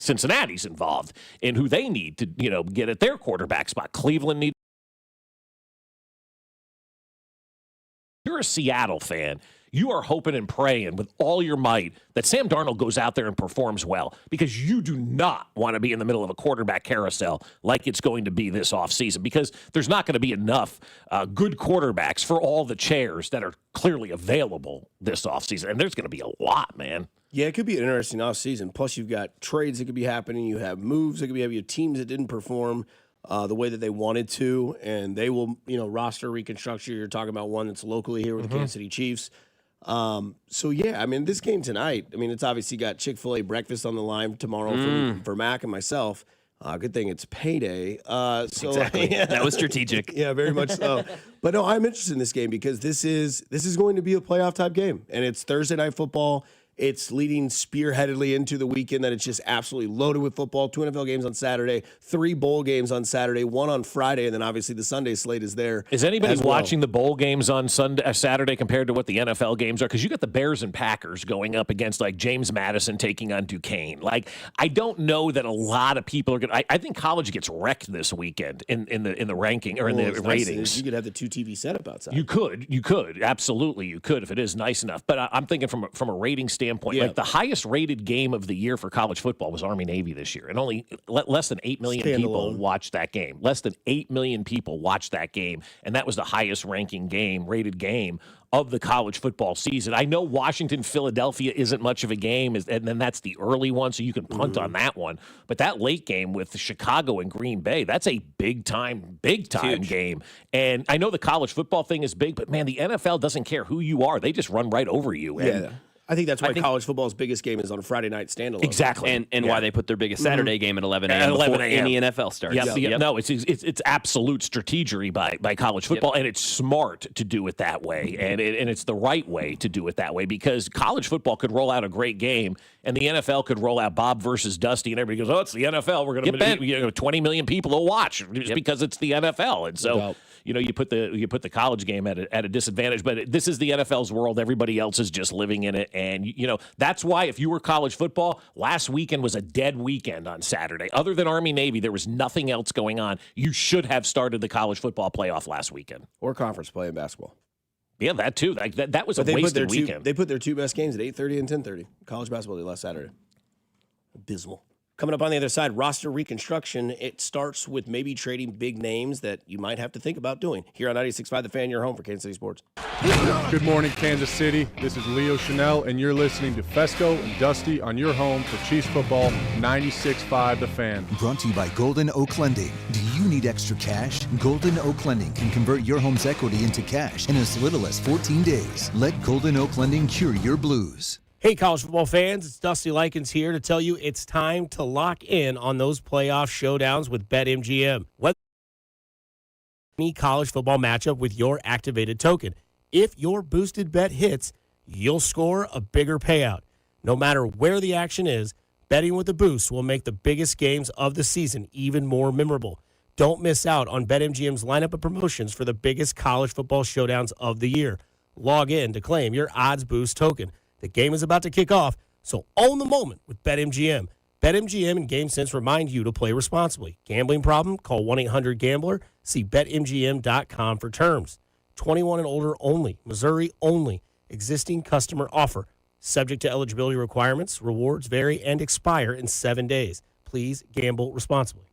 Cincinnati's involved in who they need to, get at their quarterback spot. Cleveland needs. You're a Seattle fan. You are hoping and praying with all your might that Sam Darnold goes out there and performs well, because you do not want to be in the middle of a quarterback carousel like it's going to be this offseason, because there's not going to be enough good quarterbacks for all the chairs that are clearly available this offseason. And there's going to be a lot, man. Yeah, it could be an interesting offseason. Plus, you've got trades that could be happening. You have moves that could be happening. You have teams that didn't perform the way that they wanted to, and they will, roster reconstruction. You're talking about one that's locally here with the Kansas City Chiefs. This game tonight, it's obviously got Chick-fil-A breakfast on the line tomorrow for Mac and myself. Good thing it's payday. Exactly. Yeah. That was strategic. Yeah, very much so. But no, I'm interested in this game because this is going to be a playoff type game, and it's Thursday night football. It's leading spearheadedly into the weekend that it's just absolutely loaded with football. 2 NFL games on Saturday, 3 bowl games on Saturday, 1 on Friday, and then obviously the Sunday slate is there. Is anybody watching the bowl games on Saturday compared to what the NFL games are? Because you got the Bears and Packers going up against like James Madison taking on Duquesne. Like, I don't know that a lot of people are going to. I think college gets wrecked this weekend in the ranking or in the ratings. You could have the 2 TV setup outside. You could. Absolutely, you could if it is nice enough. But I'm thinking from a rating standpoint, like the highest rated game of the year for college football was Army-Navy this year. And only less than 8 million people watched that game. Less than 8 million people watched that game. And that was the highest ranking rated game of the college football season. I know Washington-Philadelphia isn't much of a game, and then that's the early one, so you can punt on that one. But that late game with Chicago and Green Bay, that's a big-time game. And I know the college football thing is big, but, man, the NFL doesn't care who you are. They just run right over you. Yeah. I think that's why college football's biggest game is on a Friday night standalone. Exactly. And why they put their biggest Saturday game at 11 a.m. before any NFL starts. Yep. No, it's absolute strategery by college football, and it's smart to do it that way, and it's the right way to do it that way, because college football could roll out a great game, and the NFL could roll out Bob versus Dusty, and everybody goes, oh, it's the NFL. We're going to 20 million people will watch just because it's the NFL. And so you put the college game at a disadvantage, but this is the NFL's world. Everybody else is just living in it. And, that's why if you were college football, last weekend was a dead weekend on Saturday. Other than Army-Navy, there was nothing else going on. You should have started the college football playoff last weekend. Or conference play in basketball. Yeah, that too. That was a wasted weekend. They put their 2 best games at 8:30 and 10:30. College basketball day last Saturday. Abysmal. Coming up on the other side, roster reconstruction. It starts with maybe trading big names that you might have to think about doing. Here on 96.5 The Fan, your home for Kansas City Sports. Good morning, Kansas City. This is Leo Chanel, and you're listening to Fescoe and Dusty on your home for Chiefs football, 96.5 The Fan. Brought to you by Golden Oak Lending. Do you need extra cash? Golden Oak Lending can convert your home's equity into cash in as little as 14 days. Let Golden Oak Lending cure your blues. Hey, college football fans, it's Dusty Likens here to tell you it's time to lock in on those playoff showdowns with BetMGM. Whether any college football matchup with your activated token, if your boosted bet hits, you'll score a bigger payout. No matter where the action is, betting with a boost will make the biggest games of the season even more memorable. Don't miss out on BetMGM's lineup of promotions for the biggest college football showdowns of the year. Log in to claim your Odds Boost token. The game is about to kick off, so own the moment with BetMGM. BetMGM and GameSense remind you to play responsibly. Gambling problem? Call 1-800-GAMBLER. See BetMGM.com for terms. 21 and older only. Missouri only. Existing customer offer. Subject to eligibility requirements. Rewards vary and expire in 7 days. Please gamble responsibly.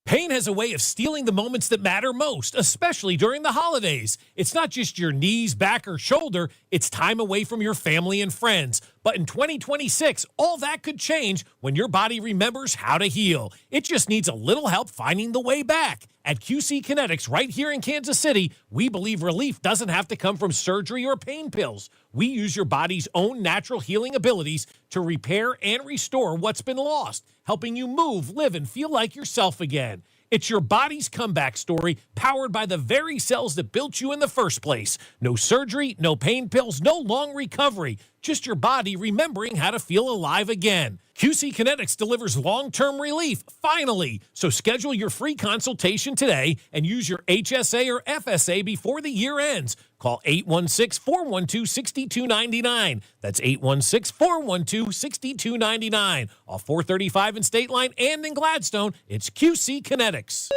Pain has a way of stealing the moments that matter most, especially during the holidays. It's not just your knees, back, or shoulder. It's time away from your family and friends. But in 2026, all that could change when your body remembers how to heal. It just needs a little help finding the way back. At QC Kinetics, right here in Kansas City, we believe relief doesn't have to come from surgery or pain pills. We use your body's own natural healing abilities to repair and restore what's been lost, helping you move, live, and feel like yourself again. It's your body's comeback story, powered by the very cells that built you in the first place. No surgery, no pain pills, no long recovery. just your body remembering how to feel alive again. QC Kinetics delivers long-term relief, finally. So schedule your free consultation today and use your HSA or FSA before the year ends. Call 816-412-6299. That's 816-412-6299. Off 435 in State Line and in Gladstone, it's QC Kinetics.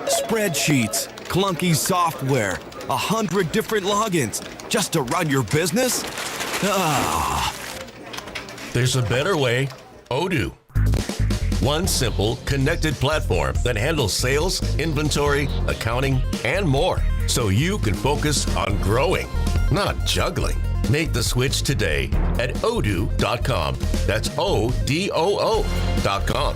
Spreadsheets, clunky software, 100 different logins just to run your business? Ah. There's a better way. Odoo. One simple, connected platform that handles sales, inventory, accounting, and more. So you can focus on growing, not juggling. Make the switch today at odoo.com. That's ODOO.com.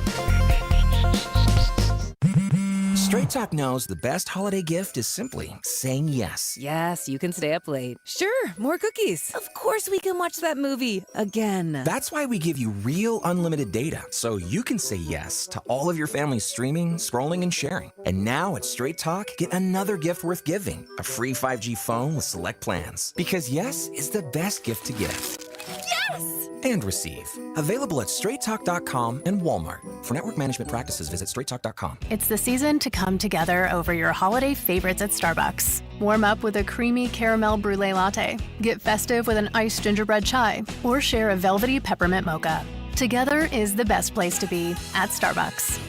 Straight Talk knows the best holiday gift is simply saying yes. Yes, you can stay up late. Sure, more cookies. Of course we can watch that movie again. That's why we give you real unlimited data, so you can say yes to all of your family's streaming, scrolling, and sharing. And now at Straight Talk, get another gift worth giving, a free 5G phone with select plans. Because yes is the best gift to give. Yes! And receive. Available at straighttalk.com and Walmart. For network management practices, visit straighttalk.com. It's the season to come together over your holiday favorites at Starbucks. Warm up with a creamy caramel brulee latte. Get festive with an iced gingerbread chai. Or share a velvety peppermint mocha. Together is the best place to be at Starbucks.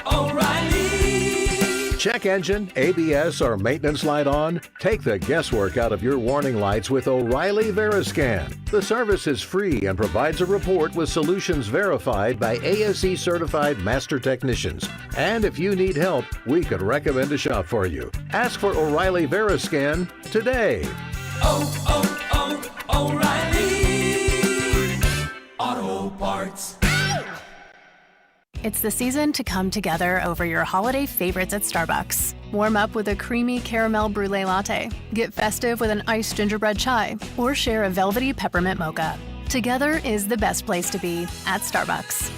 O'Reilly. Check engine, ABS, or maintenance light on? Take the guesswork out of your warning lights with O'Reilly Veriscan. The service is free and provides a report with solutions verified by ASE certified master technicians. And if you need help, we could recommend a shop for you. Ask for O'Reilly Veriscan today. O'Reilly Auto Parts. It's the season to come together over your holiday favorites at Starbucks. Warm up with a creamy caramel brulee latte. Get festive with an iced gingerbread chai. Or share a velvety peppermint mocha. Together is the best place to be at Starbucks.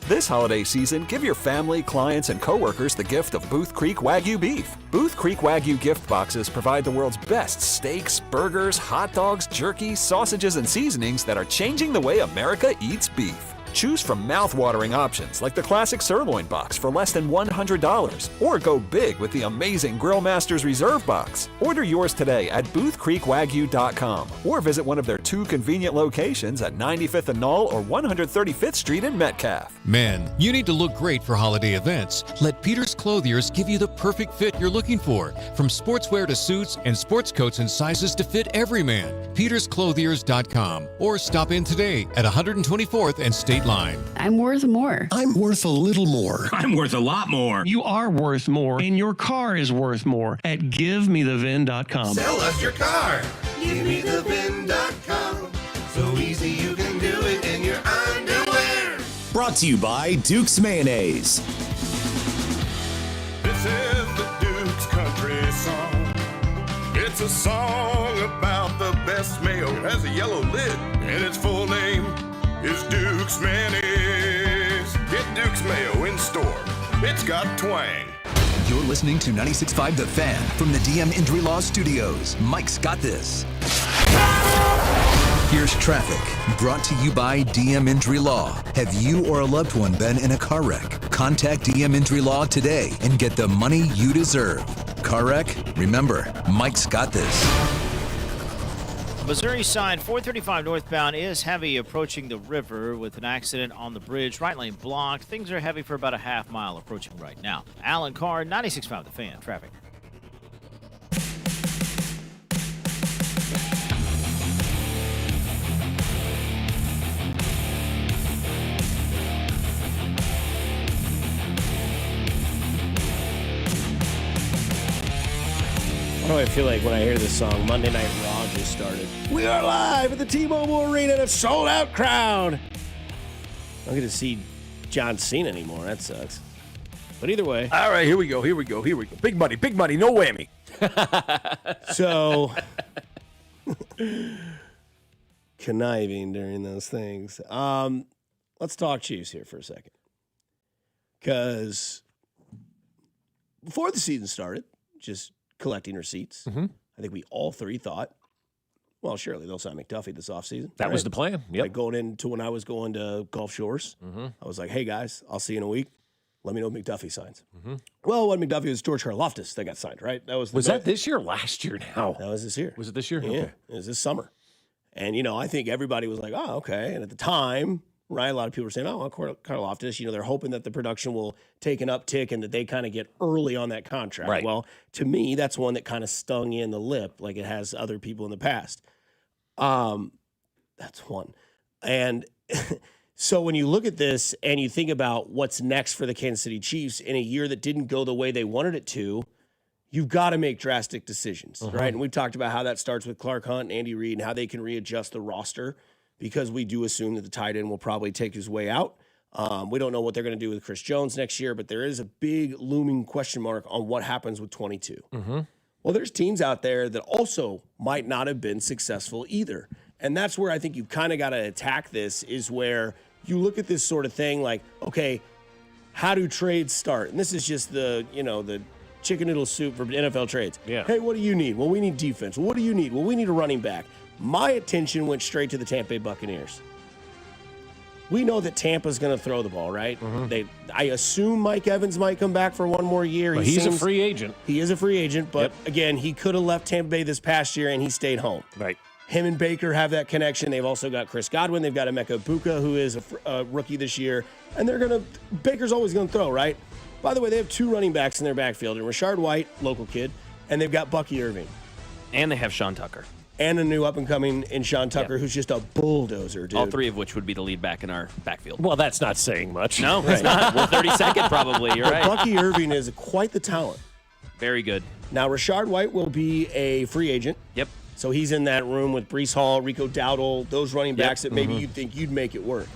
This holiday season, give your family, clients, and coworkers the gift of Booth Creek Wagyu beef. Booth Creek Wagyu gift boxes provide the world's best steaks, burgers, hot dogs, jerky, sausages, and seasonings that are changing the way America eats beef. Choose from mouth-watering options like the classic sirloin box for less than $100, or go big with the amazing Grill Masters Reserve box. Order yours today at boothcreekwagyu.com or visit one of their 2 convenient locations at 95th and Knoll or 135th Street in Metcalf. Men, you need to look great for holiday events. Let Peter's Clothiers give you the perfect fit you're looking for, from sportswear to suits and sports coats in sizes to fit every man. PetersClothiers.com or stop in today at 124th and State Line. I'm worth more. I'm worth a little more. I'm worth a lot more. You are worth more, and your car is worth more at GiveMeTheVin.com. Sell us your car. GiveMeTheVin.com. So easy you can do it in your underwear. Brought to you by Duke's Mayonnaise. This is the Duke's Country Song. It's a song about the best mayo. It has a yellow lid, and its full name is Duke's Mayonnaise. Get Duke's Mayo in store. It's got twang. You're listening to 96.5 The Fan from the DM Injury Law Studios. Mike's got this. Here's traffic, brought to you by DM Injury Law. Have you or a loved one been in a car wreck? Contact DM Injury Law today and get the money you deserve. Car wreck? Remember, Mike's got this. Missouri side 435 northbound is heavy approaching the river with an accident on the bridge. Right lane blocked. Things are heavy for about a half mile approaching right now. Alan Carr, 96.5 The Fan. Traffic. What do I feel like when I hear this song? Monday Night Raw just started. We are live at the T-Mobile Arena in a sold-out crowd. I don't get to see John Cena anymore. That sucks. But either way. All right, here we go. Big money, no whammy. So, conniving during those things. Let's talk Chiefs here for a second. Because before the season started, just collecting receipts, I think we all three thought, well, surely they'll sign McDuffie this offseason. That was the plan. Yep. Like going into when I was going to Gulf Shores, I was like, hey, guys, I'll see you in a week. Let me know if McDuffie signs. Well, when McDuffie was George Karlaftis that got signed, right? Was that this year or last year now? That was this year. Was it this year? Yeah, Okay. it was this summer. And, I think everybody was like, oh, okay. And at the time, right, a lot of people were saying, oh, well, Karlaftis, they're hoping that the production will take an uptick and that they kind of get early on that contract. Right. Well, to me, that's one that kind of stung you in the lip like it has other people in the past. That's one. And so when you look at this and you think about what's next for the Kansas City Chiefs in a year that didn't go the way they wanted it to, you've got to make drastic decisions, right? And we've talked about how that starts with Clark Hunt and Andy Reid and how they can readjust the roster because we do assume that the tight end will probably take his way out. We don't know what they're going to do with Chris Jones next year, but there is a big looming question mark on what happens with 22. Well, there's teams out there that also might not have been successful either. And that's where I think you've kind of got to attack this is where you look at this sort of thing like, okay, how do trades start? And this is just the chicken noodle soup for NFL trades. Yeah. Hey, what do you need? Well, we need defense. Well, what do you need? Well, we need a running back. My attention went straight to the Tampa Bay Buccaneers. We know that Tampa's going to throw the ball, right? I assume Mike Evans might come back for one more year. Well, he's a free agent. He is a free agent, but again, he could have left Tampa Bay this past year and he stayed home. Right. Him and Baker have that connection. They've also got Chris Godwin. They've got Emeka Egbuka, who is a rookie this year. And Baker's always going to throw, right? By the way, they have two running backs in their backfield, and Rashard White, local kid, and they've got Bucky Irving. And they have Sean Tucker. And a new up-and-coming in Sean Tucker, who's just a bulldozer, dude. All three of which would be the lead back in our backfield. Well, that's not saying much. No, it's not. Well, 32nd probably. You're right. Bucky Irving is quite the talent. Very good. Now, Rashard White will be a free agent. Yep. So he's in that room with Breece Hall, Rico Dowdle, those running backs that maybe you'd think you'd make it work.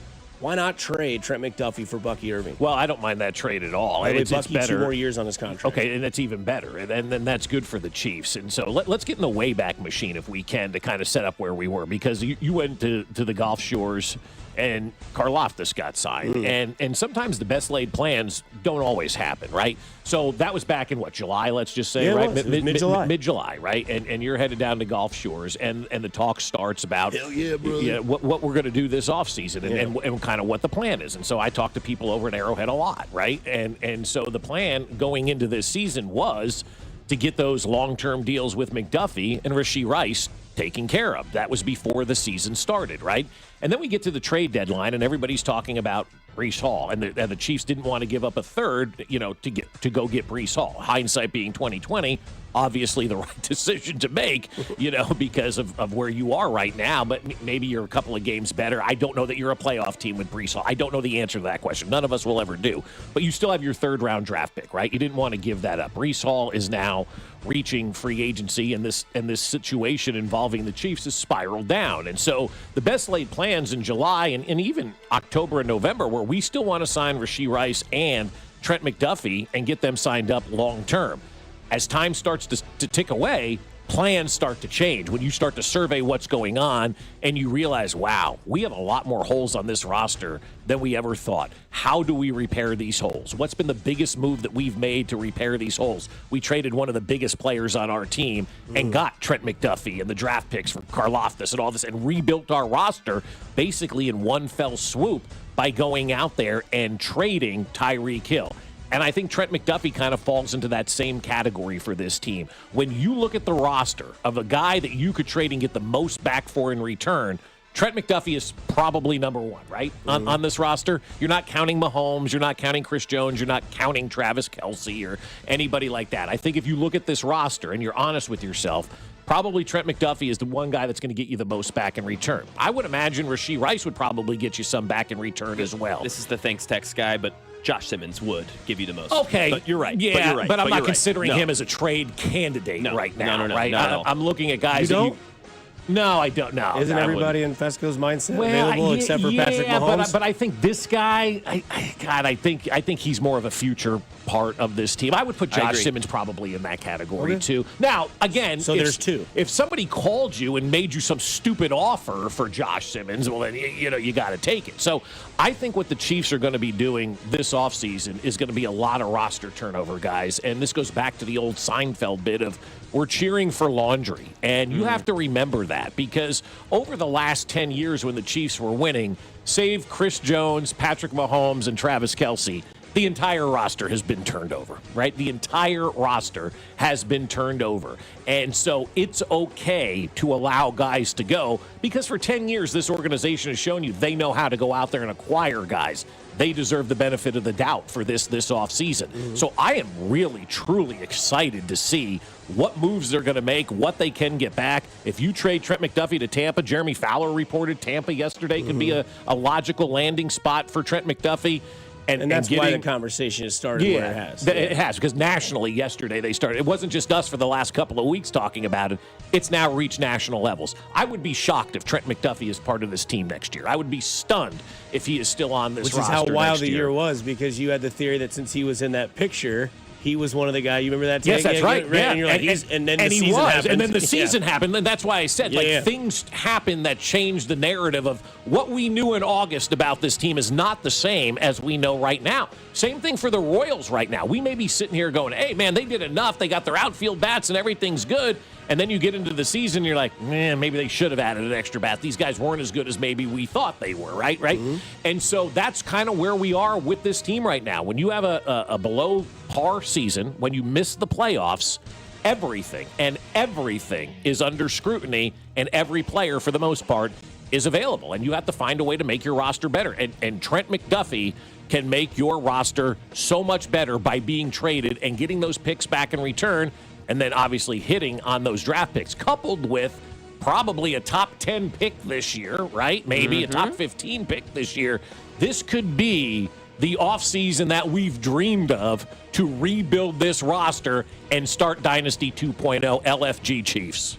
Why not trade Trent McDuffie for Bucky Irving? Well, I don't mind that trade at all. It's Bucky better. 2 more years on his contract. Okay, and that's even better. And then that's good for the Chiefs. And so let's get in the Wayback Machine if we can to kind of set up where we were. Because you went to the Gulf Shores and Karlaftis got signed. And sometimes the best laid plans don't always happen, right? So that was back in, July, let's just say, right? It was mid-July. Mid-July, right? And you're headed down to Gulf Shores, and the talk starts about what we're going to do this offseason and kind of what the plan is. And so I talked to people over at Arrowhead a lot, right? And so the plan going into this season was to get those long-term deals with McDuffie and Rashee Rice taken care of. That was before the season started, right? And then we get to the trade deadline, and everybody's talking about Breece Hall, and the Chiefs didn't want to give up a third, to go get Breece Hall. Hindsight being 2020, obviously the right decision to make, because of where you are right now. But maybe you're a couple of games better. I don't know that you're a playoff team with Breece Hall. I don't know the answer to that question. None of us will ever do. But you still have your third-round draft pick, right? You didn't want to give that up. Breece Hall is now reaching free agency, and this situation involving the Chiefs has spiraled down. And so the best laid plans in July and even October and November were we still want to sign Rashee Rice and Trent McDuffie and get them signed up long term. As time starts to tick away, plans start to change. When you start to survey what's going on and you realize, wow, we have a lot more holes on this roster than we ever thought. How do we repair these holes? What's been the biggest move that we've made to repair these holes? We traded one of the biggest players on our team and got Trent McDuffie and the draft picks for Karlaftis and all this and rebuilt our roster basically in one fell swoop by going out there and trading Tyreek Hill. And I think Trent McDuffie kind of falls into that same category for this team. When you look at the roster of a guy that you could trade and get the most back for in return, Trent McDuffie is probably number one, right? On this roster. You're not counting Mahomes. You're not counting Chris Jones. You're not counting Travis Kelce or anybody like that. I think if you look at this roster and you're honest with yourself, probably Trent McDuffie is the one guy that's going to get you the most back in return. I would imagine Rashee Rice would probably get you some back in return as well. This is the thanks text guy, but Josh Simmons would give you the most. Okay. But you're right. Yeah, but I'm not considering him as a trade candidate right now, right? Not at all. I'm looking at guys You don't? No, I don't know. Isn't everybody in Fescoe's mindset available except for Patrick Mahomes? But I think this guy, I think he's more of a future part of this team. I would put Josh Simmons probably in that category too. Now, again, so there's two. If somebody called you and made you some stupid offer for Josh Simmons, well then you got to take it. So I think what the Chiefs are going to be doing this offseason is going to be a lot of roster turnover, guys. And this goes back to the old Seinfeld bit of we're cheering for laundry. And you have to remember that, because over the last 10 years when the Chiefs were winning, save Chris Jones, Patrick Mahomes, and Travis Kelce, the entire roster has been turned over, right? The entire roster has been turned over. And so it's okay to allow guys to go, because for 10 years, this organization has shown you they know how to go out there and acquire guys. They deserve the benefit of the doubt for this offseason. So I am really, truly excited to see what moves they're going to make, what they can get back. If you trade Trent McDuffie to Tampa, Jeremy Fowler reported Tampa yesterday could be a logical landing spot for Trent McDuffie. And that's why the conversation has started where it has. It has, because nationally yesterday they started. It wasn't just us for the last couple of weeks talking about it. It's now reached national levels. I would be shocked if Trent McDuffie is part of this team next year. I would be stunned if he is still on this roster next year. Which is how wild the year was, because you had the theory that since he was in that picture, he was one of the guys. You remember that? Yes, that's right. Yeah. And you're like, and then the he season was, happened. and then the season happened. And that's why I said, things happen that change the narrative of what we knew in August about this team is not the same as we know right now. Same thing for the Royals right now. We may be sitting here going, hey, man, they did enough. They got their outfield bats and everything's good. And then you get into the season, and you're like, man, maybe they should have added an extra bat. These guys weren't as good as maybe we thought they were, right? And so that's kind of where we are with this team right now. When you have a below par season, when you miss the playoffs, everything is under scrutiny, and every player, for the most part, is available. And you have to find a way to make your roster better. And Trent McDuffie can make your roster so much better by being traded and getting those picks back in return, and then obviously hitting on those draft picks, coupled with probably a top 10 pick this year, right? Maybe a top 15 pick this year. This could be the offseason that we've dreamed of to rebuild this roster and start Dynasty 2.0 LFG Chiefs.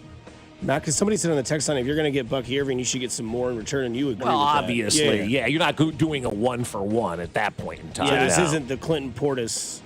Matt, because somebody said on the text line, if you're going to get Bucky Irving, you should get some more in return, and you agree well, with that. Obviously, yeah. You're not doing a 1-for-1 at that point in time. So this isn't the Clinton Portis,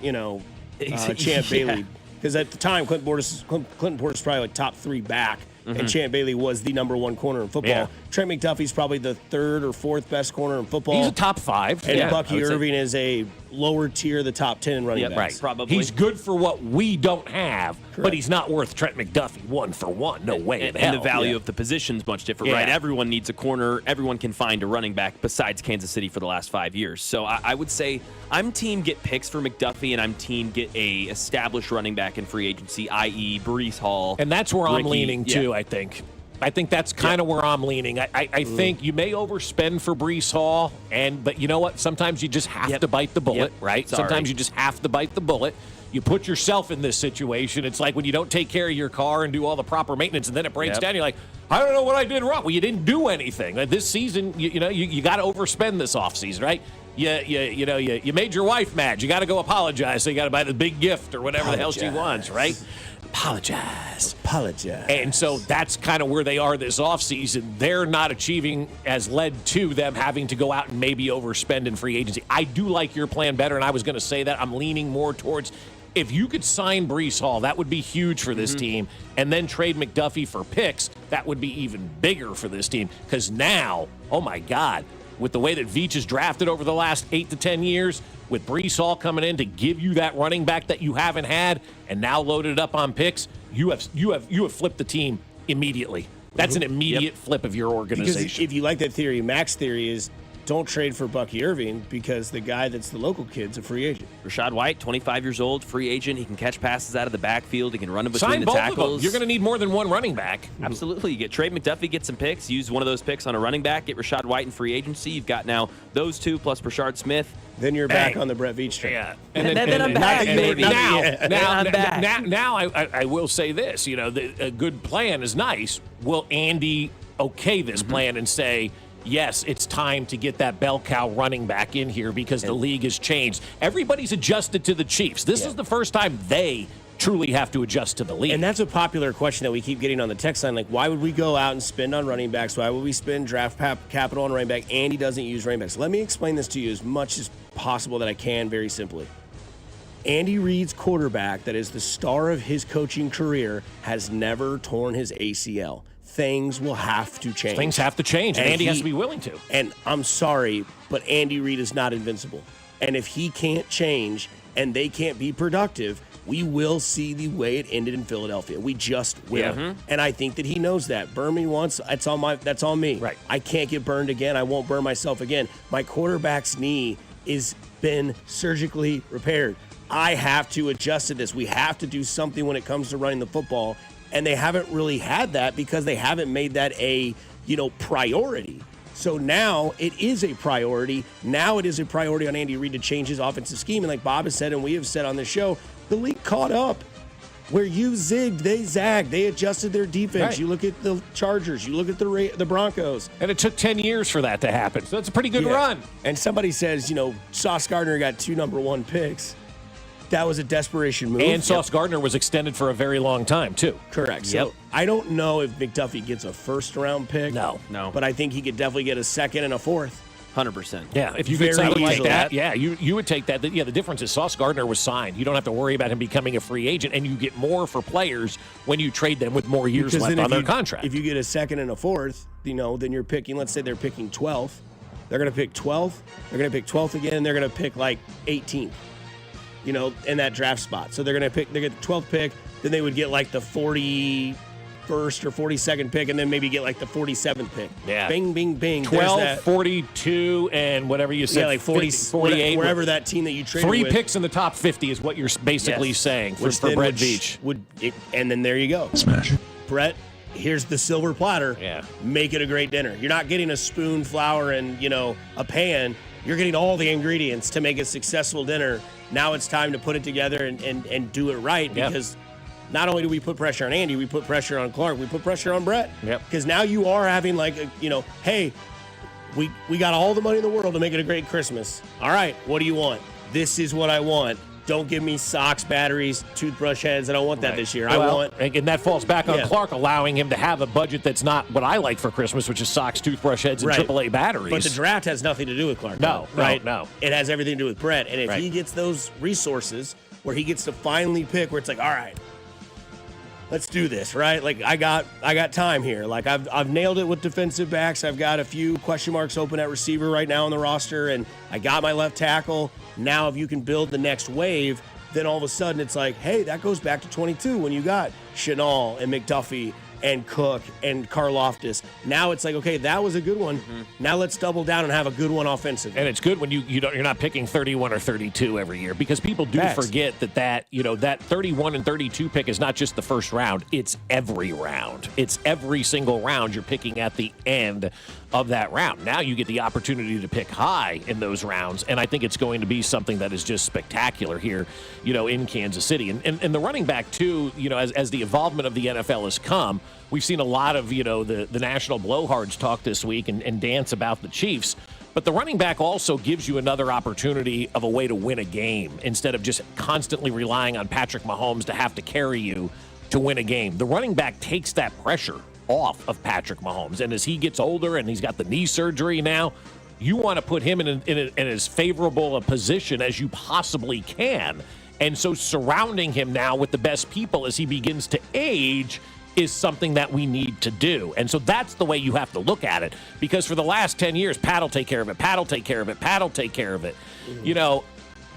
Champ Bailey. Because at the time, Clinton Portis was probably like top 3 back, and Champ Bailey was the number 1 corner in football. Yeah. Trent McDuffie's probably the 3rd or 4th best corner in football. He's a top 5. And Bucky Irving is a lower tier, the top 10 in running backs. Right. Probably. He's good for what we don't have, but he's not worth Trent McDuffie 1-for-1. No way in hell. And the value of the position's much different, right? Everyone needs a corner. Everyone can find a running back besides Kansas City for the last 5 years. So I would say I'm team get picks for McDuffie, and I'm team get a established running back in free agency, i.e. Breece Hall. And that's where I'm leaning too, I think. I think that's kind of where I'm leaning. I think you may overspend for Breece Hall, but you know what? Sometimes you just have to bite the bullet, right? Sometimes you just have to bite the bullet. You put yourself in this situation. It's like when you don't take care of your car and do all the proper maintenance, and then it breaks down. You're like, I don't know what I did wrong. Well, you didn't do anything. Like this season, you got to overspend this offseason, right? You made your wife mad. You got to go apologize. So you got to buy the big gift or whatever the hell she wants, right? Apologize. And so that's kind of where they are this offseason. They're not achieving as led to them having to go out and maybe overspend in free agency. I do like your plan better, and I was going to say that. I'm leaning more towards if you could sign Breece Hall, that would be huge for this team, and then trade McDuffie for picks, that would be even bigger for this team. Because now, oh my God, with the way that Veach is drafted over the last 8 to 10 years, with Breece Hall coming in to give you that running back that you haven't had, and now loaded up on picks, you have flipped the team immediately. That's an immediate flip of your organization. Because if you like that theory, Mac's theory is don't trade for Bucky Irving because the guy that's the local kid's a free agent. Rashad White, 25 years old, free agent. He can catch passes out of the backfield. He can run in between the tackles. You're going to need more than one running back. Absolutely. You get Trey McDuffie, get some picks, use one of those picks on a running back, get Rashad White in free agency. You've got now those two plus Brashard Smith. Then you're back on the Brett Veach train. Yeah. And then I'm back, baby. Now I will say this. A good plan is nice. Will Andy okay this plan and say, yes, it's time to get that bell cow running back in here because the league has changed. Everybody's adjusted to the Chiefs. This is the first time they truly have to adjust to the league. And that's a popular question that we keep getting on the text line. Like, why would we go out and spend on running backs? Why would we spend draft capital on running back? Andy doesn't use running backs. Let me explain this to you as much as possible that I can very simply. Andy Reid's quarterback, that is the star of his coaching career, has never torn his ACL. Things will have to change. Things have to change, and Andy has to be willing to. And I'm sorry, but Andy Reid is not invincible. And if he can't change and they can't be productive, we will see the way it ended in Philadelphia. We just will. Yeah. And I think that he knows that. Burn me once, that's on me. Right. I can't get burned again. I won't burn myself again. My quarterback's knee is been surgically repaired. I have to adjust to this. We have to do something when it comes to running the football. And they haven't really had that because they haven't made that a, priority. So now it is a priority. Now it is a priority on Andy Reid to change his offensive scheme. And like Bob has said, and we have said on the show, the league caught up. Where you zigged, they zagged. They adjusted their defense. Right. You look at the Chargers. You look at the Broncos. And it took 10 years for that to happen. So that's a pretty good run. And somebody says, Sauce Gardner got 2 number 1 picks. That was a desperation move. And Sauce Gardner was extended for a very long time, too. Correct. So I don't know if McDuffie gets a first-round pick. No. But I think he could definitely get a second and a fourth. 100%. Yeah, if you could take that, you would take that. Yeah, the difference is Sauce Gardner was signed. You don't have to worry about him becoming a free agent, and you get more for players when you trade them with more years left on their contract. If you get a second and a fourth, then you're picking, let's say they're picking 12th. They're going to pick 12th. They're going to pick 12th again, and they're going to pick like 18th, in that draft spot. So they get the 12th pick, then they would get like the 41st or 42nd pick, and then maybe get like the 47th pick. Yeah. Bing, bing, bing. 12, 42, and whatever you said. Yeah, like 40, 50, 48. Wherever that team that you traded 3 with. picks in the top 50 is what you're basically saying for Brett Veach. And then there you go. Smash. Brett, here's the silver platter. Yeah. Make it a great dinner. You're not getting a spoon, flour, and, a pan. You're getting all the ingredients to make a successful dinner. Now it's time to put it together and do it right because not only do we put pressure on Andy, we put pressure on Clark, we put pressure on Brett. Yep. Because now you are having hey, we got all the money in the world to make it a great Christmas. All right, what do you want? This is what I want. Don't give me socks, batteries, toothbrush heads. I don't want that this year. And that falls back on Clark, allowing him to have a budget that's not what I like for Christmas, which is socks, toothbrush heads, and AAA batteries. But the draft has nothing to do with Clark. No. It has everything to do with Brett. And if he gets those resources where he gets to finally pick, where it's like, all right, let's do this, right? Like I got time here. Like I've nailed it with defensive backs. I've got a few question marks open at receiver right now on the roster, and I got my left tackle. Now if you can build the next wave, then all of a sudden it's like, hey, that goes back to 22 when you got Chenal and McDuffie and Cook and Karlaftis. Now it's like, okay, that was a good one. Mm-hmm. Now let's double down and have a good one offensively. And it's good when you're not picking 31 or 32 every year, because people do forget that 31 and 32 pick is not just the first round. It's every round. It's every single round you're picking at the end of that round. Now you get the opportunity to pick high in those rounds, and I think it's going to be something that is just spectacular here, in Kansas City. And the running back too, as the involvement of the NFL has come, we've seen a lot of, the national blowhards talk this week and dance about the Chiefs. But the running back also gives you another opportunity of a way to win a game instead of just constantly relying on Patrick Mahomes to have to carry you to win a game. The running back takes that pressure off of Patrick Mahomes. And as he gets older and he's got the knee surgery now, you want to put him in as favorable a position as you possibly can. And so surrounding him now with the best people as he begins to age is something that we need to do. And so that's the way you have to look at it, because for the last 10 years, Pat will take care of it, Pat will take care of it, Pat will take care of it.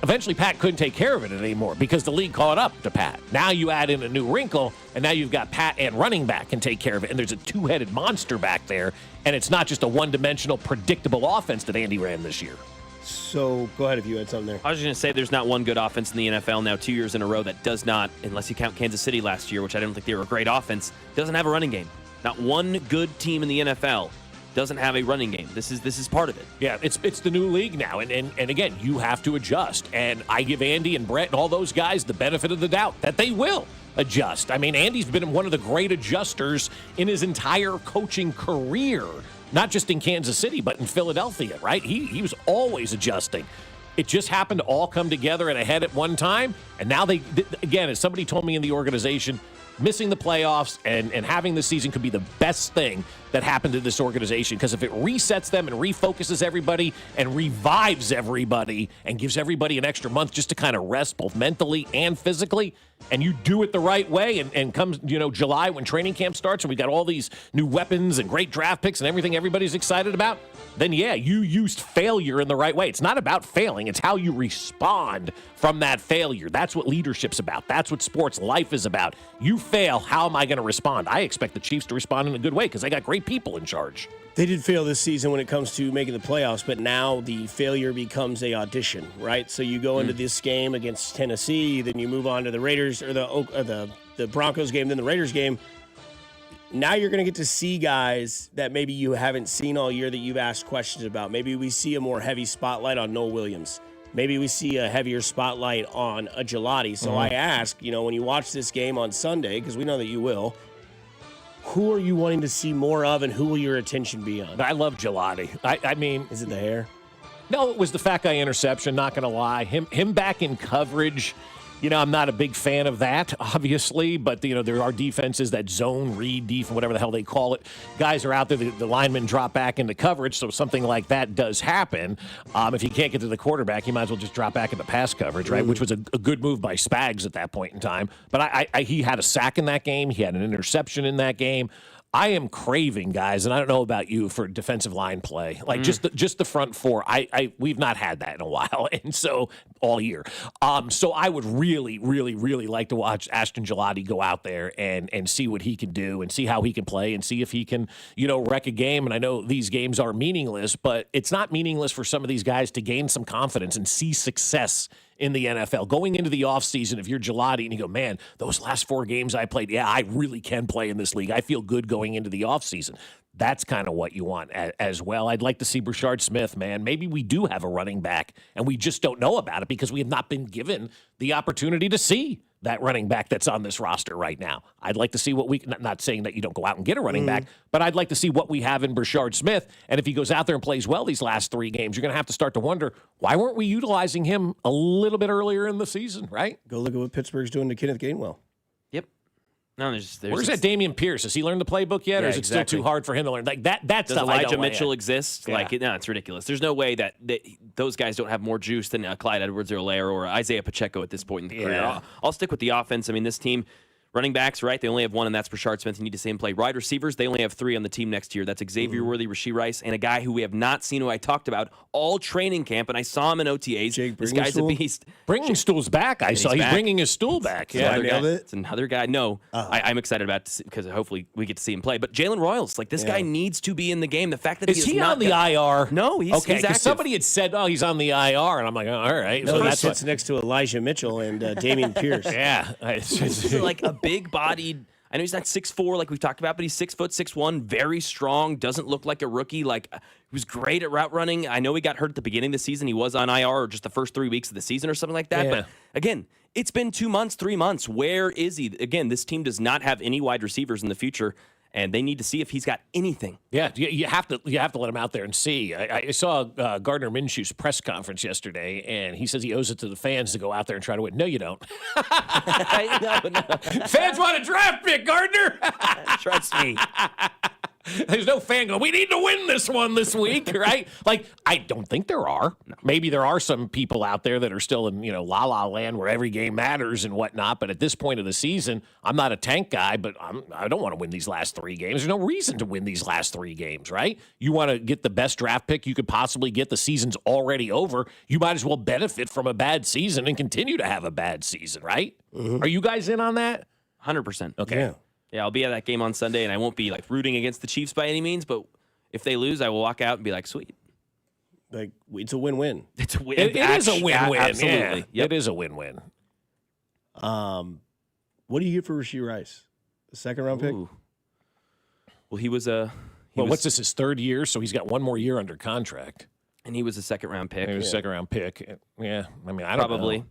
Eventually Pat couldn't take care of it anymore because the league caught up to Pat. Now you add in a new wrinkle, and now you've got Pat and running back can take care of it, and there's a two-headed monster back there, and it's not just a one-dimensional, predictable offense that Andy ran this year. So go ahead if you had something there. I was just going to say there's not one good offense in the NFL now 2 years in a row that does not, unless you count Kansas City last year, which I don't think they were a great offense, doesn't have a running game. Not one good team in the NFL doesn't have a running game. This is part of it. Yeah, it's the new league now, and again, you have to adjust. And I give Andy and Brett and all those guys the benefit of the doubt that they will adjust. I mean, Andy's been one of the great adjusters in his entire coaching career, not just in Kansas City, but in Philadelphia, right? He was always adjusting. It just happened to all come together in a head at one time, and now again, as somebody told me in the organization, missing the playoffs and having this season could be the best thing that happened to this organization, because if it resets them and refocuses everybody and revives everybody and gives everybody an extra month just to kind of rest both mentally and physically, and you do it the right way, and comes, July when training camp starts and we got all these new weapons and great draft picks and everything everybody's excited about, then yeah, you used failure in the right way. It's not about failing. It's how you respond from that failure. That's what leadership's about. That's what sports life is about. You fail, how am I going to respond? I expect the Chiefs to respond in a good way because they got great people in charge. They did fail this season when it comes to making the playoffs, but now the failure becomes a audition, right? So you go into this game against Tennessee, then you move on to the Raiders or the Broncos game, then the Raiders game. Now you're going to get to see guys that maybe you haven't seen all year that you've asked questions about. Maybe we see a more heavy spotlight on Noah Williams. Maybe we see a heavier spotlight on a Gelati. So I ask, when you watch this game on Sunday, because we know that you will, who are you wanting to see more of, and who will your attention be on? I love Gelati. I mean, is it the hair? No, it was the fat guy interception. Not going to lie, him back in coverage. I'm not a big fan of that, obviously, but there are defenses that zone read defense, whatever the hell they call it. Guys are out there. The linemen drop back into coverage, so something like that does happen. If you can't get to the quarterback, you might as well just drop back into pass coverage, right? Which was a good move by Spags at that point in time. But he had a sack in that game. He had an interception in that game. I am craving, guys, and I don't know about you, for defensive line play. Like just the front four. We've not had that in a while, and so all year. So I would really, really, really like to watch Ashton Gelati go out there and see what he can do and see how he can play and see if he can, wreck a game. And I know these games are meaningless, but it's not meaningless for some of these guys to gain some confidence and see success in the NFL. Going into the offseason, if you're Gelati and you go, man, those last 4 games I played, yeah, I really can play in this league. I feel good going into the offseason. That's kind of what you want as well. I'd like to see Brashard Smith, man. Maybe we do have a running back, and we just don't know about it because we have not been given the opportunity to see that running back that's on this roster right now. I'd like to see what not saying that you don't go out and get a running back, but I'd like to see what we have in Brashard Smith. And if he goes out there and plays well these last 3 games, you're going to have to start to wonder, why weren't we utilizing him a little bit earlier in the season, right? Go look at what Pittsburgh's doing to Kenneth Gainwell. Yep. No, there's Where's that Damian Pierce? Has he learned the playbook yet, or is it still too hard for him to learn? Like that Does stuff Elijah Mitchell exist? Yeah. No, it's ridiculous. There's no way that those guys don't have more juice than Clyde Edwards-Helaire or Isaiah Pacheco at this point in the career. I'll stick with the offense. I mean, this team, running backs, right? They only have 1, and that's Brashard Smith. You need to see him play. Wide receivers, they only have 3 on the team next year. That's Xavier Worthy, Rashee Rice, and a guy who we have not seen, who I talked about all training camp, and I saw him in OTAs. This guy's a beast. Bringing stools back. He's bringing his stool back. Yeah, it's another guy. No, I'm excited about it because hopefully we get to see him play. But Jalen Royals, this guy needs to be in the game. The fact that is he on the IR? No, he's okay. He's active. Somebody had said, "Oh, he's on the IR," and I'm like, oh, "All right." No, that sits next to Elijah Mitchell and Damian Pierce. Yeah, He's like a big-bodied. I know he's not 6'4" like we've talked about, but he's 6 foot, 6'1", very strong, doesn't look like a rookie. He was great at route running. I know he got hurt at the beginning of the season. He was on IR or just the first 3 weeks of the season or something like that. Yeah. But again, it's been 2 months, 3 months. Where is he? Again, this team does not have any wide receivers in the future, and they need to see if he's got anything. Yeah, you have to let him out there and see. I saw Gardner Minshew's press conference yesterday, and he says he owes it to the fans to go out there and try to win. No, you don't. No. Fans want a draft pick, Gardner. Trust me. There's no fan going, we need to win this one this week, right? I don't think there are. No. Maybe there are some people out there that are still in, la-la land where every game matters and whatnot. But at this point of the season, I'm not a tank guy, but I don't want to win these last 3 games. There's no reason to win these last 3 games, right? You want to get the best draft pick you could possibly get. The season's already over. You might as well benefit from a bad season and continue to have a bad season, right? Mm-hmm. Are you guys in on that? 100%. Okay. Yeah, I'll be at that game on Sunday, and I won't be rooting against the Chiefs by any means, but if they lose, I will walk out and be like, sweet. It's a win-win. It's a win. It is a win-win. Absolutely. Yeah, It is a win-win. What do you get for Rashee Rice? The 2nd-round pick? Well, he was what's this, his 3rd year? So he's got 1 more year under contract. And he was a 2nd-round pick. He was a 2nd-round pick. Yeah, I mean, I don't know.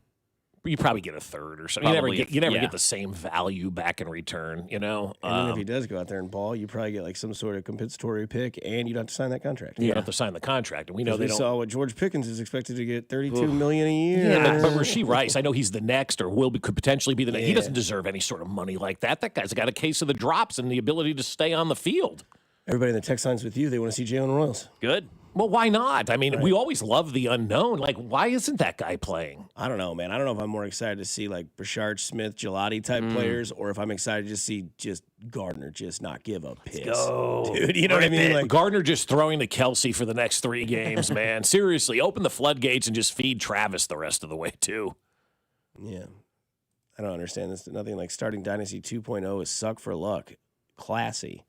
You probably get a 3rd or something. You never get the same value back in return, And then if he does go out there and ball, you probably get some sort of compensatory pick, and you don't have to sign that contract. You don't have to sign the contract, and we know they don't. Saw what George Pickens is expected to get $32 million a year. Yeah, but Rashee Rice, I know he's the next, or could potentially be the next. He doesn't deserve any sort of money like that. That guy's got a case of the drops and the ability to stay on the field. Everybody in the text line's with you. They want to see Jalen Royals. Good. Well, why not? I mean, we always love the unknown. Like, why isn't that guy playing? I don't know, man. I don't know if I'm more excited to see like Brashard Smith, Gelati type players, or if I'm excited to see just Gardner just not give a piss. Dude, you know what I mean? Like Gardner just throwing to Kelsey for the next 3 games, man. Seriously, open the floodgates and just feed Travis the rest of the way, too. Yeah. I don't understand this. Nothing like starting Dynasty 2.0 is suck for luck. Classy.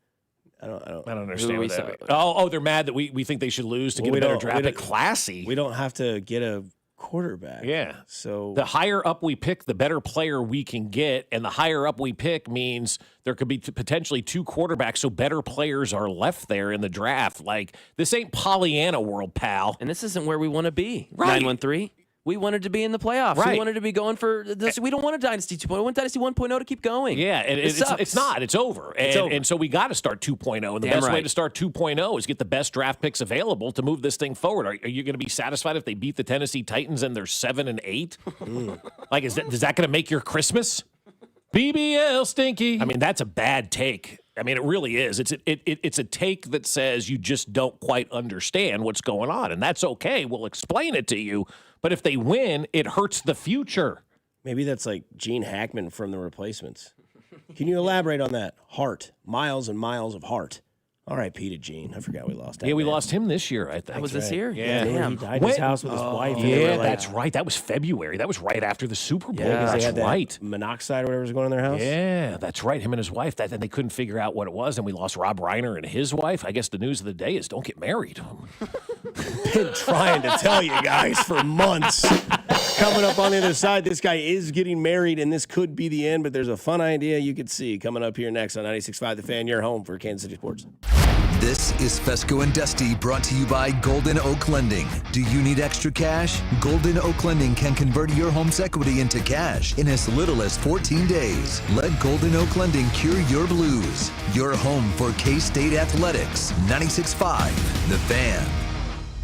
I don't understand what that. Oh, they're mad that we think they should lose to get a better draft pick. Classy. We don't have to get a quarterback. Yeah. So the higher up we pick, the better player we can get, and the higher up we pick means there could be potentially 2 quarterbacks, so better players are left there in the draft. Like, this ain't Pollyanna world, pal. And this isn't where we want to be. Right. 913. We wanted to be in the playoffs. Right. We wanted to be going for this. We don't want a Dynasty 2.0. We want Dynasty 1.0 to keep going. Yeah, and it's not. It's over. And so we got to start 2.0. And the best way to start 2.0 is get the best draft picks available to move this thing forward. Are you going to be satisfied if they beat the Tennessee Titans and they're 7-8? Like, is that going to make your Christmas? BBL stinky. I mean, that's a bad take. I mean, it really is. It's a take that says you just don't quite understand what's going on, and that's okay. We'll explain it to you. But if they win, it hurts the future. Maybe that's like Gene Hackman from The Replacements. Can you elaborate on that? Heart. Miles and miles of heart. R.I.P. to Gene. I forgot we lost that. Yeah, we lost him this year, I think. That was this year? Yeah. He died in his house with his wife. Yeah, that's right. That was February. That was right after the Super Bowl. Yeah, that's they had right. Monoxide or whatever was going on in their house. Yeah, that's right. Him and his wife. And they couldn't figure out what it was, and we lost Rob Reiner and his wife. I guess the news of the day is don't get married. Been trying to tell you guys for months. Coming up on the other side, this guy is getting married, and this could be the end, but there's a fun idea you could see coming up here next on 96.5 The Fan, your home for Kansas City Sports. This is Fescoe and Dusty, brought to you by Golden Oak Lending. Do you need extra cash? Golden Oak Lending can convert your home's equity into cash in as little as 14 days. Let Golden Oak Lending cure your blues. Your home for K-State Athletics. 96.5 The Fan.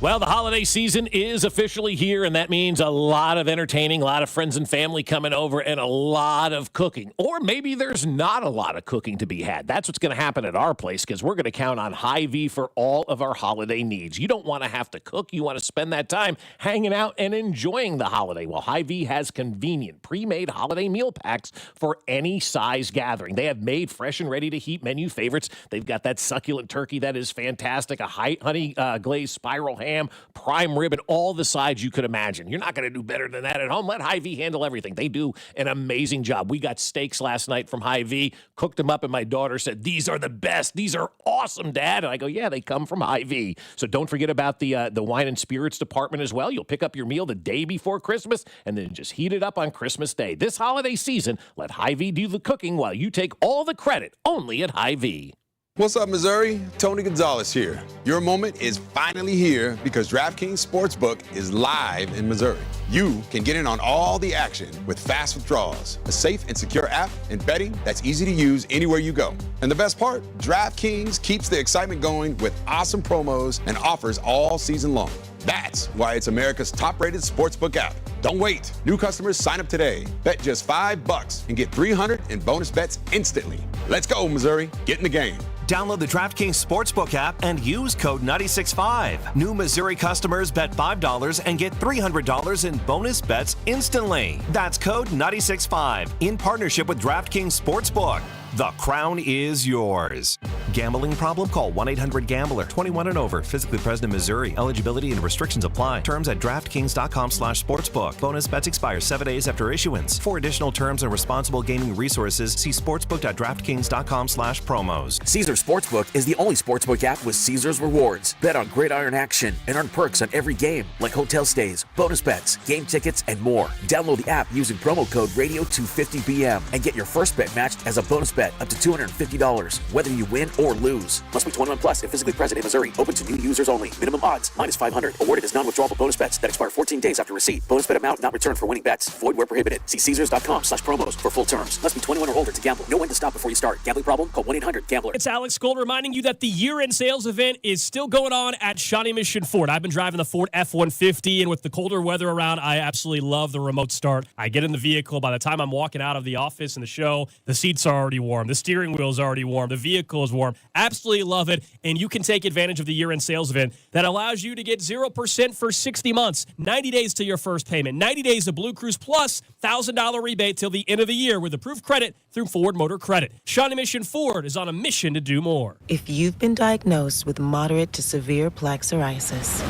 Well, the holiday season is officially here, and that means a lot of entertaining, a lot of friends and family coming over, and a lot of cooking. Or maybe there's not a lot of cooking to be had. That's what's going to happen at our place, because we're going to count on Hy-Vee for all of our holiday needs. You don't want to have to cook. You want to spend that time hanging out and enjoying the holiday. Well, Hy-Vee has convenient, pre-made holiday meal packs for any size gathering. They have made fresh and ready-to-heat menu favorites. They've got that succulent turkey that is fantastic, a honey glazed spiral ham, prime rib, and all the sides you could imagine. You're not going to do better than that at home. Let Hy-Vee handle everything. They do an amazing job. We got steaks last night from Hy-Vee, cooked them up, and my daughter said, "These are the best. These are awesome, Dad." And I go, "Yeah, they come from Hy-Vee." So don't forget about the wine and spirits department as well. You'll pick up your meal the day before Christmas and then just heat it up on Christmas Day. This holiday season, let Hy-Vee do the cooking while you take all the credit, only at Hy-Vee. What's up, Missouri? Tony Gonzalez here. Your moment is finally here because DraftKings Sportsbook is live in Missouri. You can get in on all the action with fast withdrawals, a safe and secure app, and betting that's easy to use anywhere you go. And the best part, DraftKings keeps the excitement going with awesome promos and offers all season long. That's why it's America's top-rated sportsbook app. Don't wait. New customers sign up today. Bet just $5 and get $300 in bonus bets instantly. Let's go, Missouri. Get in the game. Download the DraftKings Sportsbook app and use code 965. New Missouri customers bet $5 and get $300 in bonus bets instantly. That's code 965 in partnership with DraftKings Sportsbook. The crown is yours. Gambling problem? Call 1-800-GAMBLER. 21 and over. Physically present in Missouri. Eligibility and restrictions apply. Terms at DraftKings.com/sportsbook. Bonus bets expire 7 days after issuance. For additional terms and responsible gaming resources, see sportsbook.draftkings.com/promos. Caesars Sportsbook is the only sportsbook app with Caesars rewards. Bet on gridiron action and earn perks on every game, like hotel stays, bonus bets, game tickets, and more. Download the app using promo code radio250BM and get your first bet matched as a bonus bet up to $250, whether you win or lose. Must be 21 plus if physically present in Missouri. Open to new users only. Minimum odds -500. Awarded as non-withdrawable bonus bets that expire 14 days after receipt. Bonus bet amount not returned for winning bets. Void where prohibited. See Caesars.com/promos for full terms. Must be 21 or older to gamble. Know when to stop before you start. Gambling problem? Call 1-800-GAMBLER. It's Alex Gold reminding you that the year-end sales event is still going on at Shawnee Mission Ford. I've been driving the Ford F-150, and with the colder weather around, I absolutely love the remote start. I get in the vehicle. By the time I'm walking out of the office and the show, the seats are already warm. warm. The steering wheel is already warm. The vehicle is warm. Absolutely love it. And you can take advantage of the year-end sales event that allows you to get 0% for 60 months, 90 days to your first payment, 90 days of Blue Cruise plus $1,000 rebate till the end of the year with approved credit through Ford Motor Credit. Shawnee Mission Ford is on a mission to do more. If you've been diagnosed with moderate to severe plaque psoriasis,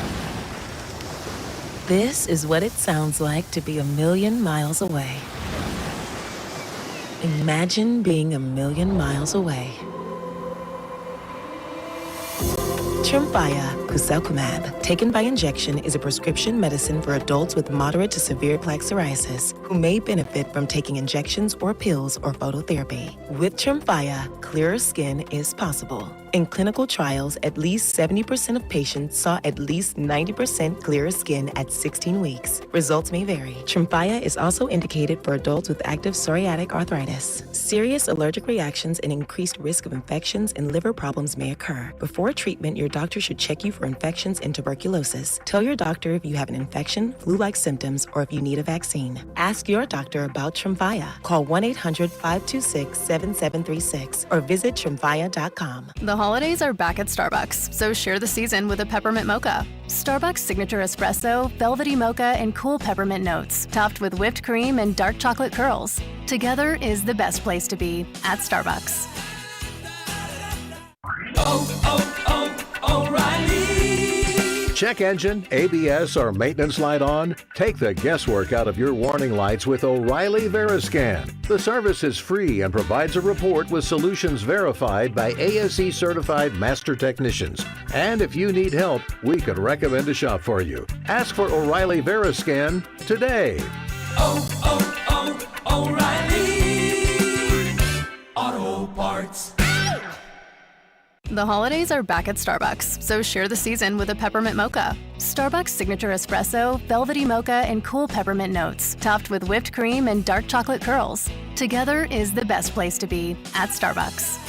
this is what it sounds like to be a million miles away. Imagine being a million miles away. Tremfya guselkumab, taken by injection, is a prescription medicine for adults with moderate to severe plaque psoriasis who may benefit from taking injections or pills or phototherapy. With Tremfya, clearer skin is possible. In clinical trials, at least 70% of patients saw at least 90% clearer skin at 16 weeks. Results may vary. Tremfya is also indicated for adults with active psoriatic arthritis. Serious allergic reactions and increased risk of infections and liver problems may occur. Before treatment, your doctor should check you for infections and tuberculosis. Tell your doctor if you have an infection, flu-like symptoms, or if you need a vaccine. Ask your doctor about Tremfya. Call 1-800-526-7736 or visit tremfya.com. The holidays are back at Starbucks, so share the season with a peppermint mocha. Starbucks signature espresso, velvety mocha, and cool peppermint notes, topped with whipped cream and dark chocolate curls. Together is the best place to be at Starbucks. O'Reilly. Check engine, ABS, or maintenance light on? Take the guesswork out of your warning lights with O'Reilly Veriscan. The service is free and provides a report with solutions verified by ASE certified master technicians. And if you need help, we could recommend a shop for you. Ask for O'Reilly Veriscan today. O'Reilly Auto Parts. The holidays are back at Starbucks, so share the season with a peppermint mocha. Starbucks signature espresso, velvety mocha, and cool peppermint notes, topped with whipped cream and dark chocolate curls. Together is the best place to be at Starbucks.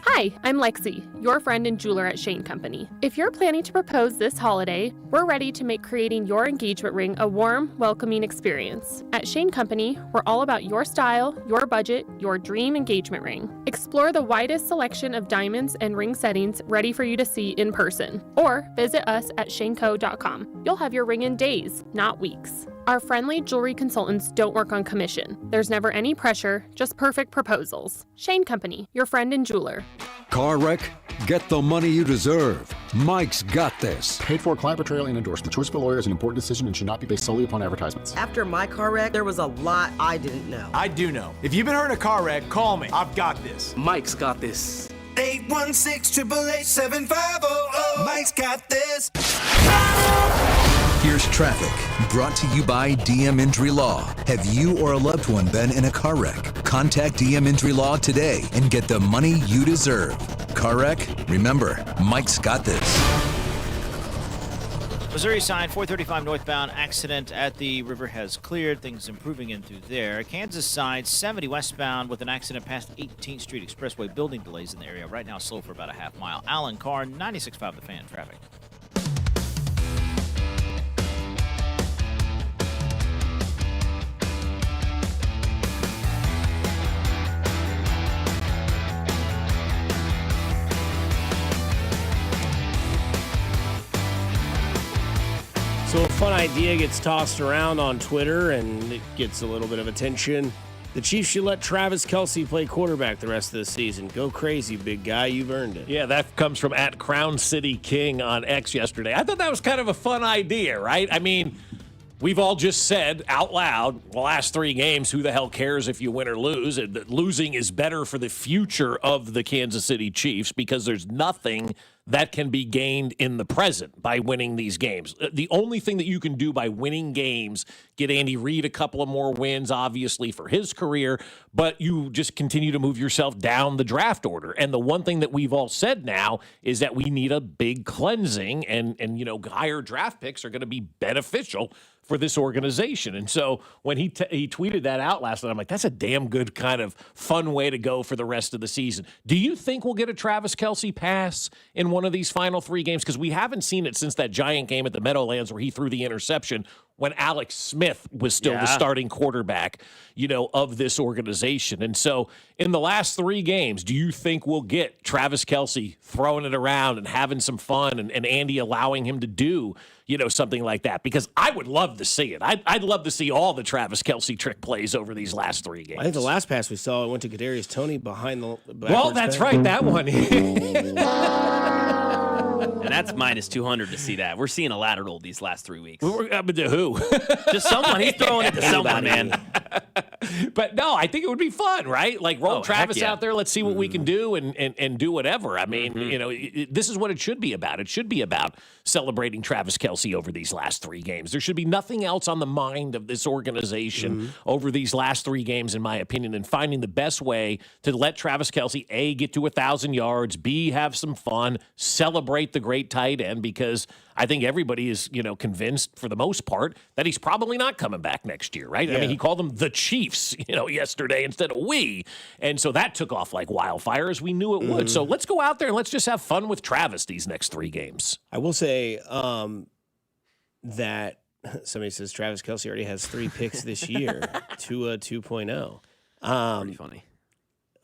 Hi, I'm Lexi, your friend and jeweler at Shane Company. If you're planning to propose this holiday, we're ready to make creating your engagement ring a warm, welcoming experience. At Shane Company, we're all about your style, your budget, your dream engagement ring. Explore the widest selection of diamonds and ring settings ready for you to see in person, or visit us at shaneco.com. You'll have your ring in days, not weeks. Our friendly jewelry consultants don't work on commission. There's never any pressure, just perfect proposals. Shane Company, your friend and jeweler. Car wreck? Get the money you deserve. Mike's got this. Paid for client portrayal and endorsement. Choice of a lawyer is an important decision and should not be based solely upon advertisements. After my car wreck, there was a lot I didn't know. I do know. If you've been hurt in a car wreck, call me. I've got this. Mike's got this. 816-888-7500. Mike's got this. Here's traffic, brought to you by DM Injury Law. Have you or a loved one been in a car wreck? Contact DM Injury Law today and get the money you deserve. Car wreck? Remember, Mike's got this. Missouri side, 435 northbound, accident at the river has cleared. Things improving in through there. Kansas side, 70 westbound with an accident past 18th Street Expressway. Building delays in the area. Right now slow for about a half mile. Alan Carr, 96.5 The Fan traffic. So a fun idea gets tossed around on Twitter, and it gets a little bit of attention. The Chiefs should let Travis Kelce play quarterback the rest of the season. Go crazy, big guy. You've earned it. Yeah, that comes from @CrownCityKing on X yesterday. I thought that was kind of a fun idea, right? I mean, we've all just said out loud, the last 3 games, who the hell cares if you win or lose? Losing is better for the future of the Kansas City Chiefs because there's nothing that can be gained in the present by winning these games. The only thing that you can do by winning games, get Andy Reid a couple of more wins, obviously, for his career, but you just continue to move yourself down the draft order. And the one thing that we've all said now is that we need a big cleansing, and you know, higher draft picks are going to be beneficial for this organization. And so when he tweeted that out last night, I'm like, that's a damn good kind of fun way to go for the rest of the season. Do you think we'll get a Travis Kelce pass in one of these final 3 games? Because we haven't seen it since that Giant game at the Meadowlands where he threw the interception. when Alex Smith was still the starting quarterback, of this organization. And so in the last 3 games, do you think we'll get Travis Kelce throwing it around and having some fun and Andy allowing him to do, something like that? Because I would love to see it. I'd love to see all the Travis Kelce trick plays over these last 3 games. I think the last pass we saw went to Kadarius Toney behind the Well, that's right, that one. And that's minus 200 to see that. We're seeing a lateral these last 3 weeks. To who? Just someone. He's throwing it to someone, man. But no, I think it would be fun, right? Like roll Travis out there. Let's see what we can do and do whatever. I mean, this is what it should be about. It should be about celebrating Travis Kelce over these last 3 games. There should be nothing else on the mind of this organization over these last 3 games, in my opinion, than finding the best way to let Travis Kelce, A, get to 1,000 yards, B, have some fun, celebrate the great tight end, because I think everybody is, convinced for the most part that he's probably not coming back next year, right? Yeah. I mean, he called them the Chiefs, yesterday instead of we. And so that took off like wildfire, as we knew it would. So let's go out there and let's just have fun with Travis these next 3 games. I will say that somebody says Travis Kelce already has 3 picks this year, Tua 2.0. Pretty funny.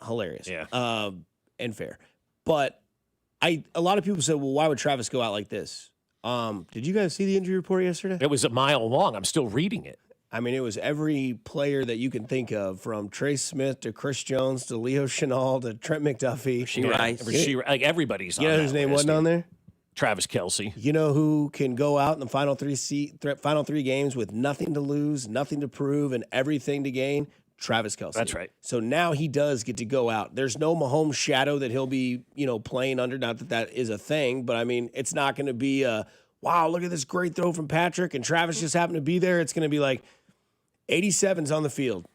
Hilarious. Yeah. And fair. But a lot of people said, well, why would Travis go out like this? Did you guys see the injury report yesterday? It was a mile long. I'm still reading it. I mean, it was every player that you can think of, from Trey Smith to Chris Jones to Leo Chenal to Trent McDuffie. Like everybody's on You know whose name wasn't on there? Travis Kelce. You know who can go out in the final 3 games with nothing to lose, nothing to prove, and everything to gain? Travis Kelce. That's right. So now he does get to go out. There's no Mahomes shadow that he'll be, playing under. Not that that is a thing, but I mean, it's not going to be a, wow, look at this great throw from Patrick and Travis just happened to be there. It's going to be like 87's on the field,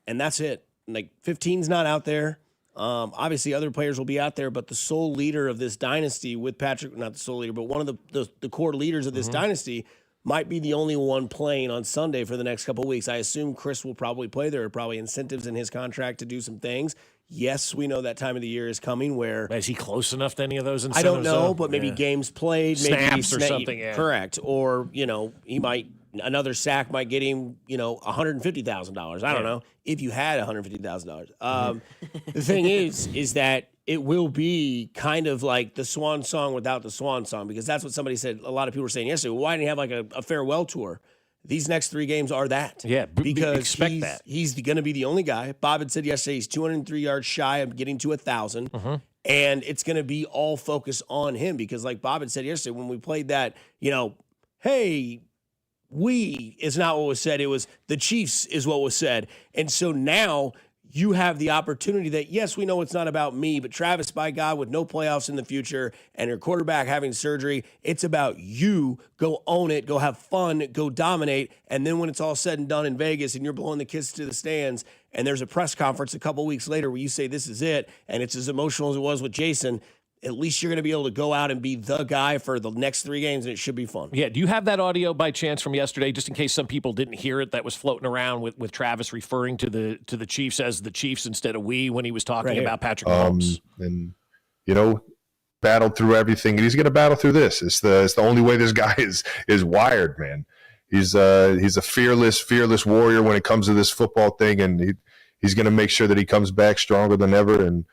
and that's it. Like 15's not out there. Obviously, other players will be out there, but the sole leader of this dynasty with Patrick, not the sole leader, but one of the core leaders of this dynasty might be the only one playing on Sunday for the next couple of weeks. I assume Chris will probably play. There are probably incentives in his contract to do some things. Yes, we know that time of the year is coming where... Is he close enough to any of those incentives? I don't know, but maybe games played. Snaps maybe or something, yeah. Correct. Or, he might... Another sack might get him, $150,000. I don't know, if you had $150,000. The thing is that it will be kind of like the swan song without the swan song, because that's what somebody said. A lot of people were saying yesterday, well, why didn't he have like a farewell tour? These next 3 games are that. Yeah, because expect that. He's going to be the only guy. Bob had said yesterday he's 203 yards shy of getting to 1,000. And it's going to be all focused on him because, like Bob had said yesterday, when we played that, hey, we is not what was said. It was the Chiefs is what was said. And so now you have the opportunity that, yes, we know it's not about me, but Travis, by God, with no playoffs in the future and your quarterback having surgery, it's about you. Go own it, go have fun, go dominate. And then when it's all said and done in Vegas and you're blowing the kisses to the stands and there's a press conference a couple weeks later where you say this is it, and it's as emotional as it was with Jason, at least you're going to be able to go out and be the guy for the next 3 games, and it should be fun. Yeah. Do you have that audio by chance from yesterday, just in case some people didn't hear it, that was floating around with Travis referring to the Chiefs as the Chiefs instead of we when he was talking about Patrick Mahomes? And, battled through everything, and he's going to battle through this. It's the only way this guy is wired, man. He's a fearless warrior when it comes to this football thing, and he's going to make sure that he comes back stronger than ever. And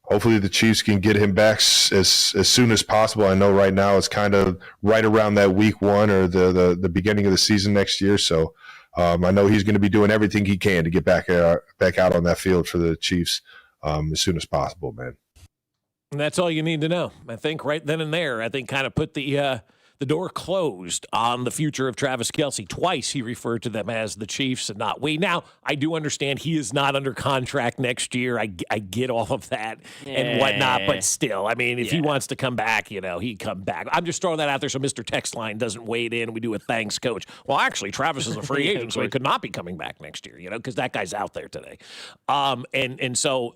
hopefully the Chiefs can get him back as soon as possible. I know right now it's kind of right around that week 1 or the beginning of the season next year. So I know he's going to be doing everything he can to get back out on that field for the Chiefs as soon as possible, man. And that's all you need to know. I think right then and there, kind of put the door closed on the future of Travis Kelce. Twice he referred to them as the Chiefs and not we. Now, I do understand he is not under contract next year. I get all of that and whatnot, but still, I mean, if he wants to come back, he'd come back. I'm just throwing that out there so Mr. Textline doesn't wade in. We do a thanks, coach. Well, actually, Travis is a free agent, so he could not be coming back next year, because that guy's out there today. And so,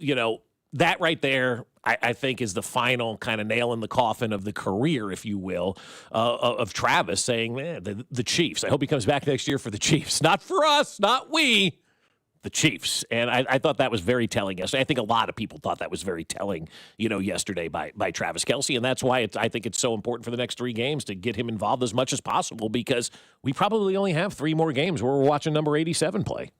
that right there, I think, is the final kind of nail in the coffin of the career, if you will, of Travis saying, man, the Chiefs. I hope he comes back next year for the Chiefs. Not for us, not we, the Chiefs. And I thought that was very telling yesterday. I think a lot of people thought that was very telling, yesterday by Travis Kelce. And that's why I think it's so important for the next 3 games to get him involved as much as possible, because we probably only have 3 more games where we're watching number 87 play.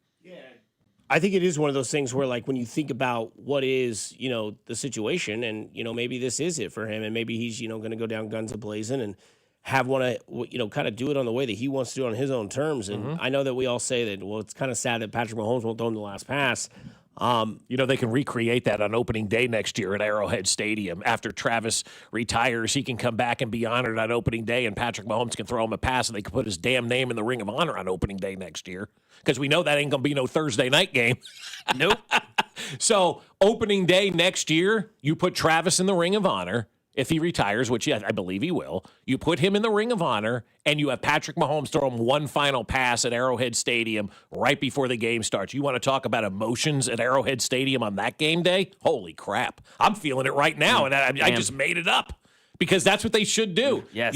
I think it is one of those things where, like, when you think about what is, the situation, and, maybe this is it for him, and maybe he's, going to go down guns a-blazing and have one of, kind of do it on the way that he wants to do it on his own terms. And I know that we all say that, well, it's kind of sad that Patrick Mahomes won't throw him the last pass. They can recreate that on opening day next year at Arrowhead Stadium. After Travis retires, he can come back and be honored on opening day, and Patrick Mahomes can throw him a pass, and they can put his damn name in the Ring of Honor on opening day next year, because we know that ain't going to be no Thursday night game. Nope. So opening day next year, you put Travis in the Ring of Honor. If he retires, which I believe he will, you put him in the Ring of Honor, and you have Patrick Mahomes throw him one final pass at Arrowhead Stadium right before the game starts. You want to talk about emotions at Arrowhead Stadium on that game day? Holy crap. I'm feeling it right now, and I just made it up. Because that's what they should do. Yes.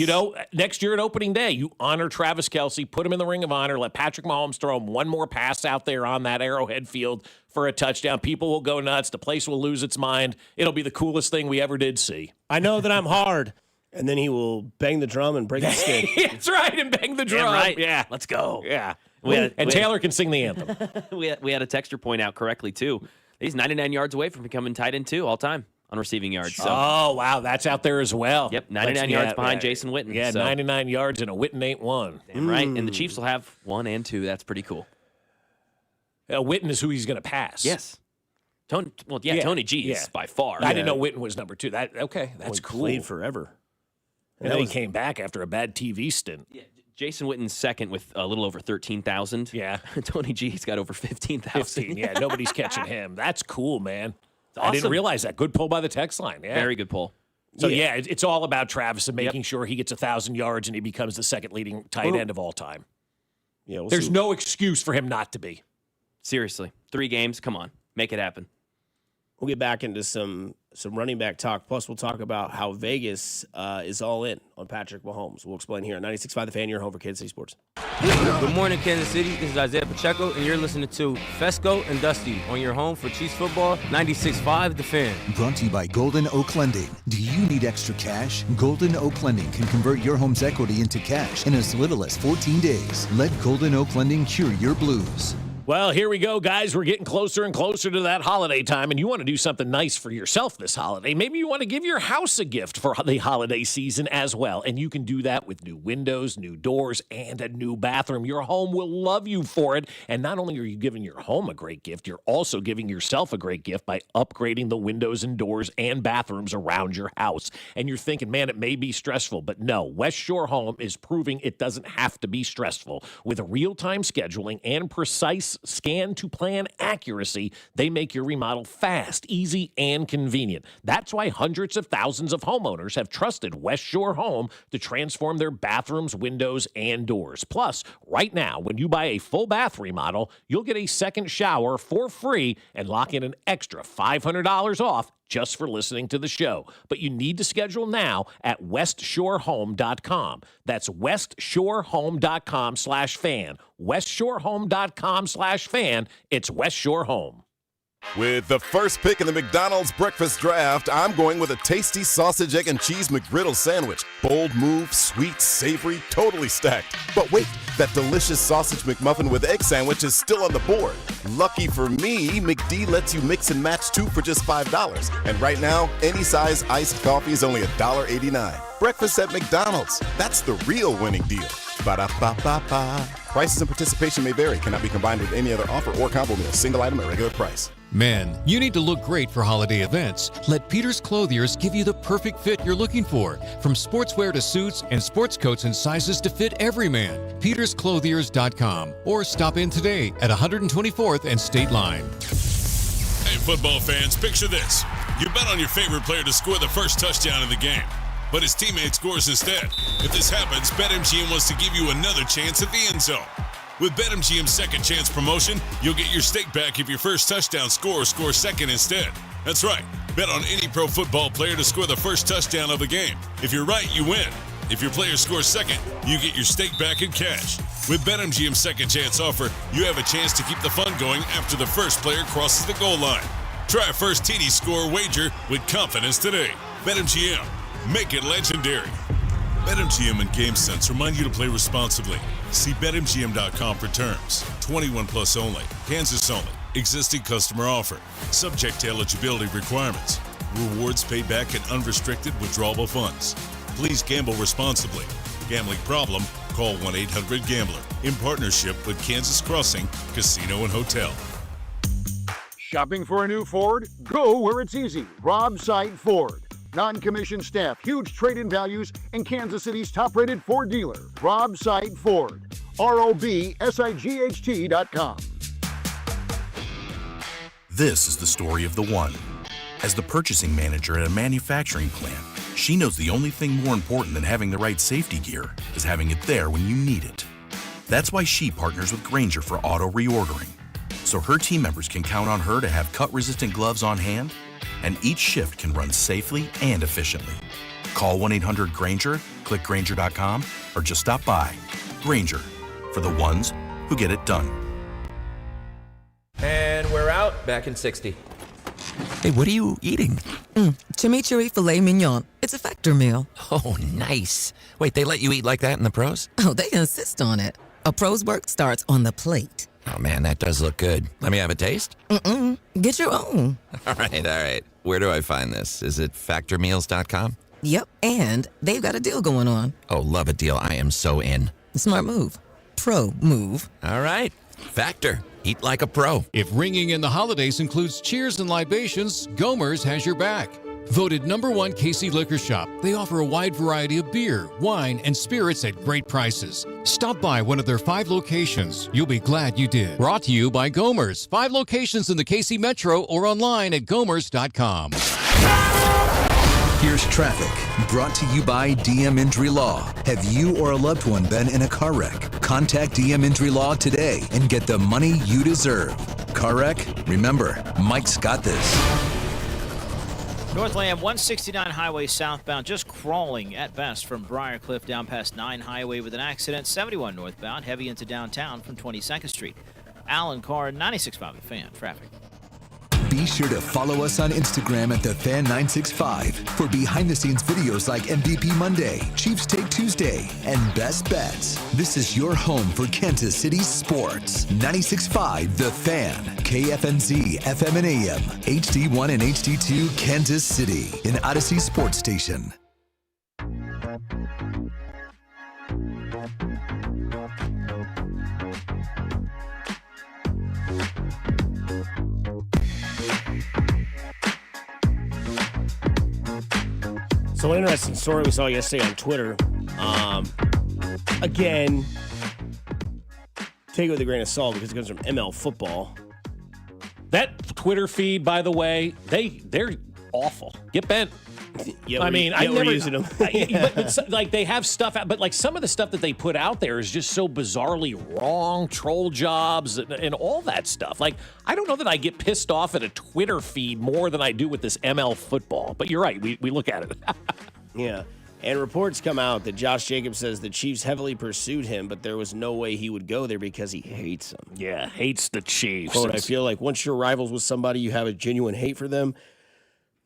Next year at opening day, you honor Travis Kelce, put him in the Ring of Honor, let Patrick Mahomes throw him one more pass out there on that Arrowhead field for a touchdown. People will go nuts. The place will lose its mind. It'll be the coolest thing we ever did see. I know that I'm hard. And then he will bang the drum and break the skin. That's right, and bang the drum. Yeah, right. Yeah. Let's go. Yeah. And Taylor can sing the anthem. we had a texter point out correctly, too. He's 99 yards away from becoming tight end, too, all time on receiving yards. So. Oh, wow, that's out there as well. Yep, 99 yards behind Jason Witten. Yeah, so. 99 yards and a Witten ain't one. Damn right, and the Chiefs will have 1 and 2. That's pretty cool. Witten is who he's going to pass. Yes. Tony G is by far. I didn't know Witten was number 2. That's cool. Played forever. And then he came back after a bad TV stint. Yeah, Jason Witten's second with a little over 13,000. Yeah. Tony G's got over 15,000. Yeah, nobody's catching him. That's cool, man. Awesome. I didn't realize that. Good pull by the text line. Yeah. Very good pull. So, it's all about Travis and making sure he gets 1,000 yards and he becomes the second leading tight end of all time. Yeah, There's no excuse for him not to be. Seriously. 3 games. Come on. Make it happen. We'll get back into some running back talk. Plus, we'll talk about how Vegas is all in on Patrick Mahomes. We'll explain here on 96.5 The Fan, your home for Kansas City Sports. Good morning, Kansas City. This is Isaiah Pacheco, and you're listening to Fescoe and Dusty on your home for Chiefs football, 96.5 The Fan. Brought to you by Golden Oak Lending. Do you need extra cash? Golden Oak Lending can convert your home's equity into cash in as little as 14 days. Let Golden Oak Lending cure your blues. Well, here we go, guys. We're getting closer and closer to that holiday time, and you want to do something nice for yourself this holiday. Maybe you want to give your house a gift for the holiday season as well, and you can do that with new windows, new doors, and a new bathroom. Your home will love you for it, and not only are you giving your home a great gift, you're also giving yourself a great gift by upgrading the windows and doors and bathrooms around your house. And you're thinking, man, it may be stressful, but no, West Shore Home is proving it doesn't have to be stressful. With real-time scheduling and precise scan-to-plan accuracy, they make your remodel fast, easy, and convenient. That's why hundreds of thousands of homeowners have trusted West Shore Home to transform their bathrooms, windows, and doors. Plus, right now, when you buy a full bath remodel, you'll get a second shower for free and lock in an extra $500 off just for listening to the show. But you need to schedule now at westshorehome.com. That's westshorehome.com/fan. westshorehome.com/fan. It's West Shore Home. With the first pick in the McDonald's breakfast draft, I'm going with a tasty sausage, egg, and cheese McGriddle sandwich. Bold move, sweet, savory, totally stacked. But wait, that delicious sausage McMuffin with egg sandwich is still on the board. Lucky for me, McD lets you mix and match 2 for just $5. And right now, any size iced coffee is only $1.89. Breakfast at McDonald's. That's the real winning deal. Ba-da-ba-ba-ba. Prices and participation may vary. Cannot be combined with any other offer or combo meal. Single item at regular price. Men, you need to look great for holiday events. Let Peter's Clothiers give you the perfect fit you're looking for. From sportswear to suits and sports coats and sizes to fit every man. PetersClothiers.com or stop in today at 124th and State Line. Hey, football fans, picture this. You bet on your favorite player to score the first touchdown of the game, but his teammate scores instead. If this happens, BetMGM wants to give you another chance at the end zone. With BetMGM's second chance promotion, you'll get your stake back if your first touchdown scorer scores second instead. That's right. Bet on any pro football player to score the first touchdown of the game. If you're right, you win. If your player scores second, you get your stake back in cash. With BetMGM's second chance offer, you have a chance to keep the fun going after the first player crosses the goal line. Try a first TD score wager with confidence today. BetMGM. Make it legendary. BetMGM and GameSense remind you to play responsibly. See BetMGM.com for terms. 21 plus only. Kansas only. Existing customer offer. Subject to eligibility requirements. Rewards paid back in unrestricted withdrawable funds. Please gamble responsibly. Gambling problem? Call 1-800-GAMBLER. In partnership with Kansas Crossing Casino and Hotel. Shopping for a new Ford? Go where it's easy. Rob Sight Ford. Non-commissioned staff, huge trade-in values, and Kansas City's top-rated Ford dealer. Rob Sight Ford. ROBSIGHT.com. This is the story of the one. As the purchasing manager at a manufacturing plant, she knows the only thing more important than having the right safety gear is having it there when you need it. That's why she partners with Grainger for auto reordering, so her team members can count on her to have cut-resistant gloves on hand, and each shift can run safely and efficiently. Call 1-800-GRAINGER, click Grainger.com, or just stop by. Grainger, for the ones who get it done. And we're out, back in 60. Hey, what are you eating? Chimichurri filet mignon. It's a Factor meal. Oh, nice. Wait, they let you eat like that in the pros? Oh, they insist on it. A pro's work starts on the plate. Oh, man, that does look good. Let me have a taste? Get your own. All right. Where do I find this? Is it factormeals.com? Yep, and they've got a deal going on. Oh, love a deal. I am so in. Smart move. Pro move. All right. Factor. Eat like a pro. If ringing in the holidays includes cheers and libations, Gomer's has your back. Voted #1 KC Liquor Shop, they offer a wide variety of beer, wine, and spirits at great prices. Stop by one of their 5 locations. You'll be glad you did. Brought to you by Gomer's. 5 locations in the KC Metro or online at gomers.com. Here's traffic, brought to you by DM Injury Law. Have you or a loved one been in a car wreck? Contact DM Injury Law today and get the money you deserve. Car wreck? Remember, Mike's got this. Northland 169 highway southbound, just crawling at best from Briarcliff down past 9 highway with an accident. 71 northbound, heavy into downtown from 22nd Street. Alan Carr, 96.5 The Fan, traffic. Be sure to follow us on Instagram at TheFan965 for behind-the-scenes videos like MVP Monday, Chiefs Take Tuesday, and Best Bets. This is your home for Kansas City sports. 96.5 The Fan, KFNZ, FM and AM, HD1 and HD2, Kansas City, an Odyssey sports station. So an interesting story we saw yesterday on Twitter. Again, take it with a grain of salt because it comes from ML Football. That Twitter feed, by the way, they're awful. Get bent. Yeah, I mean, we're using them. but like they have stuff out, but like some of the stuff that they put out there is just so bizarrely wrong. Troll jobs and all that stuff. Like I don't know that I get pissed off at a Twitter feed more than I do with this ML Football. But you're right, we look at it. Yeah. And reports come out that Josh Jacobs says the Chiefs heavily pursued him, but there was no way he would go there because he hates them. Yeah, hates the Chiefs. Quote, I feel like once you're rivals with somebody, you have a genuine hate for them.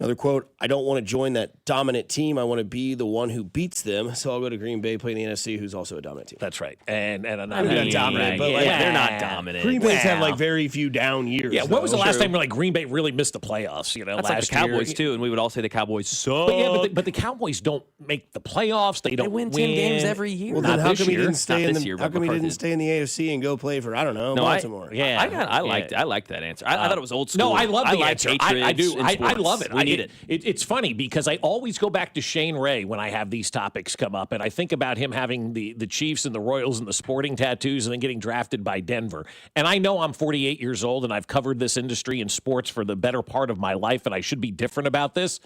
Another quote, I don't want to join that dominant team. I want to be the one who beats them. So I'll go to Green Bay, play in the NFC, who's also a dominant team. That's right. And not dominant, but like they're not dominant. Green Bay's had like very few down years. Yeah, when was the last time like Green Bay really missed the playoffs? You know, That's last like the Cowboys year. too, and we would all say the Cowboys suck. But the Cowboys don't make the playoffs. They don't win 10 games every year. Well, Not then how this come he year. didn't stay Not in this the year, how but come he didn't McCarthy. stay in the AFC and go play for Baltimore? I liked that answer. I thought it was old school. No, I love the like answer. I do. Patriots in I sports. love it. We need it. It's funny because I always go back to Shane Ray when I have these topics come up, and I think about him having the Chiefs and the Royals and the sporting tattoos and then getting drafted by Denver. And I know I'm 48 years old and I've covered this industry in sports for the better part of my life, and I should be different about this.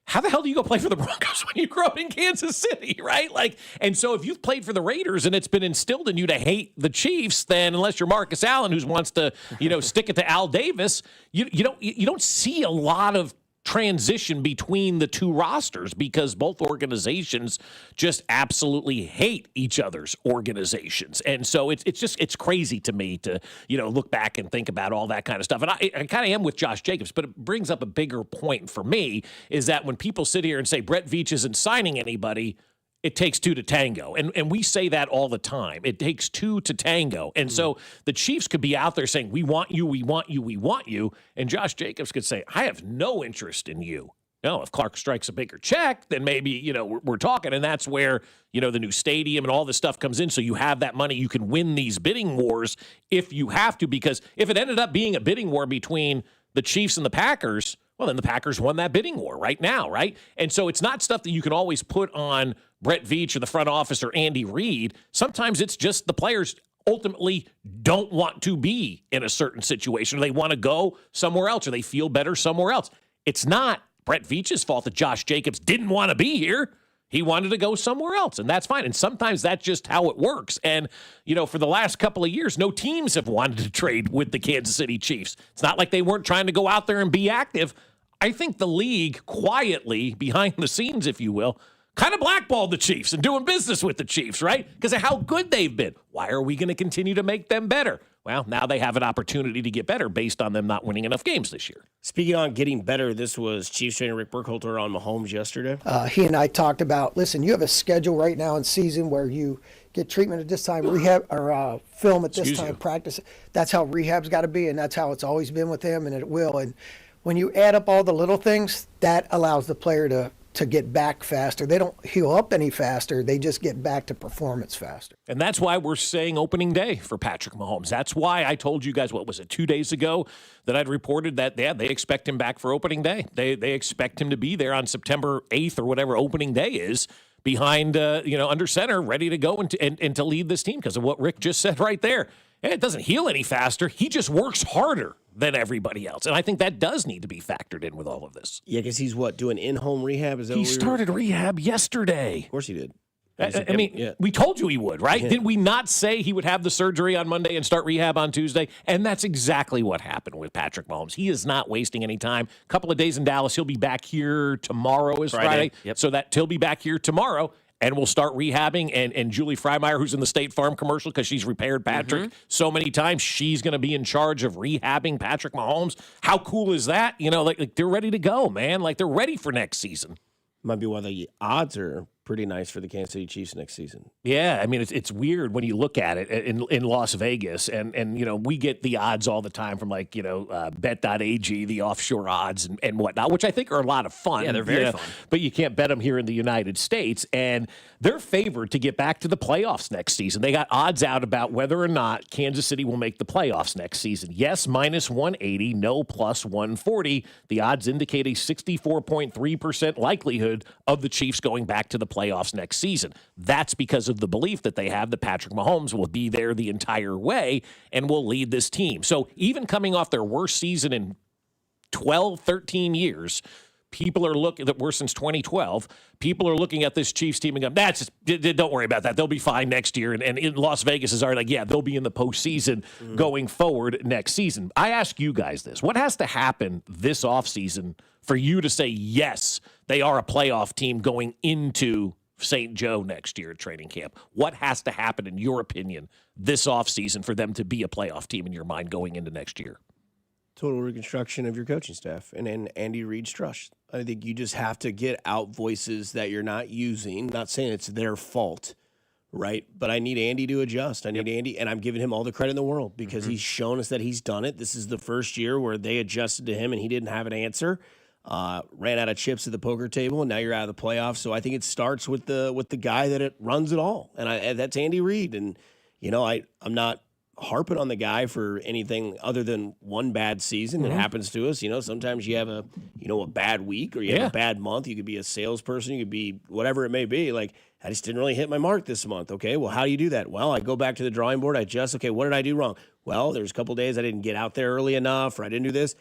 How the hell do you go play for the Broncos when you grew up in Kansas City, right? Like, and so if you've played for the Raiders and it's been instilled in you to hate the Chiefs, then unless you're Marcus Allen, who wants to, stick it to Al Davis, you don't see a lot of transition between the two rosters because both organizations just absolutely hate each other's organizations. And so it's crazy to me to, look back and think about all that kind of stuff. And I kind of am with Josh Jacobs, but it brings up a bigger point for me is that when people sit here and say Brett Veach isn't signing anybody, it takes two to tango. And we say that all the time. It takes two to tango. And so the Chiefs could be out there saying, we want you, we want you, we want you. And Josh Jacobs could say, I have no interest in you. No, if Clark strikes a bigger check, then maybe, we're talking. And that's where, the new stadium and all this stuff comes in. So you have that money. You can win these bidding wars if you have to. Because if it ended up being a bidding war between the Chiefs and the Packers, well, then the Packers won that bidding war right now, right? And so it's not stuff that you can always put on Brett Veach or the front office or Andy Reid. Sometimes it's just the players ultimately don't want to be in a certain situation, or they want to go somewhere else, or they feel better somewhere else. It's not Brett Veach's fault that Josh Jacobs didn't want to be here. He wanted to go somewhere else, and that's fine. And sometimes that's just how it works. And, for the last couple of years, no teams have wanted to trade with the Kansas City Chiefs. It's not like they weren't trying to go out there and be active. I think the league quietly, behind the scenes, if you will, kind of blackballed the Chiefs and doing business with the Chiefs, right? Because of how good they've been. Why are we going to continue to make them better? Well, now they have an opportunity to get better based on them not winning enough games this year. Speaking on getting better, this was Chiefs trainer Rick Burkholder on Mahomes yesterday. He and I talked about, listen, you have a schedule right now in season where you get treatment at this time, rehab or film at this time, practice. That's how rehab's got to be, and that's how it's always been with him, and it will. And when you add up all the little things, that allows the player to get back faster. They don't heal up any faster. They just get back to performance faster. And that's why we're saying opening day for Patrick Mahomes. That's why I told you guys, 2 days ago, that I'd reported that, they expect him back for opening day. They expect him to be there on September 8th or whatever opening day is, behind, under center, ready to go and to lead this team because of what Rick just said right there. It doesn't heal any faster. He just works harder than everybody else. And I think that does need to be factored in with all of this. Yeah, because he's doing in-home rehab? He started rehab yesterday. Of course he did. We told you he would, right? Yeah. Didn't we not say he would have the surgery on Monday and start rehab on Tuesday? And that's exactly what happened with Patrick Mahomes. He is not wasting any time. A couple of days in Dallas. He'll be back here tomorrow is Friday. Yep. So he'll be back here tomorrow. And we'll start rehabbing. And Julie Freimeyer, who's in the State Farm commercial because she's repaired Patrick so many times, she's going to be in charge of rehabbing Patrick Mahomes. How cool is that? They're ready to go, man. They're ready for next season. Might be why the odds are pretty nice for the Kansas City Chiefs next season. Yeah, it's weird when you look at it in Las Vegas, and we get the odds all the time from Bet.ag, the offshore odds and whatnot, which I think are a lot of fun. Yeah, they're very fun. But you can't bet them here in the United States, and they're favored to get back to the playoffs next season. They got odds out about whether or not Kansas City will make the playoffs next season. Yes, minus 180, no, plus 140. The odds indicate a 64.3% likelihood of the Chiefs going back to the playoffs next season. That's because of the belief that they have that Patrick Mahomes will be there the entire way and will lead this team. So even coming off their worst season in 12, 13 years, people are looking at worse since 2012. People are looking at this Chiefs team and going, don't worry about that. They'll be fine next year. And in Las Vegas is already they'll be in the postseason going forward next season. I ask you guys this. What has to happen this offseason for you to say, yes, they are a playoff team going into St. Joe next year at training camp? What has to happen, in your opinion, this offseason for them to be a playoff team in your mind going into next year? Total reconstruction of your coaching staff and Andy Reid's trust. I think you just have to get out voices that you're not using. Not saying it's their fault, right? But I need Andy to adjust. I need Andy, and I'm giving him all the credit in the world because he's shown us that he's done it. This is the first year where they adjusted to him and he didn't have an answer. Ran out of chips at the poker table, and now you're out of the playoffs. So I think it starts with the guy that it runs it all, and that's Andy Reid. And I'm not harping on the guy for anything other than one bad season that happens to us. Sometimes you have a bad week or you have a bad month. You could be a salesperson. You could be whatever it may be. I just didn't really hit my mark this month. Okay, well, how do you do that? Well, I go back to the drawing board. I adjust. Okay, what did I do wrong? Well, there's a couple days I didn't get out there early enough, or I didn't do this.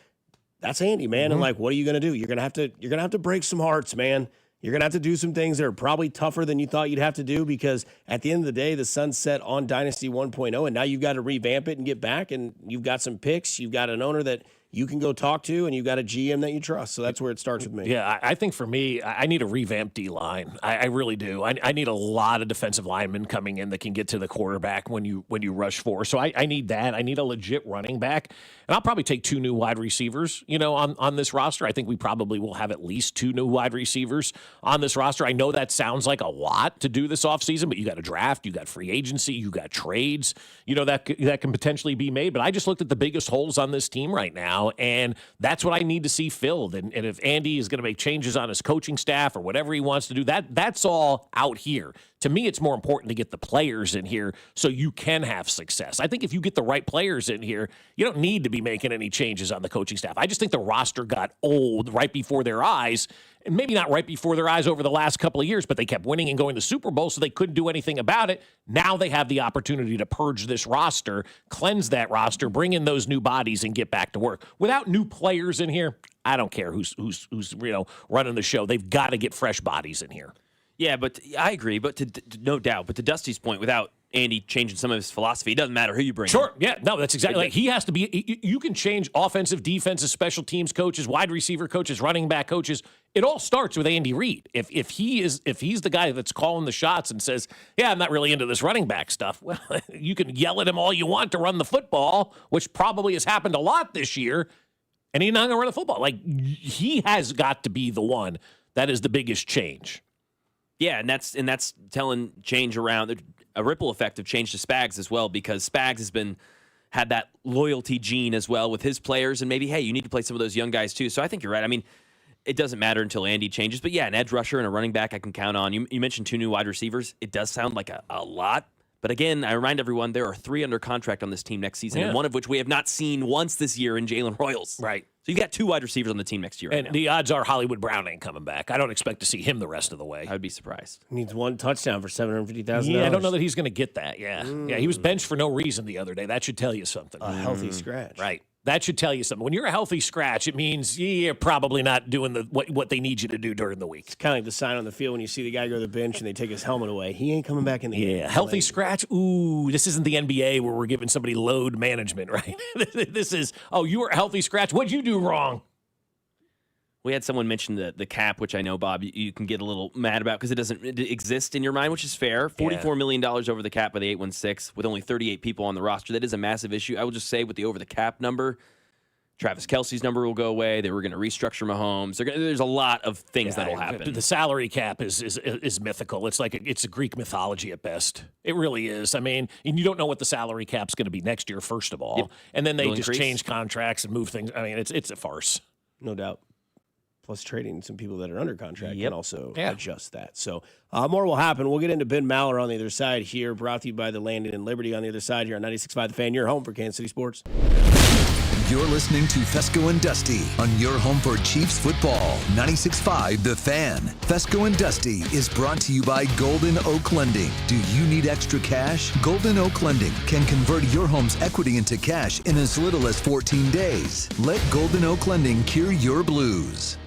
That's Andy, man. And what are you going to do? You're going to have to break some hearts, man. You're going to have to do some things that are probably tougher than you thought you'd have to do because at the end of the day, the sun's set on Dynasty 1.0, and now you've got to revamp it and get back, and you've got some picks. You've got an owner that, you can go talk to, and you got a GM that you trust. So that's where it starts with me. Yeah, I think for me, I need a revamped D-line. I really do. I need a lot of defensive linemen coming in that can get to the quarterback when you rush for. So I need that. I need a legit running back. And I'll probably take 2 new wide receivers, on this roster. I think we probably will have at least 2 new wide receivers on this roster. I know that sounds like a lot to do this offseason, but you got a draft, you got free agency, you got trades, that can potentially be made. But I just looked at the biggest holes on this team right now, and that's what I need to see filled. And if Andy is going to make changes on his coaching staff or whatever he wants to do, that's all out here. To me, it's more important to get the players in here so you can have success. I think if you get the right players in here, you don't need to be making any changes on the coaching staff. I just think the roster got old right before their eyes, and maybe not right before their eyes over the last couple of years, but they kept winning and going to Super Bowl, so they couldn't do anything about it. Now they have the opportunity to purge this roster, cleanse that roster, bring in those new bodies, and get back to work. Without new players in here, I don't care who's running the show. They've got to get fresh bodies in here. Yeah, but I agree. But no doubt. But to Dusty's point, without Andy changing some of his philosophy, it doesn't matter who you bring. Sure. Yeah. No, that's exactly. He has to be. You can change offensive, defensive, special teams coaches, wide receiver coaches, running back coaches. It all starts with Andy Reid. If he's the guy that's calling the shots and says, "Yeah, I'm not really into this running back stuff," well, you can yell at him all you want to run the football, which probably has happened a lot this year, and he's not going to run the football. Like, he has got to be the one that is the biggest change. Yeah, and that's telling change around, a ripple effect of change to Spags as well, because Spags has had that loyalty gene as well with his players, and maybe, hey, you need to play some of those young guys too. So I think you're right. I mean, it doesn't matter until Andy changes, but yeah, an edge rusher and a running back I can count on. You mentioned 2 new wide receivers. It does sound like a lot, but again, I remind everyone there are 3 under contract on this team next season, and one of which we have not seen once this year in Jalen Royals. Right. So you got 2 wide receivers on the team next year. And the odds are Hollywood Brown ain't coming back. I don't expect to see him the rest of the way. I would be surprised. He needs 1 touchdown for $750,000. Yeah, I don't know that he's going to get that. Yeah. Yeah, he was benched for no reason the other day. That should tell you something. A healthy scratch. Right. That should tell you something. When you're a healthy scratch, it means you're probably not doing what they need you to do during the week. It's kind of like the sign on the field when you see the guy go to the bench and they take his helmet away. He ain't coming back in the game. Yeah, healthy scratch. Ooh, this isn't the NBA where we're giving somebody load management, right? This is, you were a healthy scratch. What'd you do wrong? We had someone mention the cap, which I know, Bob, you can get a little mad about because it doesn't exist in your mind, which is fair. $44 million over the cap by the 816 with only 38 people on the roster. That is a massive issue. I will just say with the over the cap number, Travis Kelce's number will go away. They were going to restructure Mahomes. There's a lot of things that will happen. The salary cap is mythical. It's like it's a Greek mythology at best. It really is. I mean, and you don't know what the salary cap's going to be next year, first of all. Yep. And then they just change contracts and move things. I mean, it's a farce. No doubt. Plus trading some people that are under contract can also adjust that. So more will happen. We'll get into Ben Maller on the other side here, brought to you by the Landon and Liberty on the other side here on 96.5 The Fan, your home for Kansas City sports. You're listening to Fescoe and Dusty on your home for Chiefs football, 96.5 The Fan. Fescoe and Dusty is brought to you by Golden Oak Lending. Do you need extra cash? Golden Oak Lending can convert your home's equity into cash in as little as 14 days. Let Golden Oak Lending cure your blues.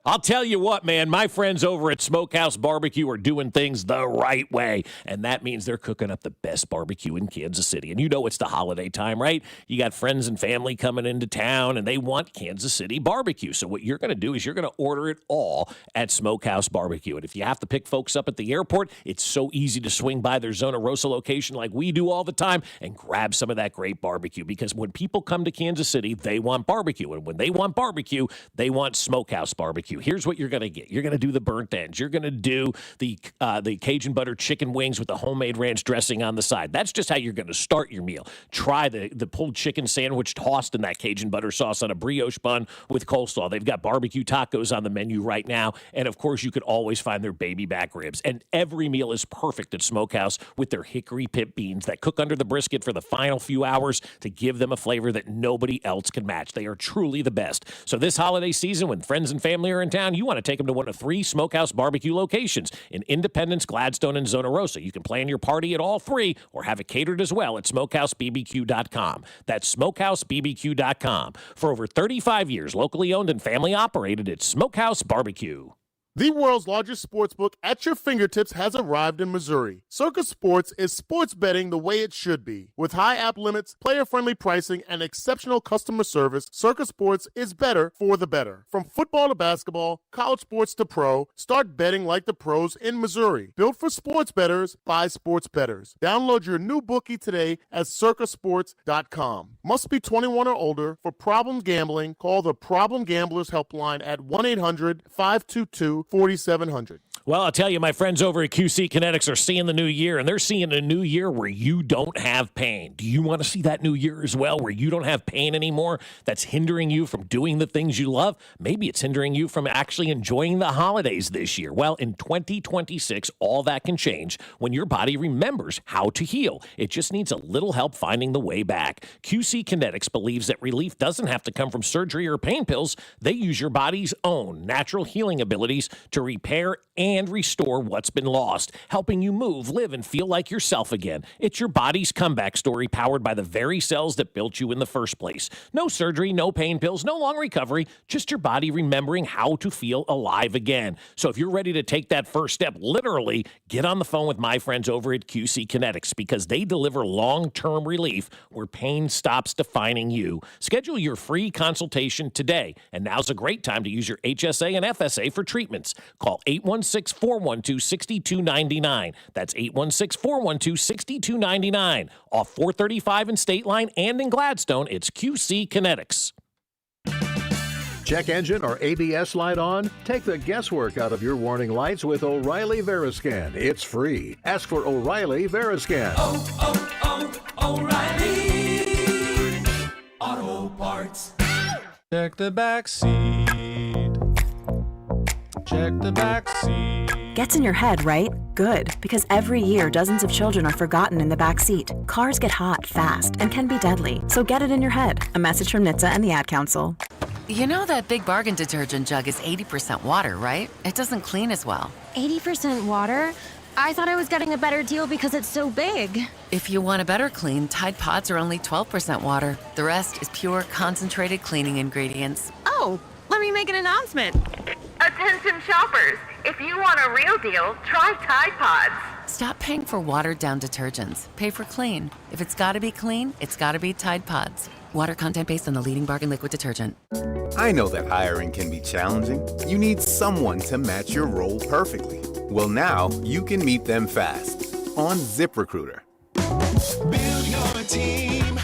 I'll tell you what, man, my friends over at Smokehouse Barbecue are doing things the right way, and that means they're cooking up the best barbecue in Kansas City. And you know it's the holiday time, right? You got friends and family coming into town, and they want Kansas City barbecue. So what you're going to do is you're going to order it all at Smokehouse Barbecue. And if you have to pick folks up at the airport, it's so easy to swing by their Zona Rosa location like we do all the time and grab some of that great barbecue. Because when people come to Kansas City, they want barbecue. And when they want barbecue, they want Smokehouse Barbecue. Here's what you're going to get. You're going to do the burnt ends. You're going to do the Cajun butter chicken wings with the homemade ranch dressing on the side. That's just how you're going to start your meal. Try the pulled chicken sandwich tossed in that Cajun butter sauce on a brioche bun with coleslaw. They've got barbecue tacos on the menu right now. And, of course, you could always find their baby back ribs. And every meal is perfect at Smokehouse with their hickory pit beans that cook under the brisket for the final few hours to give them a flavor that nobody else can match. They are truly the best. So this holiday season, when friends and family are in town, you want to take them to one of 3 Smokehouse Barbecue locations in Independence, Gladstone, and Zona Rosa. You can plan your party at all 3 or have it catered as well at SmokehouseBBQ.com. That's SmokehouseBBQ.com. For over 35 years, locally owned and family operated, it's Smokehouse Barbecue. The world's largest sportsbook at your fingertips has arrived in Missouri. Circa Sports is sports betting the way it should be. With high app limits, player-friendly pricing, and exceptional customer service, Circa Sports is better for the better. From football to basketball, college sports to pro, start betting like the pros in Missouri. Built for sports bettors by sports bettors. Download your new bookie today at circasports.com. Must be 21 or older. For problem gambling, call the Problem Gamblers Helpline at 1-800-522-4700. Well, I'll tell you, my friends over at QC Kinetics are seeing the new year, and they're seeing a new year where you don't have pain. Do you want to see that new year as well, where you don't have pain anymore that's hindering you from doing the things you love? Maybe it's hindering you from actually enjoying the holidays this year. Well, in 2026, all that can change when your body remembers how to heal. It just needs a little help finding the way back. QC Kinetics believes that relief doesn't have to come from surgery or pain pills. They use your body's own natural healing abilities to repair and restore what's been lost, helping you move, live, and feel like yourself again. It's your body's comeback story powered by the very cells that built you in the first place. No surgery, no pain pills, no long recovery, just your body remembering how to feel alive again. So if you're ready to take that first step, literally, get on the phone with my friends over at QC Kinetics because they deliver long-term relief where pain stops defining you. Schedule your free consultation today, and now's a great time to use your HSA and FSA for treatments. Call 816-412-6299. That's 816-412-6299. Off 435 in State Line and in Gladstone, it's QC Kinetics. Check engine or ABS light on? Take the guesswork out of your warning lights with O'Reilly Veriscan. It's free. Ask for O'Reilly Veriscan. O'Reilly Auto Parts. Check the back seat. Check the back seat. Gets in your head, right? Good, because every year dozens of children are forgotten in the back seat. Cars get hot fast and can be deadly, so get it in your head. A message from NHTSA and the Ad Council. You know that Big Bargain detergent jug is 80% water, right? It doesn't clean as well. 80% water? I thought I was getting a better deal because it's so big. If you want a better clean, Tide Pods are only 12% water. The rest is pure, concentrated cleaning ingredients. Oh, let me make an announcement. Attention shoppers, if you want a real deal, try Tide Pods. Stop paying for watered-down detergents. Pay for clean. If it's gotta be clean, it's gotta be Tide Pods. Water content based on the leading bargain liquid detergent. I know that hiring can be challenging. You need someone to match your role perfectly. Well, now you can meet them fast on ZipRecruiter. Build your team,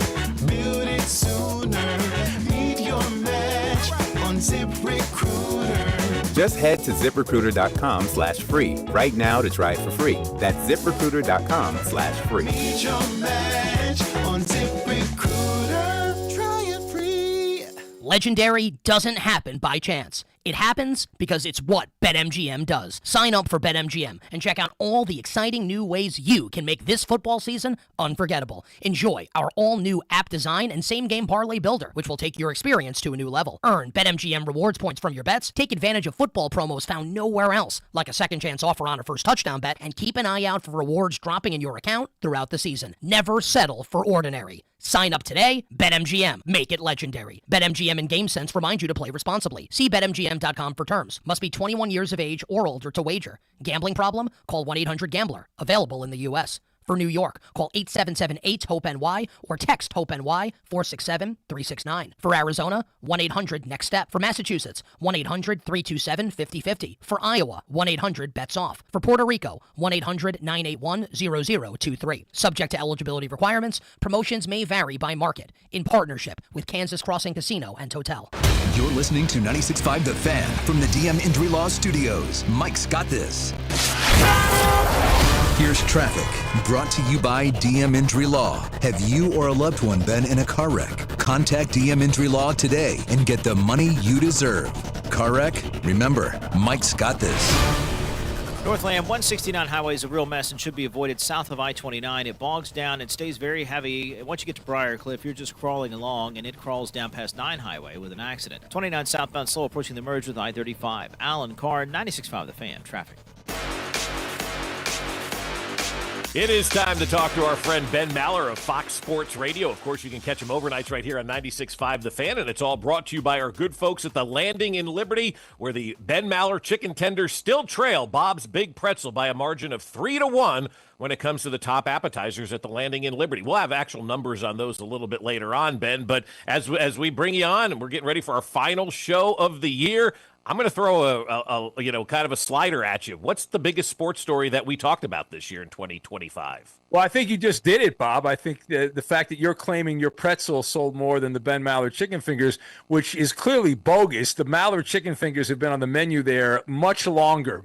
build it sooner. Meet your match on ZipRecruiter. Just head to ZipRecruiter.com/free right now to try it for free. That's ZipRecruiter.com/free. Meet your match on ZipRecruiter. Try it free. Legendary doesn't happen by chance. It happens because it's what BetMGM does. Sign up for BetMGM and check out all the exciting new ways you can make this football season unforgettable. Enjoy our all-new app design and same-game parlay builder, which will take your experience to a new level. Earn BetMGM rewards points from your bets, take advantage of football promos found nowhere else, like a second-chance offer on a first touchdown bet, and keep an eye out for rewards dropping in your account throughout the season. Never settle for ordinary. Sign up today. BetMGM. Make it legendary. BetMGM and GameSense remind you to play responsibly. See BetMGM.com for terms. Must be 21 years of age or older to wager. Gambling problem? Call 1-800-GAMBLER. Available in the U.S. For New York, call 877-8-HOPE-NY or text HOPE-NY 467-369. For Arizona, 1-800-NEXT-STEP. For Massachusetts, 1-800-327-5050. For Iowa, 1-800-BETS-OFF. For Puerto Rico, 1-800-981-0023. Subject to eligibility requirements, promotions may vary by market. In partnership with Kansas Crossing Casino and Hotel. You're listening to 96.5 The Fan from the DM Injury Law Studios. Mike's got this. Here's traffic, brought to you by DM Injury Law. Have you or a loved one been in a car wreck? Contact DM Injury Law today and get the money you deserve. Car wreck? Remember, Mike's got this. Northland 169 highway is a real mess and should be avoided south of I-29. It bogs down and stays very heavy. Once you get to Briarcliff, you're just crawling along, and it crawls down past 9 highway with an accident. 29 southbound slow approaching the merge with I-35. Alan Carr, 96.5 The Fan. Traffic. It is time to talk to our friend Ben Maller of Fox Sports Radio. Of course, you can catch him overnights right here on 96.5 The Fan, and it's all brought to you by our good folks at the Landing in Liberty, where the Ben Maller chicken tenders still trail Bob's Big Pretzel by a margin of 3-1 when it comes to the top appetizers at the Landing in Liberty. We'll have actual numbers on those a little bit later on, Ben, but as we bring you on and we're getting ready for our final show of the year, I'm going to throw a kind of a slider at you. What's the biggest sports story that we talked about this year in 2025? Well, I think you just did it, Bob. I think the fact that you're claiming your pretzel sold more than the Ben Maller chicken fingers, which is clearly bogus. The Maller chicken fingers have been on the menu there much longer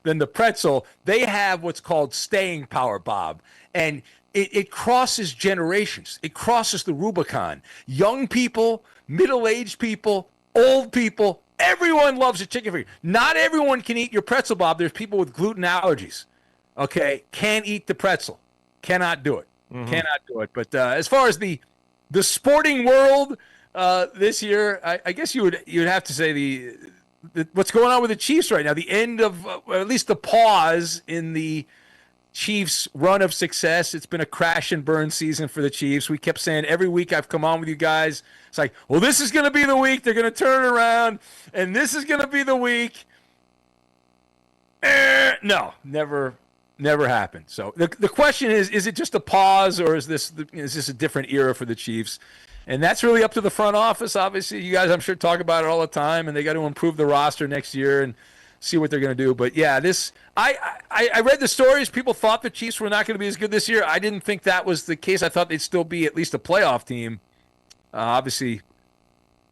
than the pretzel. They have what's called staying power, Bob. And it crosses generations. It crosses the Rubicon. Young people, middle-aged people, old people, everyone loves a chicken finger. Not everyone can eat your pretzel, Bob. There's people with gluten allergies. Okay, can't eat the pretzel. Cannot do it. Cannot do it. But as far as the sporting world this year, I guess you'd have to say the what's going on with the Chiefs right now. The end of or at least the pause in the Chiefs' run of success. It's been a crash and burn season for the Chiefs. We kept saying every week I've come on with you guys, it's like, well, this is going to be the week they're going to turn it around, and this is going to be the week. No, never happened. So the question is it just a pause, or is this a different era for the Chiefs? And that's really up to the front office. Obviously, you guys, I'm sure, talk about it all the time, and they got to improve the roster next year and see what they're going to do. But yeah, I read the stories. People thought the Chiefs were not going to be as good this year. I didn't think that was the case. I thought they'd still be at least a playoff team. Obviously,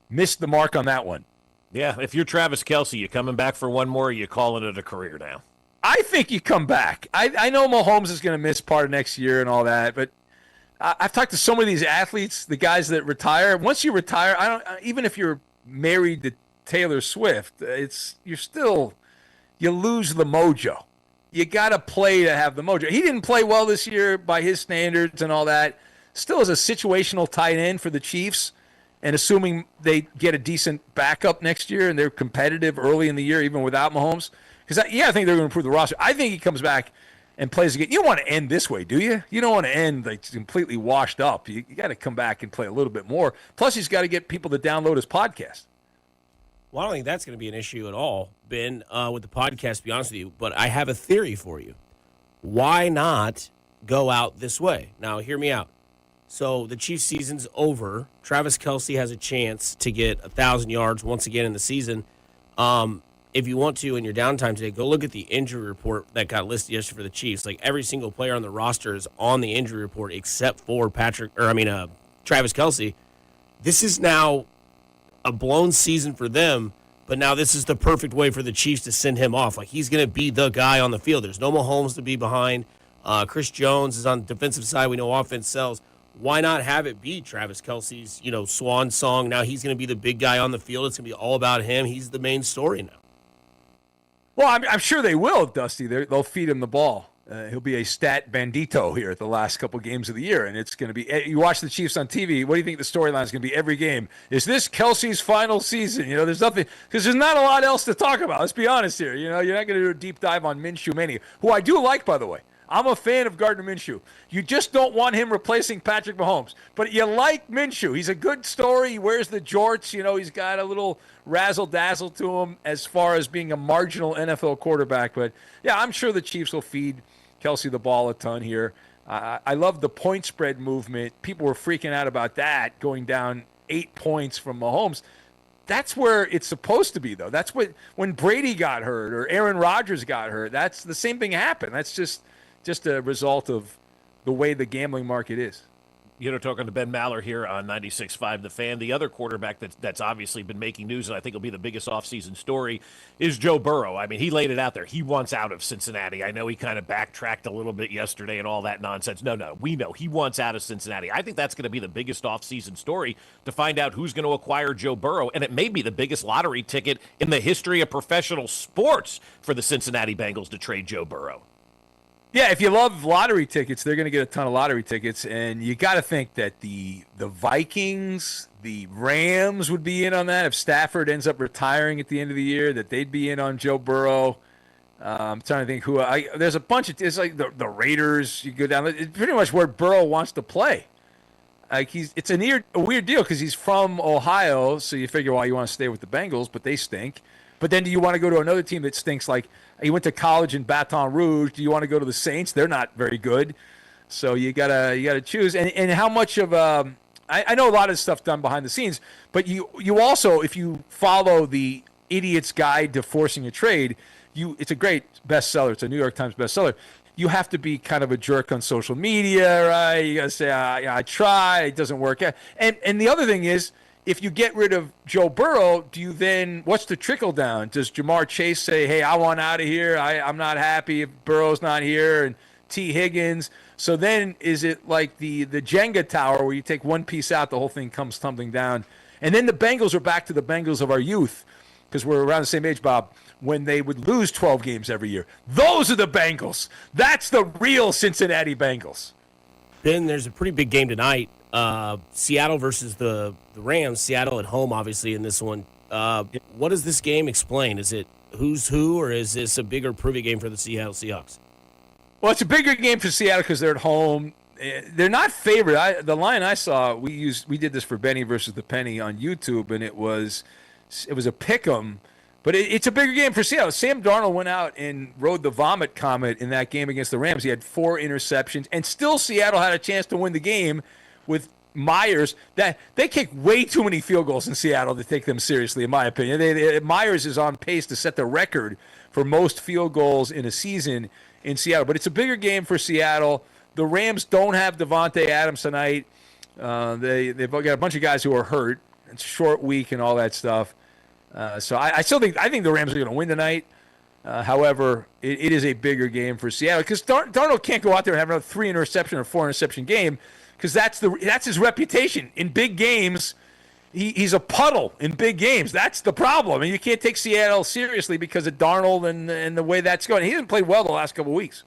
missed the mark on that one. Yeah, if you're Travis Kelce, you coming back for one more, or you calling it a career now? I think you come back. I know Mahomes is going to miss part of next year and all that, but I've talked to so many of these athletes, the guys that retire. Once you retire, even if you're married to Taylor Swift, you lose the mojo. You got to play to have the mojo. He didn't play well this year by his standards and all that. Still is a situational tight end for the Chiefs, and assuming they get a decent backup next year and they're competitive early in the year, even without Mahomes. Because, I think they're going to improve the roster. I think he comes back and plays again. You don't want to end this way, do you? You don't want to end like completely washed up. You got to come back and play a little bit more. Plus, he's got to get people to download his podcast. Well, I don't think that's going to be an issue at all, Ben, with the podcast, to be honest with you. But I have a theory for you. Why not go out this way? Now, hear me out. So the Chiefs season's over. Travis Kelce has a chance to get 1,000 yards once again in the season. If you want to, in your downtime today, go look at the injury report that got listed yesterday for the Chiefs. Like, every single player on the roster is on the injury report except for Travis Kelce. This is now a blown season for them, but now this is the perfect way for the Chiefs to send him off. Like, he's going to be the guy on the field. There's no Mahomes to be behind. Chris Jones is on the defensive side. We know offense sells. Why not have it be Travis Kelce's, swan song? Now he's going to be the big guy on the field. It's going to be all about him. He's the main story now. Well, I'm sure they will, Dusty. They'll feed him the ball. He'll be a stat bandito here at the last couple games of the year, and it's going to be. You watch the Chiefs on TV. What do you think the storyline is going to be every game? Is this Kelce's final season? There's nothing because there's not a lot else to talk about. Let's be honest here. You're not going to do a deep dive on Minshew Mania, who I do like, by the way. I'm a fan of Gardner Minshew. You just don't want him replacing Patrick Mahomes. But you like Minshew. He's a good story. He wears the jorts. He's got a little razzle-dazzle to him as far as being a marginal NFL quarterback. But, yeah, I'm sure the Chiefs will feed Kelce the ball a ton here. I love the point spread movement. People were freaking out about that, going down 8 points from Mahomes. That's where it's supposed to be, though. That's when Brady got hurt or Aaron Rodgers got hurt. That's the same thing happened. That's just a result of the way the gambling market is. Talking to Ben Maller here on 96.5 The Fan. The other quarterback that's obviously been making news, and I think will be the biggest offseason story, is Joe Burrow. I mean, he laid it out there. He wants out of Cincinnati. I know he kind of backtracked a little bit yesterday and all that nonsense. No, we know he wants out of Cincinnati. I think that's going to be the biggest offseason story to find out who's going to acquire Joe Burrow, and it may be the biggest lottery ticket in the history of professional sports for the Cincinnati Bengals to trade Joe Burrow. Yeah, if you love lottery tickets, they're going to get a ton of lottery tickets, and you got to think that the Vikings, the Rams would be in on that. If Stafford ends up retiring at the end of the year, that they'd be in on Joe Burrow. I'm trying to think who. There's a bunch of. It's like the Raiders. You go down. It's pretty much where Burrow wants to play. Like it's a weird deal because he's from Ohio, so you figure, well, you want to stay with the Bengals, but they stink. But then do you want to go to another team that stinks? Like he went to college in Baton Rouge. Do you want to go to the Saints? They're not very good. So you gotta choose. And how much of I know a lot of stuff done behind the scenes, but you also, if you follow the Idiot's Guide to Forcing a Trade, it's a great bestseller. It's a New York Times bestseller. You have to be kind of a jerk on social media, right? You got to say, I try, it doesn't work out. And the other thing is, if you get rid of Joe Burrow, what's the trickle down? Does Jamar Chase say, hey, I want out of here, I'm not happy if Burrow's not here, and T. Higgins? So then is it like the Jenga tower where you take one piece out, the whole thing comes tumbling down? And then the Bengals are back to the Bengals of our youth, because we're around the same age, Bob, when they would lose 12 games every year. Those are the Bengals. That's the real Cincinnati Bengals. Ben, there's a pretty big game tonight. Seattle versus the Rams. Seattle at home, obviously, in this one. What does this game explain? Is it who's who, or is this a bigger privy game for the Seattle Seahawks? Well, it's a bigger game for Seattle because they're at home. They're not favored. The line I saw, we did this for Benny versus the Penny on YouTube, and it was a pick 'em, but it's a bigger game for Seattle. Sam Darnold went out and rode the vomit comet in that game against the Rams. He had 4 interceptions, and still Seattle had a chance to win the game with Myers. That they kick way too many field goals in Seattle to take them seriously, in my opinion. Myers is on pace to set the record for most field goals in a season in Seattle, but it's a bigger game for Seattle. The Rams don't have Devontae Adams tonight. They've got a bunch of guys who are hurt. It's a short week and all that stuff. So I think the Rams are going to win tonight. However, it is a bigger game for Seattle because Darnold can't go out there and have another 3 interception or 4 interception game because that's his reputation in big games. He's a puddle in big games. That's the problem, and you can't take Seattle seriously because of Darnold and the way that's going. He hasn't played well the last couple of weeks.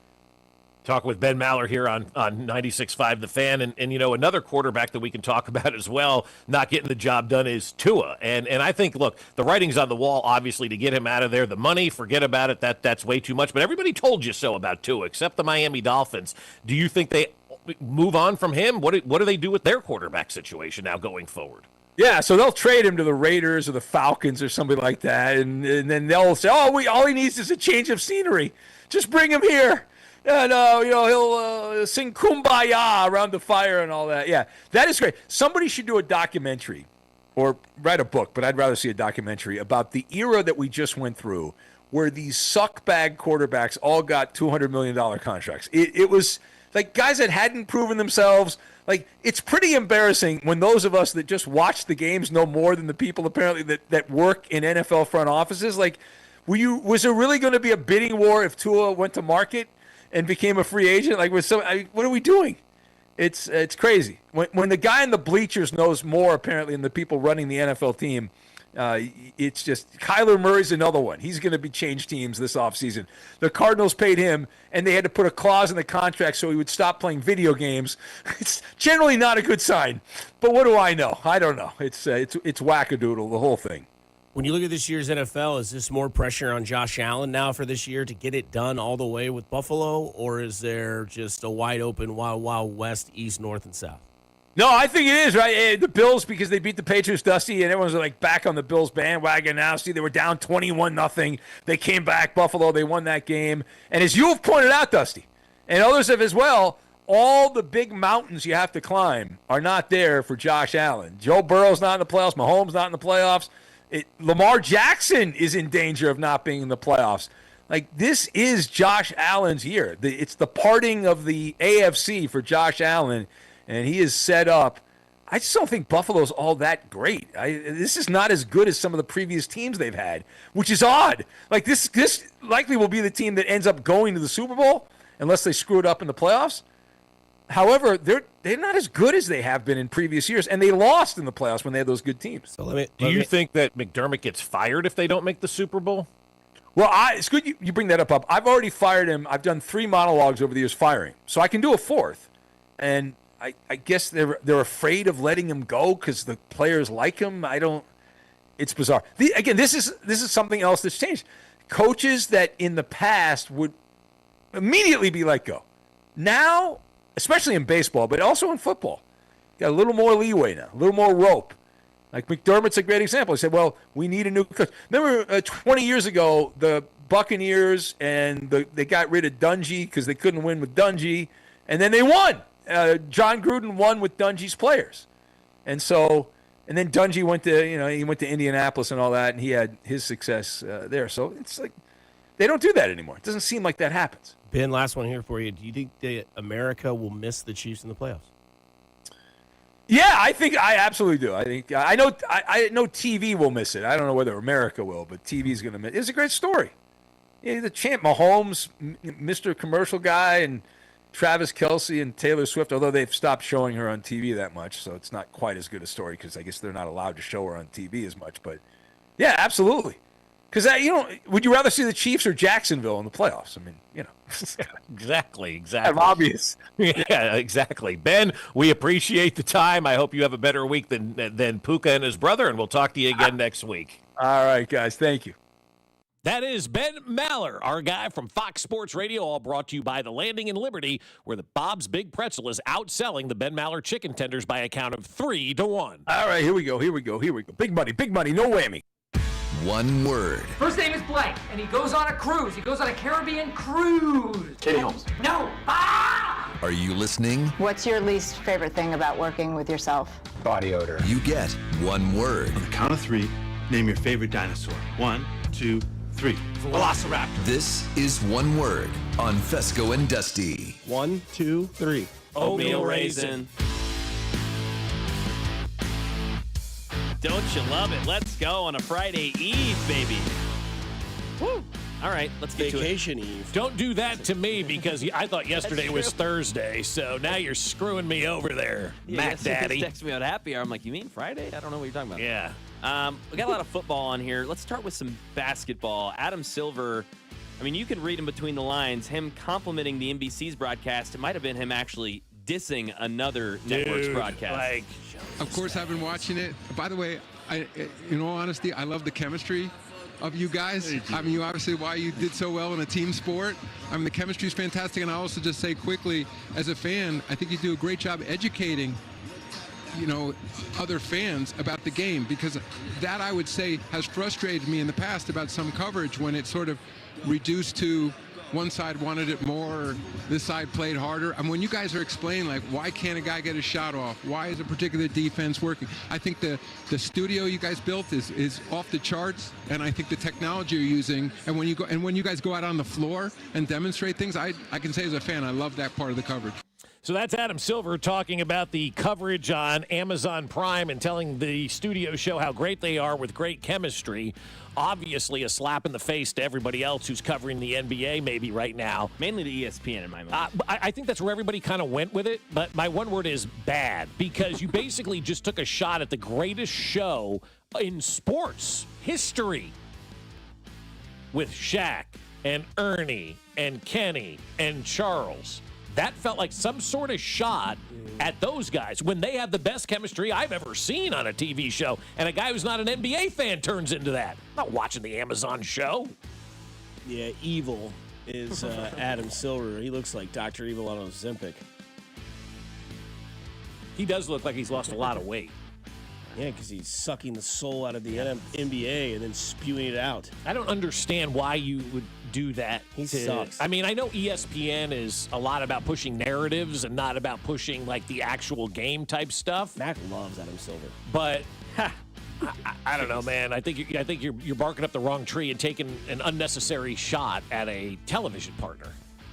Talking with Ben Maller here on 96.5 The Fan. And another quarterback that we can talk about as well, not getting the job done, is Tua. And I think, look, the writing's on the wall, obviously, to get him out of there. The money, forget about it. That's way too much. But everybody told you so about Tua, except the Miami Dolphins. Do you think they move on from him? What do they do with their quarterback situation now going forward? Yeah, so they'll trade him to the Raiders or the Falcons or somebody like that. And then they'll say, all he needs is a change of scenery. Just bring him here. And, he'll sing Kumbaya around the fire and all that. Yeah, that is great. Somebody should do a documentary or write a book, but I'd rather see a documentary about the era that we just went through where these suckbag quarterbacks all got $200 million contracts. It was like guys that hadn't proven themselves. Like, it's pretty embarrassing when those of us that just watch the games know more than the people apparently that work in NFL front offices. Like, was there really going to be a bidding war if Tua went to market and became a free agent? Like, what are we doing? It's crazy. When the guy in the bleachers knows more, apparently, than the people running the NFL team, it's just Kyler Murray's another one. He's going to be changed teams this offseason. The Cardinals paid him, and they had to put a clause in the contract so he would stop playing video games. It's generally not a good sign. But what do I know? I don't know. It's wackadoodle, the whole thing. When you look at this year's NFL, is this more pressure on Josh Allen now for this year to get it done all the way with Buffalo, or is there just a wide open Wild Wild West, East, North, and South? No, I think it is, right? The Bills, because they beat the Patriots, Dusty, and everyone's like back on the Bills bandwagon now. See, they were down 21-0. They came back, Buffalo, they won that game. And as you have pointed out, Dusty, and others have as well, all the big mountains you have to climb are not there for Josh Allen. Joe Burrow's not in the playoffs. Mahomes not in the playoffs. Lamar Jackson is in danger of not being in the playoffs. Like, this is Josh Allen's year. It's the parting of the AFC for Josh Allen, and he is set up. I just don't think Buffalo's all that great. This is not as good as some of the previous teams they've had, which is odd. Like, this likely will be the team that ends up going to the Super Bowl unless they screw it up in the playoffs. However, they're not as good as they have been in previous years, and they lost in the playoffs when they had those good teams. So do you think that McDermott gets fired if they don't make the Super Bowl? Well, it's good you bring that up. I've already fired him. I've done 3 monologues over the years firing, so I can do a 4th. And I guess they're afraid of letting him go because the players like him. It's bizarre. Again, this is something else that's changed. coaches that in the past would immediately be let go. Now, especially in baseball, but also in football, got a little more leeway now, a little more rope. Like McDermott's a great example. He said, well, we need a new coach. Remember 20 years ago, the Buccaneers and they got rid of Dungy because they couldn't win with Dungy, and then they won. John Gruden won with Dungy's players. And then Dungy went to Indianapolis and all that, and he had his success there. So it's like they don't do that anymore. It doesn't seem like that happens. Ben, last one here for you. Do you think that America will miss the Chiefs in the playoffs? Yeah, I absolutely do. I know TV will miss it. I don't know whether America will, but TV's going to miss it. It's a great story. Yeah, the champ Mahomes, Mr. Commercial Guy, and Travis Kelce and Taylor Swift, although they've stopped showing her on TV that much, so it's not quite as good a story because I guess they're not allowed to show her on TV as much. But yeah, absolutely. Because would you rather see the Chiefs or Jacksonville in the playoffs? I mean, Exactly. I'm obvious. Yeah, exactly. Ben, we appreciate the time. I hope you have a better week than Puka and his brother, and we'll talk to you again next week. All right, guys. Thank you. That is Ben Maller, our guy from Fox Sports Radio, all brought to you by The Landing in Liberty, where the Bob's Big Pretzel is outselling the Ben Maller chicken tenders by a count of 3-1. All right, here we go. Big money, no whammy. One word. First name is Blake, and he goes on a cruise. He goes on a Caribbean cruise. Katie Holmes. No. Are you listening? What's your least favorite thing about working with yourself? Body odor. You get one word. On the count of 3, name your favorite dinosaur. 1, 2, 3. Velociraptor. This is one word on Fescoe and Dusty. 1, 2, 3. Oatmeal raisin. Don't you love it? Let's go on a Friday Eve, baby. Woo! All right, let's get Vacation to it. Eve. Don't do that to me because I thought yesterday was Thursday, so now you're screwing me over there, Mac Daddy. Text me out happy hour. I'm like, you mean Friday? I don't know what you're talking about. Yeah. We got a lot of football on here. Let's start with some basketball. Adam Silver, I mean, you can read in between the lines, him complimenting the NBC's broadcast. It might have been him actually dissing another network's broadcast. Of course, I've been watching it. By the way, in all honesty, I love the chemistry of you guys. I mean, obviously why you did so well in a team sport. I mean, the chemistry is fantastic. And I also just say quickly, as a fan, I think you do a great job educating other fans about the game, because that, I would say, has frustrated me in the past about some coverage when it's sort of reduced to one side wanted it more, or this side played harder. I mean, when you guys are explaining, like, why can't a guy get a shot off? Why is a particular defense working? I think the studio you guys built is off the charts, and I think the technology you're using, and when you guys go out on the floor and demonstrate things, I can say as a fan, I love that part of the coverage. So that's Adam Silver talking about the coverage on Amazon Prime and telling the studio show how great they are with great chemistry. Obviously a slap in the face to everybody else who's covering the NBA maybe right now. Mainly the ESPN in my mind. I think that's where everybody kind of went with it, but my one word is bad, because you basically just took a shot at the greatest show in sports history with Shaq and Ernie and Kenny and Charles. That felt like some sort of shot at those guys when they have the best chemistry I've ever seen on a TV show. And a guy who's not an NBA fan turns into that. I'm not watching the Amazon show. Yeah, Evil is Adam Silver. He looks like Dr. Evil on Ozempic. He does look like he's lost a lot of weight. Yeah, because he's sucking the soul out of the NBA and then spewing it out. I don't understand why you would do that. He sucks. I mean, I know ESPN is a lot about pushing narratives and not about pushing like the actual game type stuff. Mac loves Adam Silver, but I don't know, man. I think you're barking up the wrong tree and taking an unnecessary shot at a television partner.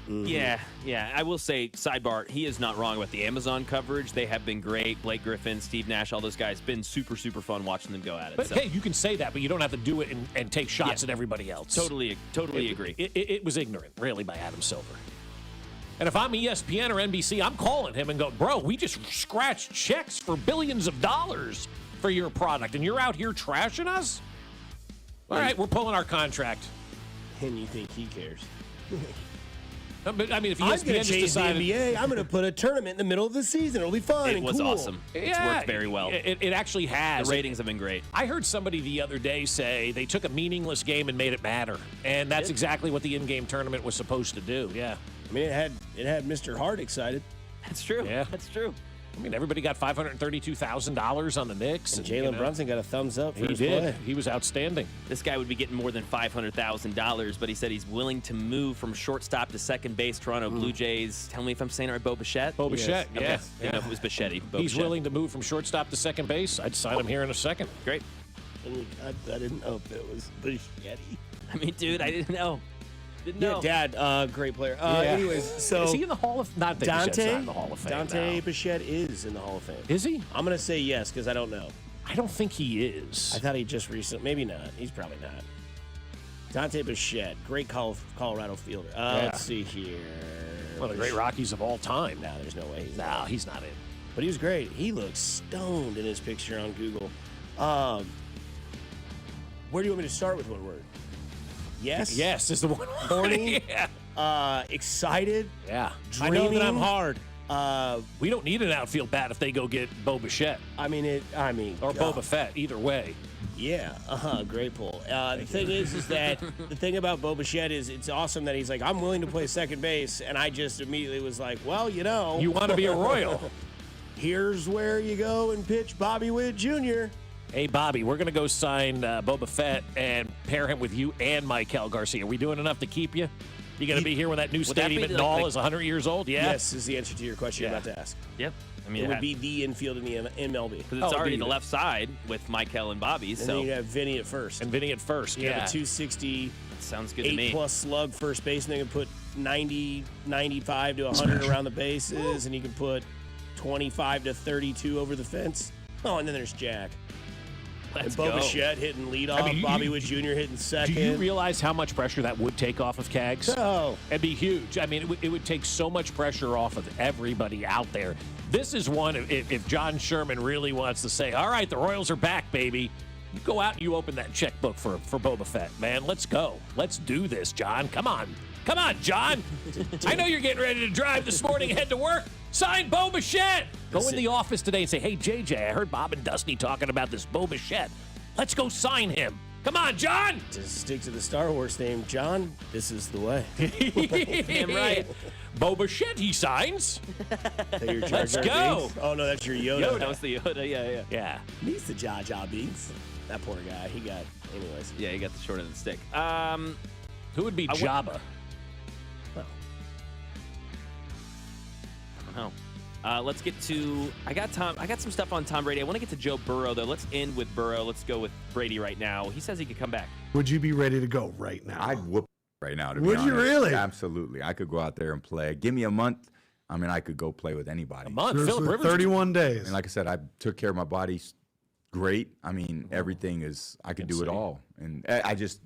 Mm-hmm. Yeah. I will say, sidebar, he is not wrong about the Amazon coverage. They have been great. Blake Griffin, Steve Nash, all those guys, been super, super fun watching them go at it. But hey, you can say that, but you don't have to do it and take shots at everybody else. Totally agree. It was ignorant, really, by Adam Silver. And if I'm ESPN or NBC, I'm calling him and going, bro, we just scratched checks for billions of dollars for your product, and you're out here trashing us? All right, we're pulling our contract. And you think he cares? But I mean, if I'm ESPN going to just change decided, the NBA. I'm going to put a tournament in the middle of the season. It'll be fun It and was cool. awesome. It's Yeah, worked very well. It actually has. The ratings have been great. I heard somebody the other day say they took a meaningless game and made it matter, and that's exactly what the in-game tournament was supposed to do. Yeah, I mean, it had Mr. Hart excited. That's true. Yeah. That's true. I mean, everybody got $532,000 on the Knicks. And Jalen Brunson got a thumbs up for He his did. play. He was outstanding. This guy would be getting more than $500,000, but he said he's willing to move from shortstop to second base. Toronto Blue Jays. Tell me if I'm saying it right. Bo Bichette? Bo Bichette, Okay. yeah. Didn't know if it was Bichetti. Bo He's Bichette. willing to move from shortstop to second base. I'd sign him here in a second. Great. I didn't know if it was Bichetti. I mean, dude, I didn't know. Didn't know. Yeah, Dad, great player. Anyways, so is he in the Hall of? Not that Bichette's not in the Hall of Fame. Dante no. Bichette is in the Hall of Fame. Is he? I'm gonna say yes because I don't know. I don't think he is. I thought he just recently. Maybe not. He's probably not. Dante Bichette, great Colorado fielder. Let's see here. One of the great Rockies of all time. No, there's no way. He's not in. But he was great. He looks stoned in his picture on Google. Where do you want me to start with one word? Yes. Yes is the one. Horny. Yeah. Excited. Yeah. Dreaming. I know that I'm hard. We don't need an outfield bat if they go get Bo Bichette. Or Boba Fett. Either way. Yeah. Great pull. The thing is that the thing about Bo Bichette is it's awesome that he's like, I'm willing to play second base, and I just immediately was like, well, you want to be a Royal. Here's where you go and pitch Bobby Witt Jr. Hey, Bobby, we're going to go sign Boba Fett and pair him with you and Michael Garcia. Are we doing enough to keep you? You going to be here when that new stadium at Knoll is 100 years old? Yeah. Yes, is the answer to your question you're about to ask. Yep. I mean, it would be the infield in the MLB. Because it's already the left side with Michael and Bobby. And So then you have Vinny at first. You have a 260. Sounds good to me. 8+ slug first base, and they can put 90, 95 to 100 around the bases, and you can put 25 to 32 over the fence. Oh, and then there's Jack. Let's and Bo go. Bichette hitting leadoff, Bobby Witt Jr. hitting second. Do you realize how much pressure that would take off of Cags? Oh. It'd be huge. I mean, it would take so much pressure off of everybody out there. This is one, if John Sherman really wants to say, all right, the Royals are back, baby, you go out and you open that checkbook for Boba Fett, man. Let's go. Let's do this, John. Come on. Come on, John. I know you're getting ready to drive this morning and head to work. Sign Bo Bichette. Go in the office today and say, hey, JJ, I heard Bob and Dusty talking about this Bo Bichette. Let's go sign him. Come on, John. To stick to the Star Wars theme, John, this is the way. Damn right. Bo Bichette, he signs. Let's go. Binks? Oh, no, that's your Yoda. That was the Yoda, yeah. Yeah. He's the Jar Jar Binks. That poor guy. He got, anyways. Yeah, he got the short end of the stick. Who would be Jabba? Let's get to. I got some stuff on Tom Brady. I want to get to Joe Burrow though. Let's end with Burrow. Let's go with Brady right now. He says he could come back. Would you be ready to go right now? I'd whoop right now. To be Would you honest. really? Absolutely. I could go out there and play. Give me a month. I mean, I could go play with anybody. A month. Philip Rivers. 31 days. And like I said, I took care of my body great. I mean, everything is. I could do it all. And I just,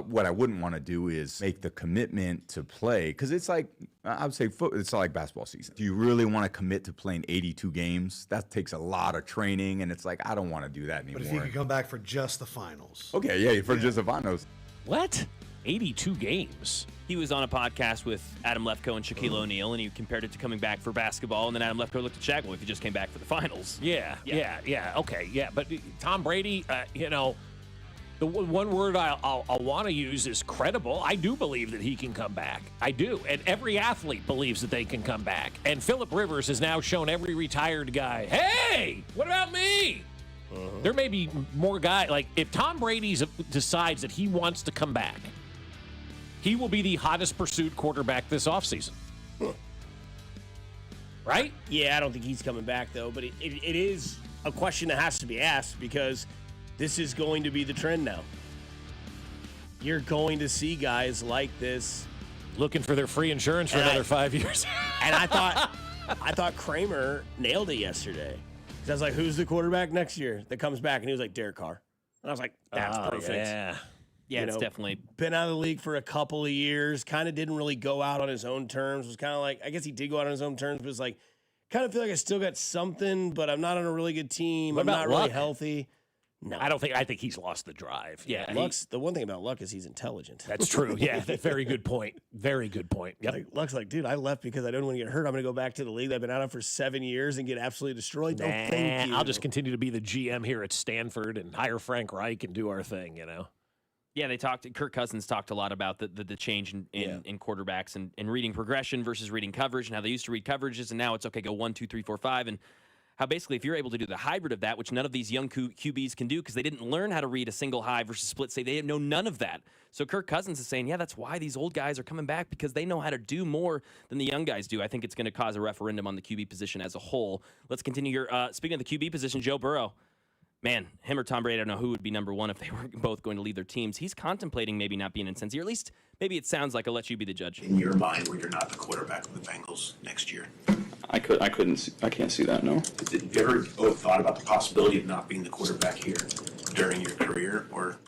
what I wouldn't want to do is make the commitment to play because it's like I would say it's like basketball season. Do you really want to commit to playing 82 games? That takes a lot of training, and it's like I don't want to do that anymore. But if you could come back for just the finals. Okay, yeah, for just the finals. What? 82 games. He was on a podcast with Adam Lefkoe and Shaquille O'Neal, and he compared it to coming back for basketball. And then Adam Lefkoe looked at Shaq. Well, if he just came back for the finals. Yeah. Okay, yeah. But Tom Brady, the one word I'll want to use is credible. I do believe that he can come back. I do. And every athlete believes that they can come back. And Philip Rivers has now shown every retired guy, hey, what about me? There may be more guys. Like, if Tom Brady decides that he wants to come back, he will be the hottest pursued quarterback this offseason. Right? Yeah, I don't think he's coming back, though. But it is a question that has to be asked because this is going to be the trend now. You're going to see guys like this looking for their free insurance for another 5 years. And I thought Kramer nailed it yesterday. I was like, who's the quarterback next year that comes back? And he was like, Derek Carr. And I was like, that's perfect. Yeah, it's definitely been out of the league for a couple of years. Kind of didn't really go out on his own terms. Was kind of like, I guess he did go out on his own terms, but was like, kind of feel like I still got something, but I'm not on a really good team. I'm not really healthy. No. I think he's lost the drive. Yeah. The one thing about Luck is he's intelligent. That's true. Yeah. Very good point. Very good point. Yep. Like, Luck's like, dude, I left because I don't want to get hurt. I'm going to go back to the league that I've been out of for 7 years and get absolutely destroyed. No, thank you. I'll just continue to be the GM here at Stanford and hire Frank Reich and do our thing, Yeah, Kirk Cousins talked a lot about the change in quarterbacks and reading progression versus reading coverage and how they used to read coverages and now it's okay, go 1, 2, 3, 4, 5. And how basically if you're able to do the hybrid of that, which none of these young QBs can do because they didn't learn how to read a single high versus split save, they know none of that. So Kirk Cousins is saying, yeah, that's why these old guys are coming back because they know how to do more than the young guys do. I think it's going to cause a referendum on the QB position as a whole. Let's continue here. Speaking of the QB position, Joe Burrow. Man, him or Tom Brady, I don't know who would be number one if they were both going to leave their teams. He's contemplating maybe not being in Cincy, or at least maybe it sounds like I'll let you be the judge. In your mind, when you're not the quarterback of the Bengals next year, I can't see that. No. Have you ever thought about the possibility of not being the quarterback here during your career, or?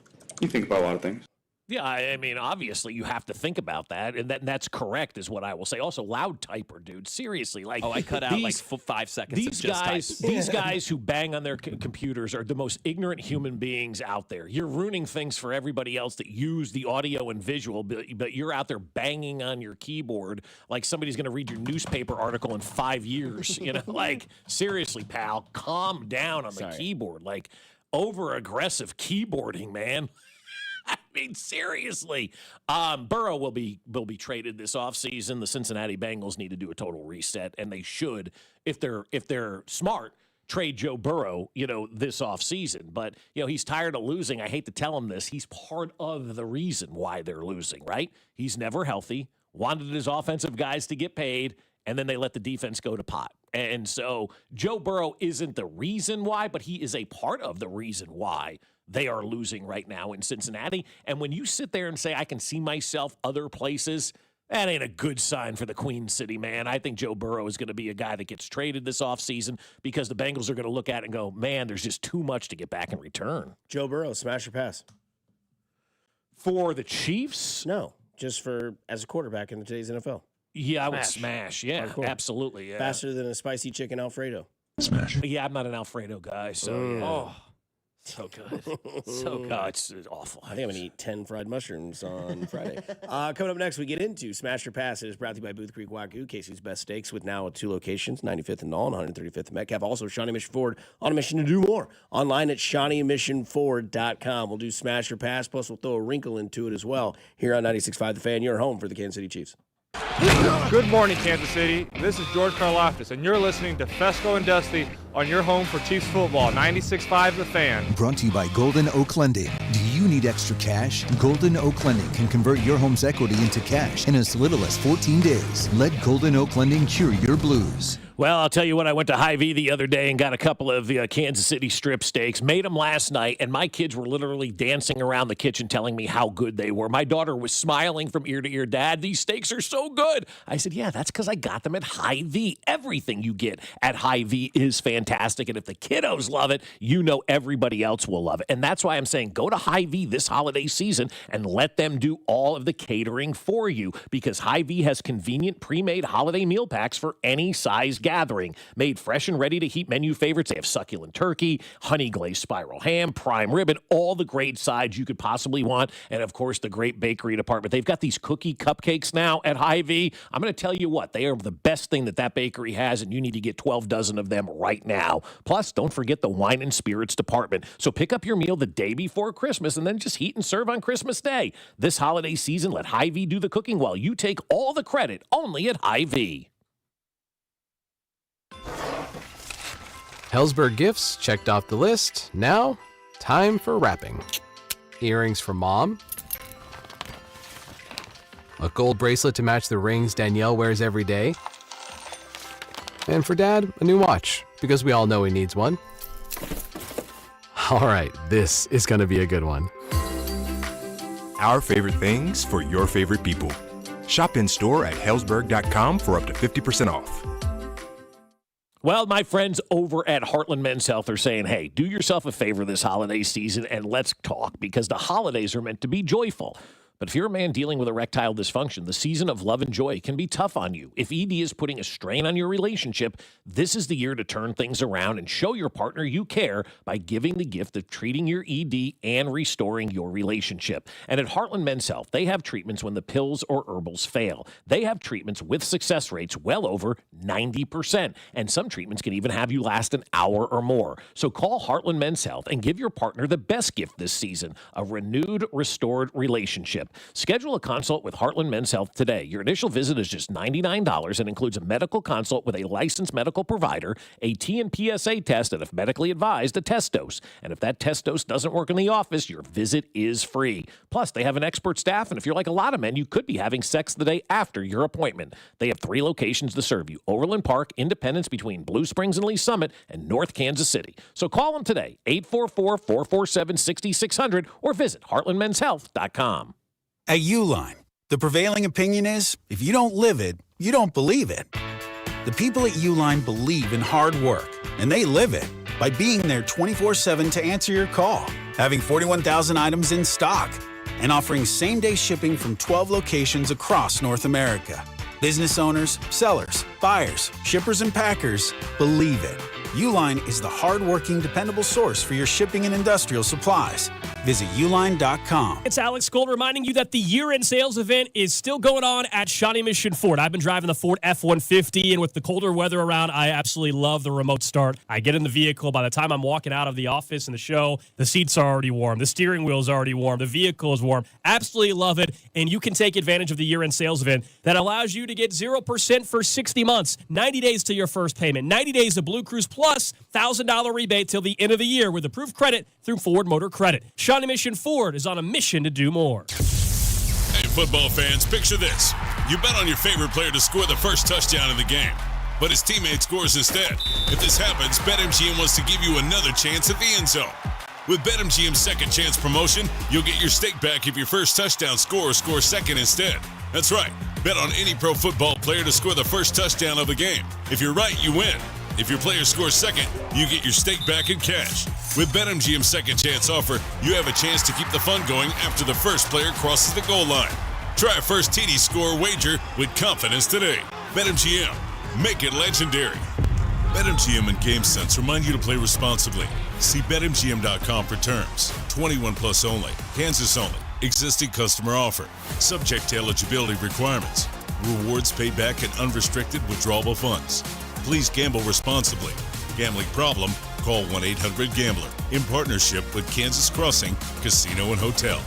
You think about a lot of things. Yeah, I mean, obviously you have to think about that, and that's correct, is what I will say. Also, loud typer, dude. Seriously, like I cut out 5 seconds. These guys who bang on their computers are the most ignorant human beings out there. You're ruining things for everybody else that use the audio and visual, but you're out there banging on your keyboard like somebody's going to read your newspaper article in 5 years. Like seriously, pal, calm down on the keyboard. Like over-aggressive keyboarding, man. I mean, seriously. Burrow will be traded this offseason. The Cincinnati Bengals need to do a total reset, and they should, if they're smart, trade Joe Burrow, this offseason. But, he's tired of losing. I hate to tell him this. He's part of the reason why they're losing, right? He's never healthy, wanted his offensive guys to get paid, and then they let the defense go to pot. And so Joe Burrow isn't the reason why, but he is a part of the reason why they are losing right now in Cincinnati. And when you sit there and say, I can see myself other places, that ain't a good sign for the Queen City, man. I think Joe Burrow is going to be a guy that gets traded this offseason because the Bengals are going to look at it and go, man, there's just too much to get back in return. Joe Burrow, smash or pass? For the Chiefs? No, just as a quarterback in today's NFL. Yeah, I would smash. Yeah, absolutely. Yeah. Faster than a spicy chicken Alfredo. Smash. Yeah, I'm not an Alfredo guy, so yeah. Oh, so good. So good. Oh, it's awful. I think I'm going to eat 10 fried mushrooms on Friday. Coming up next, we get into Smash or Pass. It is brought to you by Booth Creek Wagyu, Casey's Best Steaks, with now 2 locations, 95th and Nolan, 135th and Metcalf. Also, Shawnee Mission Ford on a mission to do more. Online at ShawneeMissionFord.com. We'll do Smash or Pass, plus we'll throw a wrinkle into it as well. Here on 96.5 The Fan, your home for the Kansas City Chiefs. Good morning, Kansas City. This is George Karlaftis, and you're listening to Fescoe and Dusty on your home for Chiefs football, 96.5 The Fan. Brought to you by Golden Oak Lending. Do you need extra cash? Golden Oak Lending can convert your home's equity into cash in as little as 14 days. Let Golden Oak Lending cure your blues. Well, I'll tell you what, I went to Hy-Vee the other day and got a couple of Kansas City strip steaks, made them last night, and my kids were literally dancing around the kitchen telling me how good they were. My daughter was smiling from ear to ear. Dad, these steaks are so good. I said, yeah, that's because I got them at Hy-Vee. Everything you get at Hy-Vee is fantastic, and if the kiddos love it, you know everybody else will love it. And that's why I'm saying go to Hy-Vee this holiday season and let them do all of the catering for you, because Hy-Vee has convenient pre-made holiday meal packs for any size gathering. Made fresh and ready to heat menu favorites. They have succulent turkey, honey glazed spiral ham, prime rib, and all the great sides you could possibly want. And of course, the great bakery department. They've got these cookie cupcakes now at Hy-Vee. I'm going to tell you what, they are the best thing that bakery has, and you need to get 12 dozen of them right now. Plus, don't forget the wine and spirits department. So pick up your meal the day before Christmas and then just heat and serve on Christmas Day. This holiday season, let Hy-Vee do the cooking while you take all the credit, only at Hy-Vee. Hellsberg gifts checked off the list. Now, time for wrapping. Earrings for mom. A gold bracelet to match the rings Danielle wears every day. And for dad, a new watch, because we all know he needs one. All right, this is going to be a good one. Our favorite things for your favorite people. Shop in store at Hellsberg.com for up to 50% off. Well, my friends over at Heartland Men's Health are saying, hey, do yourself a favor this holiday season and let's talk, because the holidays are meant to be joyful. But if you're a man dealing with erectile dysfunction, the season of love and joy can be tough on you. If ED is putting a strain on your relationship, this is the year to turn things around and show your partner you care by giving the gift of treating your ED and restoring your relationship. And at Heartland Men's Health, they have treatments when the pills or herbals fail. They have treatments with success rates well over 90%. And some treatments can even have you last an hour or more. So call Heartland Men's Health and give your partner the best gift this season, a renewed, restored relationship. Schedule a consult with Heartland Men's Health today. Your initial visit is just $99 and includes a medical consult with a licensed medical provider, a TNPSA test, and if medically advised, a test dose. And if that test dose doesn't work in the office, your visit is free. Plus, they have an expert staff, and if you're like a lot of men, you could be having sex the day after your appointment. They have 3 locations to serve you: Overland Park, Independence between Blue Springs and Lee Summit, and North Kansas City. So call them today, 844-447-6600, or visit heartlandmenshealth.com. At Uline, the prevailing opinion is, if you don't live it, you don't believe it. The people at Uline believe in hard work, and they live it by being there 24/7 to answer your call, having 41,000 items in stock, and offering same-day shipping from 12 locations across North America. Business owners, sellers, buyers, shippers, and packers believe it. Uline is the hard-working, dependable source for your shipping and industrial supplies. Visit uline.com. It's Alex Gold reminding you that the year-end sales event is still going on at Shawnee Mission Ford. I've been driving the Ford F-150, and with the colder weather around, I absolutely love the remote start. I get in the vehicle. By the time I'm walking out of the office and the show, the seats are already warm. The steering wheel is already warm. The vehicle is warm. Absolutely love it, and you can take advantage of the year-end sales event that allows you to get 0% for 60 months, 90 days to your first payment, 90 days of Blue Cruise Plus, $1,000 rebate till the end of the year with approved credit through Ford Motor Credit. Shawnee Mission Ford is on a mission to do more. Hey, football fans, picture this. You bet on your favorite player to score the first touchdown in the game, but his teammate scores instead. If this happens, BetMGM wants to give you another chance at the end zone. With BetMGM's second chance promotion, you'll get your stake back if your first touchdown scorer scores second instead. That's right. Bet on any pro football player to score the first touchdown of the game. If you're right, you win. If your player scores second, you get your stake back in cash. With BetMGM's second chance offer, you have a chance to keep the fun going after the first player crosses the goal line. Try a first TD score wager with confidence today. BetMGM. Make it legendary. BetMGM and GameSense remind you to play responsibly. See BetMGM.com for terms. 21 plus only. Kansas only. Existing customer offer. Subject to eligibility requirements. Rewards paid back in unrestricted withdrawable funds. Please gamble responsibly. Gambling problem? Call 1-800-GAMBLER. In partnership with Kansas Crossing Casino and Hotel.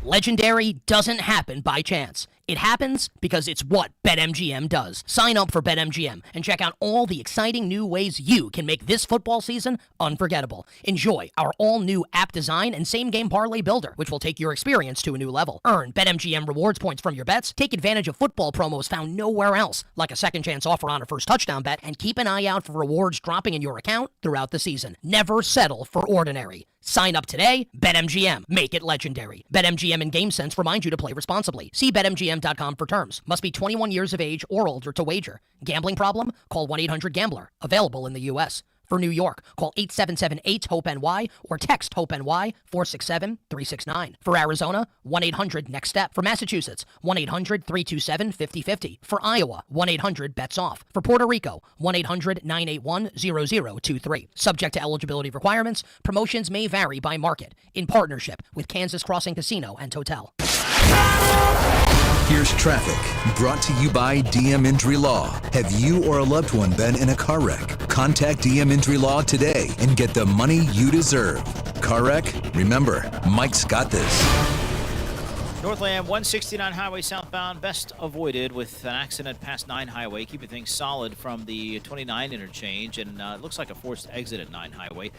Legendary doesn't happen by chance. It happens because it's what BetMGM does. Sign up for BetMGM and check out all the exciting new ways you can make this football season unforgettable. Enjoy our all-new app design and same-game parlay builder, which will take your experience to a new level. Earn BetMGM rewards points from your bets, take advantage of football promos found nowhere else, like a second chance offer on a first touchdown bet, and keep an eye out for rewards dropping in your account throughout the season. Never settle for ordinary. Sign up today. BetMGM. Make it legendary. BetMGM and GameSense remind you to play responsibly. See BetMGM.com for terms. Must be 21 years of age or older to wager. Gambling problem? Call 1-800-GAMBLER. Available in the U.S. For New York, call 877-8-HOPE-NY or text HOPE-NY 467-369. For Arizona, 1-800-NEXT-STEP. For Massachusetts, 1-800-327-5050. For Iowa, 1-800-BETS-OFF. For Puerto Rico, 1-800-981-0023. Subject to eligibility requirements, promotions may vary by market. In partnership with Kansas Crossing Casino and Hotel. Here's traffic, brought to you by DM Injury Law. Have you or a loved one been in a car wreck? Contact DM Injury Law today and get the money you deserve. Car wreck? Remember, Mike's got this. Northland 169 highway southbound, best avoided with an accident past 9 highway, keeping things solid from the 29 interchange, and it looks like a forced exit at 9 highway.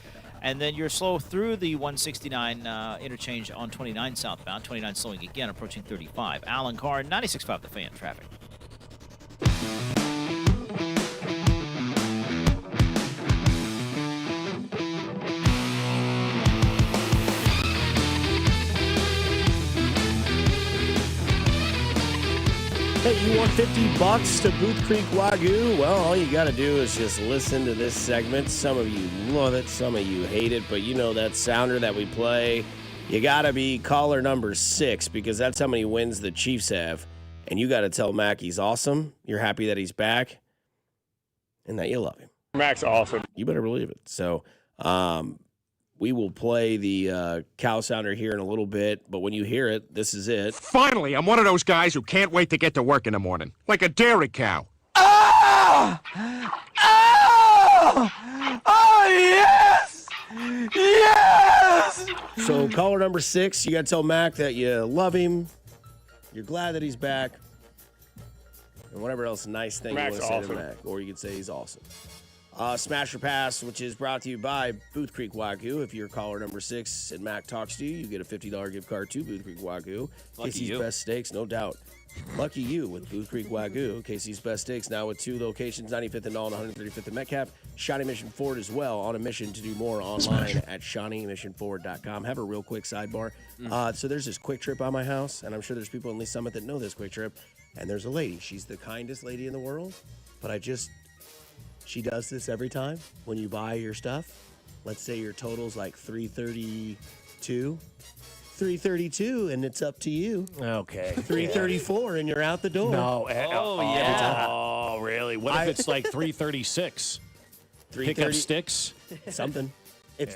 And then you're slow through the 169 interchange on 29 southbound. 29 slowing again, approaching 35. Alan Carr, 96.5 The Fan traffic. Hey, you want $50 to Booth Creek Wagyu? Well, all you got to do is just listen to this segment. Some of you love it, some of you hate it, but you know that sounder that we play You got to be caller number 6 because that's how many wins the Chiefs have. And you got to tell Mac he's awesome. You're happy that he's back and that you love him. Mac's awesome. You better believe it. So we will play the cow sounder here in a little bit. But when you hear it, this is it. Finally, I'm one of those guys who can't wait to get to work in the morning. Like a dairy cow. Oh! Oh! Oh, yes! Yes! So caller number 6, you got to tell Mac that you love him. You're glad that he's back. And whatever else nice thing Mac's you want to say awesome. to Mac. Or you could say he's awesome. Smash or Pass, which is brought to you by Booth Creek Wagyu. If you're caller number 6 and Mac talks to you, you get a $50 gift card to Booth Creek Wagyu. Lucky Casey's you. Best Steaks, no doubt. Lucky you with Booth Creek Wagyu. Casey's Best Steaks now with 2 locations, 95th and All and 135th and Metcalf. Shawnee Mission Ford as well, on a mission to do more online at ShawneeMissionFord.com. Have a real quick sidebar. So there's this Quick Trip on my house, and I'm sure there's people in Lee Summit that know this Quick Trip. And there's a lady. She's the kindest lady in the world, but she does this every time when you buy your stuff. Let's say your total's like $332, and it's up to you. Okay. $334, and you're out the door. No. yeah. Oh, really? What if it's like $336? Pick up sticks? Something.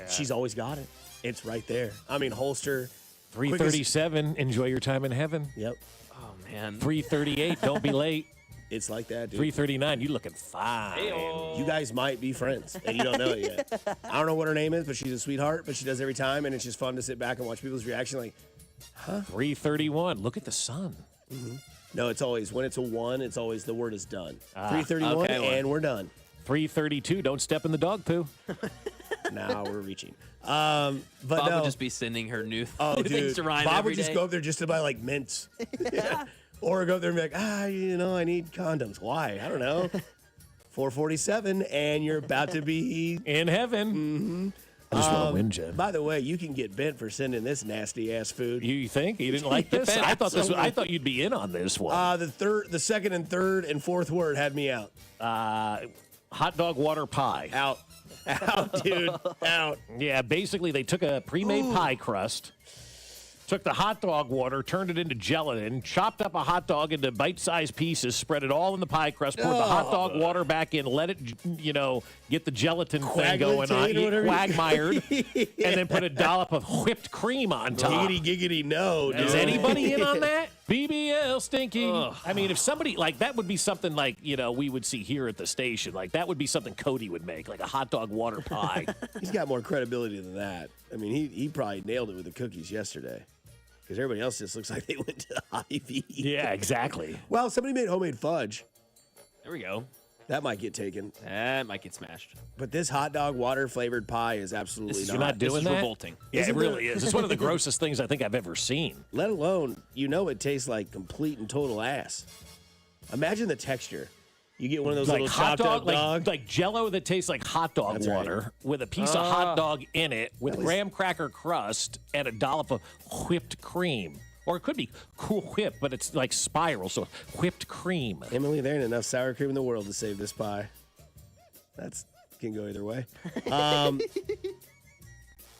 She's always got it. It's right there. I mean, holster. $337. Enjoy your time in heaven. Yep. Oh, man. $338. Don't be late. It's like that, dude. $339. You looking fine. You guys might be friends, and you don't know it yet. I don't know what her name is, but she's a sweetheart. But she does every time, and it's just fun to sit back and watch people's reaction. Like, huh? $331. Look at the sun. Mm-hmm. No, it's always when it's a 1. It's always the word is done. $331, and we're done. $332. Don't step in the dog poo. Now we're reaching. Bob no. would just be sending her new Oh, things dude. to Ryan Bob every would just day. go up there just to buy like mints. Yeah. Or go up there and be like, I need condoms. Why? I don't know. $447, and you're about to be in heaven. Mm-hmm. I just want to win, Jen. By the way, you can get bent for sending this nasty ass food. You think you didn't like this? I thought you'd be in on this one. The second and third and fourth word had me out. Hot dog water pie. Out, dude. Out. Yeah, basically they took a pre-made pie crust, took the hot dog water, turned it into gelatin, chopped up a hot dog into bite-sized pieces, spread it all in the pie crust, poured the hot dog water back in, let it, get the gelatin thing going on, quagmired, and then put a dollop of whipped cream on top. Giggity, no. Dude. Is anybody in on that? BBL stinky. I mean, if somebody, that would be something we would see here at the station. Like, that would be something Cody would make, like a hot dog water pie. He's got more credibility than that. I mean, he probably nailed it with the cookies yesterday. Because everybody else just looks like they went to Hy-Vee. Yeah, exactly. Well, somebody made homemade fudge. There we go. That might get taken. That might get smashed. But this hot dog water flavored pie is absolutely not. You're not doing this is that? revolting. Yeah, it really is. It's one of the grossest things I think I've ever seen. Let alone, it tastes like complete and total ass. Imagine the texture. You get one of those like little hot chopped dog, up dogs. like Jello that tastes like hot dog That's water right. with a piece of hot dog in it with graham cracker crust and a dollop of whipped cream. Or it could be Cool Whip, but it's like spiral, so whipped cream. Emily, there ain't enough sour cream in the world to save this pie. That's can go either way.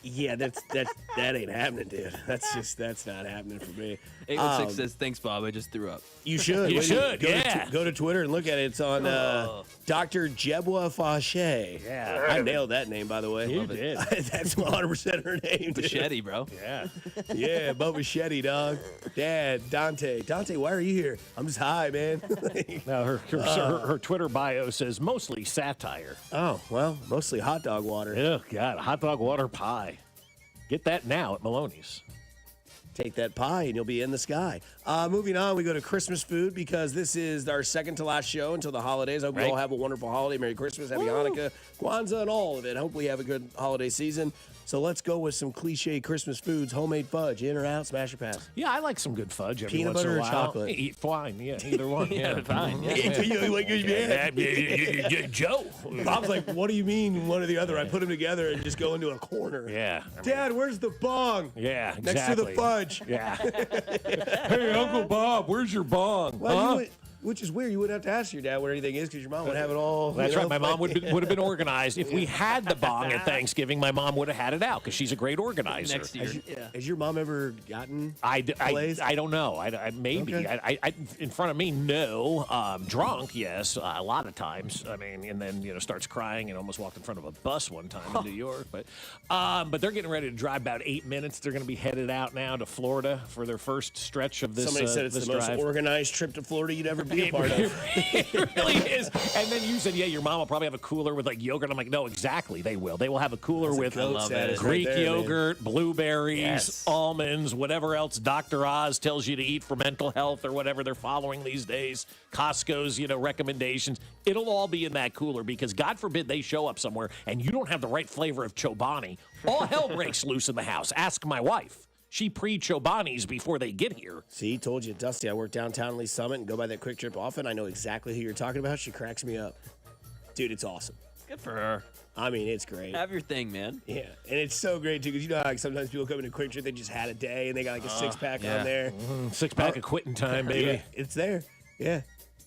Yeah, that ain't happening, dude. That's not happening for me. 816 says, thanks, Bob. I just threw up. You should. You should, Go to Twitter and look at it. It's on Dr. Jebwa Fauché. Yeah. I nailed that name, by the way. You did. That's 100% her name, dude. Machete, bro. Yeah. Yeah, Bo Machete, dog. Dad, Dante. Dante, why are you here? I'm just high, man. Now, her Twitter bio says mostly satire. Oh, well, mostly hot dog water. Oh, God, hot dog water pie. Get that now at Maloney's. Take that pie and you'll be in the sky. Moving on, we go to Christmas food because this is our second to last show until the holidays. I hope you all have a wonderful holiday. Merry Christmas, Happy Hanukkah, Kwanzaa, and all of it. Hopefully you have a good holiday season. So let's go with some cliche Christmas foods, homemade fudge, in or out, smash or pass. Yeah, I like some good fudge every Peanut once in butter a or while. chocolate? Eat fine, yeah, either one. Yeah, fine. Joe. Bob's like, what do you mean one or the other? I put them together and just go into a corner. Yeah. Dad, where's the bong? Yeah, Next to the fudge. Yeah. Hey, Uncle Bob, where's your bong? Well, Which is weird. You wouldn't have to ask your dad what anything is because your mom would have it all. That's right. My mom would have been organized. If we had the bong at Thanksgiving, my mom would have had it out because she's a great organizer. Next year. Has your mom ever gotten I fillets? don't know. Maybe. Okay. I in front of me, no. Drunk, yes, a lot of times. I mean, and then starts crying and almost walked in front of a bus one time in New York. But they're getting ready to drive about 8 minutes. They're going to be headed out now to Florida for their first stretch of this. Somebody said it's the most organized trip to Florida you'd ever be a part of. It really is. And then you said, your mom will probably have a cooler with like yogurt. I'm like, no, exactly. They will. They will have a cooler with Greek yogurt, blueberries, almonds, whatever else Dr. Oz tells you to eat for mental health or whatever they're following these days. Costco's, recommendations. It'll all be in that cooler because God forbid they show up somewhere and you don't have the right flavor of Chobani. All hell breaks loose in the house. Ask my wife. She pre-Chobanis before they get here. See, told you, Dusty, I work downtown Lee Summit and go by that Quick Trip often. I know exactly who you're talking about. She cracks me up. Dude, it's awesome. Good for her. I mean, it's great. Have your thing, man. Yeah, and it's so great, too, because how sometimes people come into Quick Trip, they just had a day, and they got like a six-pack on there. Six-pack of quitting time, baby. Yeah, it's there. Yeah.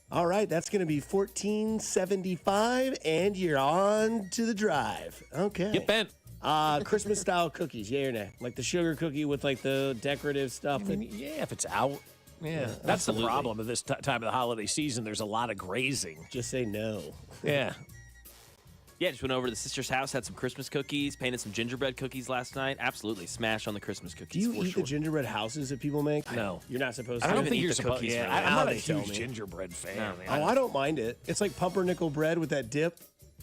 All right, that's going to be $14.75, and you're on to the drive. Okay. Get bent. Christmas style cookies, yay or nay? Like the sugar cookie with like the decorative stuff. If it's out. Yeah, that's absolutely. the problem of this time of the holiday season. There's a lot of grazing. Just say no. Yeah. Yeah, just went over to the sister's house, had some Christmas cookies, painted some gingerbread cookies last night. Absolutely, smash on the Christmas cookies. Do you eat the gingerbread houses that people make? No. You're not supposed to. I don't even think eat you're the supposed cookies to. for I'm that. not a They tell huge me. gingerbread fan. No. Oh, I don't mind it. It's like pumpernickel bread with that dip.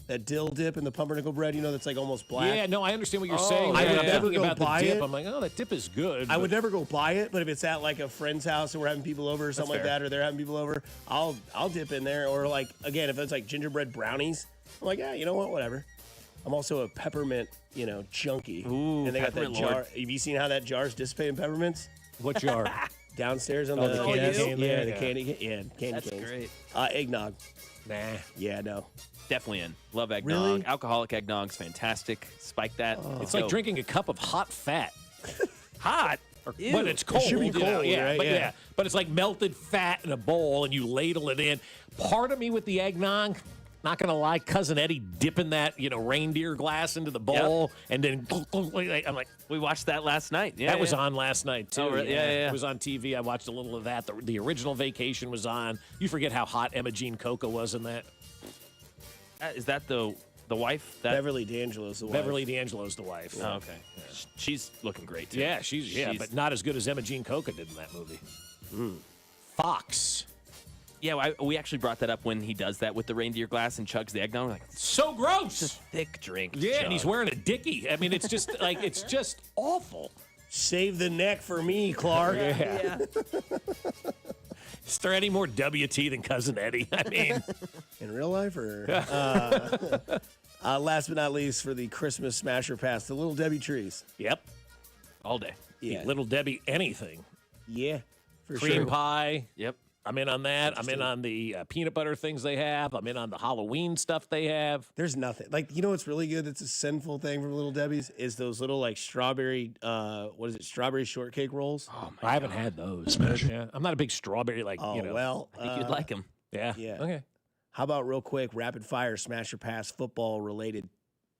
That dill dip and the pumpernickel bread, that's like almost black. Yeah, no, I understand what you're saying. I would I'm never thinking go about the buy dip. it. I'm like, that dip is good. I would never go buy it, but if it's at like a friend's house and we're having people over or something like that, or they're having people over, I'll dip in there. Or like, again, if it's like gingerbread brownies, I'm like, you know what, whatever. I'm also a peppermint, junkie. Ooh, and they got that peppermint jar. lord. Have you seen how that jar's dissipating peppermints? What jar? Downstairs on Oh, the the candy cane Yeah, there? the Yeah. candy cane. Yeah, candy That's canes. great. Eggnog. Nah. Yeah, no. Definitely in. Love eggnog. Really? Alcoholic eggnog's fantastic. Spike that. It's like drinking a cup of hot fat. hot. But it's cold. It should be cold, yeah, right? but Yeah. but it's like melted fat in a bowl, and you ladle it in. Part of me with the eggnog, not gonna lie, Cousin Eddie dipping that reindeer glass into the bowl, and then I'm like, we watched that last night. Yeah, that was on last night too. Oh, really? Yeah. It was on TV. I watched a little of that. The original Vacation was on. You forget how hot Emma Jean Coco was in that. Is that the wife? Beverly D'Angelo's the wife. Beverly D'Angelo's the wife. Oh, okay. Yeah. She's looking great too. Yeah, she's but not as good as Emma Jean Coco did in that movie. Fox. Yeah, we actually brought that up when he does that with the reindeer glass and chugs the eggnog. We're like, So gross. it's a thick drink. to Yeah, and chug. he's wearing a dickie. I mean, it's just it's just awful. Save the neck for me, Clark. Yeah. Is there any more WT than Cousin Eddie? I mean, In real life, or last but not least, for the Christmas Smasher Pass, the Little Debbie trees. yep. all day. Yeah, Little Debbie, anything. yeah, for Cream sure. pie. Yep. I'm in on that. I'm in on the peanut butter things they have. I'm in on the Halloween stuff they have. There's nothing like what's really good. That's a sinful thing from Little Debbie's is those little like strawberry, strawberry shortcake rolls. Oh I haven't had those. Yeah, I'm not a big strawberry Well, I think you'd like them. Yeah. Yeah. Okay. How about real quick, rapid fire Smasher Pass football related?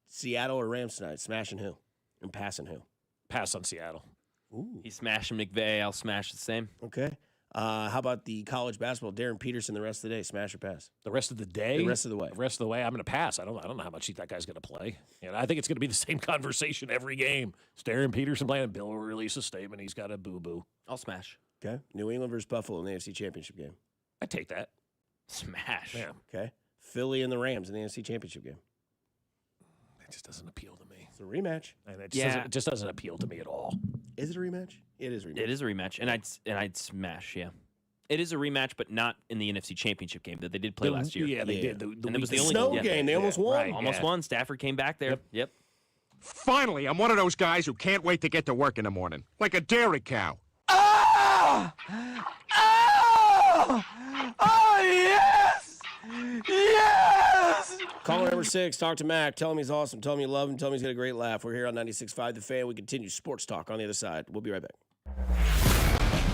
Seattle or Rams tonight? Smashing who? And passing who? Pass on Seattle. Ooh. He's smashing McVay. I'll smash the same. Okay. How about the college basketball? Darren Peterson the rest of the day, smash or pass? The rest of the day? The rest of the way. The rest of the way, I'm going to pass. I don't know how much that guy's going to play. I think it's going to be the same conversation every game. It's Darren Peterson playing. Bill will release a statement. He's got a boo-boo. I'll smash. Okay. New England versus Buffalo in the AFC Championship game. I take that. Smash. Yeah. Okay. Philly and the Rams in the NFC Championship game. It just doesn't appeal to me. It's a rematch. And it just doesn't appeal to me at all. Is it a rematch? It is a rematch. It is a rematch, and I'd smash. Yeah. It is a rematch, but not in the NFC Championship game that they did play last year. Yeah, they did. And it was the only snow game. They almost won. Right, Almost won. Stafford came back there. Yep. Finally, I'm one of those guys who can't wait to get to work in the morning. Like a dairy cow. Oh! Oh! Oh, yes! Yes! Caller number 6, talk to Mac. Tell him he's awesome. Tell him you love him. Tell him he's got a great laugh. We're here on 96.5 The Fan. We continue sports talk on the other side. We'll be right back.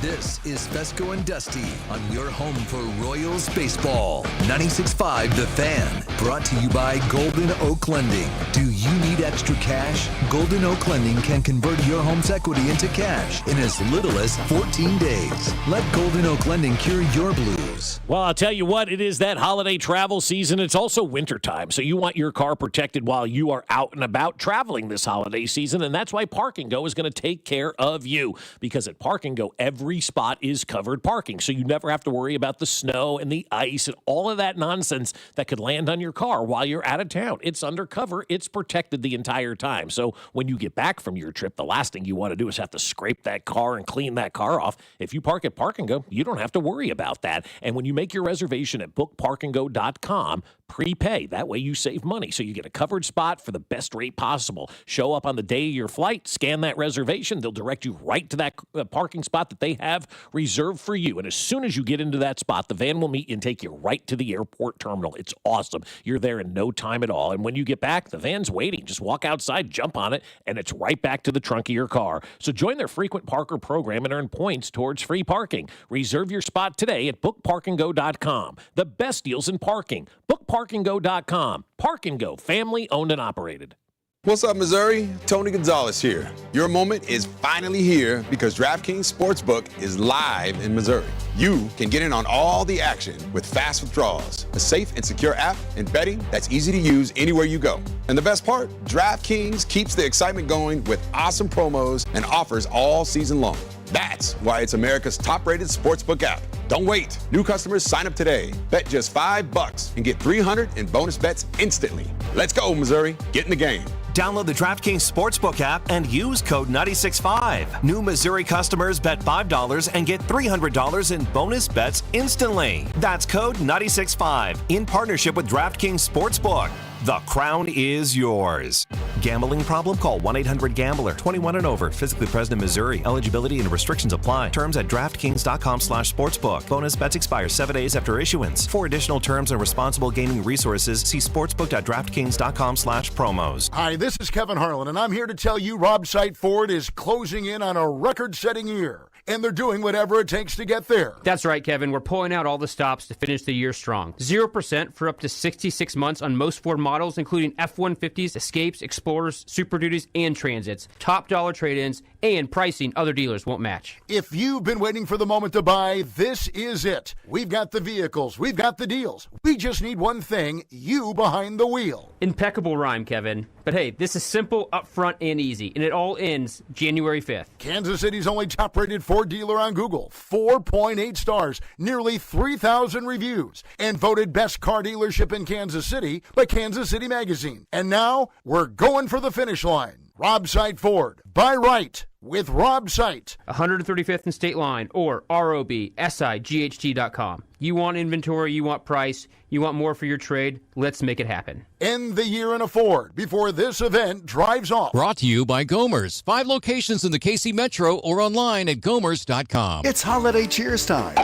This is Fescoe and Dusty on your home for Royals baseball. 96.5 The Fan. Brought to you by Golden Oak Lending. Do you need extra cash? Golden Oak Lending can convert your home's equity into cash in as little as 14 days. Let Golden Oak Lending cure your blues. Well, I'll tell you what, it is that holiday travel season. It's also wintertime, so you want your car protected while you are out and about traveling this holiday season, and that's why Park & Go is going to take care of you, because at Park & Go, every spot is covered parking, so you never have to worry about the snow and the ice and all of that nonsense that could land on your car while you're out of town. It's undercover. It's protected the entire time. So when you get back from your trip, the last thing you want to do is have to scrape that car and clean that car off. If you park at Park & Go, you don't have to worry about that. And when you make your reservation at bookparkandgo.com, prepay. That way you save money, so you get a covered spot for the best rate possible. Show up on the day of your flight, scan that reservation. They'll direct you right to that parking spot that they have reserved for you. And as soon as you get into that spot, the van will meet and take you right to the airport terminal. It's awesome. You're there in no time at all. And when you get back, the van's waiting. Just walk outside, jump on it, and it's right back to the trunk of your car. So join their frequent parker program and earn points towards free parking. Reserve your spot today at bookparkandgo.com. The best deals in parking. Bookparkandgo.com. Park & Go, family owned and operated. What's up, Missouri? Tony Gonzalez here. Your moment is finally here because DraftKings Sportsbook is live in Missouri. You can get in on all the action with fast withdrawals, a safe and secure app, and betting that's easy to use anywhere you go. And the best part, DraftKings keeps the excitement going with awesome promos and offers all season long. That's why it's America's top-rated sportsbook app. Don't wait. New customers sign up today. Bet just $5 and get $300 in bonus bets instantly. Let's go, Missouri. Get in the game. Download the DraftKings Sportsbook app and use code 965. New Missouri customers bet $5 and get $300 in bonus bets instantly. That's code 965 in partnership with DraftKings Sportsbook. The crown is yours. Gambling problem? Call 1-800-GAMBLER. 21 and over. Physically present in Missouri. Eligibility and restrictions apply. Terms at DraftKings.com/sportsbook. Bonus bets expire 7 days after issuance. For additional terms and responsible gaming resources, see sportsbook.draftkings.com/promos. Hi, this is Kevin Harlan, and I'm here to tell you Rob Sight Ford is closing in on a record-setting year, and they're doing whatever it takes to get there. That's right, Kevin. We're pulling out all the stops to finish the year strong. 0% for up to 66 months on most Ford models, including F-150s, Escapes, Explorers, Super Duties, and Transits. Top dollar trade-ins and pricing other dealers won't match. If you've been waiting for the moment to buy, this is it. We've got the vehicles. We've got the deals. We just need one thing, you behind the wheel. Impeccable rhyme, Kevin. But hey, this is simple, upfront, and easy, and it all ends January 5th. Kansas City's only top-rated Ford dealer on Google. 4.8 stars, nearly 3,000 reviews, and voted best car dealership in Kansas City by Kansas City Magazine. And now, we're going for the finish line. Rob Sight Ford. Buy right with Rob Sight. 135th and State Line or ROBSIGHT.com. You want inventory, you want price, you want more for your trade. Let's make it happen. End the year in a Ford before this event drives off. Brought to you by Gomers. 5 locations in the KC Metro or online at Gomers.com. It's holiday cheers time,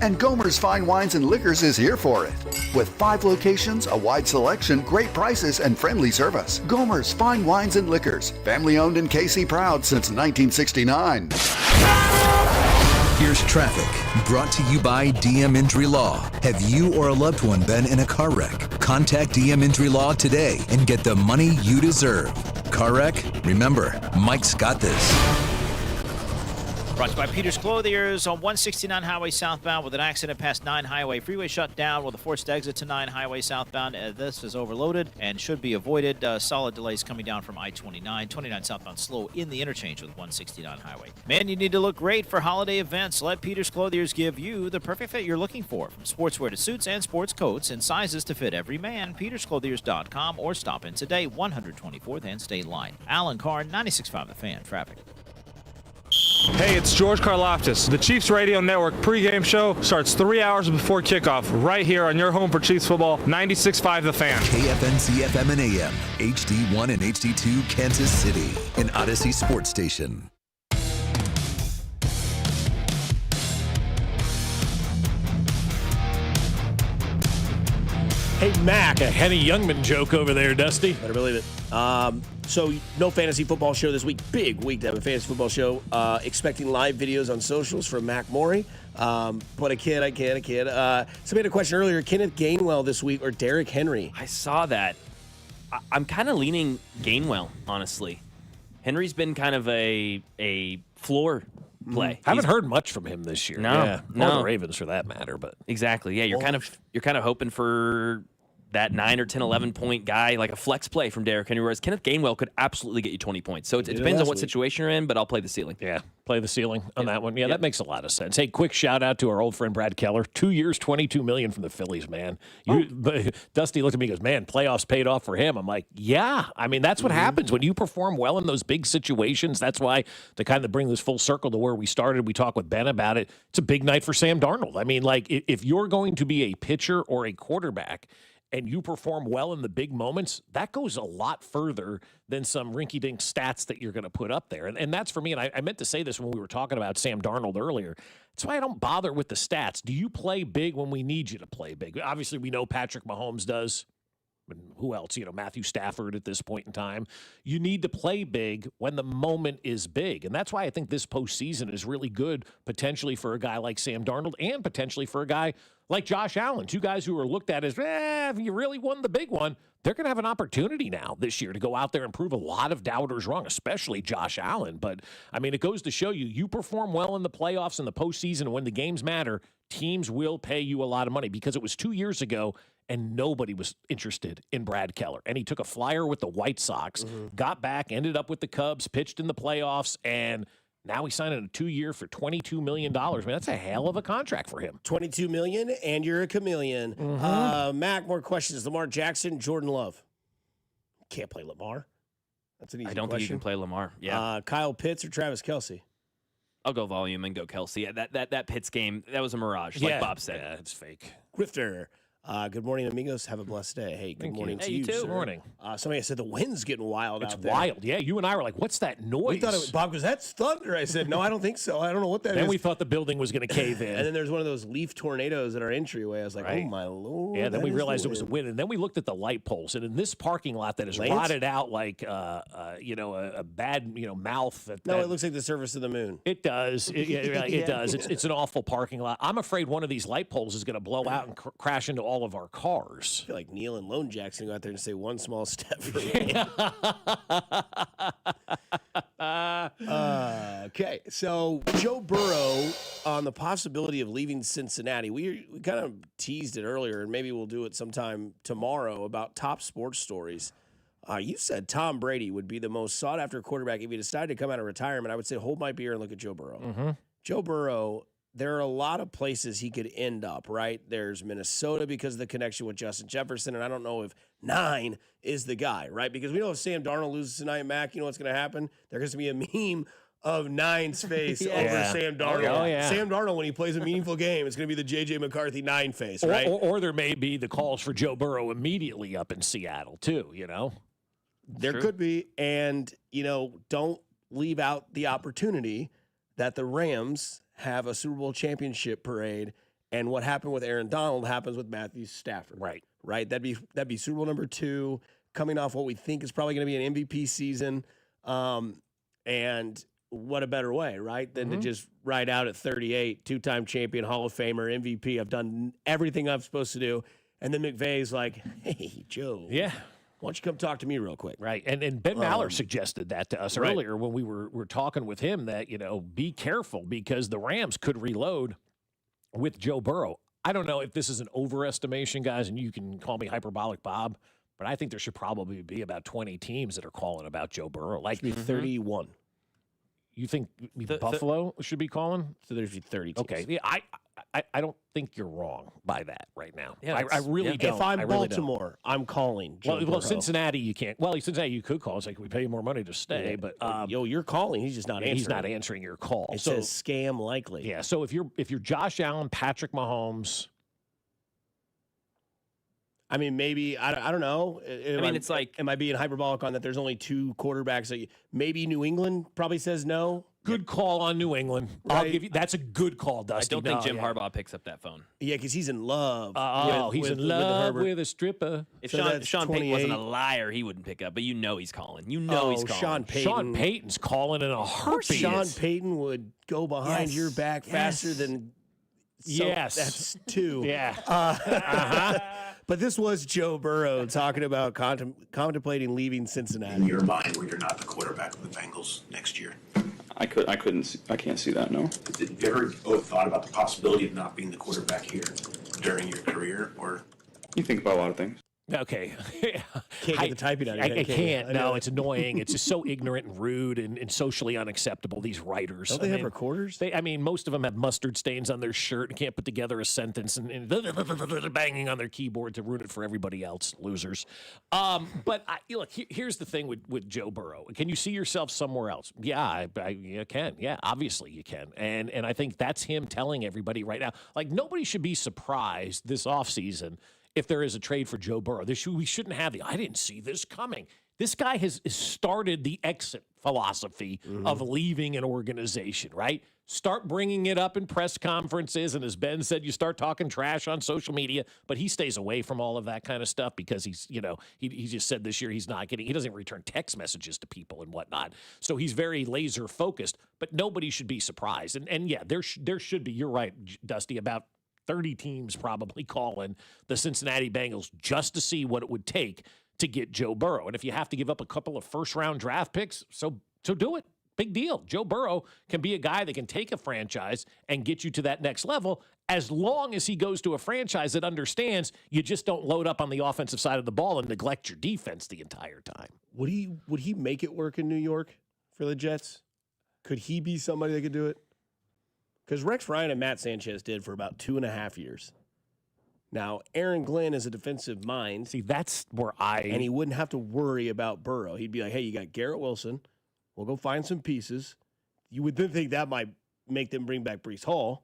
and Gomers Fine Wines and Liquors is here for it. With 5 locations, a wide selection, great prices, and friendly service. Gomers Fine Wines and Liquors. Family owned and KC proud since 1969. Here's traffic, brought to you by DM Injury Law. Have you or a loved one been in a car wreck? Contact DM Injury Law today and get the money you deserve. Car wreck? Remember, Mike's got this. Brought to you by Peter's Clothiers on 169 Highway southbound with an accident past 9 Highway. Freeway shut down with a forced exit to 9 Highway southbound. This is overloaded and should be avoided. Solid delays coming down from I-29. 29 southbound slow in the interchange with 169 Highway. Man, you need to look great for holiday events. Let Peter's Clothiers give you the perfect fit you're looking for. From sportswear to suits and sports coats and sizes to fit every man. PetersClothiers.com or stop in today, 124th and State Line. Alan Carr, 96.5 The Fan. Traffic. Hey, it's George Karloftis. The Chiefs Radio Network pregame show starts 3 hours before kickoff right here on your home for Chiefs football, 96.5 The Fan. KFNC FM and AM, HD1 and HD2 Kansas City, an Odyssey sports station. Hey, Mac. A Henny Youngman joke over there, Dusty. Better believe it. So no fantasy football show this week. Big week to have a fantasy football show. Expecting live videos on socials from Mac Morey. But I kid. Somebody had a question earlier. Kenneth Gainwell this week or Derrick Henry? I saw that. I'm kind of leaning Gainwell, honestly. Henry's been kind of a floor play. Haven't heard much from him this year. No, Or the Ravens for that matter. But exactly. Yeah, you're kind of hoping for that 9 or 10, 11 point guy, like a flex play from Derrick Henry, whereas Kenneth Gainwell could absolutely get you 20 points. So it depends on what situation you're in, but I'll play the ceiling. Yeah, play the ceiling on that one. Yeah, that makes a lot of sense. Hey, quick shout out to our old friend Brad Keller. 2 years, $22 million from the Phillies, man. Dusty looked at me and goes, man, playoffs paid off for him. I'm like, yeah. I mean, that's what happens when you perform well in those big situations. That's why, to kind of bring this full circle to where we started, we talked with Ben about it. It's a big night for Sam Darnold. I mean, like, if you're going to be a pitcher or a quarterback and you perform well in the big moments, that goes a lot further than some rinky-dink stats that you're going to put up there. And that's for me, and I meant to say this when we were talking about Sam Darnold earlier. That's why I don't bother with the stats. Do you play big when we need you to play big? Obviously, we know Patrick Mahomes does. And who else? Matthew Stafford at this point in time. You need to play big when the moment is big. And that's why I think this postseason is really good potentially for a guy like Sam Darnold and potentially for a guy like Josh Allen. Two guys who are looked at as, if you really won the big one, they're going to have an opportunity now this year to go out there and prove a lot of doubters wrong, especially Josh Allen. But, I mean, it goes to show you perform well in the playoffs and the postseason, and when the games matter, teams will pay you a lot of money, because it was 2 years ago and nobody was interested in Brad Keller. And he took a flyer with the White Sox, got back, ended up with the Cubs, pitched in the playoffs, and now he's signing a 2-year for $22 million. Man, that's a hell of a contract for him. $22 million, and you're a chameleon. Mac, more questions. Lamar Jackson, Jordan Love. Can't play Lamar. That's an easy question. I don't think you can play Lamar. Yeah. Kyle Pitts or Travis Kelce? I'll go volume and go Kelsey. That Pitts game, that was a mirage, like Bob said. Yeah, it's fake. Grifter. Good morning, amigos. Have a blessed day. Hey, good morning to you, too. sir. Good morning. Somebody said the wind's getting wild out there. It's wild. Yeah, you and I were like, what's that noise? We thought Bob goes, that's thunder. I said, no, I don't think so. I don't know what that is. Then we thought the building was going to cave in. And then there's one of those leaf tornadoes at our entryway. I was like, oh, my Lord. Yeah, then we realized it was a wind. And then we looked at the light poles. And in this parking lot that is rotted out like, a bad, mouth. It looks like the surface of the moon. It does. It does. It's an awful parking lot. I'm afraid one of these light poles is going to blow out and crash into all of our cars. I feel like Neil and Lone Jackson go out there and say one small step for me. Okay, so Joe Burrow on the possibility of leaving Cincinnati. We kind of teased it earlier, and maybe we'll do it sometime tomorrow about top sports stories. You said Tom Brady would be the most sought-after quarterback if he decided to come out of retirement. I would say hold my beer and look at Joe Burrow. Joe Burrow, there are a lot of places he could end up, right? There's Minnesota because of the connection with Justin Jefferson, and I don't know if 9 is the guy, right? Because we know if Sam Darnold loses tonight, Mac, you know what's going to happen? There's going to be a meme of 9's face over Sam Darnold. Oh, yeah. Sam Darnold, when he plays a meaningful game, it's going to be the J.J. McCarthy 9 face, right? Or there may be the calls for Joe Burrow immediately up in Seattle, too, There could be, and, don't leave out the opportunity that the Rams have a Super Bowl championship parade, and what happened with Aaron Donald happens with Matthew Stafford. Right. That'd be Super Bowl number 2, coming off what we think is probably going to be an MVP season. And what a better way, right, than to just ride out at 38, 2-time champion, Hall of Famer, MVP. I've done everything I'm supposed to do. And then McVay's like, hey, Joe. Yeah. Why don't you come talk to me real quick? Right. And Ben Maller suggested that to us earlier when we were talking with him that, be careful because the Rams could reload with Joe Burrow. I don't know if this is an overestimation, guys, and you can call me Hyperbolic Bob, but I think there should probably be about 20 teams that are calling about Joe Burrow. Like 31. You think Buffalo should be calling? So there's 30 teams. Okay. Yeah, I don't think you're wrong by that right now. Yeah, I really don't. If I'm Baltimore, I'm calling Joe Burrow. Cincinnati, you can't. Well, Cincinnati, you could call. It's like, we pay you more money to stay. But you're calling. He's just not answering. He's not answering your call. It says scam likely. Yeah, so if you're Josh Allen, Patrick Mahomes, I mean, maybe, I don't know. It's like, am I being hyperbolic on that there's only 2 quarterbacks? Maybe New England probably says no. Good call on New England. I'll give you. That's a good call, Dusty. I don't think Jim Harbaugh picks up that phone. Yeah, because he's in love. He's in love with a stripper. If Sean Payton wasn't a liar, he wouldn't pick up. But he's calling. He's calling. Sean Payton's calling in a heartbeat. Sean Payton would go behind your back faster than. Yes, that's two. Yeah. But this was Joe Burrow talking about contemplating leaving Cincinnati. In your mind, where you're not the quarterback of the Bengals next year. I can't see that, no. Have you ever thought about the possibility of not being the quarterback here during your career? Or you think about a lot of things. Okay. Can't get the typing out of your head, I can't. you? No, it's annoying. It's just so ignorant and rude and socially unacceptable, these writers. Don't they have recorders? Most of them have mustard stains on their shirt and can't put together a sentence and banging on their keyboard to ruin it for everybody else. Losers. But look, here's the thing with Joe Burrow. Can you see yourself somewhere else? Yeah, you can. Yeah, obviously you can. And I think that's him telling everybody right now. Like, nobody should be surprised this offseason if there is a trade for Joe Burrow. We shouldn't have I didn't see this coming. This guy has started the exit philosophy of leaving an organization, right? Start bringing it up in press conferences, and as Ben said, you start talking trash on social media, but he stays away from all of that kind of stuff because he's, he just said this year he doesn't return text messages to people and whatnot. So he's very laser focused, but nobody should be surprised. And yeah, there should be, you're right, Dusty, about 30 teams probably calling the Cincinnati Bengals just to see what it would take to get Joe Burrow. And if you have to give up a couple of first-round draft picks, so do it. Big deal. Joe Burrow can be a guy that can take a franchise and get you to that next level as long as he goes to a franchise that understands you just don't load up on the offensive side of the ball and neglect your defense the entire time. Would he make it work in New York for the Jets? Could he be somebody that could do it? Because Rex Ryan and Matt Sanchez did for about 2.5 years. Now, Aaron Glenn is a defensive mind. See, that's where and he wouldn't have to worry about Burrow. He'd be like, hey, you got Garrett Wilson. We'll go find some pieces. You would then think that might make them bring back Breece Hall.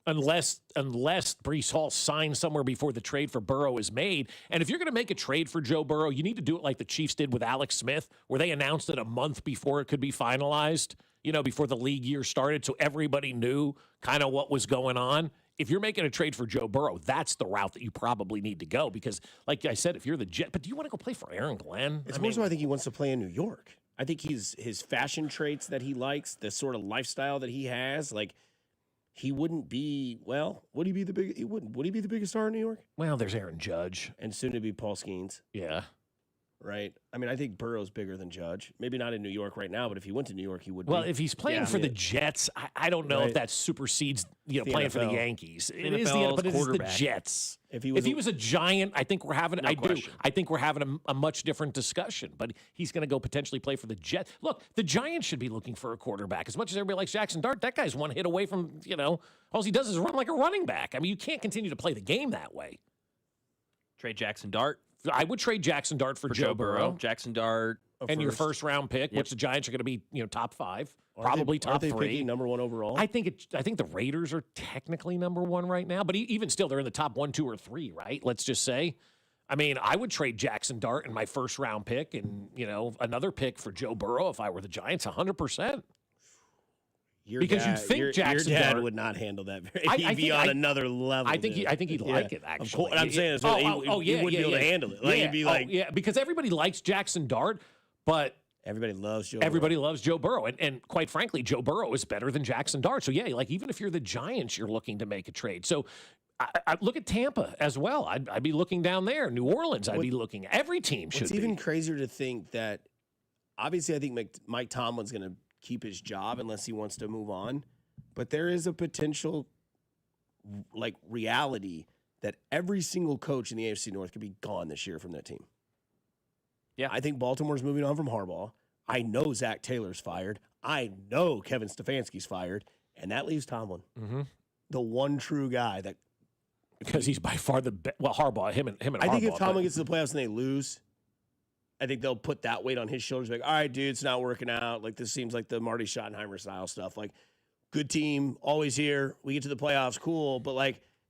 Unless Breece Hall signs somewhere before the trade for Burrow is made. And if you're going to make a trade for Joe Burrow, you need to do it like the Chiefs did with Alex Smith, where they announced it a month before it could be finalized, before the league year started, so everybody knew kind of what was going on. If you're making a trade for Joe Burrow, that's the route that you probably need to go because, like I said, if you're the Jet, but do you want to go play for Aaron Glenn? It's more so I think he wants to play in New York. I think his fashion traits that he likes, the sort of lifestyle that he has, like he wouldn't be, would he be the biggest star in New York? Well, there's Aaron Judge. And soon to be Paul Skeens. Yeah. Right? I mean, I think Burrow's bigger than Judge. Maybe not in New York right now, but if he went to New York, he would be. Well, if he's playing for the Jets, I don't know if that supersedes, playing for the Yankees. It is the Jets. If he was a Giant, I think we're having a much different discussion, but he's going to go potentially play for the Jets. Look, the Giants should be looking for a quarterback. As much as everybody likes Jackson Dart, that guy's one hit away from, all he does is run like a running back. I mean, you can't continue to play the game that way. Trade Jackson Dart. I would trade Jackson Dart for Joe Burrow. Jackson Dart. And your first round pick, which the Giants are going to be, top 5, probably top 3. Are they picking number 1 overall? I think the Raiders are technically number 1 right now, but even still, they're in the top 1, 2, or 3, right? Let's just say. I mean, I would trade Jackson Dart and my first round pick and, another pick for Joe Burrow if I were the Giants, 100%. Your Jackson dad Dart would not handle that He'd be on another level. I think he'd like it, actually. I'm saying is he wouldn't be able to handle it. He'd be like, because everybody likes Jackson Dart, but everybody loves Joe. Loves Joe Burrow, and quite frankly, Joe Burrow is better than Jackson Dart. So even if you're the Giants, you're looking to make a trade. So I look at Tampa as well. I'd be looking down there. New Orleans, I'd be looking. Every team should. It's even crazier to think that. Obviously, I think Mike Tomlin's going to keep his job unless he wants to move on. But there is a potential reality that every single coach in the AFC North could be gone this year from that team. Yeah. I think Baltimore's moving on from Harbaugh. I know Zach Taylor's fired. I know Kevin Stefanski's fired. And that leaves Tomlin. Mm-hmm. The one true guy that. Because he's by far the best. Well, Harbaugh, him and Harbaugh. I think if Tomlin gets to the playoffs and they lose, I think they'll put that weight on his shoulders. Like, all right, dude, it's not working out. Like, this seems like the Marty Schottenheimer style stuff. Like, good team, always here. We get to the playoffs, cool. But,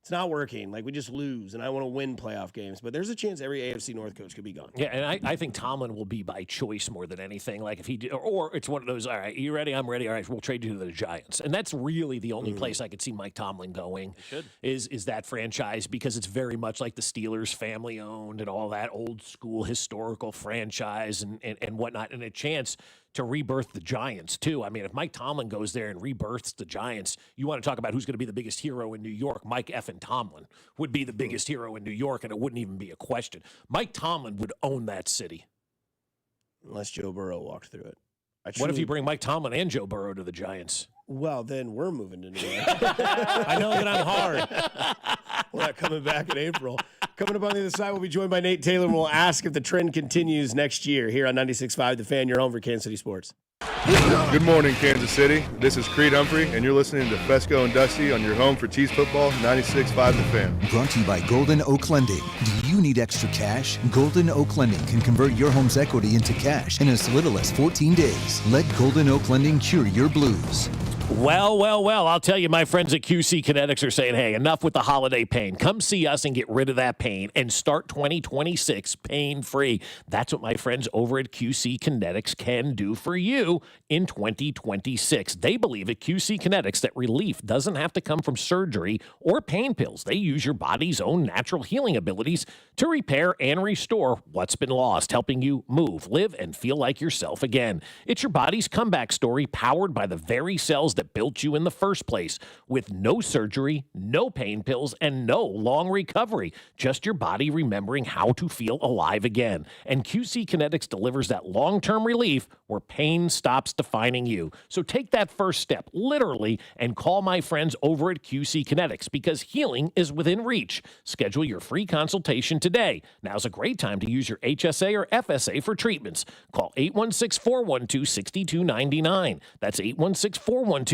It's not working. Like, we just lose, and I want to win playoff games. But there's a chance every AFC North coach could be gone. Yeah, and I think Tomlin will be by choice more than anything. Like, if he or it's one of those, all right, you ready? I'm ready. All right, we'll trade you to the Giants. And that's really the only place I could see Mike Tomlin going is that franchise, because it's very much like the Steelers, family-owned and all that old-school historical franchise and whatnot, and a chance to rebirth the Giants, too. I mean, if Mike Tomlin goes there and rebirths the Giants, you want to talk about who's going to be the biggest hero in New York. Mike effing Tomlin would be the biggest hero in New York, and it wouldn't even be a question. Mike Tomlin would own that city. Unless Joe Burrow walked through it. What if you bring Mike Tomlin and Joe Burrow to the Giants? Well, then we're moving to New York. I know that I'm hard. We're not coming back in April. Coming up on the other side, we'll be joined by Nate Taylor, and we'll ask if the trend continues next year here on 96.5 The Fan, your home for Kansas City sports. Good morning, Kansas City. This is Creed Humphrey, and you're listening to Fescoe and Dusty on your home for Chiefs football, 96.5 The Fan. Brought to you by Golden Oak Lending. Do you need extra cash? Golden Oak Lending can convert your home's equity into cash in as little as 14 days. Let Golden Oak Lending cure your blues. Well, I'll tell you, my friends at QC Kinetics are saying, hey, enough with the holiday pain. Come see us and get rid of that pain and start 2026 pain-free. That's what my friends over at QC Kinetics can do for you in 2026. They believe at QC Kinetics that relief doesn't have to come from surgery or pain pills. They use your body's own natural healing abilities to repair and restore what's been lost, helping you move, live, and feel like yourself again. It's your body's comeback story powered by the very cells that built you in the first place, with no surgery, no pain pills, and no long recovery. Just your body remembering how to feel alive again. And QC Kinetics delivers that long-term relief where pain stops defining you. So take that first step, literally, and call my friends over at QC Kinetics, because healing is within reach. Schedule your free consultation today. Now's a great time to use your HSA or FSA for treatments. Call 816-412-6299. That's 816-412-6299.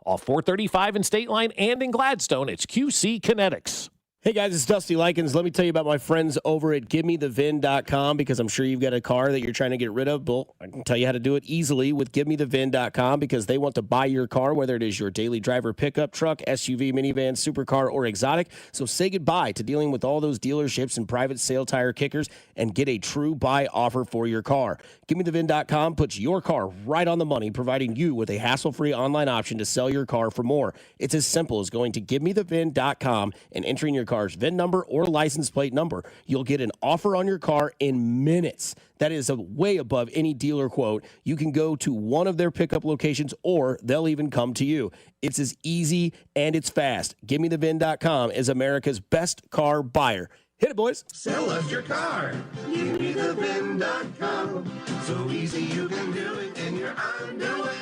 Off 435 in State Line and in Gladstone, it's QC Kinetics. Hey guys, it's Dusty Likens. Let me tell you about my friends over at GiveMeTheVin.com, because I'm sure you've got a car that you're trying to get rid of. Well, I can tell you how to do it easily with GiveMeTheVin.com, because they want to buy your car, whether it is your daily driver pickup truck, SUV, minivan, supercar, or exotic. So say goodbye to dealing with all those dealerships and private sale tire kickers and get a true buy offer for your car. GiveMeTheVin.com puts your car right on the money, providing you with a hassle-free online option to sell your car for more. It's as simple as going to GiveMeTheVin.com and entering your car's VIN number or license plate number. You'll get an offer on your car in minutes. That is way above any dealer quote. You can go to one of their pickup locations, or they'll even come to you. It's as easy and it's fast. GiveMeTheVin.com is America's best car buyer. Hit it, boys. Sell us your car. GiveMeTheVin.com. So easy you can do it in your underwear.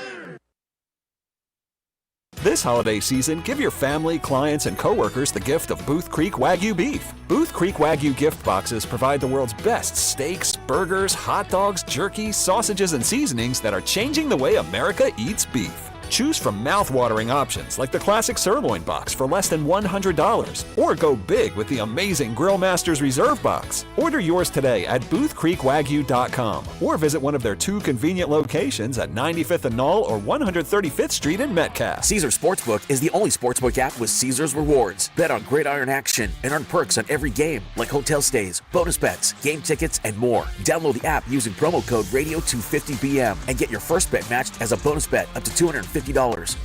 This holiday season, give your family, clients, and coworkers the gift of Booth Creek Wagyu beef. Booth Creek Wagyu gift boxes provide the world's best steaks, burgers, hot dogs, jerky, sausages, and seasonings that are changing the way America eats beef. Choose from mouth-watering options like the classic sirloin box for less than $100, or go big with the amazing Grill Masters Reserve box. Order yours today at boothcreekwagyu.com, or visit one of their 2 convenient locations at 95th and Knoll or 135th Street in Metcalf. Caesars Sportsbook is the only sportsbook app with Caesars rewards. Bet on gridiron action and earn perks on every game, like hotel stays, bonus bets, game tickets, and more. Download the app using promo code Radio250BM and get your first bet matched as a bonus bet up to $250,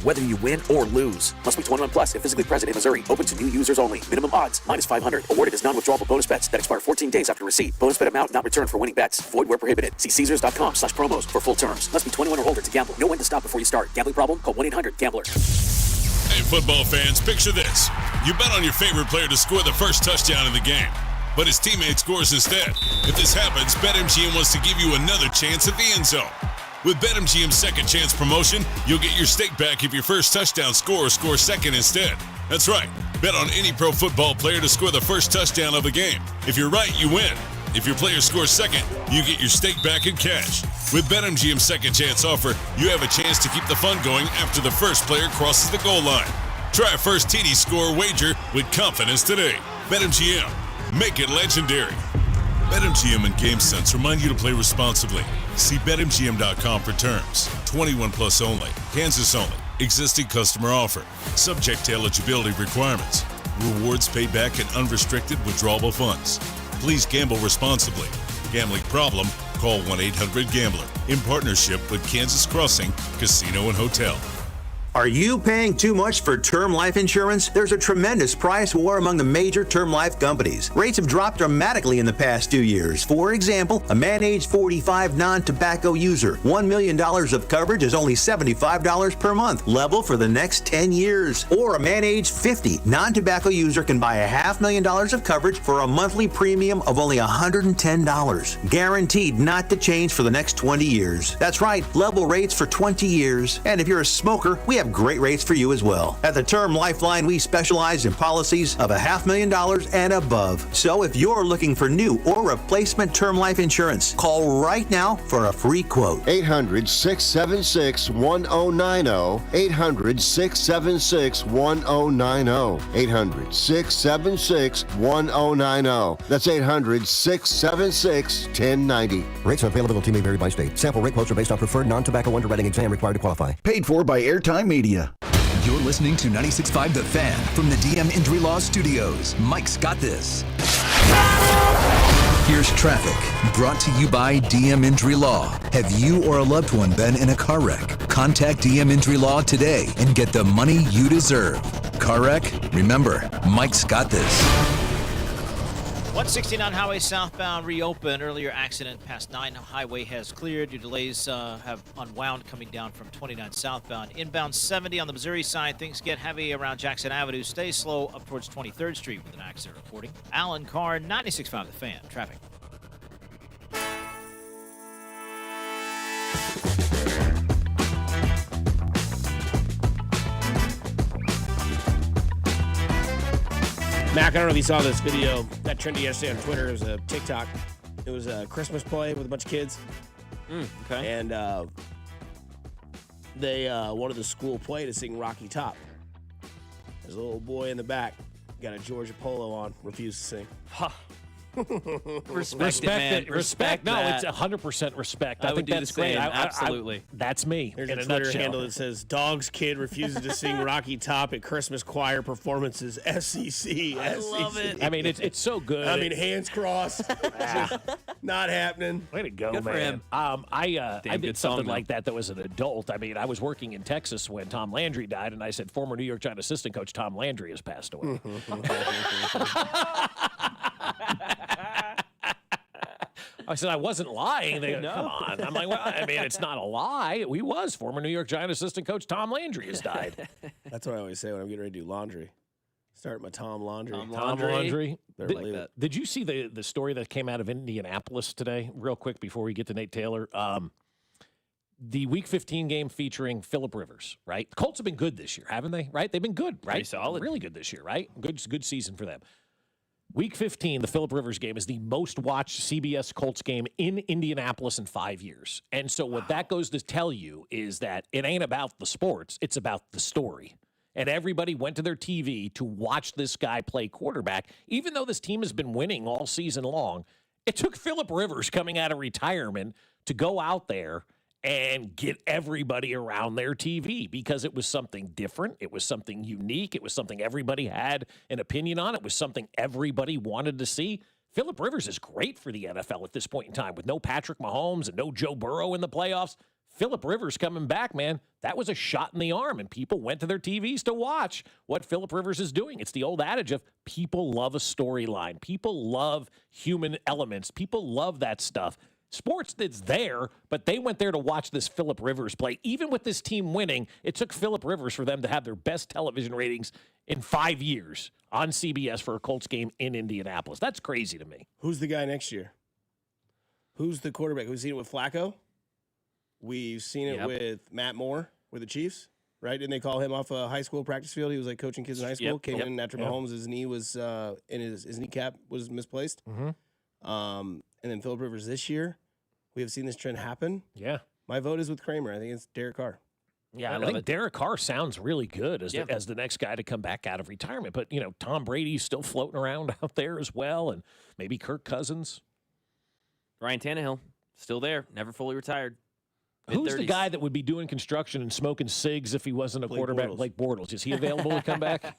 whether you win or lose. Must be 21 plus if physically present in Missouri. Open to new users only. Minimum odds -500. Awarded as non-withdrawable bonus bets that expire 14 days after receipt. Bonus bet amount not returned for winning bets. Void where prohibited. See Caesars.com/promos for full terms. Must be 21 or older to gamble. Know when to stop before you start. Gambling problem? Call 1-800-GAMBLER. Hey, football fans, picture this. You bet on your favorite player to score the first touchdown in the game, but his teammate scores instead. If this happens, BetMGM wants to give you another chance at the end zone. With BetMGM's second chance promotion, you'll get your stake back if your first touchdown scorer scores second instead. That's right. Bet on any pro football player to score the first touchdown of the game. If you're right, you win. If your player scores second, you get your stake back in cash. With BetMGM's second chance offer, you have a chance to keep the fun going after the first player crosses the goal line. Try a first TD score wager with confidence today. BetMGM. Make it legendary. BetMGM and GameSense remind you to play responsibly. See BetMGM.com for terms. 21 plus only. Kansas only. Existing customer offer. Subject to eligibility requirements. Rewards paid back in unrestricted withdrawable funds. Please gamble responsibly. Gambling problem? Call 1-800-GAMBLER. In partnership with Kansas Crossing Casino and Hotel. Are you paying too much for term life insurance? There's a tremendous price war among the major term life companies. Rates have dropped dramatically in the past 2 years. For example, a man age 45 non-tobacco user, $1 million of coverage is only $75 per month, level for the next 10 years. Or a man age 50 non-tobacco user can buy $500,000 of coverage for a monthly premium of only $110, guaranteed not to change for the next 20 years. That's right, level rates for 20 years. And if you're a smoker, we have great rates for you as well. At the Term Lifeline, we specialize in policies of $500,000 and above. So if you're looking for new or replacement term life insurance, call right now for a free quote. 800-676-1090. 800-676-1090. 800-676-1090. That's 800-676-1090. Rates availability may vary by state. Sample rate quotes are based on preferred non-tobacco underwriting exam required to qualify. Paid for by Airtime Media. You're listening to 96.5 The Fan from the DM Injury Law Studios. Mike's got this. Here's traffic, brought to you by DM Injury Law. Have you or a loved one been in a car wreck? Contact DM Injury Law today and get the money you deserve. Car wreck? Remember, Mike's got this. 169 highway southbound reopened. Earlier accident past 9 highway has cleared. Your delays have unwound coming down from 29 southbound. Inbound 70 on the Missouri side. Things get heavy around Jackson Avenue. Stay slow up towards 23rd Street with an accident reporting. Alan Carr, 96.5 The Fan. Traffic. Mac, I don't know if you saw this video that trended yesterday on Twitter. It was a TikTok. It was a Christmas play with a bunch of kids. Okay. And they wanted the school play to sing Rocky Top. There's a little boy in the back, got a Georgia polo on, refused to sing. Respect it. Respect. No, it's 100% respect. I think do that's the same. great. Absolutely. That's me. There's in a a Twitter nutshell. handle that says, Dog's kid refuses to sing Rocky Top at Christmas choir performances, SEC. I love it. I mean, it's so good. I mean, hands crossed. Not happening. Way to go, Good for man. him. I Damn did good something song, though. like that was an adult. I mean, I was working in Texas when Tom Landry died, and I said, former New York Giant assistant coach Tom Landry has passed away. I said, I wasn't lying. They go, No. come on. I'm like, well, I mean, it's not a lie. We was. Former New York Giant assistant coach Tom Landry has died. That's what I always say when I'm getting ready to do laundry. Start my Tom Laundry. Tom Tom Landry. Better believe it. Did you see the story that came out of Indianapolis today? Real quick before we get to Nate Taylor. The Week 15 game featuring Phillip Rivers, right? The Colts have been good this year, haven't they? Right? They've been good, right? Pretty solid. Really good this year, right? Good season for them. Week 15, the Phillip Rivers game is the most watched CBS Colts game in Indianapolis in 5 years. And so what that goes to tell you is that it ain't about the sports, it's about the story. And everybody went to their TV to watch this guy play quarterback. Even though this team has been winning all season long, it took Phillip Rivers coming out of retirement to go out there and get everybody around their TV because it was something different. It was something unique. It was something everybody had an opinion on. It was something everybody wanted to see. Phillip Rivers is great for the NFL at this point in time with no Patrick Mahomes and no Joe Burrow in the playoffs. Phillip Rivers coming back, man, that was a shot in the arm, and people went to their TVs to watch what Phillip Rivers is doing. It's the old adage of people love a storyline. People love human elements. People love that stuff. Sports, it's there, but they went there to watch this Phillip Rivers play. Even with this team winning, it took Phillip Rivers for them to have their best television ratings in 5 years on CBS for a Colts game in Indianapolis. That's crazy to me. Who's the guy next year? Who's the quarterback? We've seen it with Flacco. We've seen it with Matt Moore with the Chiefs, right? Didn't they call him off a high school practice field? He was like coaching kids in high school. Came in after Mahomes, his knee was in his kneecap was misplaced. And then Phillip Rivers this year, we have seen this trend happen. Yeah. My vote is with Kramer. I think it's Derek Carr. Yeah, I think Derek Carr sounds really good as the next guy to come back out of retirement. But, you know, Tom Brady's still floating around out there as well, and maybe Kirk Cousins. Ryan Tannehill, still there, never fully retired. Who's the guy that would be doing construction and smoking cigs if he wasn't a quarterback? Bortles. Blake Bortles. Is he available to come back?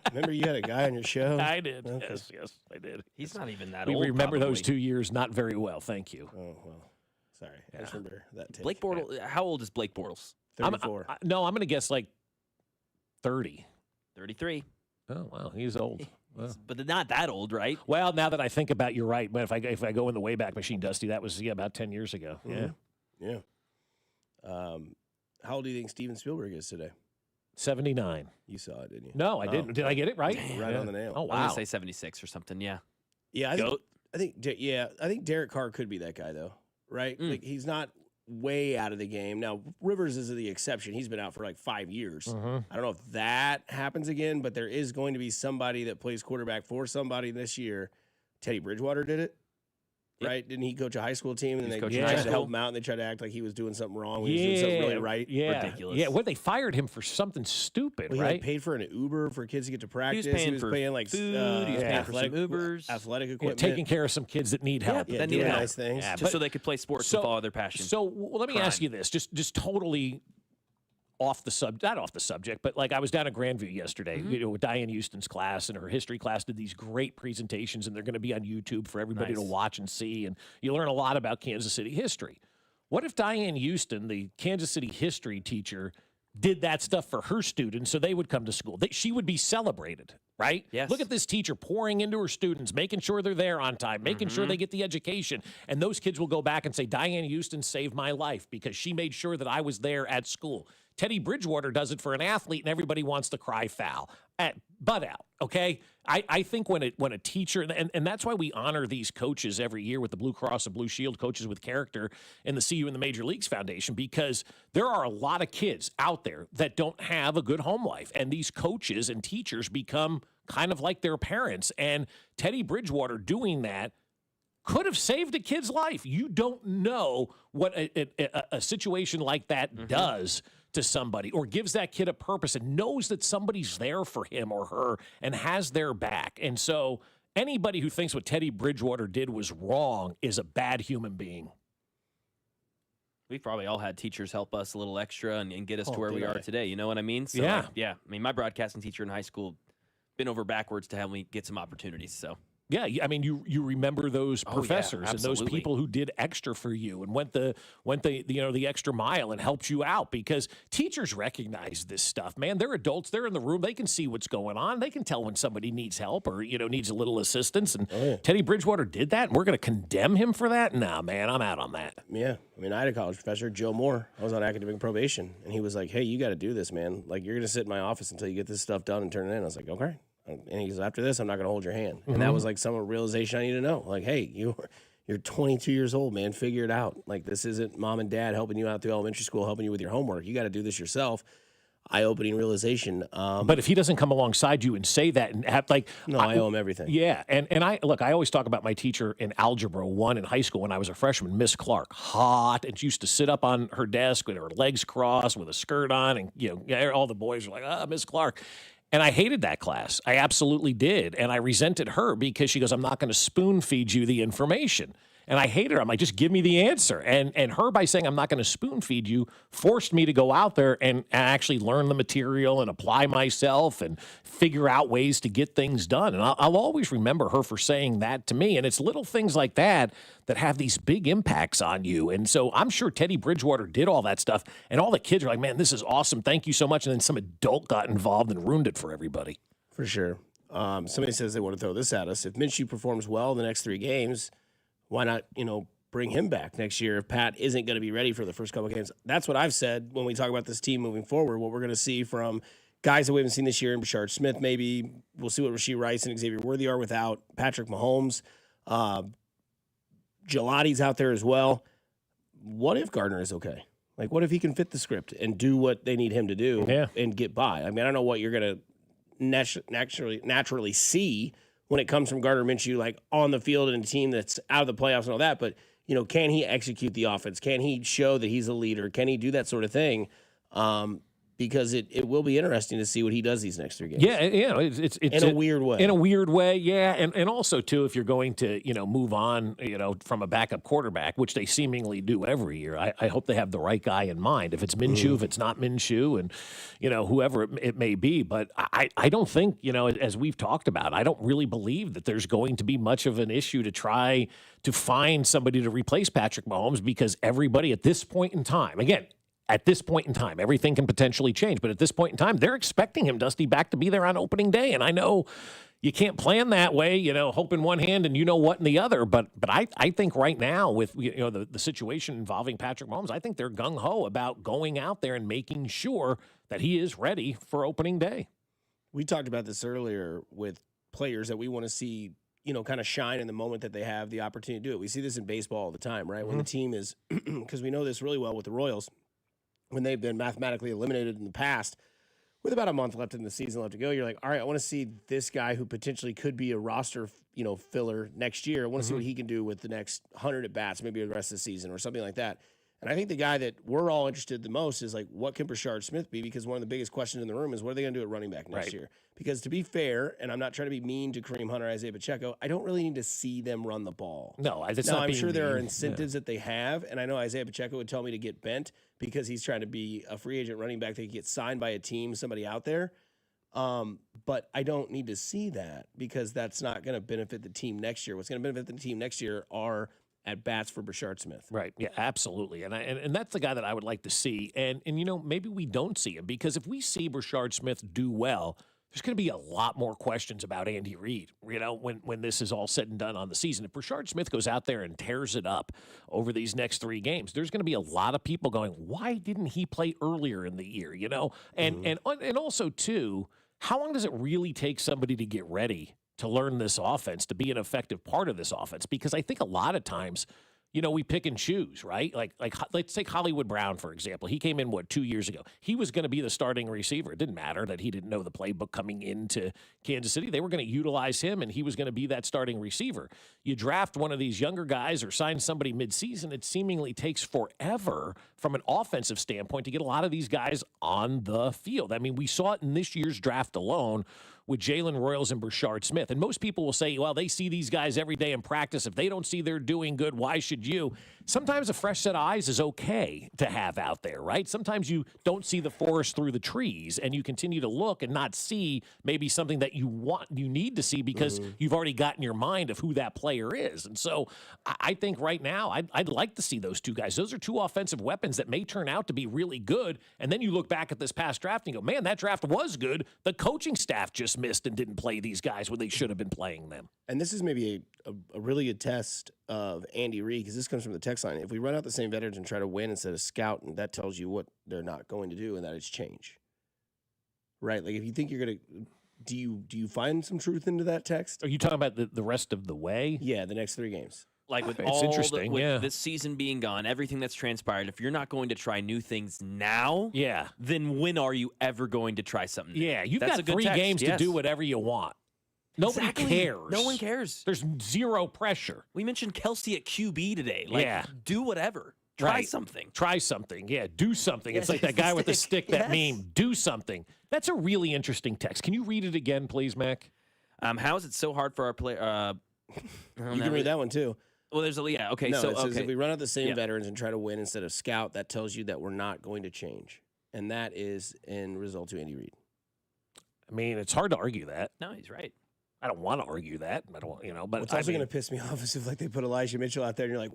Remember you had a guy on your show? I did. Okay. Yes, I did. He's not even that We old. remember probably. those 2 years not very well. Thank you. Oh, well. Sorry. I just remember that take. Blake Bortles. How old is Blake Bortles? 34. I'm going to guess like 30. 33. Oh, wow. He's old. Wow. But not that old, right? Well, now that I think about, you're right. But if I go in the Wayback Machine, Dusty, that was about 10 years ago. Yeah. Yeah. How old do you think Steven Spielberg is today? 79. You saw it, didn't you? No, I didn't. Did I get it right? Right on the nail. Oh, I'm wow. gonna say 76 or something. Yeah. Yeah, I think Derek Carr could be that guy though, right? Like he's not way out of the game. Now Rivers is the exception. He's been out for like 5 years. I don't know if that happens again, but there is going to be somebody that plays quarterback for somebody this year. Teddy Bridgewater did it. Right? Didn't he coach a high school team and they tried to help him out and they tried to act like he was doing something wrong when he was doing something really right? Yeah. Ridiculous. Yeah, they fired him for something stupid, Well, he right? like paid for an Uber for kids to get to practice. He was paying for like food. He was paying for some Ubers. athletic Yeah, equipment. taking care of some kids that need help. Yeah, that doing need help. nice things. Yeah, Just so they could play sports and follow their passion. So let me ask you this, just totally off the not off the subject, but like I was down at Grandview yesterday, with Diane Houston's class, and her history class did these great presentations, and they're going to be on YouTube for everybody to watch and see, and you learn a lot about Kansas City history. What if Diane Houston, the Kansas City history teacher, did that stuff for her students so they would come to school? She would be celebrated, right? Yes. Look at this teacher pouring into her students, making sure they're there on time, making sure they get the education. And those kids will go back and say, Diane Houston saved my life because she made sure that I was there at school. Teddy Bridgewater does it for an athlete, and everybody wants to cry foul. Butt out, okay? I think when a teacher, and that's why we honor these coaches every year with the Blue Cross and Blue Shield, coaches with character, and the CU and the Major Leagues Foundation, because there are a lot of kids out there that don't have a good home life, and these coaches and teachers become kind of like their parents. And Teddy Bridgewater doing that could have saved a kid's life. You don't know what a situation like that does to somebody, or gives that kid a purpose and knows that somebody's there for him or her and has their back. And so anybody who thinks what Teddy Bridgewater did was wrong is a bad human being. We've probably all had teachers help us a little extra and get us to where we are today. You know what I mean? So, Yeah. I mean, my broadcasting teacher in high school bent over backwards to help me get some opportunities. So. Yeah, I mean, you remember those Oh, yeah, professors and those absolutely. people who did extra for you and went the extra mile and helped you out, because teachers recognize this stuff, man. They're adults. They're in the room. They can see what's going on. They can tell when somebody needs help or needs a little assistance. And Teddy Bridgewater did that, and we're going to condemn him for that? Nah, man, I'm out on that. Yeah. I mean, I had a college professor, Joe Moore. I was on academic probation, and he was like, hey, you got to do this, man. Like, you're going to sit in my office until you get this stuff done and turn it in. I was like, okay. And he goes, after this, I'm not going to hold your hand. And that was like some realization I need to know. Like, hey, you're 22 years old, man. Figure it out. Like, this isn't mom and dad helping you out through elementary school, helping you with your homework. You got to do this yourself. Eye-opening realization. But if he doesn't come alongside you and say that and have I owe him everything. Yeah, and I always talk about my teacher in Algebra 1 in high school when I was a freshman, Miss Clark, hot, and she used to sit up on her desk with her legs crossed with a skirt on, and all the boys were like, Miss Clark. And I hated that class. I absolutely did. And I resented her because she goes, I'm not going to spoon feed you the information. And I hated her. I'm like, just give me the answer. And her, by saying I'm not going to spoon feed you, forced me to go out there and actually learn the material and apply myself and figure out ways to get things done. And I'll always remember her for saying that to me. And it's little things like that that have these big impacts on you. And so I'm sure Teddy Bridgewater did all that stuff. And all the kids are like, man, this is awesome. Thank you so much. And then some adult got involved and ruined it for everybody. For sure. Somebody says they want to throw this at us. If Minshew performs well in the next 3 games, why not, bring him back next year if Pat isn't going to be ready for the first couple of games? That's what I've said when we talk about this team moving forward, what we're going to see from guys that we haven't seen this year in Bashard Smith, maybe. We'll see what Rashee Rice and Xavier Worthy are without Patrick Mahomes. Gelati's out there as well. What if Gardner is okay? Like, what if he can fit the script and do what they need him to do and get by? I mean, I don't know what you're going to naturally see when it comes from Gardner Minshew, like on the field and a team that's out of the playoffs and all that. But, can he execute the offense? Can he show that he's a leader? Can he do that sort of thing? because it will be interesting to see what he does these next 3 games. Yeah, it's in a weird way. In a weird way, yeah, and also too, if you're going to move on, from a backup quarterback, which they seemingly do every year, I hope they have the right guy in mind. If it's Minshew, if it's not Minshew, and whoever it may be, but I don't think as we've talked about, I don't really believe that there's going to be much of an issue to try to find somebody to replace Patrick Mahomes, because everybody at this point in time, again. At this point in time, everything can potentially change. But at this point in time, they're expecting him, Dusty, back to be there on opening day. And I know you can't plan that way, hope in one hand and what in the other. But I think right now with the situation involving Patrick Mahomes, I think they're gung-ho about going out there and making sure that he is ready for opening day. We talked about this earlier with players that we want to see, kind of shine in the moment that they have the opportunity to do it. We see this in baseball all the time, right? When the team is, because we know this really well with the Royals, when they've been mathematically eliminated in the past, with about a month left in the season left to go, you're like, all right, I want to see this guy who potentially could be a roster, filler next year. I want to see what he can do with the next 100 at bats, maybe the rest of the season or something like that. And I think the guy that we're all interested the most is like, what can Brashard Smith be? Because one of the biggest questions in the room is, what are they going to do at running back next year? Because to be fair, and I'm not trying to be mean to Kareem Hunt or Isaiah Pacheco, I don't really need to see them run the ball. No, I'm sure there are incentives that they have, and I know Isaiah Pacheco would tell me to get bent because he's trying to be a free agent running back that can get signed by a team, somebody out there. But I don't need to see that because that's not going to benefit the team next year. What's going to benefit the team next year are at bats for Brashard Smith. Right. Yeah, absolutely. And that's the guy that I would like to see. And maybe we don't see him, because if we see Brashard Smith do well, there's going to be a lot more questions about Andy Reid, when this is all said and done on the season. If Brashard Smith goes out there and tears it up over these next 3 games, there's going to be a lot of people going, why didn't he play earlier in the year, And also, too, how long does it really take somebody to get ready to learn this offense, to be an effective part of this offense? Because I think a lot of times, we pick and choose, right? Like let's take Hollywood Brown, for example. He came in, 2 years ago? He was going to be the starting receiver. It didn't matter that he didn't know the playbook coming into Kansas City. They were going to utilize him, and he was going to be that starting receiver. You draft one of these younger guys or sign somebody midseason, it seemingly takes forever from an offensive standpoint to get a lot of these guys on the field. I mean, we saw it in this year's draft alone with Jalen Royals and Brashard Smith. And most people will say, well, they see these guys every day in practice. If they don't see they're doing good, why should you? Sometimes a fresh set of eyes is okay to have out there, right? Sometimes you don't see the forest through the trees, and you continue to look and not see maybe something that you need to see because you've already got in your mind of who that player is. And so I think right now I'd like to see those 2 guys. Those are 2 offensive weapons that may turn out to be really good. And then you look back at this past draft and you go, man, that draft was good. The coaching staff just missed and didn't play these guys when they should have been playing them. And this is maybe a really good test of Andy Reid, because this comes from the text line. If we run out the same veterans and try to win instead of scout, and that tells you what they're not going to do, and that is change. Right? Like if you think you're going to, do you find some truth into that text? Are you talking about the rest of the way? Yeah, the next 3 games. Like with it's interesting, with this season being gone, everything that's transpired, if you're not going to try new things now, then when are you ever going to try something new? Yeah, you've got 3 games to do whatever you want. Nobody cares. No one cares. There's zero pressure. We mentioned Kelsey at QB today. Do whatever. Try something. Try something. Yeah, do something. It's like that guy with the stick, that meme. Do something. That's a really interesting text. Can you read it again, please, Mac? How is it so hard for our player? You can read that one, too. Well, there's okay. No, it says if we run out the same veterans and try to win instead of scout, that tells you that we're not going to change. And that is in result to Andy Reid. I mean, it's hard to argue that. No, he's right. I don't want to argue that. I don't, but what's also going to piss me off is if they put Elijah Mitchell out there and you're like,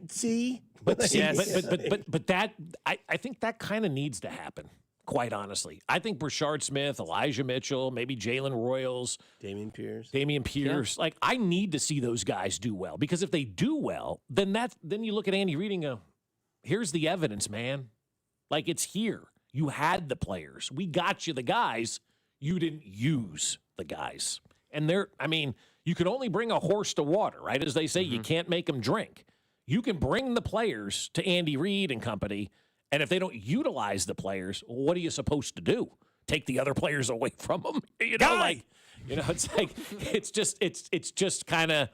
see? But that I think that kind of needs to happen. Quite honestly, I think Brashard Smith, Elijah Mitchell, maybe Jalen Royals, Damian Pierce. Yeah. Like, I need to see those guys do well, because if they do well, then you look at Andy Reid and go, here's the evidence, man. Like, it's here. You had the players. We got you the guys. You didn't use the guys. And you can only bring a horse to water, right? As they say, you can't make them drink. You can bring the players to Andy Reid and company, and if they don't utilize the players, what are you supposed to do? Take the other players away from them? It's like, it's just kind of,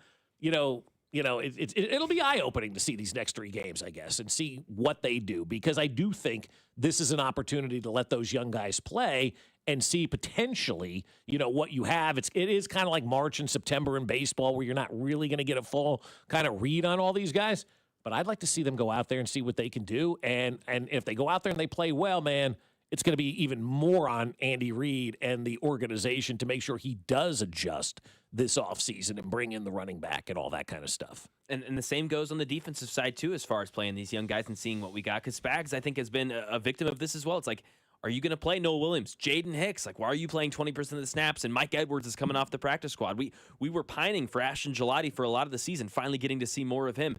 it'll be eye-opening to see these next 3 games, I guess, and see what they do, because I do think this is an opportunity to let those young guys play and see potentially, what you have. It is kind of like March and September in baseball, where you're not really going to get a full kind of read on all these guys. But I'd like to see them go out there and see what they can do. And if they go out there and they play well, man, it's going to be even more on Andy Reid and the organization to make sure he does adjust this offseason and bring in the running back and all that kind of stuff. And the same goes on the defensive side, too, as far as playing these young guys and seeing what we got. Because Spags, I think, has been a victim of this as well. It's like, are you going to play Noah Williams, Jaden Hicks? Like, why are you playing 20% of the snaps? And Mike Edwards is coming off the practice squad. We were pining for Ashton Gelati for a lot of the season, finally getting to see more of him.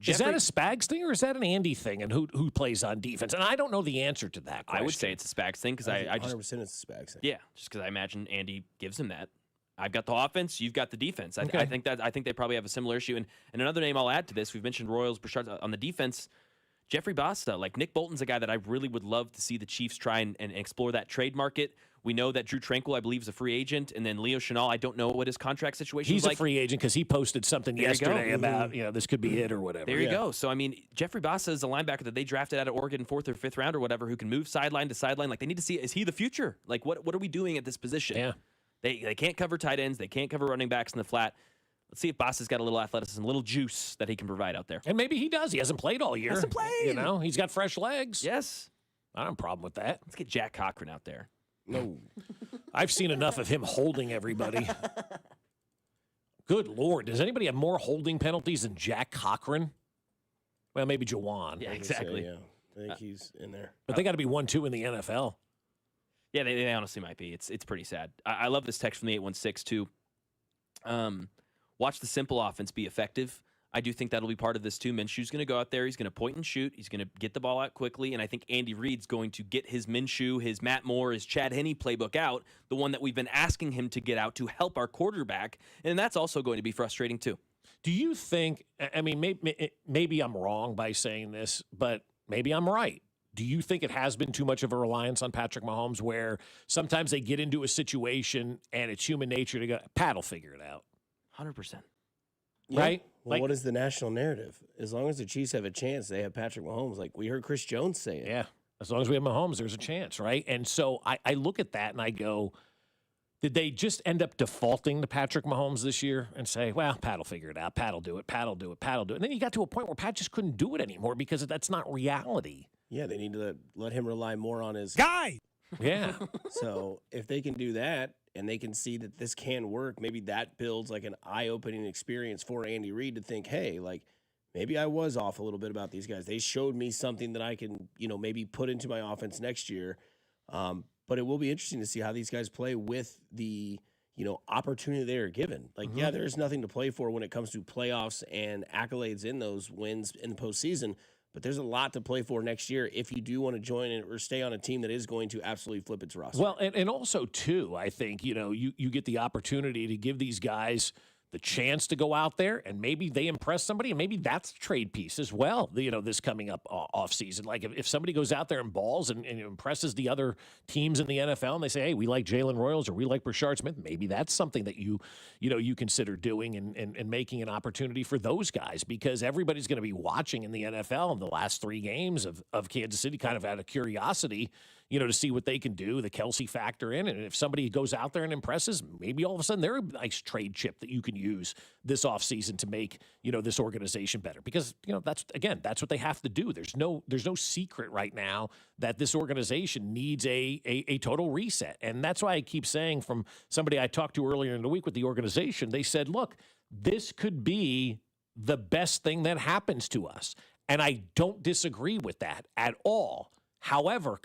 Is that a Spags thing or is that an Andy thing, and who plays on defense? And I don't know the answer to that question. I would say it's a Spags thing because I just 100% it's a Spags thing. Yeah, just because I imagine Andy gives him that. I've got the offense, you've got the defense. I think they probably have a similar issue. And another name I'll add to this, we've mentioned Royals, Bouchard on the defense. Jeffrey Basta, like Nick Bolton's a guy that I really would love to see the Chiefs try and explore that trade market. We know that Drew Tranquil, I believe, is a free agent, and then Leo Chenal, I don't know what his contract situation is like. He's a free agent because he posted something yesterday about, this could be it or whatever. There you go. So, I mean, Jeffrey Bassa is a linebacker that they drafted out of Oregon 4th or 5th round or whatever, who can move sideline to sideline. Like, they need to see, is he the future? Like, what are we doing at this position? Yeah. They can't cover tight ends. They can't cover running backs in the flat. Let's see if Bassa's got a little athleticism, a little juice that he can provide out there. And maybe he does. He hasn't played all year. Hasn't played. He's got fresh legs. Yes. I don't have a problem with that. Let's get Jack Cochran out there. No. I've seen enough of him holding everybody. Good Lord. Does anybody have more holding penalties than Jack Cochran? Well, maybe Jawan. Yeah, exactly. Yeah. I think he's in there. But they got to be 1-2 in the NFL. Yeah, they honestly might be. It's pretty sad. I love this text from the 816, too. Watch the simple offense be effective. I do think that'll be part of this, too. Minshew's going to go out there. He's going to point and shoot. He's going to get the ball out quickly. And I think Andy Reid's going to get his Minshew, his Matt Moore, his Chad Henne playbook out, the one that we've been asking him to get out to help our quarterback. And that's also going to be frustrating, too. Do you think, I mean, maybe I'm wrong by saying this, but maybe I'm right. Do you think it has been too much of a reliance on Patrick Mahomes where sometimes they get into a situation and it's human nature to go, Pat will figure it out? 100%. Yeah. Right? Well, what is the national narrative? As long as the Chiefs have a chance, they have Patrick Mahomes. Like we heard Chris Jones say it. Yeah. As long as we have Mahomes, there's a chance, right? And so I look at that and I go, did they just end up defaulting to Patrick Mahomes this year and say, well, Pat will figure it out. Pat will do it. Pat will do it. Pat will do it. And then you got to a point where Pat just couldn't do it anymore because that's not reality. Yeah, they need to let him rely more on his guy. Yeah. So if they can do that and they can see that this can work, maybe that builds like an eye-opening experience for Andy Reid to think, hey, like maybe I was off a little bit about these guys. They showed me something that I can, maybe put into my offense next year. But it will be interesting to see how these guys play with the, opportunity they are given. Like, yeah, there's nothing to play for when it comes to playoffs and accolades in those wins in the postseason. But there's a lot to play for next year if you do want to join it or stay on a team that is going to absolutely flip its roster. Well, and also, too, I think, you get the opportunity to give these guys the chance to go out there and maybe they impress somebody, and maybe that's the trade piece as well, this coming up off season. Like if somebody goes out there and balls and impresses the other teams in the NFL and they say, hey, we like Jalen Royals or we like Brashard Smith, maybe that's something that you consider doing and making an opportunity for those guys, because everybody's going to be watching in the NFL in the last 3 games of Kansas City kind of out of curiosity, to see what they can do, the Kelsey factor in. And if somebody goes out there and impresses, maybe all of a sudden they're a nice trade chip that you can use this offseason to make, this organization better. Because, that's what they have to do. There's no secret right now that this organization needs a total reset. And that's why I keep saying, from somebody I talked to earlier in the week with the organization, they said, look, this could be the best thing that happens to us. And I don't disagree with that at all. However,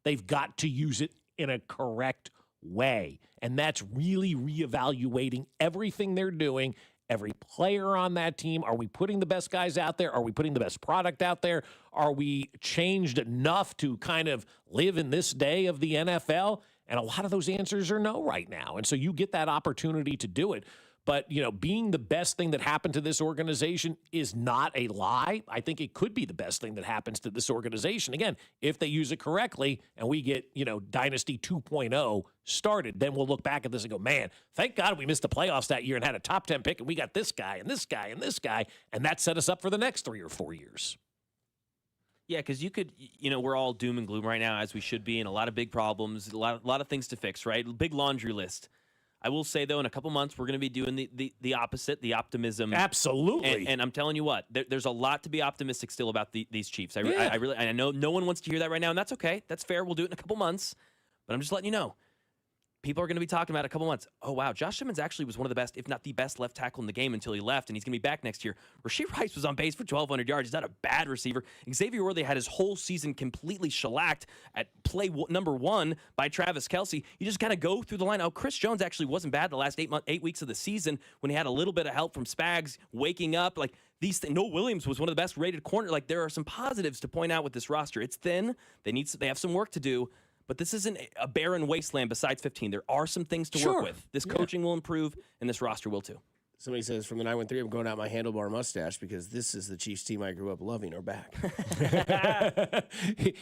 they've got to use it in a correct way. And that's really reevaluating everything they're doing, every player on that team. Are we putting the best guys out there? Are we putting the best product out there? Are we changed enough to kind of live in this day of the NFL? And a lot of those answers are no right now. And so you get that opportunity to do it. But, being the best thing that happened to this organization is not a lie. I think it could be the best thing that happens to this organization. Again, if they use it correctly and we get, Dynasty 2.0 started, then we'll look back at this and go, man, thank God we missed the playoffs that year and had a top 10 pick and we got this guy and this guy and this guy, and that set us up for the next 3 or 4 years. Yeah, because you could, we're all doom and gloom right now, as we should be, and a lot of big problems, a lot of things to fix, right? Big laundry list. I will say, though, in a couple months, we're going to be doing the opposite, the optimism. Absolutely. And I'm telling you what, there's a lot to be optimistic still about these Chiefs. I know no one wants to hear that right now, and that's okay. That's fair. We'll do it in a couple months. But I'm just letting you know. People are going to be talking about it in a couple months. Oh, wow, Josh Simmons actually was one of the best, if not the best, left tackle in the game until he left, and he's going to be back next year. Rasheed Rice was on base for 1,200 yards. He's not a bad receiver. Xavier Worthy had his whole season completely shellacked at play number 1 by Travis Kelce. You just kind of go through the line. Oh, Chris Jones actually wasn't bad the last 8 weeks of the season when he had a little bit of help from Spags waking up. Like, these things. Noah Williams was one of the best rated corner. Like, there are some positives to point out with this roster. It's thin. They have some work to do. But this isn't a barren wasteland besides 15. There are some things to work with. This coaching will improve, and this roster will too. Somebody says from the 913, I'm going out my handlebar mustache because this is the Chiefs team I grew up loving or back.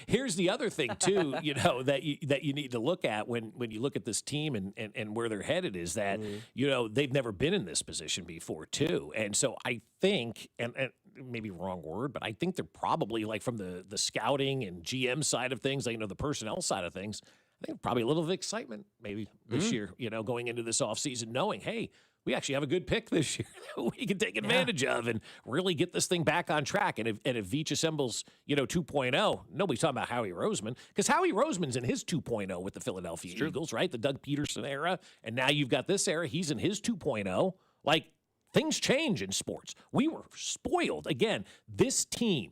Here's the other thing, too, that you need to look at when you look at this team and where they're headed is that, they've never been in this position before, too. And so I think, and maybe wrong word, but I think they're probably, like, from the scouting and GM side of things, the personnel side of things, I think probably a little of excitement maybe this year, going into this offseason, knowing, hey, we actually have a good pick this year that we can take advantage of and really get this thing back on track. And if Veach assembles, 2.0, nobody's talking about Howie Roseman, because Howie Roseman's in his 2.0 with the Philadelphia Eagles, right? The Doug Peterson era. And now you've got this era. He's in his 2.0. Like, things change in sports. We were spoiled. Again, this team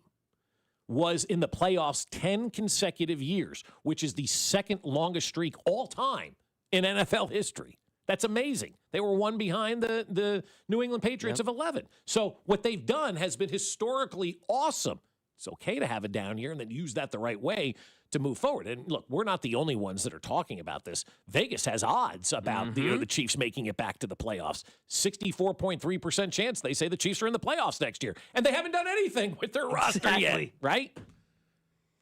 was in the playoffs 10 consecutive years, which is the second longest streak all time in NFL history. That's amazing. They were one behind the New England Patriots of 11. So what they've done has been historically awesome. It's okay to have a down year and then use that the right way to move forward. And look, we're not the only ones that are talking about this. Vegas has odds about the Chiefs making it back to the playoffs. 64.3% chance they say the Chiefs are in the playoffs next year. And they haven't done anything with their roster yet, right?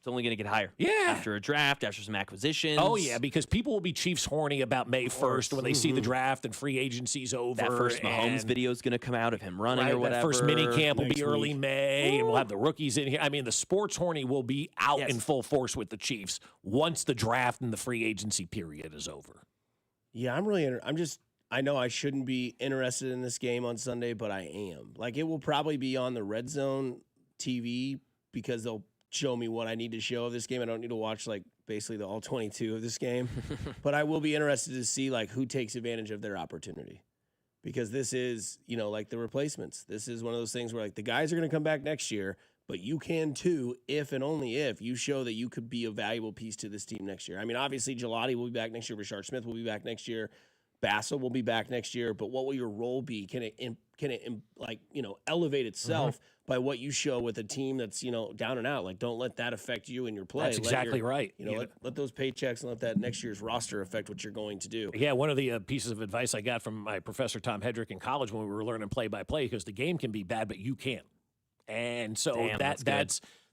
It's only going to get higher. Yeah. After a draft, after some acquisitions. Oh, yeah, because people will be Chiefs horny about May 1st when they see the draft and free agency's over. That first Mahomes video is going to come out of him running or whatever. That first mini camp will be early May, and we'll have the rookies in here. I mean, the sports horny will be out in full force with the Chiefs once the draft and the free agency period is over. Yeah, I'm really I know I shouldn't be interested in this game on Sunday, but I am. Like, it will probably be on the Red Zone TV because they'll show me what I need to show of this game. I don't need to watch, like, basically the all 22 of this game. But I will be interested to see, like, who takes advantage of their opportunity. Because this is, like the replacements. This is one of those things where, like, the guys are going to come back next year, but you can too if and only if you show that you could be a valuable piece to this team next year. I mean, obviously, Gelati will be back next year. Rashard Smith will be back next year. Bassel will be back next year. But what will your role be? Can it elevate itself by what you show with a team that's, down and out? Like, don't let that affect you in your play. That's exactly right. Let those paychecks and let that next year's roster affect what you're going to do. Yeah, one of the pieces of advice I got from my professor, Tom Hedrick, in college when we were learning play-by-play, because the game can be bad, but you can't. And so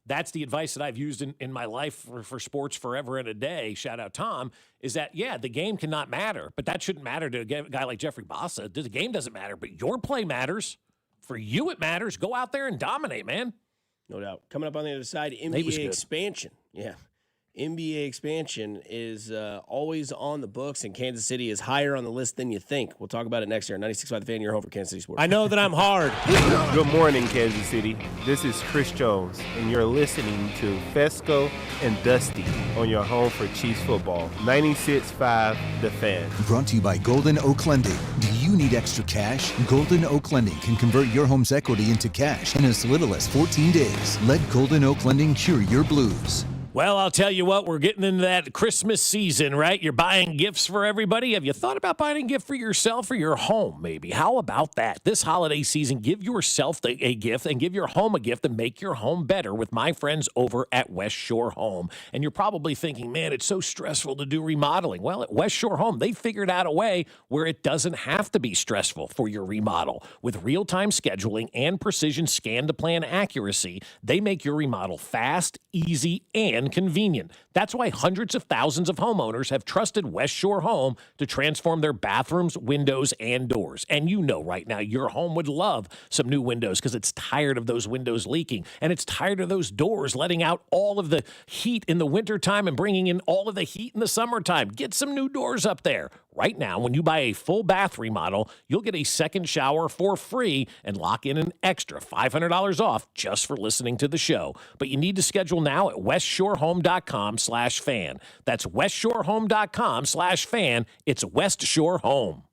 that's the advice that I've used in my life for sports forever and a day. Shout out Tom, is that, the game cannot matter, but that shouldn't matter to a guy like Jeffrey Bassa. The game doesn't matter, but your play matters. For you, it matters. Go out there and dominate, man. No doubt. Coming up on the other side, NBA expansion. Yeah. NBA expansion is always on the books, and Kansas City is higher on the list than you think. We'll talk about it next year. 96.5 The Fan, your home for Kansas City Sports. I know that I'm hard. Good morning, Kansas City. This is Chris Jones, and you're listening to Fescoe and Dusty on your home for Chiefs football. 96.5 The Fan. Brought to you by Golden Oak Lending. Do you need extra cash? Golden Oak Lending can convert your home's equity into cash in as little as 14 days. Let Golden Oak Lending cure your blues. Well, I'll tell you what, we're getting into that Christmas season, right? You're buying gifts for everybody. Have you thought about buying a gift for yourself or your home, maybe? How about that? This holiday season, give yourself a gift and give your home a gift and make your home better with my friends over at West Shore Home. And you're probably thinking, man, it's so stressful to do remodeling. Well, at West Shore Home, they figured out a way where it doesn't have to be stressful for your remodel. With real-time scheduling and precision scan-to-plan accuracy, they make your remodel fast, easy, and convenient. That's why hundreds of thousands of homeowners have trusted West Shore Home to transform their bathrooms, windows, and doors. And you know right now your home would love some new windows because it's tired of those windows leaking, and it's tired of those doors letting out all of the heat in the wintertime and bringing in all of the heat in the summertime. Get some new doors up there. Right now, when you buy a full bath remodel, you'll get a second shower for free and lock in an extra $500 off just for listening to the show. But you need to schedule now at westshorehome.com/fan. That's westshorehome.com/fan. It's West Shore Home.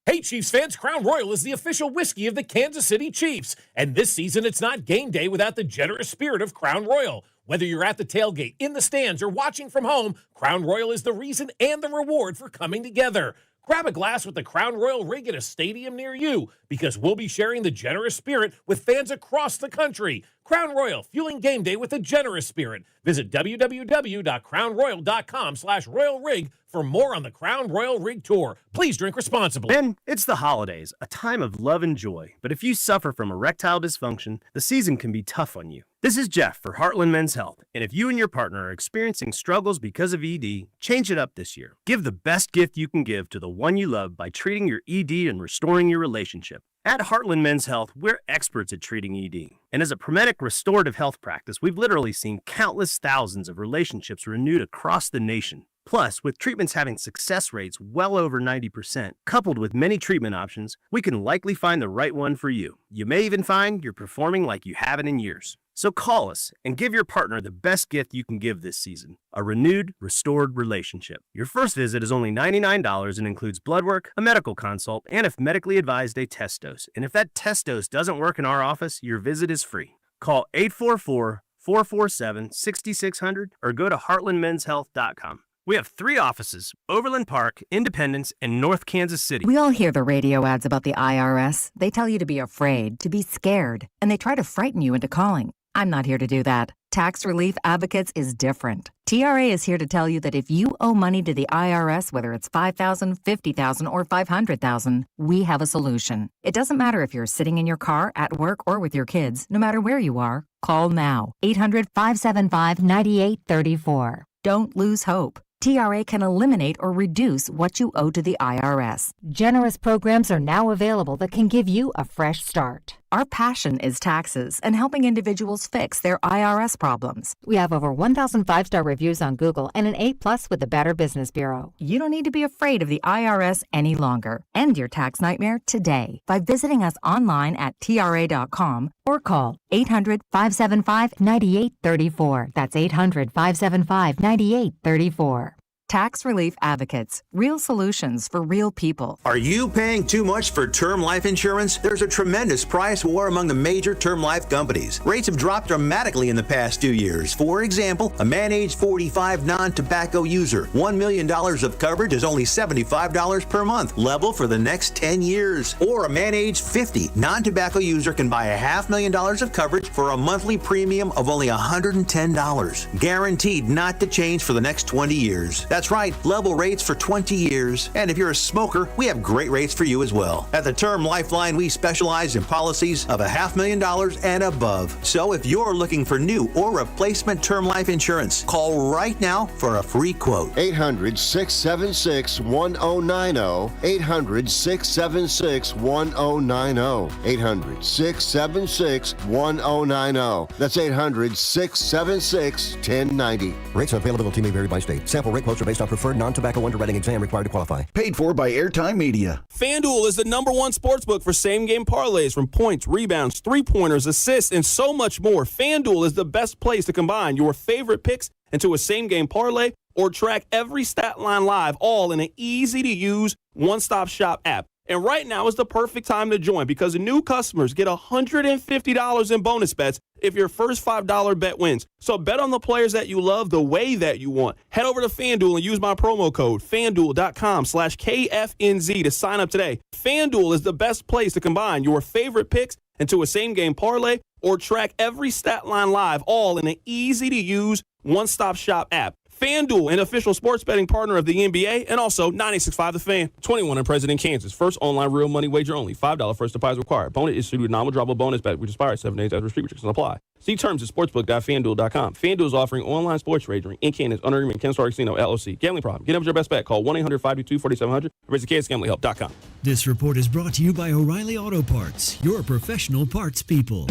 Hey, Chiefs fans, Crown Royal is the official whiskey of the Kansas City Chiefs. And this season, it's not game day without the generous spirit of Crown Royal. Whether you're at the tailgate, in the stands, or watching from home, Crown Royal is the reason and the reward for coming together. Grab a glass with the Crown Royal rig at a stadium near you, because we'll be sharing the generous spirit with fans across the country. Crown Royal, fueling game day with a generous spirit. Visit www.crownroyal.com/royal rig for more on the Crown Royal Rig Tour. Please drink responsibly. Ben, it's the holidays, a time of love and joy. But if you suffer from erectile dysfunction, the season can be tough on you. This is Jeff for Heartland Men's Health. And if you and your partner are experiencing struggles because of ED, change it up this year. Give the best gift you can give to the one you love by treating your ED and restoring your relationship. At Heartland Men's Health, we're experts at treating ED. And as a Prometic restorative health practice, we've literally seen countless thousands of relationships renewed across the nation. Plus, with treatments having success rates well over 90%, coupled with many treatment options, we can likely find the right one for you. You may even find you're performing like you haven't in years. So call us and give your partner the best gift you can give this season, a renewed, restored relationship. Your first visit is only $99 and includes blood work, a medical consult, and if medically advised, a test dose. And if that test dose doesn't work in our office, your visit is free. Call 844-447-6600 or go to heartlandmenshealth.com. We have 3 offices, Overland Park, Independence, and North Kansas City. We all hear the radio ads about the IRS. They tell you to be afraid, to be scared, and they try to frighten you into calling. I'm not here to do that. Tax Relief Advocates is different. TRA is here to tell you that if you owe money to the IRS, whether it's $5,000, $50,000, or $500,000, we have a solution. It doesn't matter if you're sitting in your car, at work, or with your kids. No matter where you are, call now. 800-575-9834. Don't lose hope. TRA can eliminate or reduce what you owe to the IRS. Generous programs are now available that can give you a fresh start. Our passion is taxes and helping individuals fix their IRS problems. We have over 1,000 5-star reviews on Google and an A+ with the Better Business Bureau. You don't need to be afraid of the IRS any longer. End your tax nightmare today by visiting us online at TRA.com or call 800-575-9834. That's 800-575-9834. Tax Relief Advocates. Real solutions for real people. Are you paying too much for term life insurance? There's a tremendous price war among the major term life companies. Rates have dropped dramatically in the past 2 years. For example, a man age 45 non-tobacco user, $1 million of coverage is only $75 per month, level for the next 10 years. Or a man age 50 non-tobacco user can buy $500,000 of coverage for a monthly premium of only $110, guaranteed not to change for the next 20 years. That's right, level rates for 20 years. And if you're a smoker, we have great rates for you as well. At the Term Lifeline, we specialize in policies of $500,000 and above. So if you're looking for new or replacement term life insurance, call right now for a free quote. 800-676-1090. 800-676-1090. 800-676-1090. That's 800-676-1090. Rates and availability may vary by state. Sample rate quotes are based on preferred non-tobacco underwriting exam required to qualify. Paid for by Airtime Media. FanDuel is the #1 sportsbook for same-game parlays from points, rebounds, three-pointers, assists, and so much more. FanDuel is the best place to combine your favorite picks into a same-game parlay or track every stat line live, all in an easy-to-use one-stop shop app. And right now is the perfect time to join because new customers get $150 in bonus bets if your first $5 bet wins. So bet on the players that you love the way that you want. Head over to FanDuel and use my promo code FanDuel.com/KFNZ to sign up today. FanDuel is the best place to combine your favorite picks into a same-game parlay or track every stat line live, all in an easy-to-use one-stop shop app. FanDuel, an official sports betting partner of the NBA, and also 96.5 The Fan. 21 and present in Kansas. First online real money wager only. $5 first deposit required. Bonus issued with non-withdrawable bonus bet, which expires 7 days after restrictions apply. See terms at sportsbook.fanduel.com. FanDuel is offering online sports wagering in Kansas under agreement Kansas Casino LLC. Gambling problem? Get up with your best bet. Call 1-800-522-4700 or visit kansasgamblinghelp.com. This report is brought to you by O'Reilly Auto Parts, your professional parts people.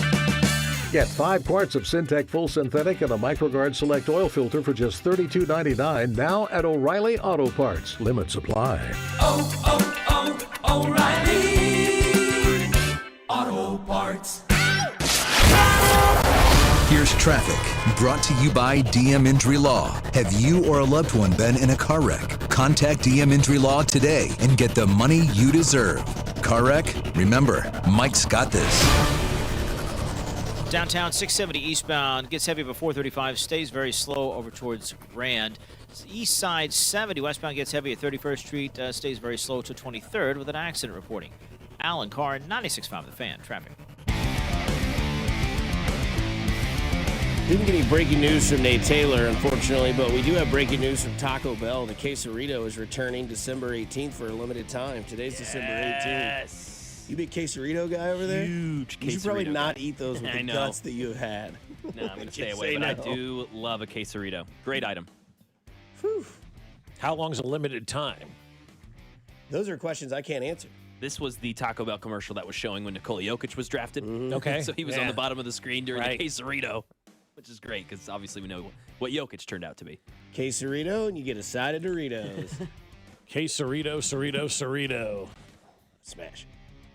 Get 5 quarts of Syntec Full Synthetic and a MicroGuard Select Oil Filter for just $32.99 now at O'Reilly Auto Parts. Limit supply. O'Reilly Auto Parts. Here's traffic, brought to you by DM Injury Law. Have you or a loved one been in a car wreck? Contact DM Injury Law today and get the money you deserve. Car wreck? Remember, Mike's got this. Downtown 670 eastbound gets heavy before 435, stays very slow over towards Rand. East side 70 westbound gets heavy at 31st Street, stays very slow to 23rd with an accident reporting. Alan Carr, 96.5 The Fan, traffic. Didn't get any breaking news from Nate Taylor, unfortunately, but we do have breaking news from Taco Bell. The quesarito is returning December 18th for a limited time. Today's December 18th. You big quesarito guy over there? Huge quesarito. You should probably not guy. eat those with the guts that you have had. No, I'm going to stay away, but I do love a quesarito. Great item. Whew. How long's a limited time? Those are questions I can't answer. This was the Taco Bell commercial that was showing when Nikola Jokic was drafted. Okay. So he was on the bottom of the screen during the quesarito, which is great because obviously we know what Jokic turned out to be. Quesarito, and you get a side of Doritos. Quesarito, Cerrito. Smash.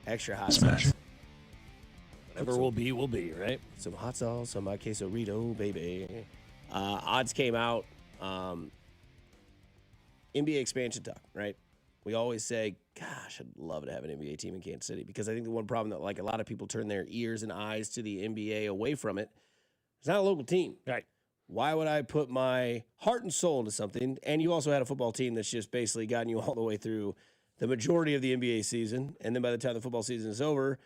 Extra hot Smash. sauce. Whatever will be, right? Some hot sauce on my quesarito, baby. Odds came out. NBA expansion talk, right? We always say, gosh, I'd love to have an NBA team in Kansas City because I think the one problem that like a lot of people turn their ears and eyes to the NBA away from it, it's not a local team. Right. Why would I put my heart and soul into something? And you also had a football team that's just basically gotten you all the way through the majority of the NBA season. And then by the time the football season is over,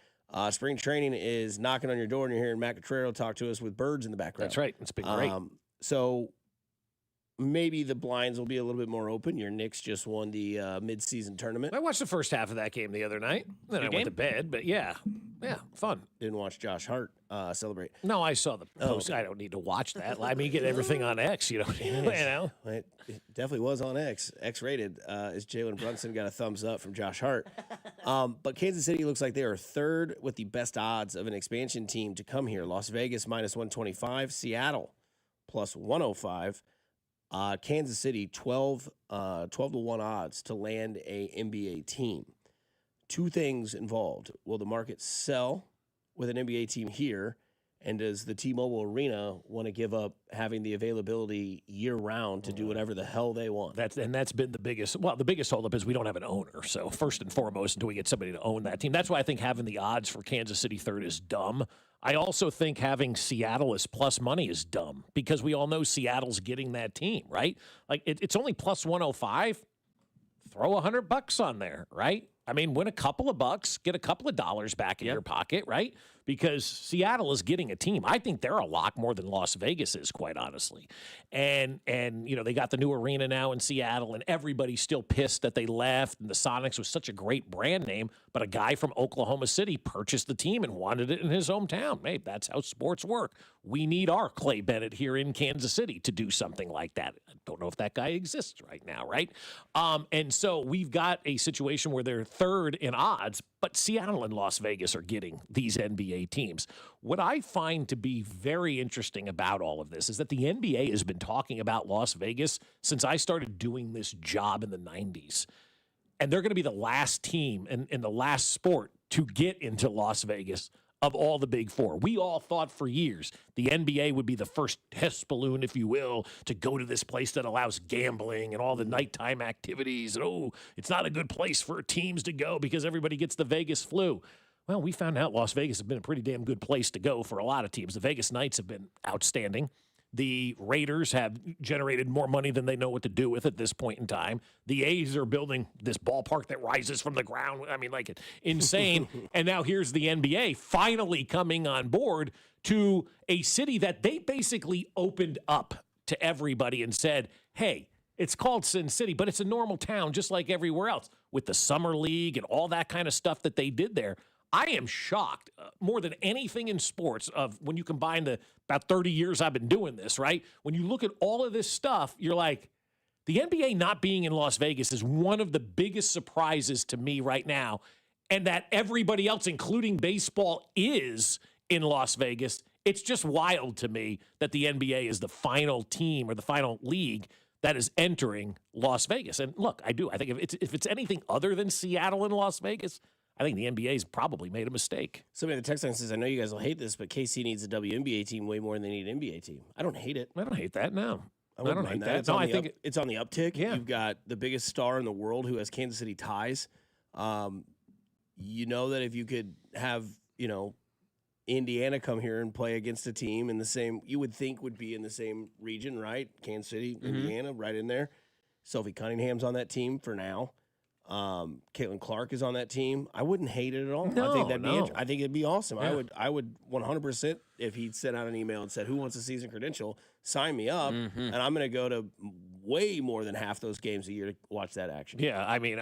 spring training is knocking on your door and you're hearing Matt Cotrero talk to us with birds in the background. That's right. It's been great. So maybe the blinds will be a little bit more open. Your Knicks just won the mid-season tournament. I watched the first half of that game the other night. Then I went to bed, but yeah, fun. Didn't watch Josh Hart celebrate. No, I saw the post. okay. I don't need to watch that. I mean, get everything on X, you know. It definitely was on X. X-rated. As Jalen Brunson got a thumbs up from Josh Hart. But Kansas City looks like they are third with the best odds of an expansion team to come here. Las Vegas minus 125. Seattle plus 105. Kansas City 12 to 1 odds to land a NBA team. Two things involved. Will the market sell with an NBA team here? And does the T-Mobile Arena want to give up having the availability year-round to do whatever the hell they want? That's been the biggest. Well, the biggest holdup is we don't have an owner. So first and foremost, until we get somebody to own that team, that's why I think having the odds for Kansas City third is dumb. I also think having Seattle as plus money is dumb because we all know Seattle's getting that team, right? Like it's only plus 105. Throw $100 on there, right? I mean, win a couple of bucks, get a couple of dollars back in your pocket, right? Because Seattle is getting a team. I think they're a lot more than Las Vegas is, quite honestly. And you know, they got the new arena now in Seattle, and everybody's still pissed that they left. And the Sonics was such a great brand name, but a guy from Oklahoma City purchased the team and wanted it in his hometown. Hey, that's how sports work. We need our Clay Bennett here in Kansas City to do something like that. I don't know if that guy exists right now, right? And so we've got a situation where they're third in odds, but Seattle and Las Vegas are getting these NBA teams. What I find to be very interesting about all of this is that the NBA has been talking about Las Vegas since I started doing this job in the 90s. And they're going to be the last team and the last sport to get into Las Vegas of all the Big Four. We all thought for years the NBA would be the first test balloon, if you will, to go to this place that allows gambling and all the nighttime activities. And, it's not a good place for teams to go because everybody gets the Vegas flu. Well, we found out Las Vegas has been a pretty damn good place to go for a lot of teams. The Vegas Knights have been outstanding. The Raiders have generated more money than they know what to do with at this point in time. The A's are building this ballpark that rises from the ground. I mean, like, insane. And now here's the NBA finally coming on board to a city that they basically opened up to everybody and said, hey, it's called Sin City, but it's a normal town just like everywhere else, with the Summer League and all that kind of stuff that they did there. I am shocked more than anything in sports of when you combine the about 30 years I've been doing this, right? When you look at all of this stuff, you're like, the NBA not being in Las Vegas is one of the biggest surprises to me right now. And that everybody else, including baseball, is in Las Vegas. It's just wild to me that the NBA is the final team or the final league that is entering Las Vegas. And look, I think if it's anything other than Seattle and Las Vegas, I think the NBA's probably made a mistake. Somebody in the text line says, I know you guys will hate this, but KC needs a WNBA team way more than they need an NBA team. I don't hate it. I don't hate that, no. I don't hate that. No, I think it's on the uptick. Yeah. You've got the biggest star in the world who has Kansas City ties. You know that if you could have, Indiana come here and play against a team in the same, you would think would be in the same region, right? Kansas City, Indiana, right in there. Sophie Cunningham's on that team for now. Caitlin Clark is on that team. I wouldn't hate it at all. No, I think I think it'd be awesome. Yeah. I would 100% if he'd sent out an email and said, who wants a season credential? Sign me up, and I'm going to go to way more than half those games a year to watch that action. Yeah, I mean,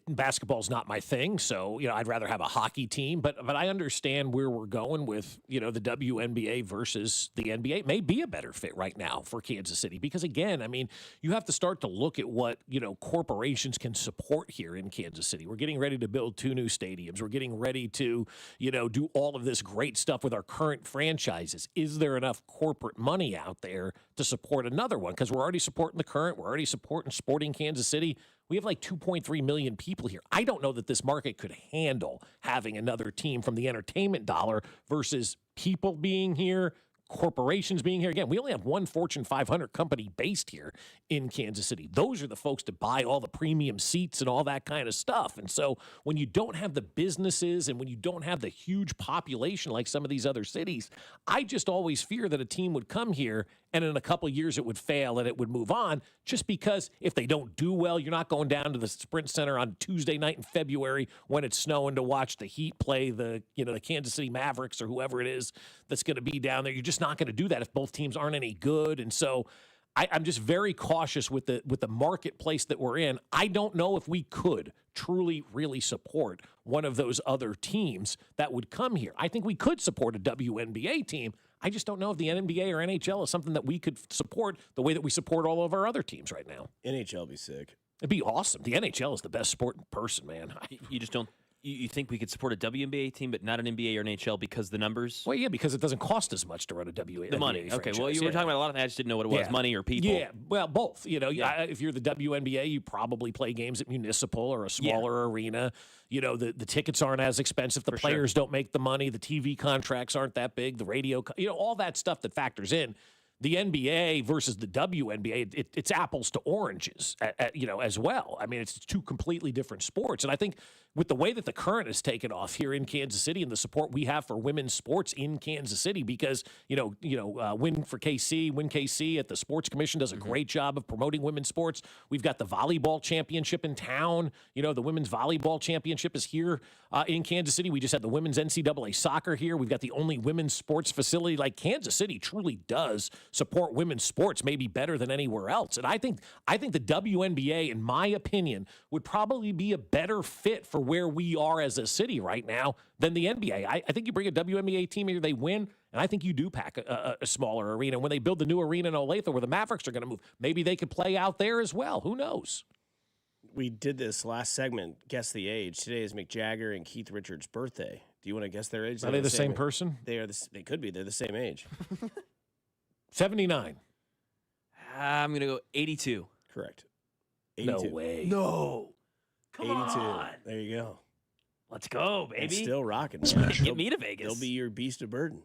basketball's not my thing, so I'd rather have a hockey team. But I understand where we're going with the WNBA versus the NBA. It may be a better fit right now for Kansas City because again, I mean, you have to start to look at what corporations can support here in Kansas City. We're getting ready to build 2 new stadiums. We're getting ready to do all of this great stuff with our current franchises. Is there enough corporate money out there to support another one? Because we're already supporting the current. We're already supporting Sporting Kansas City. We have like 2.3 million people here. I don't know that this market could handle having another team from the entertainment dollar versus people being here, corporations being here. Again, we only have one Fortune 500 company based here in Kansas City. Those are the folks that buy all the premium seats and all that kind of stuff. And so when you don't have the businesses and when you don't have the huge population like some of these other cities, I just always fear that a team would come here and in a couple of years it would fail and it would move on just because if they don't do well, you're not going down to the Sprint Center on Tuesday night in February when it's snowing to watch the Heat play the Kansas City Mavericks or whoever it is that's going to be down there. You're just not going to do that if both teams aren't any good. And so I'm just very cautious with the marketplace that we're in. I don't know if we could truly, really support one of those other teams that would come here. I think we could support a WNBA team. I just don't know if the NBA or NHL is something that we could support the way that we support all of our other teams right now. NHL would be sick. It'd be awesome. The NHL is the best sport in person, man. You just don't. You think we could support a WNBA team, but not an NBA or an NHL because the numbers? Well, yeah, because it doesn't cost as much to run a WNBA. The money. Okay, well, you were talking about a lot of that. I just didn't know what it was, money or people. Yeah, well, both. If you're the WNBA, you probably play games at Municipal or a smaller arena. The tickets aren't as expensive. The players don't make the money. The TV contracts aren't that big. The radio, all that stuff that factors in. The NBA versus the WNBA, it's apples to oranges, as well. I mean, it's 2 completely different sports. And I think with the way that the Current has taken off here in Kansas City and the support we have for women's sports in Kansas City, because, Win KC at the Sports Commission does a great job of promoting women's sports. We've got the volleyball championship in town. The women's volleyball championship is here in Kansas City. We just had the women's NCAA soccer here. We've got the only women's sports facility. Like Kansas City truly does support women's sports maybe better than anywhere else. And I think the WNBA, in my opinion, would probably be a better fit for where we are as a city right now than the NBA. I think you bring a WNBA team here, they win, and I think you do pack a smaller arena. When they build the new arena in Olathe where the Mavericks are going to move, maybe they could play out there as well. Who knows? We did this last segment, Guess the Age. Today is Mick Jagger and Keith Richards' birthday. Do you want to guess their age? Are they the same person? They could be. They're the same age. 79. I'm going to go 82. Correct. 82. No way. No. Come 82. on. There you go. Let's go, baby. It's still rocking. Get me to Vegas. They'll be your beast of burden.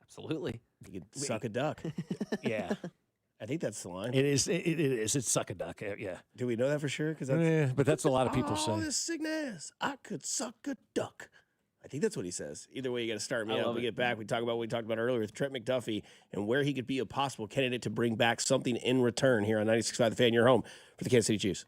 Absolutely. You can suck a duck. Yeah. I think that's the line. It is. It is. It's suck a duck. Yeah. Do we know that for sure? Because but that's a lot of people oh, say. this sickness. I could suck a duck. I think that's what he says. Either way, you got to start me up. We get back. We talk about what we talked about earlier with Trent McDuffie and where he could be a possible candidate to bring back something in return here on 96.5 The Fan, your home for the Kansas City Chiefs.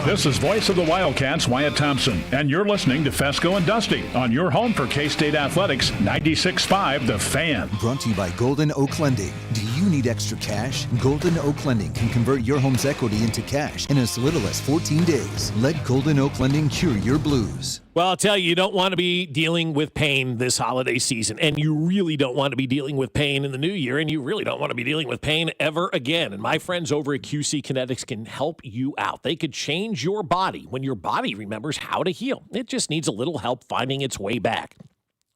This is voice of the Wildcats, Wyatt Thompson, and you're listening to Fescoe and Dusty on your home for K-State Athletics, 96.5 The Fan. Brought to you by Golden Oak Lending. Do you need extra cash? Golden Oak Lending can convert your home's equity into cash in as little as 14 days. Let Golden Oak Lending cure your blues. Well, I'll tell you, you don't want to be dealing with pain this holiday season, and you really don't want to be dealing with pain in the new year, and you really don't want to be dealing with pain ever again. And my friends over at QC Kinetics can help you out. They could change your body when your body remembers how to heal. It just needs a little help finding its way back.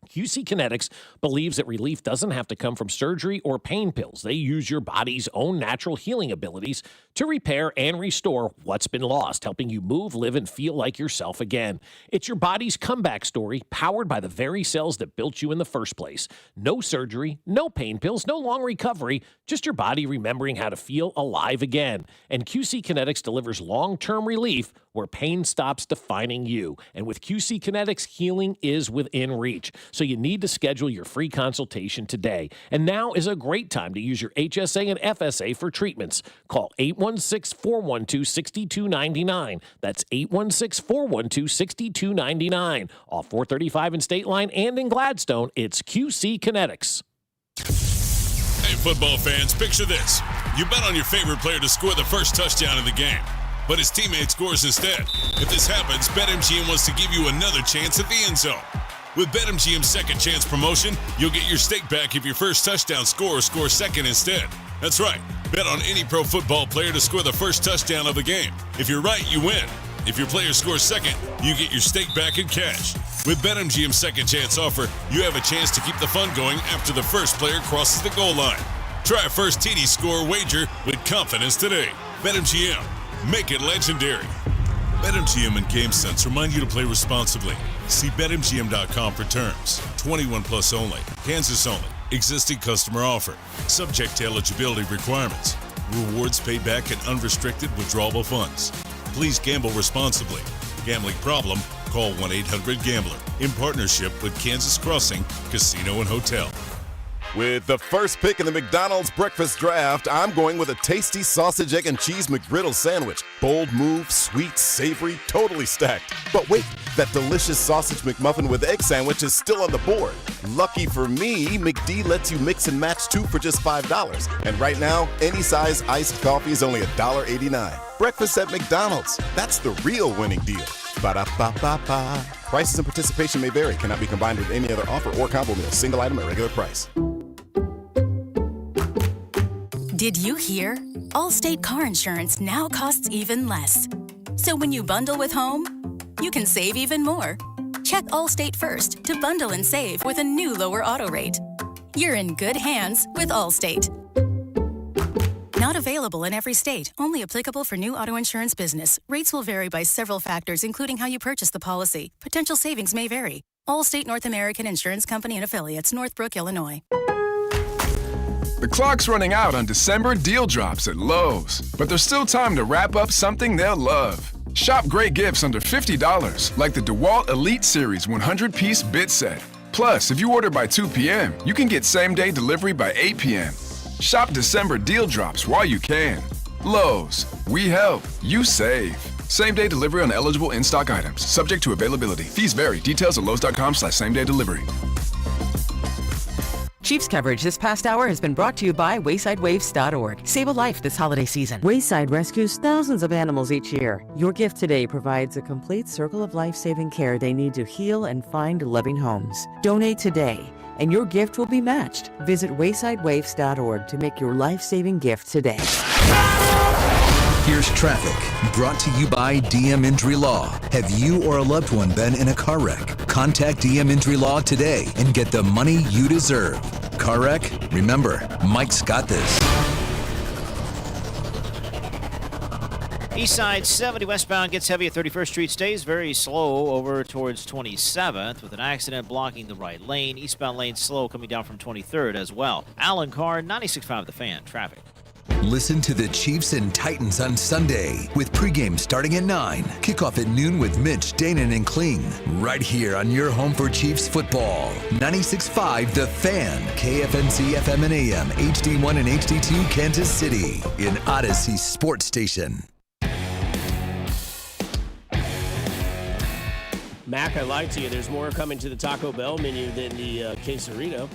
QC Kinetics believes that relief doesn't have to come from surgery or pain pills. They use your body's own natural healing abilities to repair and restore what's been lost, helping you move, live, and feel like yourself again. It's your body's comeback story, powered by the very cells that built you in the first place. No surgery, no pain pills, no long recovery, just your body remembering how to feel alive again. And QC Kinetics delivers long-term relief where pain stops defining you. And with QC Kinetics, healing is within reach. So you need to schedule your free consultation today. And now is a great time to use your HSA and FSA for treatments. Call 816-412-6299. That's 816-412-6299. Off 435 in State Line and in Gladstone, it's QC Kinetics. Hey, football fans, picture this. You bet on your favorite player to score the first touchdown in the game, but his teammate scores instead. If this happens, BetMGM wants to give you another chance at the end zone. With BetMGM's second chance promotion, you'll get your stake back if your first touchdown scorer scores second instead. That's right. Bet on any pro football player to score the first touchdown of the game. If you're right, you win. If your player scores second, you get your stake back in cash. With BetMGM's second chance offer, you have a chance to keep the fun going after the first player crosses the goal line. Try a first TD score wager with confidence today. BetMGM. Make it legendary. BetMGM and GameSense remind you to play responsibly. See BetMGM.com for terms. 21 plus only. Kansas only. Existing customer offer. Subject to eligibility requirements. Rewards paid back in unrestricted withdrawable funds. Please gamble responsibly. Gambling problem? Call 1-800-GAMBLER. In partnership with Kansas Crossing Casino and Hotel. With the first pick in the McDonald's breakfast draft, I'm going with a tasty sausage, egg, and cheese McGriddle sandwich. Bold move, sweet, savory, totally stacked. But wait, that delicious sausage McMuffin with egg sandwich is still on the board. Lucky for me, McD lets you mix and match two for just $5. And right now, any size iced coffee is only $1.89. Breakfast at McDonald's. That's the real winning deal. Ba-da-ba-ba-ba. Prices and participation may vary. Cannot be combined with any other offer or combo meal. Single item at regular price. Did you hear? Allstate car insurance now costs even less. So when you bundle with home, you can save even more. Check Allstate first to bundle and save with a new lower auto rate. You're in good hands with Allstate. Not available in every state. Only applicable for new auto insurance business. Rates will vary by several factors, including how you purchase the policy. Potential savings may vary. Allstate North American Insurance Company and Affiliates, Northbrook, Illinois. The clock's running out on December deal drops at Lowe's, but there's still time to wrap up something they'll love. Shop great gifts under $50, like the DeWalt Elite Series 100-piece bit set. Plus, if you order by 2 p.m., you can get same-day delivery by 8 p.m. Shop December deal drops while you can. Lowe's, we help, you save. Same-day delivery on eligible in-stock items, subject to availability. Fees vary. Details at lowes.com/same-day delivery. Chiefs coverage this past hour has been brought to you by WaysideWaves.org. Save a life this holiday season. Wayside rescues thousands of animals each year. Your gift today provides a complete circle of life-saving care they need to heal and find loving homes. Donate today, and your gift will be matched. Visit WaysideWaves.org to make your life-saving gift today. Here's traffic, brought to you by DM Injury Law. Have you or a loved one been in a car wreck? Contact DM Injury Law today and get the money you deserve. Car wreck? Remember, Mike's got this. East side 70 westbound gets heavy at 31st Street. Stays very slow over towards 27th with an accident blocking the right lane. Eastbound lane slow coming down from 23rd as well. Alan Carr, 96.5 The Fan. Traffic. Listen to the Chiefs and Titans on Sunday with pregame starting at 9. Kickoff at noon with Mitch, Danon, and Kling. Right here on your home for Chiefs football. 96.5 The Fan. KFNC FM and AM. HD1 and HD2 Kansas City. In Odyssey Sports Station. Mac, I lied to you. There's more coming to the Taco Bell menu than the quesarito.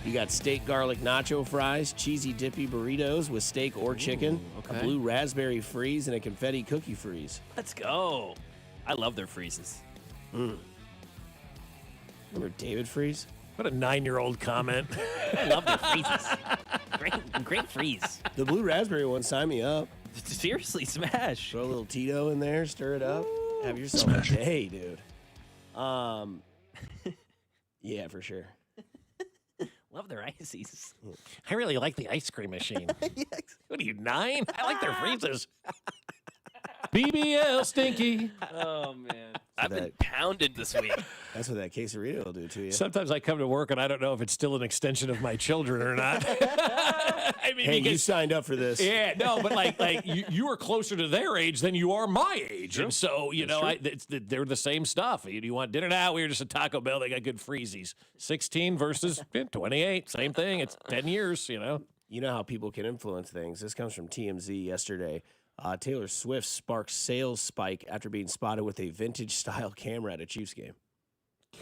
You got steak garlic nacho fries, cheesy dippy burritos with steak or chicken, a blue raspberry freeze, and a confetti cookie freeze. Let's go. I love their freezes. Remember David Freeze? What a 9-year-old comment. I love their freezes. Great freeze. The blue raspberry one, sign me up. Seriously, smash. Throw a little Tito in there, stir it up. Have yourself a day, dude. Yeah, for sure. Love their ices. I really like the ice cream machine. Yes. What are you, 9? I like their freezes. BBL Stinky. Oh, man. I've been pounded this week. That's what that quesarito will do to you. Sometimes I come to work and I don't know if it's still an extension of my children or not. I mean, hey, you signed up for this. Yeah, no, but like you are closer to their age than you are my age, True. and so they're the same stuff. Do you want dinner now? We're just at Taco Bell. They got good freezies. 16 versus 28, same thing. It's 10 years. You know how people can influence things. This comes from TMZ yesterday. Taylor Swift sparks sales spike after being spotted with a vintage-style camera at a Chiefs game.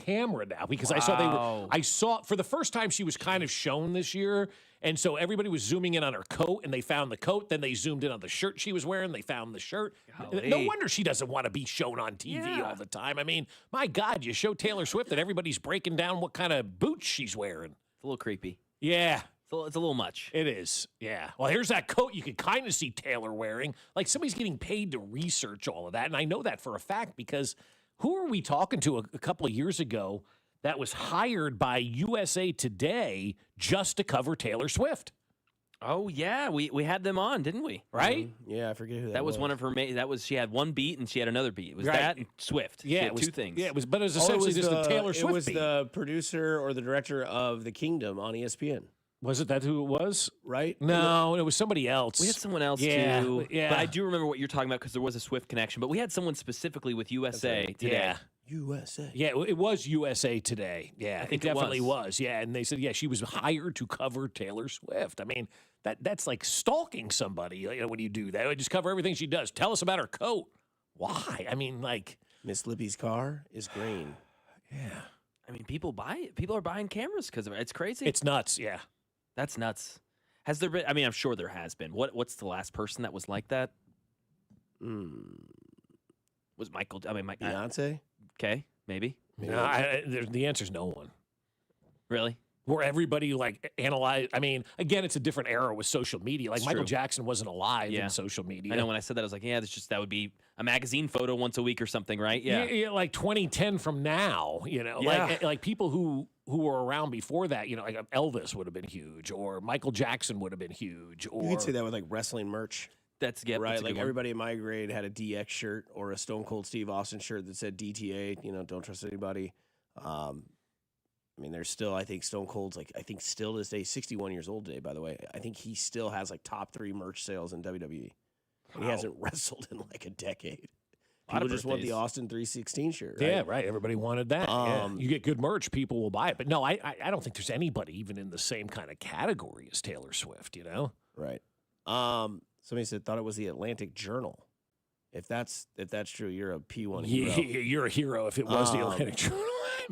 Camera now, because Wow. I saw for the first time she was kind of shown this year, and so everybody was zooming in on her coat, and they found the coat. Then they zoomed in on the shirt she was wearing. They found the shirt. Golly. No wonder she doesn't want to be shown on TV all the time. I mean, my God, you show Taylor Swift and everybody's breaking down what kind of boots she's wearing. It's a little creepy. Yeah. It's a little much. It is, yeah. Well, here's that coat you could kind of see Taylor wearing. Like somebody's getting paid to research all of that, and I know that for a fact because who are we talking to a couple of years ago that was hired by USA Today just to cover Taylor Swift? Oh yeah, we had them on, didn't we? Right? Yeah, I forget who That was one of her. She had one beat and she had another beat. It was that and Swift. Yeah, She had it was two things. Yeah, but it was essentially just the Taylor Swift. It was beat. the producer or the director of The Kingdom on ESPN. Was it that who it was? Right? No, it was somebody else. We had someone else too. Yeah, but I do remember what you're talking about because there was a Swift connection. But we had someone specifically with USA Today. Yeah. USA. Yeah, it was USA Today. Yeah, I think it definitely was. Yeah, and they said, yeah, she was hired to cover Taylor Swift. I mean, that's like stalking somebody when you do that. Just cover everything she does. Tell us about her coat. Why? I mean, like. Miss Lippy's car is green. Yeah. I mean, people buy it. People are buying cameras because of it. It's crazy. It's nuts, yeah. That's nuts. Has there been? I mean, I'm sure there has been. What's the last person that was like that? Was Michael? I mean, Beyonce. Okay, maybe. No, the answer is no one. Really? Where everybody like analyze. I mean, again, it's a different era with social media. Like Michael Jackson wasn't alive in social media. I know when I said that, I was like, yeah, that would be a magazine photo once a week or something, right? Yeah. Like 2010 from now, like people who were around before that, like Elvis would have been huge, or Michael Jackson would have been huge. Or you could say that with like wrestling merch. That's right. That's like everybody in my grade had a DX shirt or a Stone Cold Steve Austin shirt that said DTA. Don't trust anybody. I mean, there's still, I think Stone Cold's still to this day, 61 years old today, by the way. I think he still has like top 3 merch sales in WWE. Wow. He hasn't wrestled in like a decade. People just want the Austin 316 shirt, right? Yeah, right. Everybody wanted that. You get good merch, people will buy it. But no, I don't think there's anybody even in the same kind of category as Taylor Swift, Right. Somebody said, thought it was the Atlantic Journal. If that's true, you're a P1 hero. You're a hero if it was the Atlantic Journal.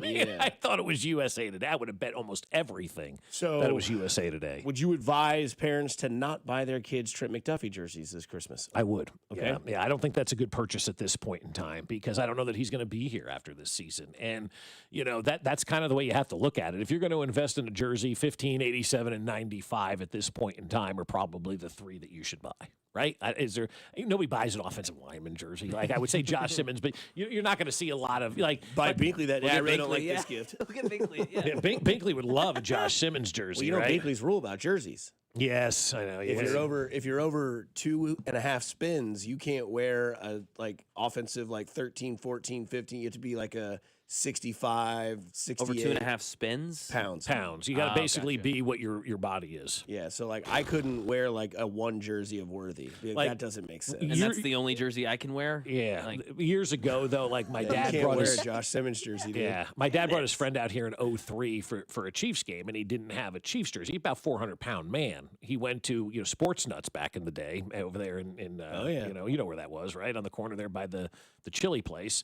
I thought it was USA Today. I would have bet almost everything that it was USA Today. Would you advise parents to not buy their kids Trent McDuffie jerseys this Christmas? I would. Okay. Yeah, I don't think that's a good purchase at this point in time because I don't know that he's going to be here after this season. And, that's kind of the way you have to look at it. If you're going to invest in a jersey, 15, 87, and 95 at this point in time are probably the 3 that you should buy. Right? Nobody buys an offensive lineman jersey. Like I would say Josh Simmons, but you're not going to see a lot of Buy Binkley that day. I really don't like this gift. Look at Binkley. Yeah. Binkley would love a Josh Simmons jersey. Well, right? Binkley's rule about jerseys. Yes, I know. If you're over 2.5 spins, you can't wear a offensive 13, 14, 15. You have to be like a 65, 68. Over 2.5 spins? Pounds. You got to basically be what your body is. Yeah, so I couldn't wear a one jersey of Worthy. That doesn't make sense. And that's the only jersey I can wear? Yeah. Years ago, though, my dad brought wear a Josh Simmons jersey, dude. Yeah, my dad brought his friend out here in 2003 for a Chiefs game, and he didn't have a Chiefs jersey. He's about 400-pound man. He went to Sports Nuts back in the day over there in you know where that was, right on the corner there by the chili place.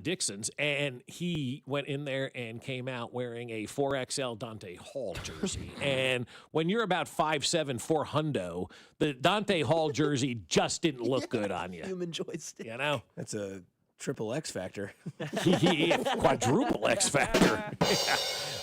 Dixon's, and he went in there and came out wearing a 4XL Dante Hall jersey. And when you're about 5'7", 400, the Dante Hall jersey just didn't look good on you. Human joystick. You know? That's a triple X factor. Quadruple X factor. Yeah.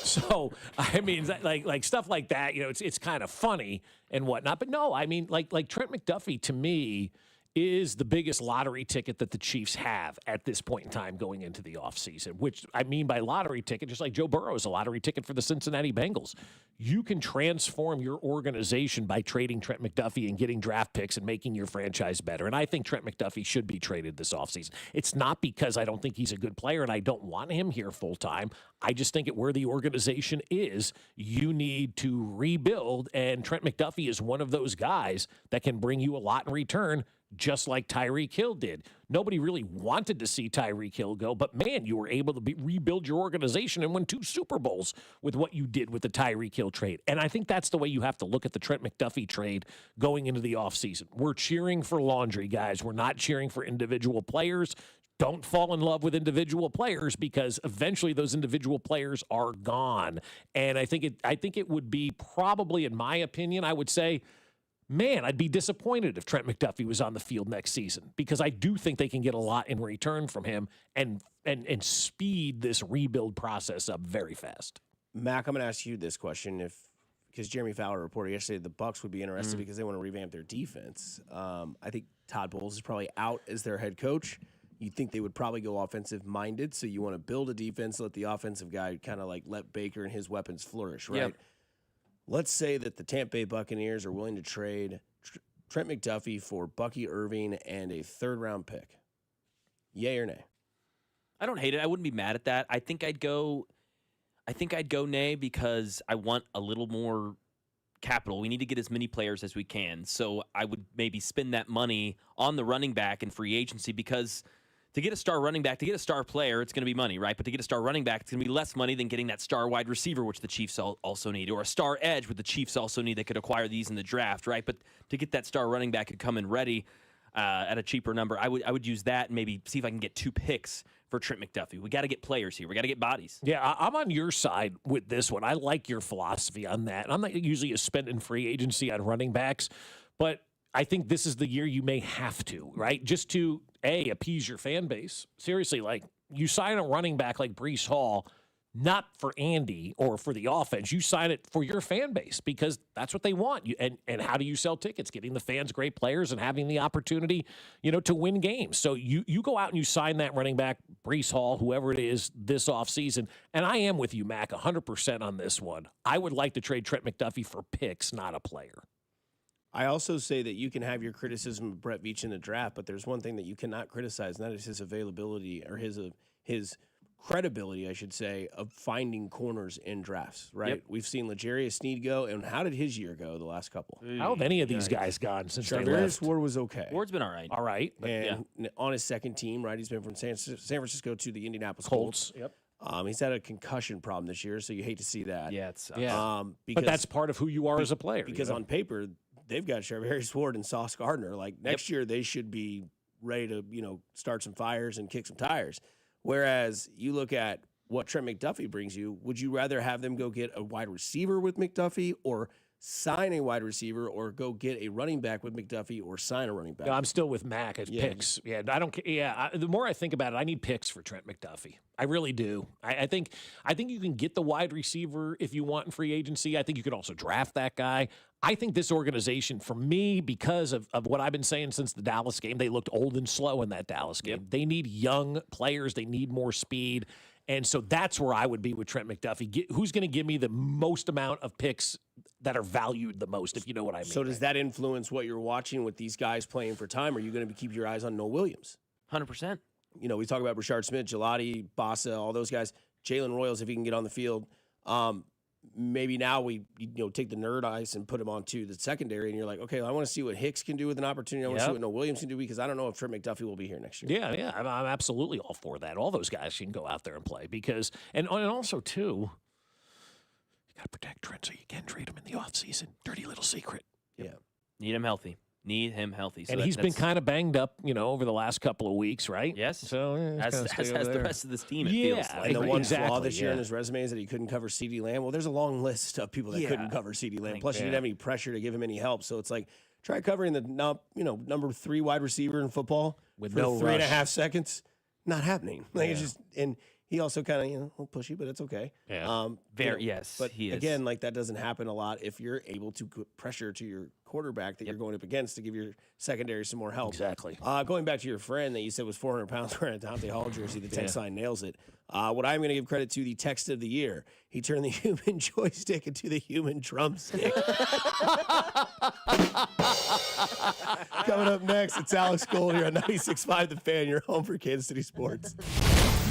So, I mean, like stuff like that, it's kind of funny and whatnot. But no, I mean, like Trent McDuffie, to me, is the biggest lottery ticket that the Chiefs have at this point in time going into the offseason, which I mean by lottery ticket, just like Joe Burrow is a lottery ticket for the Cincinnati Bengals. You can transform your organization by trading Trent McDuffie and getting draft picks and making your franchise better. And I think Trent McDuffie should be traded this offseason. It's not because I don't think he's a good player and I don't want him here full time. I just think where the organization is, you need to rebuild, and Trent McDuffie is one of those guys that can bring you a lot in return, just like Tyreek Hill did. Nobody really wanted to see Tyreek Hill go, but man, you were able to rebuild your organization and win 2 Super Bowls with what you did with the Tyreek Hill trade. And I think that's the way you have to look at the Trent McDuffie trade going into the offseason. We're cheering for laundry, guys. We're not cheering for individual players. Don't fall in love with individual players because eventually those individual players are gone. And I think it would be probably, in my opinion, I would say, man, I'd be disappointed if Trent McDuffie was on the field next season because I do think they can get a lot in return from him and speed this rebuild process up very fast. Mac, I'm going to ask you this question because Jeremy Fowler reported yesterday the Bucs would be interested because they want to revamp their defense. I think Todd Bowles is probably out as their head coach. You think they would probably go offensive-minded, so you want to build a defense, let the offensive guy kind of let Baker and his weapons flourish, right? Yep. Let's say that the Tampa Bay Buccaneers are willing to trade Trent McDuffie for Bucky Irving and a third-round pick. Yay or nay? I don't hate it. I wouldn't be mad at that. I think I'd go nay because I want a little more capital. We need to get as many players as we can. So I would maybe spend that money on the running back and free agency because to get a star running back, to get a star player, it's going to be money, right? But to get a star running back, it's going to be less money than getting that star wide receiver, which the Chiefs also need, or a star edge, which the Chiefs also need. They could acquire these in the draft, right? But to get that star running back who come in ready at a cheaper number, I would use that and maybe see if I can get 2 picks for Trent McDuffie. We got to get players here. We got to get bodies. Yeah, I'm on your side with this one. I like your philosophy on that. I'm not usually a spending free agency on running backs, but I think this is the year you may have to, right? Just to, appease your fan base. Seriously, you sign a running back like Breece Hall, not for Andy or for the offense. You sign it for your fan base because that's what they want. And how do you sell tickets? Getting the fans great players and having the opportunity, to win games. So you go out and you sign that running back, Breece Hall, whoever it is, this offseason. And I am with you, Mac, 100% on this one. I would like to trade Trent McDuffie for picks, not a player. I also say that you can have your criticism of Brett Veach in the draft, but there's one thing that you cannot criticize, and that is his availability or his credibility, I should say, of finding corners in drafts, right? Yep. We've seen L'Jarius Sneed go, and how did his year go the last couple? How have any of these guys gone since they left? Ward was okay. Ward's been all right. All right. And on his second team, right, he's been from San Francisco to the Indianapolis Colts. Yep. He's had a concussion problem this year, so you hate to see that. Yeah, it sucks. But that's part of who you are as a player. Because on paper, they've got Charvarius Ward and Sauce Gardner. Next year, they should be ready to, start some fires and kick some tires. Whereas you look at what Trent McDuffie brings you, would you rather have them go get a wide receiver with McDuffie or sign a wide receiver or go get a running back with McDuffie or sign a running back? I'm still with Mac at picks. Yeah, I don't. Yeah, the more I think about it, I need picks for Trent McDuffie. I really do. I think you can get the wide receiver if you want in free agency. I think you could also draft that guy. I think this organization, for me, because of what I've been saying since the Dallas game, they looked old and slow in that Dallas game. Yep. They need young players. They need more speed. And so that's where I would be with Trent McDuffie. Who's going to give me the most amount of picks that are valued the most, if you know what I mean. So does that influence what you're watching with these guys playing for time? Are you going to keep your eyes on Noah Williams? 100%. You know, we talk about Rashard Smith, Gelati, Bassa, all those guys. Jalen Royals, if he can get on the field. Maybe now we take the nerd ice and put him onto the secondary, and you're like, okay, I want to see what Hicks can do with an opportunity. I want to see what Noah Williams can do, because I don't know if Trent McDuffie will be here next year. Yeah, I'm absolutely all for that. All those guys can go out there and play because, and also too, you got to protect Trent so you can trade him in the offseason. Dirty little secret. Yeah. Need him healthy. So and he's been kind of banged up, over the last couple of weeks, right? Yes. So as the rest of this team, it feels like. And the one flaw this year in his resume is that he couldn't cover CeeDee Lamb. Well, there's a long list of people that couldn't cover CeeDee Lamb. Plus, you didn't have any pressure to give him any help. So it's like, try covering the number 3 wide receiver in football with for no 3.5 seconds. Not happening. Like it's just, and he also kind of a little pushy, but it's okay. Yeah. Yes. But he is. again, like that doesn't happen a lot if you're able to put pressure to your quarterback that you're going up against to give your secondary some more help. Exactly. Going back to your friend that you said was 400 pounds wearing a Dante Hall jersey, the text line nails it. What I'm going to give credit to the text of the year. He turned the human joystick into the human drumstick. Coming up next, it's Alex Gold here on 96.5 The Fan, your home for Kansas City sports.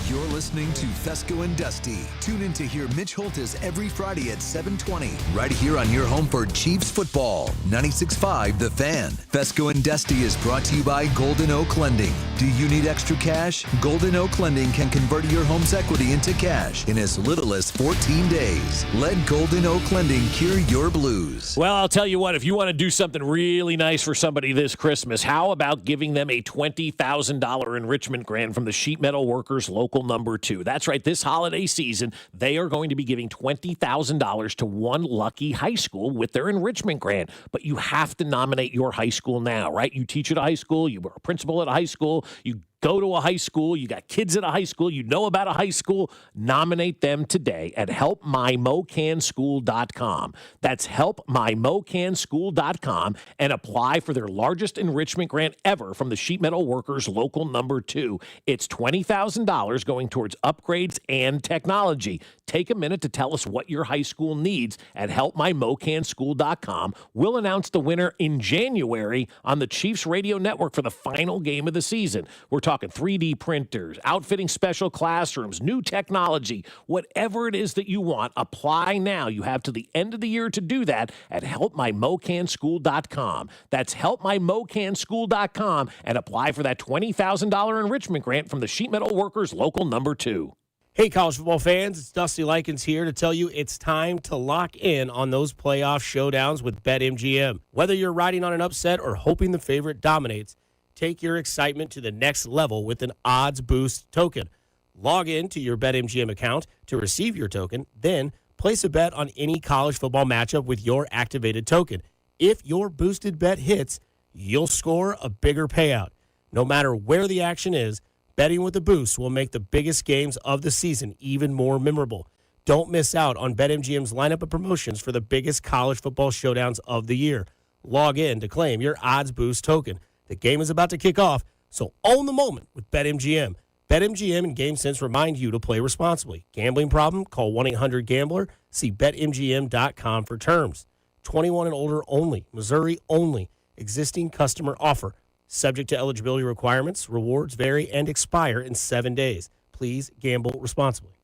You're listening to Fescoe and Dusty. Tune in to hear Mitch Holtis every Friday at 7:20, right here on your home for Chiefs football. 96.5 The Fan. Fescoe and Dusty is brought to you by Golden Oak Lending. Do you need extra cash? Golden Oak Lending can convert your home's equity into cash in as little as 14 days. Let Golden Oak Lending cure your blues. Well, I'll tell you what, if you want to do something really nice for somebody this Christmas, how about giving them a $20,000 enrichment grant from the Sheet Metal Workers Local Number 2? That's right. This holiday season, they are going to be giving $20,000 to one lucky high school with their enrichment grant. But you have to nominate your high school now, right? You teach at a high school. You were a principal at a high school. You go to a high school. You got kids at a high school. You know about a high school. Nominate them today at helpmymocanschool.com. That's helpmymocanschool.com and apply for their largest enrichment grant ever from the Sheet Metal Workers Local Number 2. It's $20,000 going towards upgrades and technology. Take a minute to tell us what your high school needs at helpmymocanschool.com. We'll announce the winner in January on the Chiefs Radio Network for the final game of the season. We're talking 3D printers, outfitting special classrooms, new technology, whatever it is that you want, apply now. You have to the end of the year to do that at helpmymocanschool.com. That's helpmymocanschool.com and apply for that $20,000 enrichment grant from the Sheet Metal Workers Local Number 2. Hey, college football fans, it's Dusty Likens here to tell you it's time to lock in on those playoff showdowns with BetMGM. Whether you're riding on an upset or hoping the favorite dominates, take your excitement to the next level with an odds boost token. Log in to your BetMGM account to receive your token, then place a bet on any college football matchup with your activated token. If your boosted bet hits, you'll score a bigger payout. No matter where the action is, betting with a boost will make the biggest games of the season even more memorable. Don't miss out on BetMGM's lineup of promotions for the biggest college football showdowns of the year. Log in to claim your odds boost token. The game is about to kick off, so own the moment with BetMGM. BetMGM and GameSense remind you to play responsibly. Gambling problem? Call 1-800-GAMBLER. See BetMGM.com for terms. 21 and older only. Missouri only. Existing customer offer. Subject to eligibility requirements. Rewards vary and expire in 7 days. Please gamble responsibly.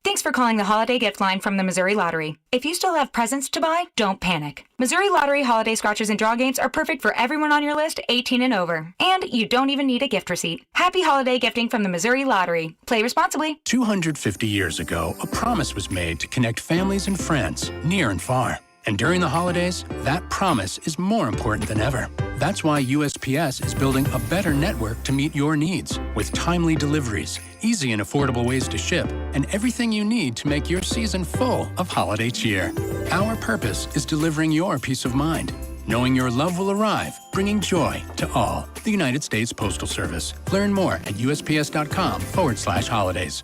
Thanks for calling the Holiday Gift Line from the Missouri Lottery. If you still have presents to buy, don't panic. Missouri Lottery Holiday Scratchers and Draw Games are perfect for everyone on your list 18 and over. And you don't even need a gift receipt. Happy holiday gifting from the Missouri Lottery. Play responsibly. 250 years ago, a promise was made to connect families and friends near and far. And during the holidays, that promise is more important than ever. That's why USPS is building a better network to meet your needs with timely deliveries, easy and affordable ways to ship, and everything you need to make your season full of holiday cheer. Our purpose is delivering your peace of mind, knowing your love will arrive, bringing joy to all. The United States Postal Service. Learn more at USPS.com/holidays.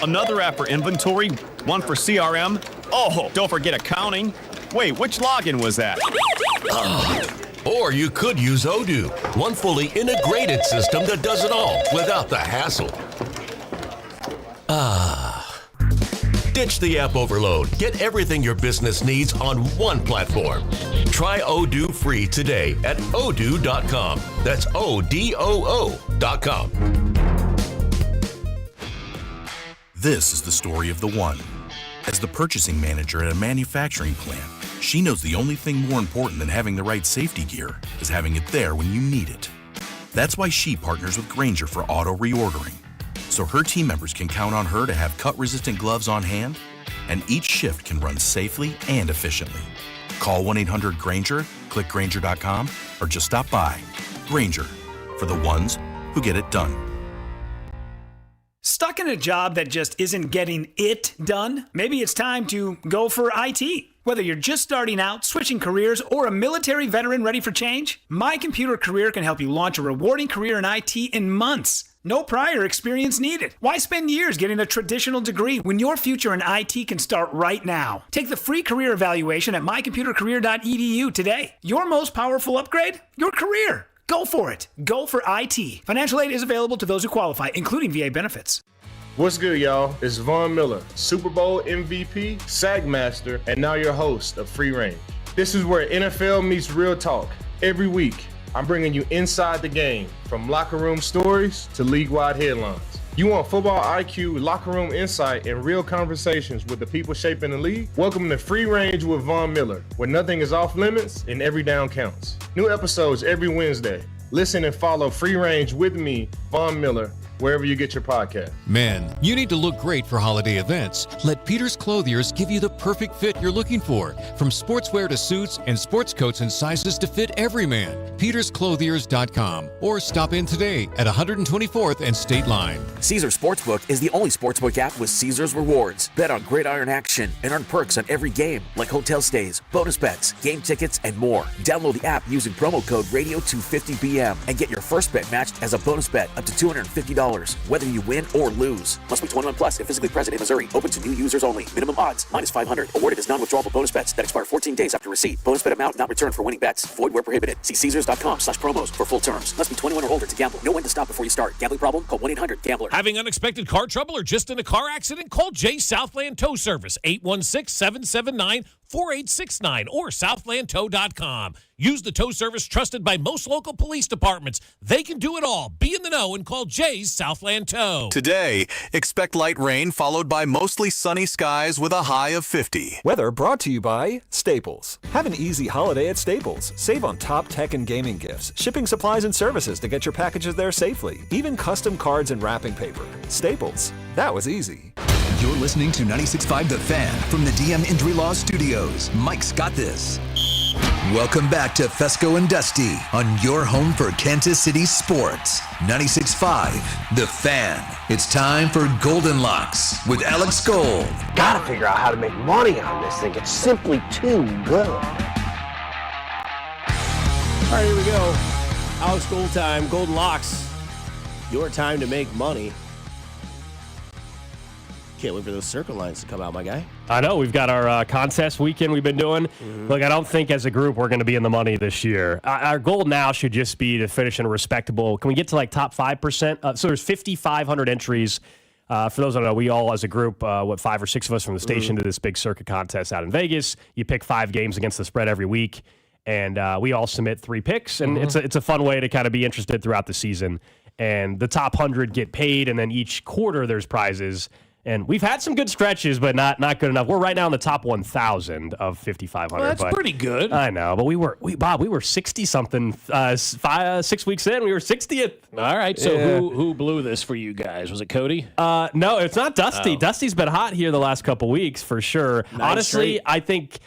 Another app for inventory, one for CRM. Oh, don't forget accounting. Wait, which login was that? Or you could use Odoo, one fully integrated system that does it all without the hassle. Ditch the app overload. Get everything your business needs on one platform. Try Odoo free today at odoo.com. That's ODOO.com. This is the story of the one. As the purchasing manager at a manufacturing plant, she knows the only thing more important than having the right safety gear is having it there when you need it. That's why she partners with Grainger for auto reordering, so her team members can count on her to have cut-resistant gloves on hand, and each shift can run safely and efficiently. Call 1-800-GRAINGER, click Grainger.com, or just stop by. Grainger, for the ones who get it done. Stuck in a job that just isn't getting it done? Maybe it's time to go for IT. Whether you're just starting out, switching careers, or a military veteran ready for change, My Computer Career can help you launch a rewarding career in IT in months. No prior experience needed. Why spend years getting a traditional degree when your future in IT can start right now? Take the free career evaluation at mycomputercareer.edu today. Your most powerful upgrade? Your career. Go for it. Go for IT. Financial aid is available to those who qualify, including VA benefits. What's good, y'all? It's Von Miller, Super Bowl MVP, SAG Master, and now your host of Free Range. This is where NFL meets real talk. Every week, I'm bringing you inside the game, from locker room stories to league-wide headlines. You want football IQ, locker room insight, and real conversations with the people shaping the league? Welcome to Free Range with Von Miller, where nothing is off limits and every down counts. New episodes every Wednesday. Listen and follow Free Range with me, Von Miller, wherever you get your podcast. Men, you need to look great for holiday events. Let Peter's Clothiers give you the perfect fit you're looking for. From sportswear to suits and sports coats and sizes to fit every man. PetersClothiers.com or stop in today at 124th and State Line. Caesars Sportsbook is the only sportsbook app with Caesars rewards. Bet on gridiron action and earn perks on every game, like hotel stays, bonus bets, game tickets, and more. Download the app using promo code Radio250BM and get your first bet matched as a bonus bet up to $250. Whether you win or lose. Must be 21 plus and physically present in Missouri. Open to new users only. Minimum odds -500. Awarded as non-withdrawable bonus bets that expire 14 days after receipt. Bonus bet amount not returned for winning bets. Void where prohibited. See Caesars.com/promos for full terms. Must be 21 or older to gamble. Know when to stop before you start. Gambling problem? Call 1-800-GAMBLER. Having unexpected car trouble or just in a car accident? Call Jay Southland Tow Service, 816-779-4869 or southlandtow.com. Use the tow service trusted by most local police departments. They can do it all. Be in the know and call Jay's Southland Tow. Today, expect light rain followed by mostly sunny skies with a high of 50. Weather brought to you by Staples. Have an easy holiday at Staples. Save on top tech and gaming gifts, shipping supplies and services to get your packages there safely, even custom cards and wrapping paper. Staples. That was easy. You're listening to 96.5 The Fan from the DM Injury Law Studios. Mike's got this. Welcome back to Fescoe and Dusty on your home for Kansas City sports. 96.5 The Fan. It's time for Golden Locks with Alex Gold. Gotta figure out how to make money on this thing. It's simply too good. All right, here we go. Alex Gold time. Golden Locks. Your time to make money. Can't wait for those circle lines to come out, my guy. I know. We've got our contest weekend we've been doing. Look, I don't think as a group we're going to be in the money this year. Our goal now should just be to finish in a respectable. Can we get to like top 5%? So there's 5,500 entries. For those that don't know, we all as a group, 5 or 6 of us from the station, did this big circuit contest out in Vegas. You pick 5 games against the spread every week, and we all submit 3 picks. And it's a fun way to kind of be interested throughout the season. And the top 100 get paid, and then each quarter there's prizes. And we've had some good stretches, but not good enough. We're right now in the top 1,000 of 5,500. Well, that's pretty good. I know, but we were 60-something 6 weeks in. We were 60th. All right, so who blew this for you guys? Was it Cody? No, it's not Dusty. Dusty's been hot here the last couple weeks for sure. Honestly, I think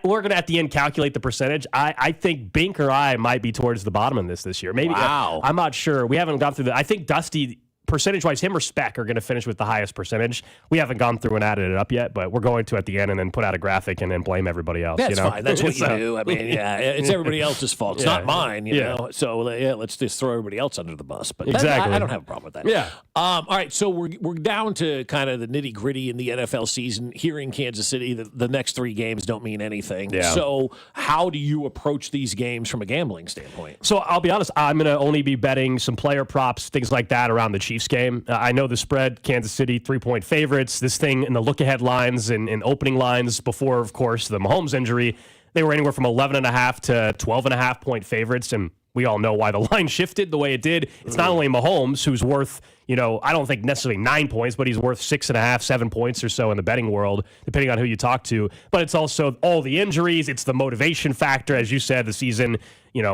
we're going to at the end calculate the percentage. I think Bink or I might be towards the bottom of this year. Maybe. Wow. I'm not sure. We haven't gone through I think Dusty, percentage-wise, him or Speck are going to finish with the highest percentage. We haven't gone through and added it up yet, but we're going to at the end and then put out a graphic and then blame everybody else. That's fine. That's what you do. I mean, it's everybody else's fault. It's not mine, you know. So, let's just throw everybody else under the bus. But exactly. I don't have a problem with that. Yeah. All right, so we're down to kind of the nitty-gritty in the NFL season. Here in Kansas City, the next 3 games don't mean anything. Yeah. So how do you approach these games from a gambling standpoint? So I'll be honest, I'm going to only be betting some player props, things like that around the Chiefs Chiefs game. I know the spread, Kansas City 3-point favorites. This thing in the look-ahead lines and opening lines before, of course, the Mahomes injury, they were anywhere from 11.5 to 12.5 point favorites, and we all know why the line shifted the way it did. It's not only Mahomes, who's worth, I don't think necessarily 9 points, but he's worth 6.5, 7 points or so in the betting world, depending on who you talk to. But it's also all the injuries. It's the motivation factor. As you said, the season,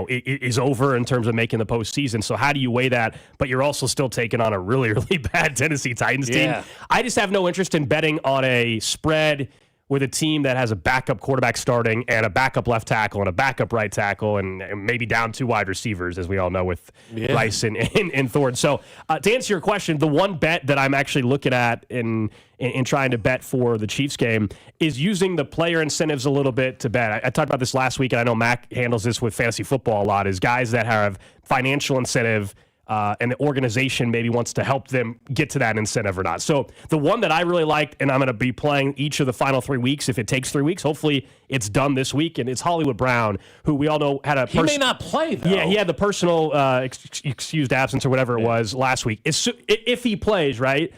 is over in terms of making the postseason. So how do you weigh that? But you're also still taking on a really, really bad Tennessee Titans team. I just have no interest in betting on a spread with a team that has a backup quarterback starting and a backup left tackle and a backup right tackle and maybe down 2 wide receivers, as we all know, with Rice and Thorne. So to answer your question, the one bet that I'm actually looking at in trying to bet for the Chiefs game is using the player incentives a little bit to bet. I talked about this last week, and I know Mac handles this with fantasy football a lot, is guys that have financial incentive and the organization maybe wants to help them get to that incentive or not. So the one that I really liked, and I'm going to be playing each of the final 3 weeks, if it takes 3 weeks, hopefully it's done this week, and it's Hollywood Brown, who we all know had a... He may not play, though. Yeah, he had the personal excused absence or whatever it was last week. If he plays, right,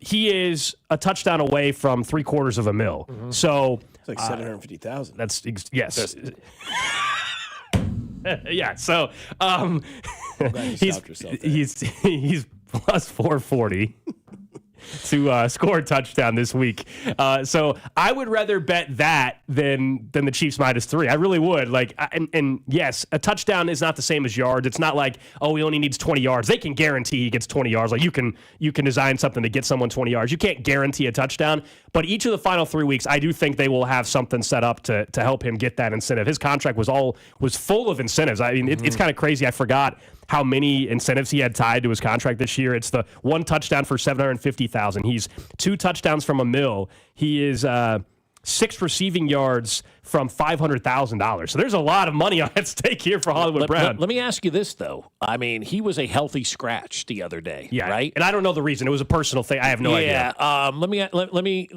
he is a touchdown away from $750,000. Mm-hmm. So... It's like 750,000. Yes. Yeah, so he's plus 440 to score a touchdown this week. So I would rather bet that than the Chiefs -3. I really would. And yes, a touchdown is not the same as yards. It's not like, he only needs 20 yards. They can guarantee he gets 20 yards. Like you can design something to get someone 20 yards. You can't guarantee a touchdown. But each of the final 3 weeks, I do think they will have something set up to help him get that incentive. His contract was full of incentives. I mean, it's kind of crazy. I forgot how many incentives he had tied to his contract this year. It's the 1 touchdown for $750,000. He's 2 touchdowns from $1 million. He is 6 receiving yards from $500,000. So there's a lot of money at stake here for Hollywood Brown. Let me ask you this, though. I mean, he was a healthy scratch the other day, right? And I don't know the reason. It was a personal thing. I have no idea. Let me.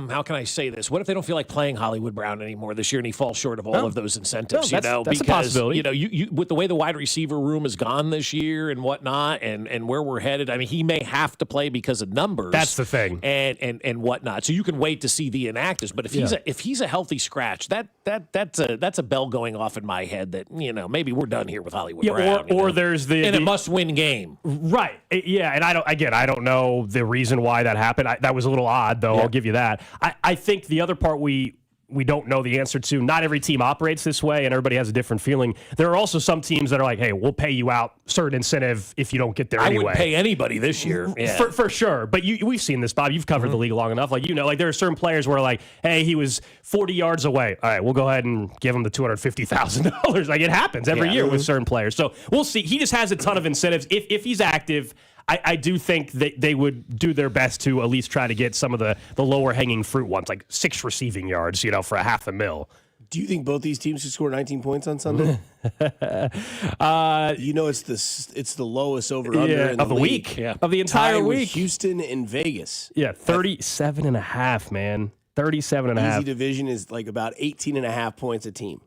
How can I say this? What if they don't feel like playing Hollywood Brown anymore this year, and he falls short of all of those incentives? That's because a possibility. You with the way the wide receiver room has gone this year and whatnot, and where we're headed. I mean, he may have to play because of numbers. That's the thing, and whatnot. So you can wait to see the inactives. But if he's a healthy scratch, that's a bell going off in my head that maybe we're done here with Hollywood Brown. Or there's a must-win game, right? Yeah, and I don't know the reason why that happened. That was a little odd, though. I'll give you that. I think the other part we don't know the answer to. Not every team operates this way, and everybody has a different feeling. There are also some teams that are like, hey, we'll pay you out certain incentive if you don't get there anyway. I wouldn't pay anybody this year. Yeah. For sure. But we've seen this, Bob. You've covered the league long enough. There are certain players where hey, he was 40 yards away. All right, we'll go ahead and give him the $250,000. It happens every year with certain players. So we'll see. He just has a ton of incentives. If he's active, I do think that they would do their best to at least try to get some of the lower hanging fruit ones, like 6 receiving yards, for $500,000. Do you think both these teams could score 19 points on Sunday? It's the lowest over-under in of the week. Yeah. Of the entire Tied week. With Houston and Vegas. Yeah, 37.5, man. 37.5. Easy division is like about 18.5 points a team.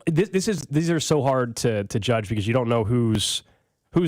These are so hard to judge because you don't know who's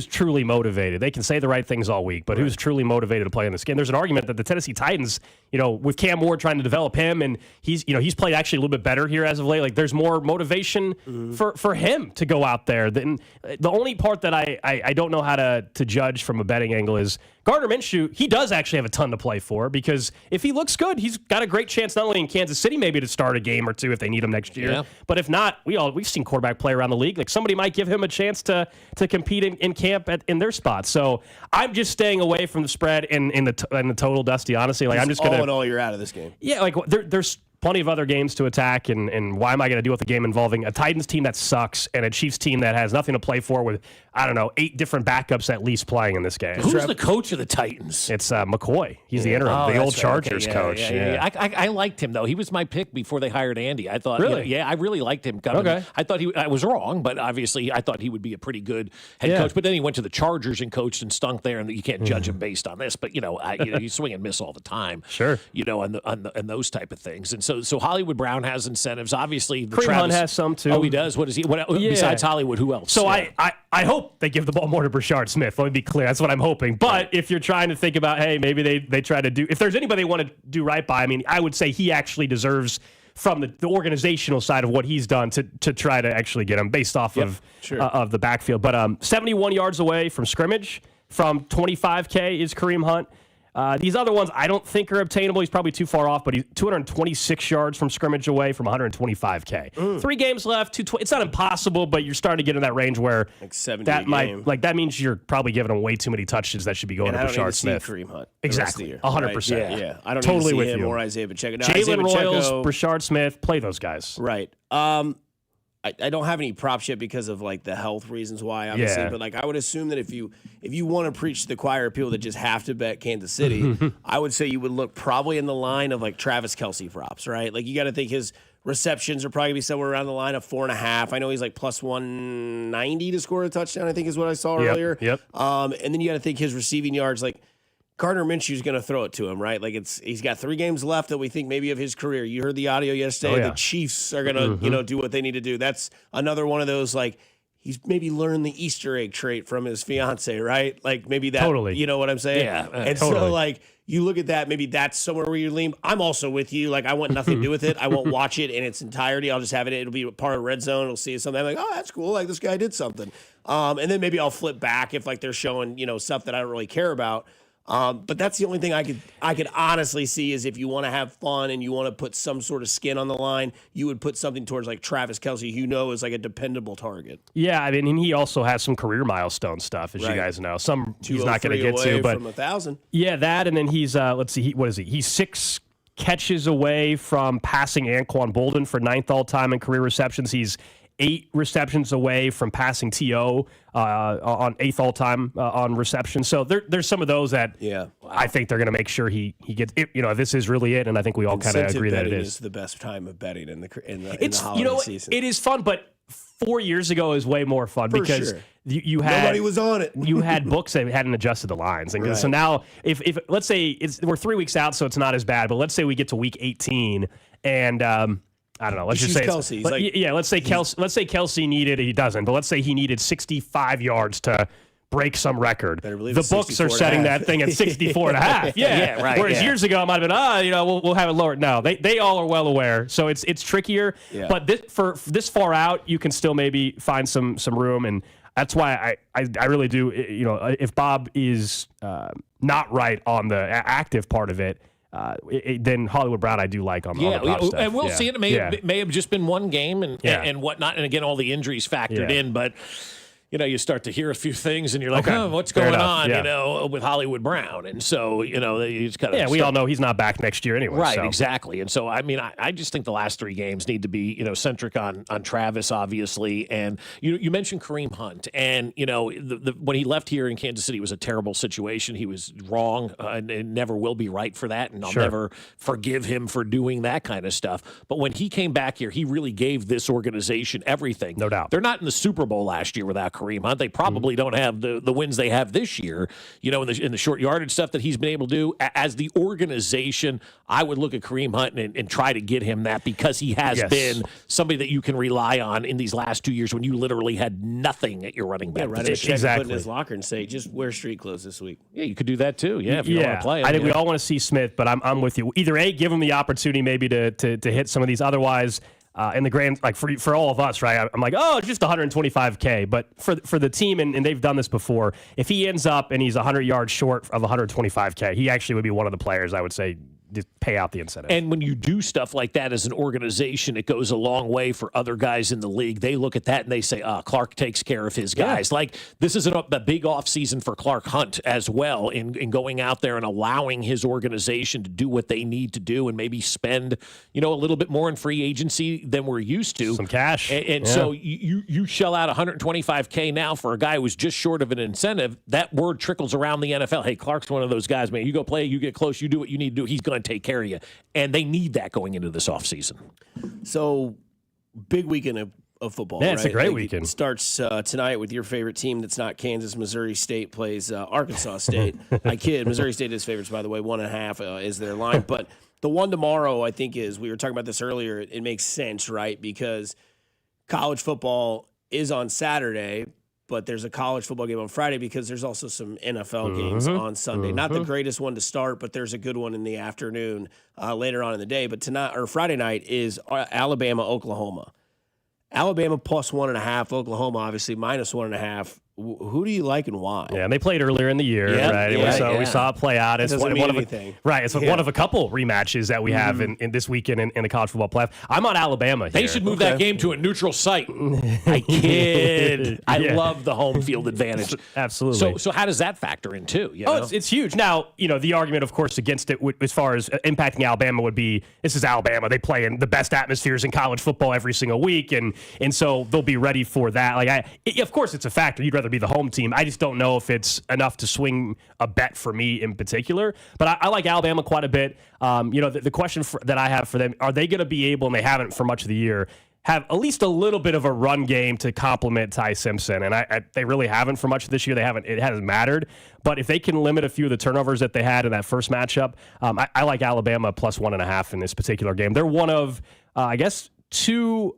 truly motivated. They can say the right things all week, but who's truly motivated to play in this game? There's an argument that the Tennessee Titans, with Cam Ward trying to develop him, and he's played actually a little bit better here as of late. There's more motivation for him to go out there. The only part that I don't know how to judge from a betting angle is Gardner Minshew. He does actually have a ton to play for because if he looks good, he's got a great chance not only in Kansas City maybe to start a game or two if they need him next year. But if not, we've seen quarterback play around the league. Somebody might give him a chance to compete in camp in their spot. So I'm just staying away from the spread in the total, Dusty. Honestly, I'm just gonna. All in all, you're out of this game. Yeah, there's plenty of other games to attack, and why am I going to deal with a game involving a Titans team that sucks and a Chiefs team that has nothing to play for with, 8 different backups at least playing in this game? Who's the coach of the Titans? It's McCoy. He's the interim, the old Chargers coach. Yeah. I liked him, though. He was my pick before they hired Andy. I thought, really? I really liked him coming. Okay. I thought I was wrong, but obviously I thought he would be a pretty good head coach. But then he went to the Chargers and coached and stunk there, and you can't judge him based on this. But, you swing and miss all the time. Sure. On those type of things. And so So Hollywood Brown has incentives. Obviously, Kareem Hunt has some too. Oh, he does. What is he? Besides Hollywood, who else? So I hope they give the ball more to Brashard Smith. Let me be clear. That's what I'm hoping. But if you're trying to think about, hey, maybe they try to do. If there's anybody they want to do right by, I mean, I would say he actually deserves, from the organizational side of what he's done, to try to actually get him based off of the backfield. But 71 yards away from scrimmage from 25K is Kareem Hunt. These other ones I don't think are obtainable. He's probably too far off, but he's 226 yards from scrimmage away from 125K. 3 games left. 220. It's not impossible, but you're starting to get in that range where like 70 that that means you're probably giving him way too many touches that should be going to Brashard Smith. Kareem Hunt Exactly, 100%. Right? Yeah, I don't totally need to with see him you. or Isaiah Pacheco. Jalen Royals, Brashard Smith, play those guys. Right. I don't have any props yet because of like the health reasons why, obviously. Yeah. But like I would assume that if you want to preach to the choir of people that just have to bet Kansas City, I would say you would look probably in the line of like Travis Kelce props, right? Like you got to think his receptions are probably gonna be somewhere around the line of 4.5. I know he's like plus 190 to score a touchdown, I think is what I saw earlier. Yep. And then you got to think his receiving yards, like Gardner Minshew's going to throw it to him, right? Like he's got 3 games left that we think maybe of his career. You heard the audio yesterday. The Chiefs are going to, do what they need to do. That's another one of those, like, he's maybe learned the Easter egg trait from his fiance, right? Like maybe that, you know what I'm saying? Yeah. And so like you look at that, maybe that's somewhere where you lean. I'm also with you. Like I want nothing to do with it. I won't watch it in its entirety. I'll just have it. It'll be part of Red Zone. It'll see something. I'm like, oh, that's cool. Like this guy did something. And then maybe I'll flip back if like they're showing, stuff that I don't really care about. But that's the only thing I could honestly see is if you want to have fun and you want to put some sort of skin on the line, you would put something towards like Travis Kelce, who is like a dependable target. Yeah, I mean, and he also has some career milestone stuff, as you guys know. Some he's not going to get to, but from 1,000. Yeah, that, and then he's let's see, what is he? He's 6 catches away from passing Anquan Bolden for 9th all time in career receptions. He's 8 receptions away from passing T.O. On 8th all-time on reception. So there's some of those that I think they're going to make sure he gets. This is really it, and I think we all kind of agree that it is. Is the best time of betting in the holiday season. It is fun, but 4 years ago is way more fun because you had nobody was on it. You had books that hadn't adjusted the lines, and so now if let's say we're 3 weeks out, so it's not as bad. But let's say we get to week 18 and. I don't know. Let's just say Kelce. Let's say Kelce. Let's say Kelce needed. He doesn't. But let's say he needed 65 yards to break some record. The books are setting that thing at 64 and a half. Yeah, right. Whereas years ago, I might have been, we'll have it lower. No, they all are well aware. So it's trickier. Yeah. But for this far out, you can still maybe find some room, and that's why I really do. If Bob is not right on the active part of it. Then Hollywood Brown I do like on the prop stuff. And we'll see. It may have just been one game and whatnot. And again, all the injuries factored in, but. You start to hear a few things, and you're like, "Oh, what's going on?" With Hollywood Brown, and so you just kind of we all know he's not back next year anyway. Right, so. exactly. And so I mean, I just think the last 3 games need to be centric on Travis, obviously. And you mentioned Kareem Hunt, and when he left here in Kansas City, it was a terrible situation. He was wrong, and never will be right for that, and I'll never forgive him for doing that kind of stuff. But when he came back here, he really gave this organization everything. No doubt. They're not in the Super Bowl last year without Kareem Hunt. They probably don't have the wins they have this year, in the short yardage stuff that he's been able to do. As the organization, I would look at Kareem Hunt and try to get him that because he has been somebody that you can rely on in these last 2 years when you literally had nothing at your running back position. Exactly. Put in his locker and say, just wear street clothes this week. Yeah, you could do that too. Yeah, if you don't want to play him. I think we all want to see Smith, but I'm with you. Either A, give him the opportunity maybe to hit some of these. Otherwise, in the grand, like for all of us, right? I'm like, it's just 125K. But for the team, and they've done this before, if he ends up and he's 100 yards short of 125K, he actually would be one of the players I would say just pay out the incentive. And when you do stuff like that as an organization, it goes a long way for other guys in the league. They look at that and they say, Clark takes care of his guys. Like, this is a big offseason for Clark Hunt as well in going out there and allowing his organization to do what they need to do and maybe spend, a little bit more in free agency than we're used to. Some cash. And so you shell out 125K now for a guy who was just short of an incentive. That word trickles around the NFL. Hey, Clark's one of those guys, man. You go play, you get close, you do what you need to do. He's going to take care of you. And they need that going into this offseason. So, big weekend of football. Yeah, right? it's a great weekend. It starts tonight with your favorite team that's not Kansas. Missouri State plays Arkansas State. I kid. Missouri State is favorites, by the way. 1.5 is their line. But The one tomorrow, I think, is, we were talking about this earlier, it makes sense, right? Because college football is on Saturday, but there's a college football game on Friday because there's also some NFL games on Sunday. Not the greatest one to start, but there's a good one in the afternoon later on in the day. But tonight, or Friday night, is Alabama, Oklahoma. Alabama plus 1.5, Oklahoma obviously minus 1.5. Who do you like and why? Yeah, and they played earlier in the year, right? We saw it play out. It's one of a couple rematches that we have in this weekend in the college football playoff. I'm on Alabama here. They should move that game to a neutral site. I kid. I love the home field advantage. Absolutely. So how does that factor in too? It's huge. Now, the argument, of course, against it as far as impacting Alabama would be, this is Alabama. They play in the best atmospheres in college football every single week, and so they'll be ready for that. Of course, it's a factor. You'd rather be the home team. I just don't know if it's enough to swing a bet for me in particular. But I like Alabama quite a bit. The question that I have for them, are they going to be able, and they haven't for much of the year, have at least a little bit of a run game to complement Ty Simpson? And they really haven't for much of this year. It hasn't mattered. But if they can limit a few of the turnovers that they had in that first matchup, I like Alabama plus 1.5 in this particular game. They're one of, two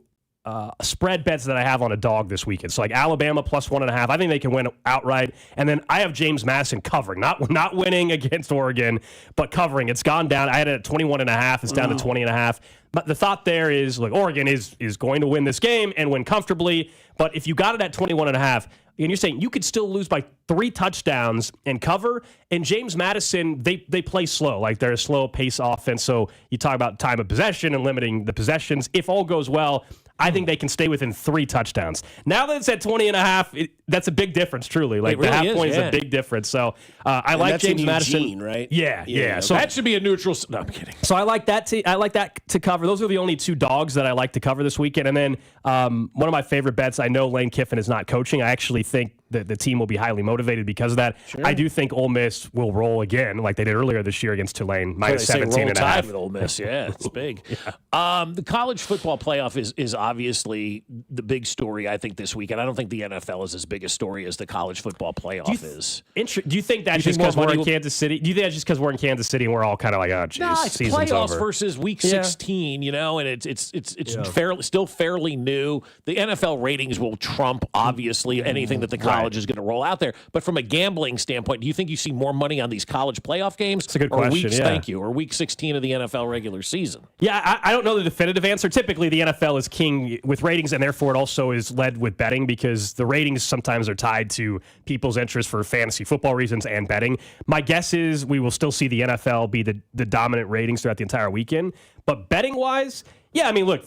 spread bets that I have on a dog this weekend. So Alabama plus 1.5. I think they can win outright. And then I have James Madison covering, not winning against Oregon, but covering. It's gone down. I had it at 21.5. It's down to 20.5. But the thought there is, Oregon is going to win this game and win comfortably. But if you got it at 21.5, and you're saying you could still lose by 3 touchdowns and cover, and James Madison, they play slow. They're a slow pace offense. So you talk about time of possession and limiting the possessions. If all goes well, I think they can stay within 3 touchdowns. Now that it's at 20.5, that's a big difference, truly. It really the half is, point is a big difference. So I like James Madison. Eugene, right? Yeah. So that should be a neutral. No, I'm kidding. So I like that. I like that to cover. Those are the only 2 dogs that I like to cover this weekend. And then one of my favorite bets. I know Lane Kiffin is not coaching. I actually think that the team will be highly motivated because of that. Sure. I do think Ole Miss will roll again, like they did earlier this year against Tulane, minus 17.5. With Ole Miss, yeah, it's big. The college football playoff is obviously the big story, I think, this weekend. I don't think the NFL is as big a story as the college football playoff is. Do you think that's just because we're in Kansas City? Do you think that's just because we're in Kansas City and we're all kind of like, oh, geez, no, it's season's playoffs over versus Week 16, and it's still fairly new. The NFL ratings will trump, obviously, anything that the college is going to roll out there. But from a gambling standpoint, do you think you see more money on these college playoff games? That's a good question. Thank you. Or Week 16 of the NFL regular season? Yeah, I don't know the definitive answer. Typically, the NFL is king with ratings, and therefore it also is led with betting because the ratings sometimes are tied to people's interest for fantasy football reasons and betting. My guess is we will still see the NFL be the dominant ratings throughout the entire weekend. But betting-wise, yeah, I mean, look,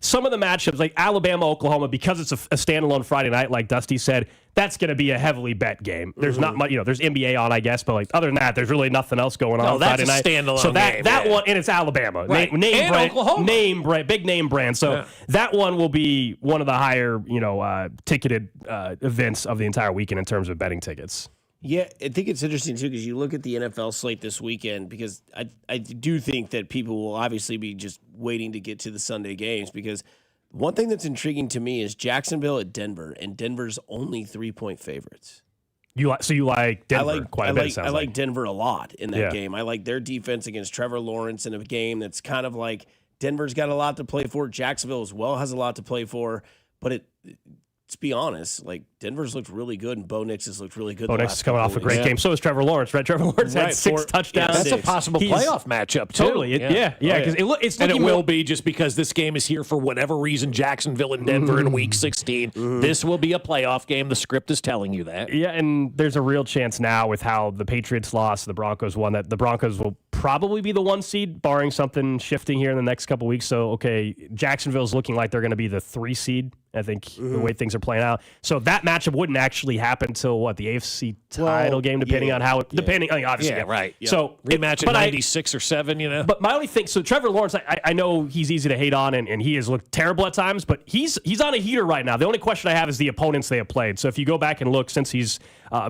some of the matchups, like Alabama, Oklahoma, because it's a standalone Friday night, like Dusty said, that's going to be a heavily bet game. There's not much, there's NBA on, I guess, but other than that, there's really nothing else going on Friday night. Standalone so game, that one, and it's Alabama, right. name and brand, Oklahoma, big name brand. So that one will be one of the higher, ticketed events of the entire weekend in terms of betting tickets. Yeah, I think it's interesting, too, because you look at the NFL slate this weekend, because I do think that people will obviously be just waiting to get to the Sunday games, because one thing that's intriguing to me is Jacksonville at Denver, and Denver's only 3-point favorites. You like Denver quite a bit, I like Denver a lot in that game. I like their defense against Trevor Lawrence in a game that's kind of like Denver's got a lot to play for. Jacksonville as well has a lot to play for, but let's be honest, Denver's looked really good, and Bo Nix has looked really good. Bo Nix is coming off a great game. So is Trevor Lawrence, right? Trevor Lawrence had 6 touchdowns. That's a possible playoff matchup, too. Totally. Because it's and it will be just because this game is here for whatever reason, Jacksonville and Denver in Week 16. This will be a playoff game. The script is telling you that. Yeah, and there's a real chance now with how the Patriots lost, the Broncos won, that the Broncos will probably be the 1 seed, barring something shifting here in the next couple weeks. So, Jacksonville's looking like they're going to be the 3 seed. I think the way things are playing out. So that matchup wouldn't actually happen until the AFC title game, depending on how it, depending, obviously. Yeah, right. Yeah. So rematch at 96 or 7, But my only thing, so Trevor Lawrence, I know he's easy to hate on and he has looked terrible at times, but he's on a heater right now. The only question I have is the opponents they have played. So if you go back and look, since he's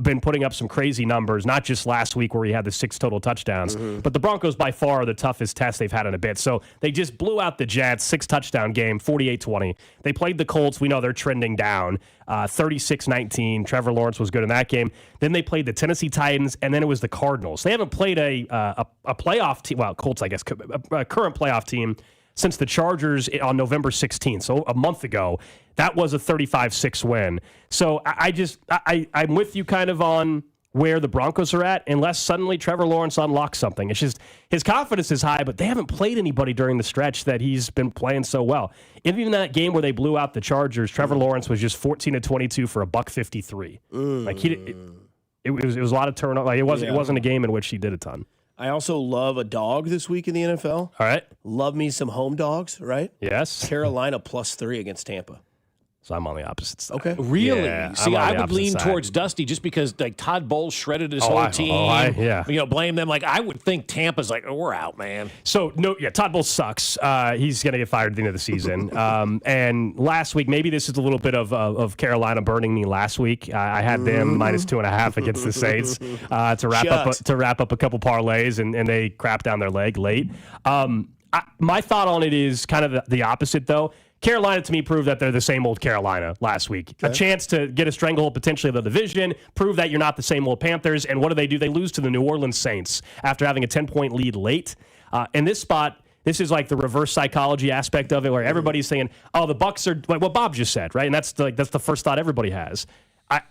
been putting up some crazy numbers, not just last week where he had the 6 total touchdowns, but the Broncos by far are the toughest test they've had in a bit. So they just blew out the Jets, 6 touchdown game, 48-20. They played the Colts Colts, we know they're trending down. 36-19. Trevor Lawrence was good in that game. Then they played the Tennessee Titans, and then it was the Cardinals. They haven't played a playoff team. Well, Colts, I guess, a current playoff team since the Chargers on November 16th, so a month ago. That was a 35-6 win. So I'm with you kind of on where the Broncos are at, unless suddenly Trevor Lawrence unlocks something. It's just his confidence is high, but they haven't played anybody during the stretch that he's been playing so well. Even that game where they blew out the Chargers, Trevor Lawrence was just 14-22 for $153. Like it was a lot of turnover. Like it wasn't a game in which he did a ton. I also love a dog this week in the NFL. All right. Love me some home dogs, right? Yes. Carolina +3 against Tampa. So I'm on the opposite side. Okay. Really? Yeah, See, I would lean side. towards Dusty just because like Todd Bowles shredded his whole team. Blame them. Like I would think Tampa's like, we're out, man. So Todd Bowles sucks. He's going to get fired at the end of the season. And last week, maybe this is a little bit of Carolina burning me last week. I had them -2.5 against the Saints to wrap up a couple parlays, and they crapped down their leg late. My thought on it is kind of the opposite, though. Carolina, to me, proved that they're the same old Carolina last week. Okay. A chance to get a stranglehold potentially of the division, prove that you're not the same old Panthers. And what do? They lose to the New Orleans Saints after having a 10-point lead late. In this spot, this is like the reverse psychology aspect of it, where everybody's saying, "Oh, the Bucs are like what Bob just said," right? And that's the first thought everybody has.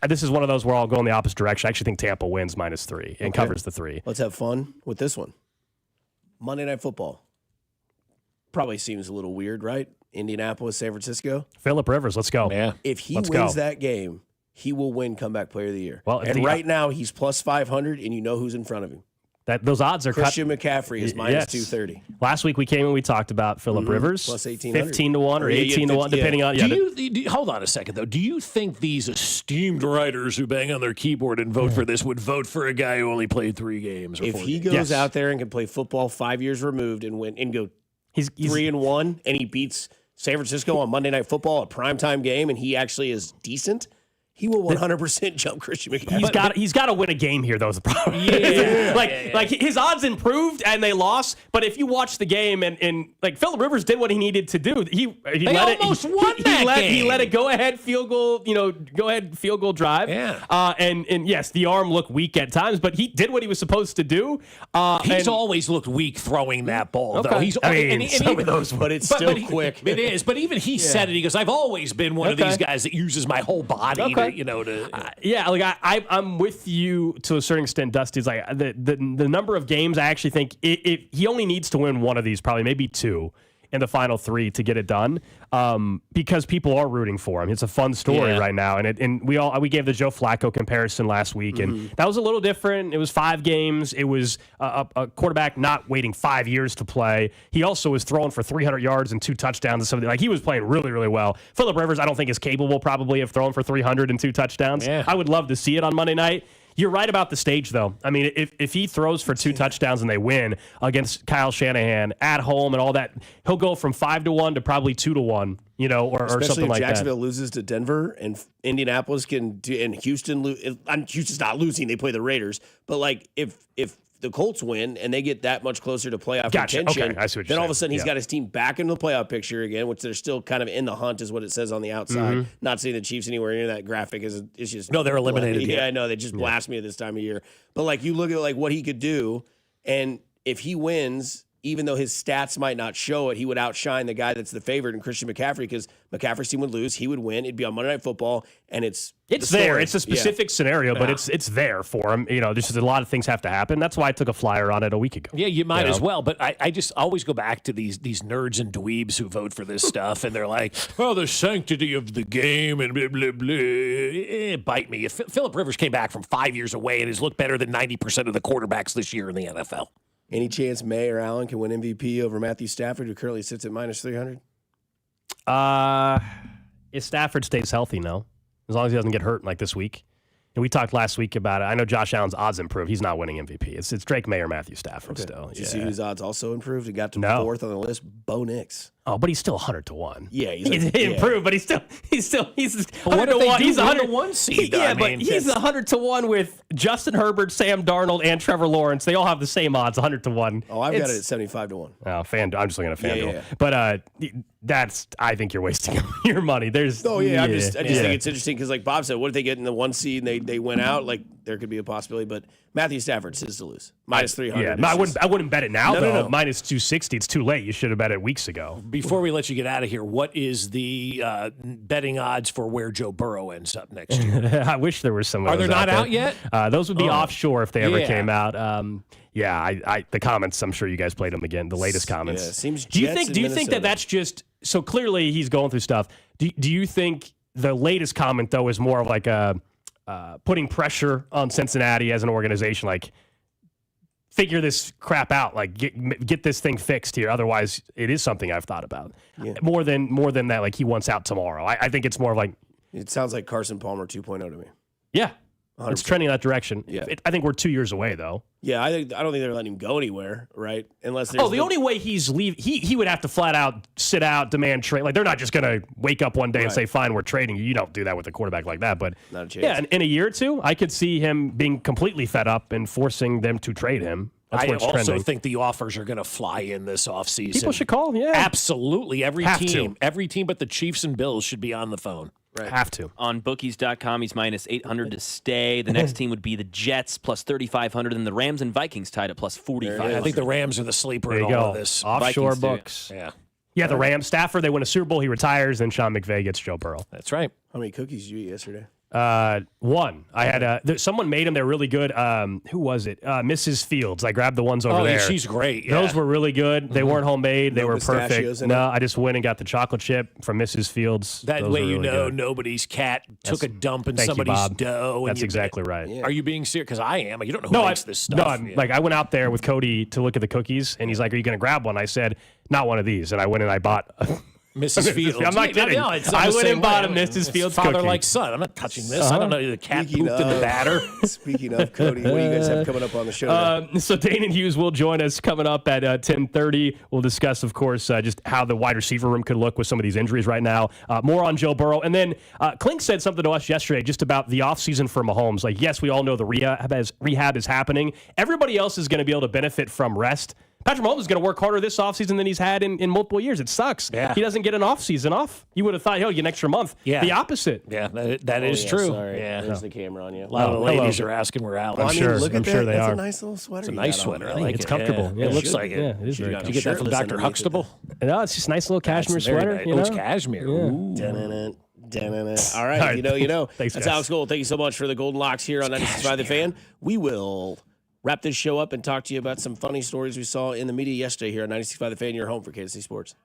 This is one of those where I'll go in the opposite direction. I actually think Tampa wins -3 and covers the 3. Let's have fun with this one. Monday Night Football. Probably seems a little weird, right? Indianapolis, San Francisco. Phillip Rivers, let's go. Yeah. If he wins that game, he will win Comeback Player of the Year. Well, and right now he's +500, and you know who's in front of him. Those odds are Christian McCaffrey is -230. Last week we came and we talked about Phillip Rivers +1800, 15-1 or 18-1, depending on. Hold on a second though. Do you think these esteemed writers who bang on their keyboard and vote for this would vote for a guy who only played 3 games? Or if 4 he games? goes out there and can play football 5 years removed and win and go, he's 3-1, and he beats San Francisco on Monday Night Football, a primetime game, and he actually is decent, he will 100% jump Christian McCaffrey. He's got to win a game here, though, is the problem. Like his odds improved and they lost, but if you watch the game and like Phillip Rivers did what he needed to do. He let a go-ahead field goal drive. Yeah. And yes, the arm looked weak at times, but he did what he was supposed to do. He's always looked weak throwing that ball, though. He's some of those, but it's still quick. It is, but even he said it. He goes, "I've always been one of these guys that uses my whole body." I'm with you to a certain extent, Dusty. It's like the number of games, I actually think he only needs to win one of these, probably maybe 2 in the final 3 to get it done, because people are rooting for him. It's a fun story right now, and we gave the Joe Flacco comparison last week, and that was a little different. It was 5 games. It was a quarterback not waiting 5 years to play. He also was throwing for 300 yards and 2 touchdowns and something. Like he was playing really, really well. Phillip Rivers, I don't think is capable probably of throwing for 300 and 2 touchdowns. Yeah. I would love to see it on Monday night. You're right about the stage, though. I mean, if he throws for 2 touchdowns and they win against Kyle Shanahan at home and all that, he'll go from 5-1 to probably 2-1, or something like that. Especially if Jacksonville loses to Denver and Indianapolis and Houston Houston's not losing; they play the Raiders. But like if the Colts win and they get that much closer to playoff contention, okay. I see what you're then all of a saying. sudden he's got his team back into the playoff picture again, which they're still kind of in the hunt, is what it says on the outside. Not seeing the Chiefs anywhere near that graphic is just no, they're eliminated. Yeah, I know they just blast me at this time of year. But like you look at like what he could do, and if he wins, even though his stats might not show it, he would outshine the guy that's the favorite in Christian McCaffrey, because McCaffrey's team would lose, he would win. It'd be on Monday Night Football, and it's there. It's a specific scenario, but it's there for him. There's just a lot of things have to happen. That's why I took a flyer on it a week ago. Yeah, you might as well. But I just always go back to these nerds and dweebs who vote for this stuff, and they're like, "Oh, the sanctity of the game," and blah blah blah. Bite me. If Phillip Rivers came back from 5 years away and has looked better than 90% of the quarterbacks this year in the NFL. Any chance May or Allen can win MVP over Matthew Stafford, who currently sits at -300? If Stafford stays healthy, no. As long as he doesn't get hurt like this week. And we talked last week about it. I know Josh Allen's odds improved. He's not winning MVP. It's Drake May or Matthew Stafford still. Did you see whose odds also improved? He got to 4th on the list? Bo Nix. Oh, but he's still 100-1. Yeah, he's improved, but he's 100-1. He's 101 seed. Yeah, but he's 100-1 with Justin Herbert, Sam Darnold, and Trevor Lawrence. They all have the same odds, 100-1. Oh, I've got it at 75-1. Oh, I'm just looking at FanDuel. Yeah. But I think you're wasting your money. I just think it's interesting because, like Bob said, what if they get in the 1 seed and they went out? Like, there could be a possibility. But Matthew Stafford's his to lose. Minus 300. Yeah, no, I wouldn't bet it now, though. No. Minus 260. It's too late. You should have bet it weeks ago. Before we let you get out of here, what is the betting odds for where Joe Burrow ends up next year? I wish there were some of Are those they not there. out yet? Those would be offshore if they ever Yeah. came out. The comments, I'm sure you guys played them again, the latest comments. Yeah, seems do you Jets think that that's just, so clearly he's going through stuff. Do you think the latest comment, though, is more of like putting pressure on Cincinnati as an organization, like, figure this crap out, like get this thing fixed here. Otherwise, it is something I've thought about. Yeah. More than that, like he wants out tomorrow. I think it's more of like, it sounds like Carson Palmer 2.0 to me. Yeah, 100%. It's trending in that direction. Yeah. I think we're 2 years away, though. Yeah, I don't think they're letting him go anywhere, right? Unless there's the only way he's he would have to flat out sit out, demand trade. Like, they're not just going to wake up one day and say, fine, we're trading you. You don't do that with a quarterback like that. But not a chance. Yeah, in a year or two, I could see him being completely fed up and forcing them to trade him. That's I where it's also trending. think the offers are going to fly in this offseason. People should call, yeah. Absolutely. Every Have team to. but the Chiefs and Bills should be on the phone. Right. Have to. On bookies.com, he's minus 800 to stay. The next team would be the Jets, plus 3,500, and the Rams and Vikings tied at plus 4,500. I think the Rams are the sleeper There in you all go. of this. Offshore Vikings do. books. Yeah. The Rams Stafford, they win a Super Bowl, he retires, then Sean McVay gets Joe Burrow. That's right. How many cookies did you eat yesterday? One. I had someone made them. They're really good. Who was it? Mrs. Fields. I grabbed the ones over there. She's great. Yeah. Those were really good. They weren't homemade. They No were pistachios perfect. in No, it? I just went and got the chocolate chip from Mrs. Fields. That Those way were you really know good. nobody's cat took a dump in Thank you, somebody's Bob. dough. That's exactly right. Are you being serious? Because I am. You don't know who makes this stuff. I went out there with Cody to look at the cookies, and he's like, "Are you going to grab one?" I said, "Not one of these." And I went and I bought Mrs. Fields. I'm not kidding. No, it's I the went same and bought a way. Mrs. It's Fields father cookie. like son. I'm not touching this. I don't know. The cat Speaking pooped in the of- batter. Speaking of, Cody, what do you guys have coming up on the show? So Dana Hughes will join us coming up at 10:30. We'll discuss, of course, just how the wide receiver room could look with some of these injuries right now. More on Joe Burrow. And then Klink said something to us yesterday just about the offseason for Mahomes. Like, yes, we all know the rehab is happening. Everybody else is going to be able to benefit from rest. Patrick Mahomes is going to work harder this offseason than he's had in multiple years. It sucks. Yeah. He doesn't get an offseason off. You would have thought, you get an extra month. Yeah. The opposite. Yeah, that is true. Sorry. Yeah. There's the camera on you. A lot of the hello. ladies are asking where Alex. Well, I mean, sure. look I'm at sure that. they That's are. a nice little sweater. It's a you nice got sweater. on. I like It's it. comfortable. Yeah. Yeah. It looks like it. Yeah, it is very Did you get that from Shirtless Dr. underneath Huxtable? No, it's just a nice little cashmere That's very sweater. nice. You Oh, it's know? cashmere. Yeah. Ooh. All right, you know. Thanks, That's guys. Alex Gold. Thank you so much for the Golden Locks here on 96.5 The Fan. We will wrap this show up and talk to you about some funny stories we saw in the media yesterday here on 96.5 The Fan, your home for Kansas City Sports.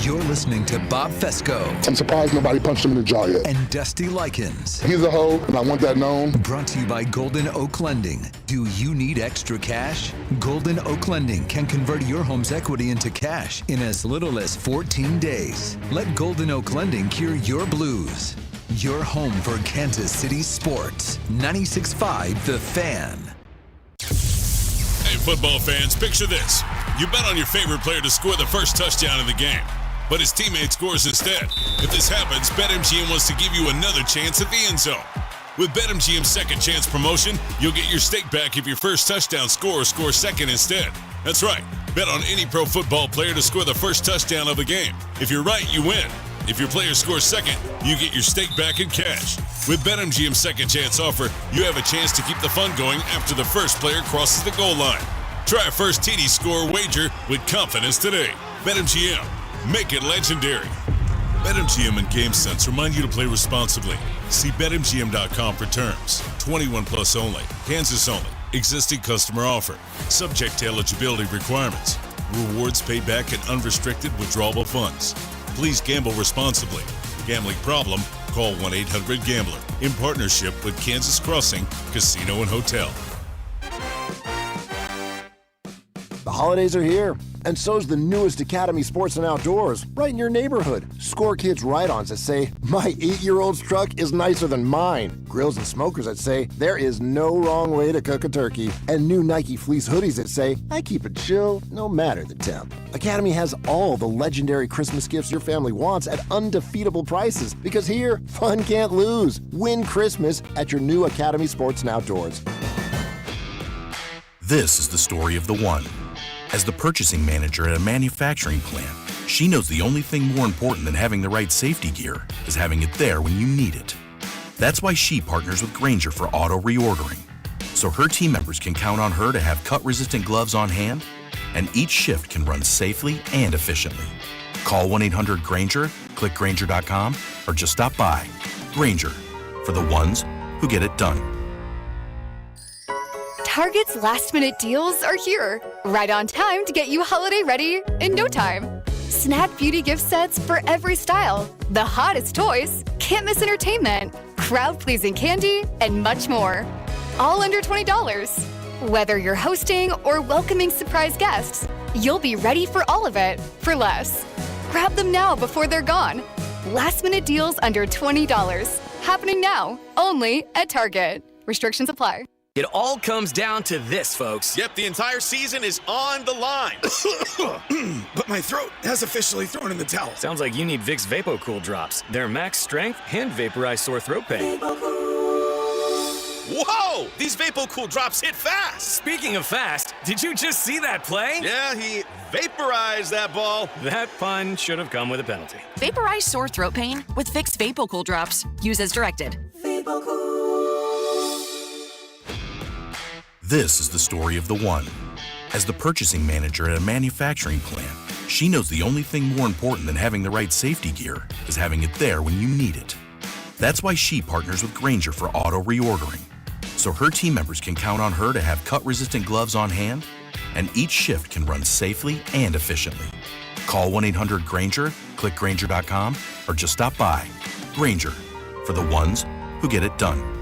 You're listening to Bob Fescoe I'm surprised nobody punched him in the jaw yet. and Dusty Likens. He's a hoe, and I want that known. Brought to you by Golden Oak Lending. Do you need extra cash? Golden Oak Lending can convert your home's equity into cash in as little as 14 days. Let Golden Oak Lending cure your blues. Your home for Kansas City sports. 96.5 The Fan. Hey, football fans, picture this. You bet on your favorite player to score the first touchdown in the game, but his teammate scores instead. If this happens, BetMGM wants to give you another chance at the end zone. With BetMGM's second chance promotion, you'll get your stake back if your first touchdown scorer scores second instead. That's right. Bet on any pro football player to score the first touchdown of the game. If you're right, you win. If your player scores second, you get your stake back in cash. With BetMGM's second chance offer, you have a chance to keep the fun going after the first player crosses the goal line. Try a first TD score wager with confidence today. BetMGM. Make it legendary. BetMGM and GameSense remind you to play responsibly. See BetMGM.com for terms. 21 plus only. Kansas only. Existing customer offer. Subject to eligibility requirements. Rewards paid back in unrestricted withdrawable funds. Please gamble responsibly. Gambling problem? Call 1-800-GAMBLER. In partnership with Kansas Crossing Casino and Hotel. The holidays are here, And so's the newest Academy Sports and Outdoors, right in your neighborhood. Score kids ride-ons that say, my 8-year-old's truck is nicer than mine. Grills and smokers that say, there is no wrong way to cook a turkey. And new Nike fleece hoodies that say, I keep it chill no matter the temp. Academy has all the legendary Christmas gifts your family wants at undefeatable prices, because here, fun can't lose. Win Christmas at your new Academy Sports and Outdoors. This is the story of the one. As the purchasing manager at a manufacturing plant, she knows the only thing more important than having the right safety gear is having it there when you need it. That's why she partners with Grainger for auto reordering, so her team members can count on her to have cut-resistant gloves on hand, and each shift can run safely and efficiently. Call 1-800-GRAINGER, click Grainger.com, or just stop by. Grainger, for the ones who get it done. Target's last-minute deals are here, right on time to get you holiday ready in no time. Snap beauty gift sets for every style, the hottest toys, can't miss entertainment, crowd-pleasing candy, and much more. All under $20. Whether you're hosting or welcoming surprise guests, you'll be ready for all of it for less. Grab them now before they're gone. Last-minute deals under $20. Happening now, only at Target. Restrictions apply. It all comes down to this, folks. Yep, the entire season is on the line. But my throat has officially thrown in the towel. Sounds like you need Vicks VapoCool drops. They're max strength and vaporize sore throat pain. Whoa! These VapoCool drops hit fast. Speaking of fast, did you just see that play? Yeah, he vaporized that ball. That pun should have come with a penalty. Vaporize sore throat pain with Vicks VapoCool drops. Use as directed. This is the story of the one. As the purchasing manager at a manufacturing plant, she knows the only thing more important than having the right safety gear is having it there when you need it. That's why she partners with Grainger for auto reordering, so her team members can count on her to have cut-resistant gloves on hand, and each shift can run safely and efficiently. Call 1-800-GRAINGER, click Grainger.com, or just stop by. Grainger, for the ones who get it done.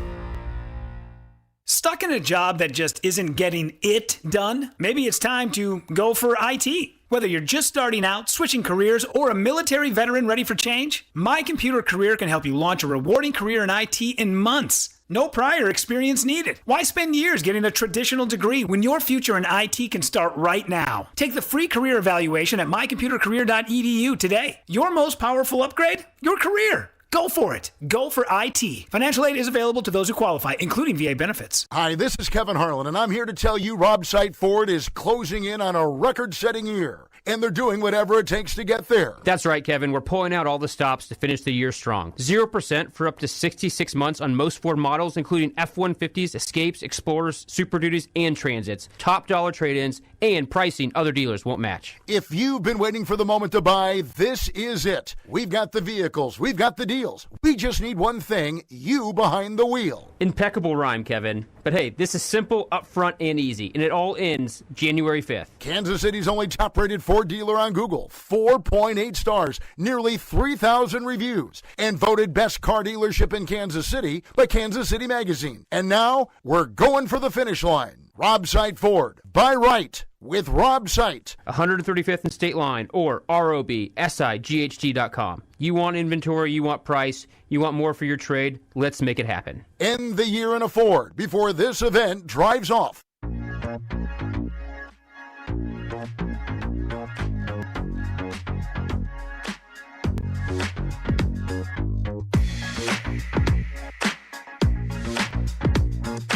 Stuck in a job that just isn't getting it done? Maybe it's time to go for IT. Whether you're just starting out, switching careers, or a military veteran ready for change, My Computer Career can help you launch a rewarding career in IT in months. No prior experience needed. Why spend years getting a traditional degree when your future in IT can start right now? Take the free career evaluation at mycomputercareer.edu today. Your most powerful upgrade? Your career. Go for it. Go for IT. Financial aid is available to those who qualify, including VA benefits. Hi, this is Kevin Harlan, and I'm here to tell you Rob Sight Ford is closing in on a record-setting year, and they're doing whatever it takes to get there. That's right, Kevin. We're pulling out all the stops to finish the year strong. 0% for up to 66 months on most Ford models, including F-150s, Escapes, Explorers, Super Duties, and Transits. Top dollar trade-ins and pricing other dealers won't match. If you've been waiting for the moment to buy, this is it. We've got the vehicles. We've got the deals. We just need one thing, you behind the wheel. Impeccable rhyme, Kevin. But hey, this is simple, upfront, and easy, and it all ends January 5th. Kansas City's only top-rated Ford dealer on Google. 4.8 stars, nearly 3,000 reviews, and voted best car dealership in Kansas City by Kansas City Magazine. And now, we're going for the finish line. Rob Sight Ford. Buy right with Rob Sight. 135th and State Line or ROBSIGHT.com. You want inventory, you want price, you want more for your trade. Let's make it happen. End the year in a Ford before this event drives off.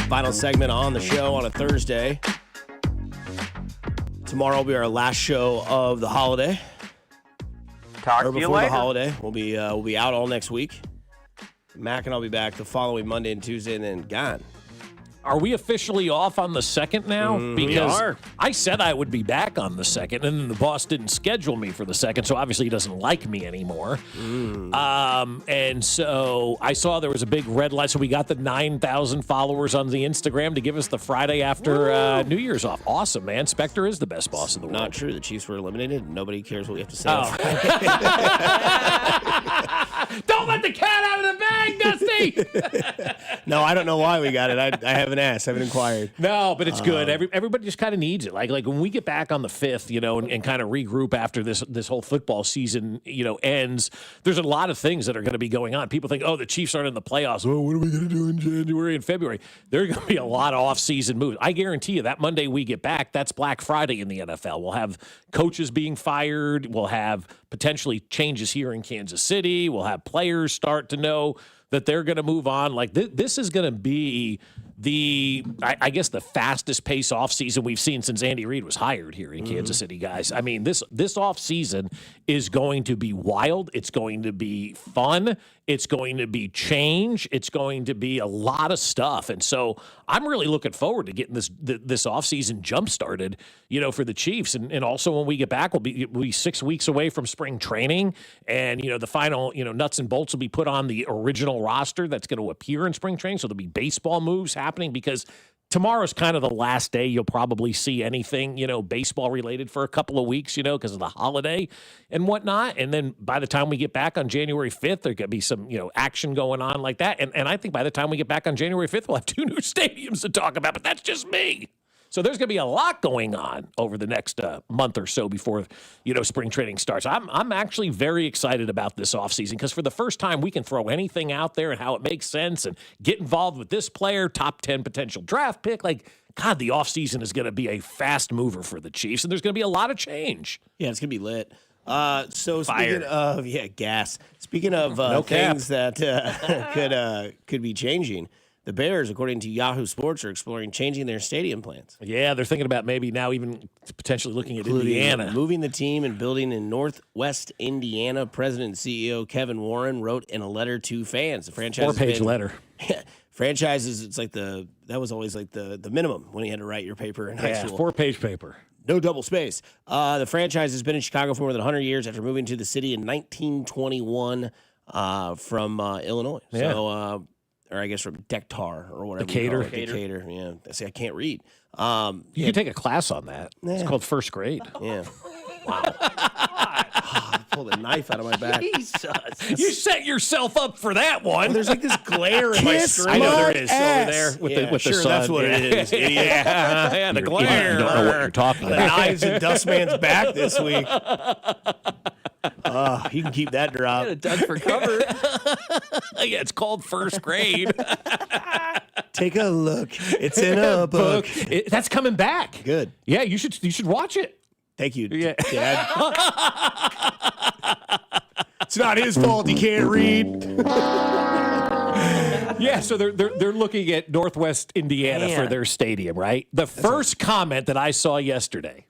Final segment on the show on a Thursday. Tomorrow will be our last show of the holiday. Talk to you before later. the holiday. We'll be out all next week. Mac and I'll be back the following Monday and Tuesday, and then gone. Are we officially off on the 2nd now? Because I said I would be back on the 2nd, and then the boss didn't schedule me for the 2nd, so obviously he doesn't like me anymore. And so I saw there was a big red light, so we got the 9,000 followers on the Instagram to give us the Friday after New Year's off. Awesome, man. Spectre is the best boss in the world. Not true. The Chiefs were eliminated. Nobody cares what we have to say. Don't let the cat out of the bag, Dusty! No, I don't know why we got it. I haven't asked. I haven't inquired. No, but it's good. Everybody just kind of needs it. Like when we get back on the 5th, and kind of regroup after this whole football season, ends, there's a lot of things that are going to be going on. People think, the Chiefs aren't in the playoffs. Well, what are we going to do in January and February? There are going to be a lot of off-season moves. I guarantee you that Monday we get back, that's Black Friday in the NFL. We'll have coaches being fired. We'll have potentially changes here in Kansas City. We'll have players start to know that they're going to move on. Like this is going to be I guess the fastest pace off season we've seen since Andy Reid was hired here in Kansas City, guys. I mean, this off season is going to be wild. It's going to be fun. It's going to be change. It's going to be a lot of stuff. And so I'm really looking forward to getting this offseason jump started, for the Chiefs. And also when we get back, we'll be 6 weeks away from spring training. And, the final, nuts and bolts will be put on the original roster that's going to appear in spring training. So there'll be baseball moves happening because tomorrow's kind of the last day you'll probably see anything, baseball related for a couple of weeks, because of the holiday and whatnot. And then by the time we get back on January 5th, there could be some, action going on like that. And I think by the time we get back on January 5th, we'll have 2 new stadiums to talk about, but that's just me. So there's going to be a lot going on over the next month or so before, spring training starts. I'm actually very excited about this offseason because for the first time we can throw anything out there and how it makes sense and get involved with this player, top 10 potential draft pick. Like, God, the offseason is going to be a fast mover for the Chiefs, and there's going to be a lot of change. Yeah, it's going to be lit. So speaking of gas. Speaking of things that could be changing. The Bears, according to Yahoo Sports, are exploring changing their stadium plans. Yeah, they're thinking about maybe now even potentially looking at Indiana. Moving the team and building in Northwest Indiana. President and CEO Kevin Warren wrote in a letter to fans. The franchise 4-page letter. Franchises, it's like that was always like the minimum when you had to write your paper in high school. 4-page paper. No double space. The franchise has been in Chicago for more than 100 years after moving to the city in 1921 from Illinois. Yeah. So, or I guess from Decatur or whatever. Decatur. Yeah. See, I can't read. You can take a class on that. Yeah. It's called first grade. Yeah. Wow. I pulled a knife out of my back. Jesus. You set yourself up for that one. Well, there's like this glare in my screen. I know there is over there with the sun. That's what it is. Yeah, the glare. You don't know what you're talking about. The knives in Dustman's back this week. You can keep that drop. Got it done for cover. Yeah, it's called first grade. Take a look. It's in a book. That's coming back. Good. Yeah, you should watch it. Thank you, Dad. It's not his fault he can't read. Yeah, so they're looking at Northwest Indiana for their stadium, right? The first comment that I saw yesterday.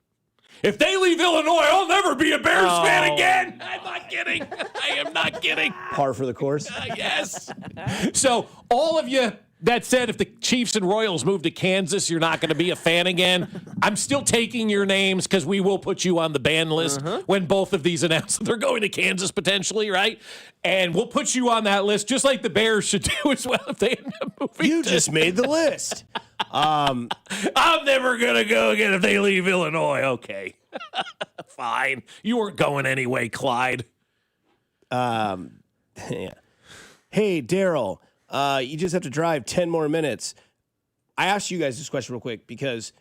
If they leave Illinois, I'll never be a Bears fan again. I'm not kidding. I am not kidding. Par for the course. Yes. So all of you that said if the Chiefs and Royals move to Kansas, you're not going to be a fan again, I'm still taking your names because we will put you on the ban list when both of these announce that they're going to Kansas potentially, right? And we'll put you on that list just like the Bears should do as well if they end up moving. You just made the list. I'm never going to go again if they leave Illinois. Okay. Fine. You weren't going anyway, Clyde. Yeah. Hey, Daryl, you just have to drive 10 more minutes. I asked you guys this question real quick because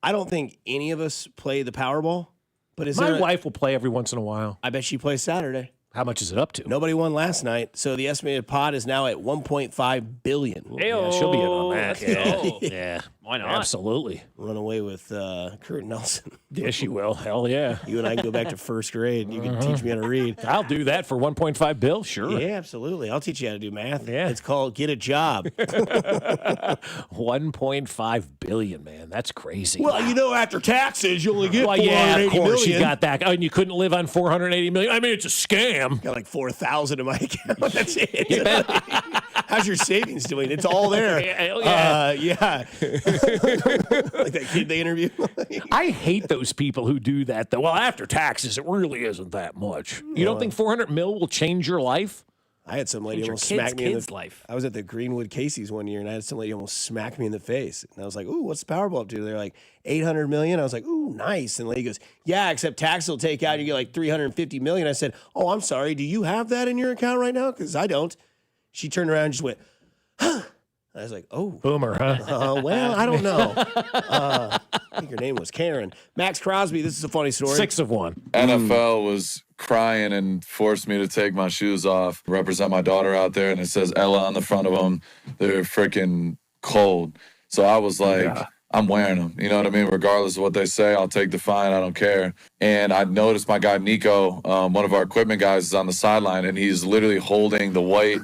I don't think any of us play the Powerball. But my wife will play every once in a while. I bet she plays Saturday. How much is it up to? Nobody won last night, so the estimated pot is now at $1.5 billion. Yeah, she'll be in on that. Yeah. Yeah. Why not? Absolutely. Run away with Kurt Nelson. Yeah, she will. Hell yeah. You and I can go back to first grade. You can teach me how to read. I'll do that for $1.5 billion, sure. Yeah, absolutely. I'll teach you how to do math. Yeah. It's called Get a Job. $1.5 billion, man. That's crazy. Well, after taxes, you only get $480 of course million. You got that. Oh, and you couldn't live on $480 million. I mean, it's a scam. Got like 4,000 in my account. That's it. How's your savings doing? It's all there. Yeah. Like that kid they interviewed. I hate those people who do that, though. Well, after taxes, it really isn't that much. You don't think $400 million will change your life? I had some lady almost smack me in the life. I was at the Greenwood Casey's one year, and I had some lady almost smack me in the face. And I was like, "Ooh, what's the Powerball up to?" They're like, $800 million. I was like, "Ooh, nice." And the lady goes, "Yeah, except tax will take out. You get like $350 million." I said, "Oh, I'm sorry. Do you have that in your account right now? Because I don't." She turned around and just went, "Huh." I was like, oh. Boomer, huh? Well, I don't know. I think your name was Karen. Max Crosby, this is a funny story. 6 of 1. NFL was crying and forced me to take my shoes off, represent my daughter out there, and it says Ella on the front of them. They're freaking cold. So I was like, I'm wearing them. You know what I mean? Regardless of what they say, I'll take the fine. I don't care. And I noticed my guy Nico, one of our equipment guys, is on the sideline, and he's literally holding the white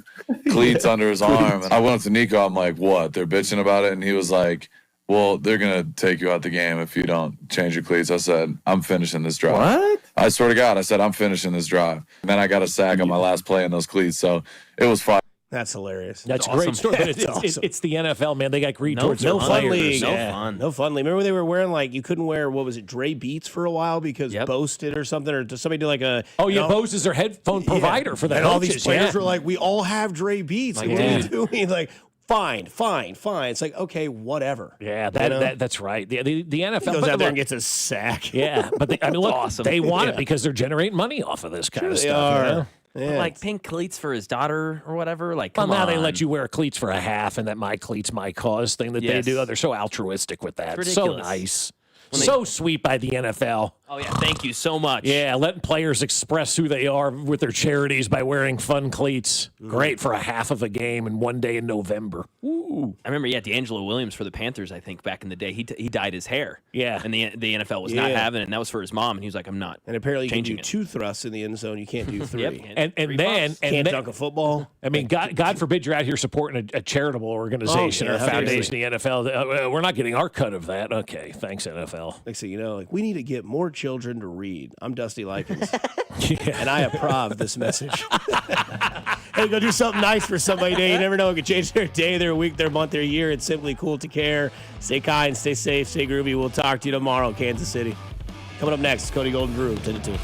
cleats under his arm. And I went up to Nico. I'm like, what? They're bitching about it? And he was like, well, they're going to take you out the game if you don't change your cleats. I said, I'm finishing this drive. What? I swear to God, I said, I'm finishing this drive. And then I got a sack on my last play in those cleats. So it was fun. That's hilarious. That's a great story. But it's the NFL, man. They got greed towards no their fun players. league. No fun. Remember they were wearing you couldn't wear, what was it, Dre Beats for a while because Bose did or something, or does somebody do like a... Oh, yeah, Bose is their headphone provider for that. And all these players were like, we all have Dre Beats. Like, what are you doing? Like, fine. It's like, okay, whatever. Yeah, that's right. The NFL he goes out there and gets a sack. Yeah, but look, awesome. They want it because they're generating money off of this kind of stuff. Are. You know? Yeah. Like pink cleats for his daughter or whatever. Like, well, come now on. they let you wear cleats for a half, and that my cleats, my cause thing that they do. They're so altruistic with that. It's So ridiculous. nice. So sweet by the NFL. Oh, yeah. Thank you so much. Yeah, letting players express who they are with their charities by wearing fun cleats. Great for a half of a game and one day in November. Ooh. I remember, D'Angelo Williams for the Panthers, I think, back in the day. He dyed his hair. Yeah. And the NFL was not having it, and that was for his mom, and he was like, I'm not And apparently you can changing do it. 2 thrusts in the end zone. You can't do 3. Yep. And then Can't dunk a football. I mean, God forbid you're out here supporting a charitable organization or a foundation in the NFL. We're not getting our cut of that. Okay, thanks, NFL. Next thing you know, we need to get more children to read. I'm Dusty Likens. And I approve this message. Hey, go do something nice for somebody today. You never know. It could change their day, their week, their month, their year. It's simply cool to care. Stay kind, stay safe, stay groovy. We'll talk to you tomorrow, Kansas City. Coming up next, Cody Golden Drew, 10 to 2.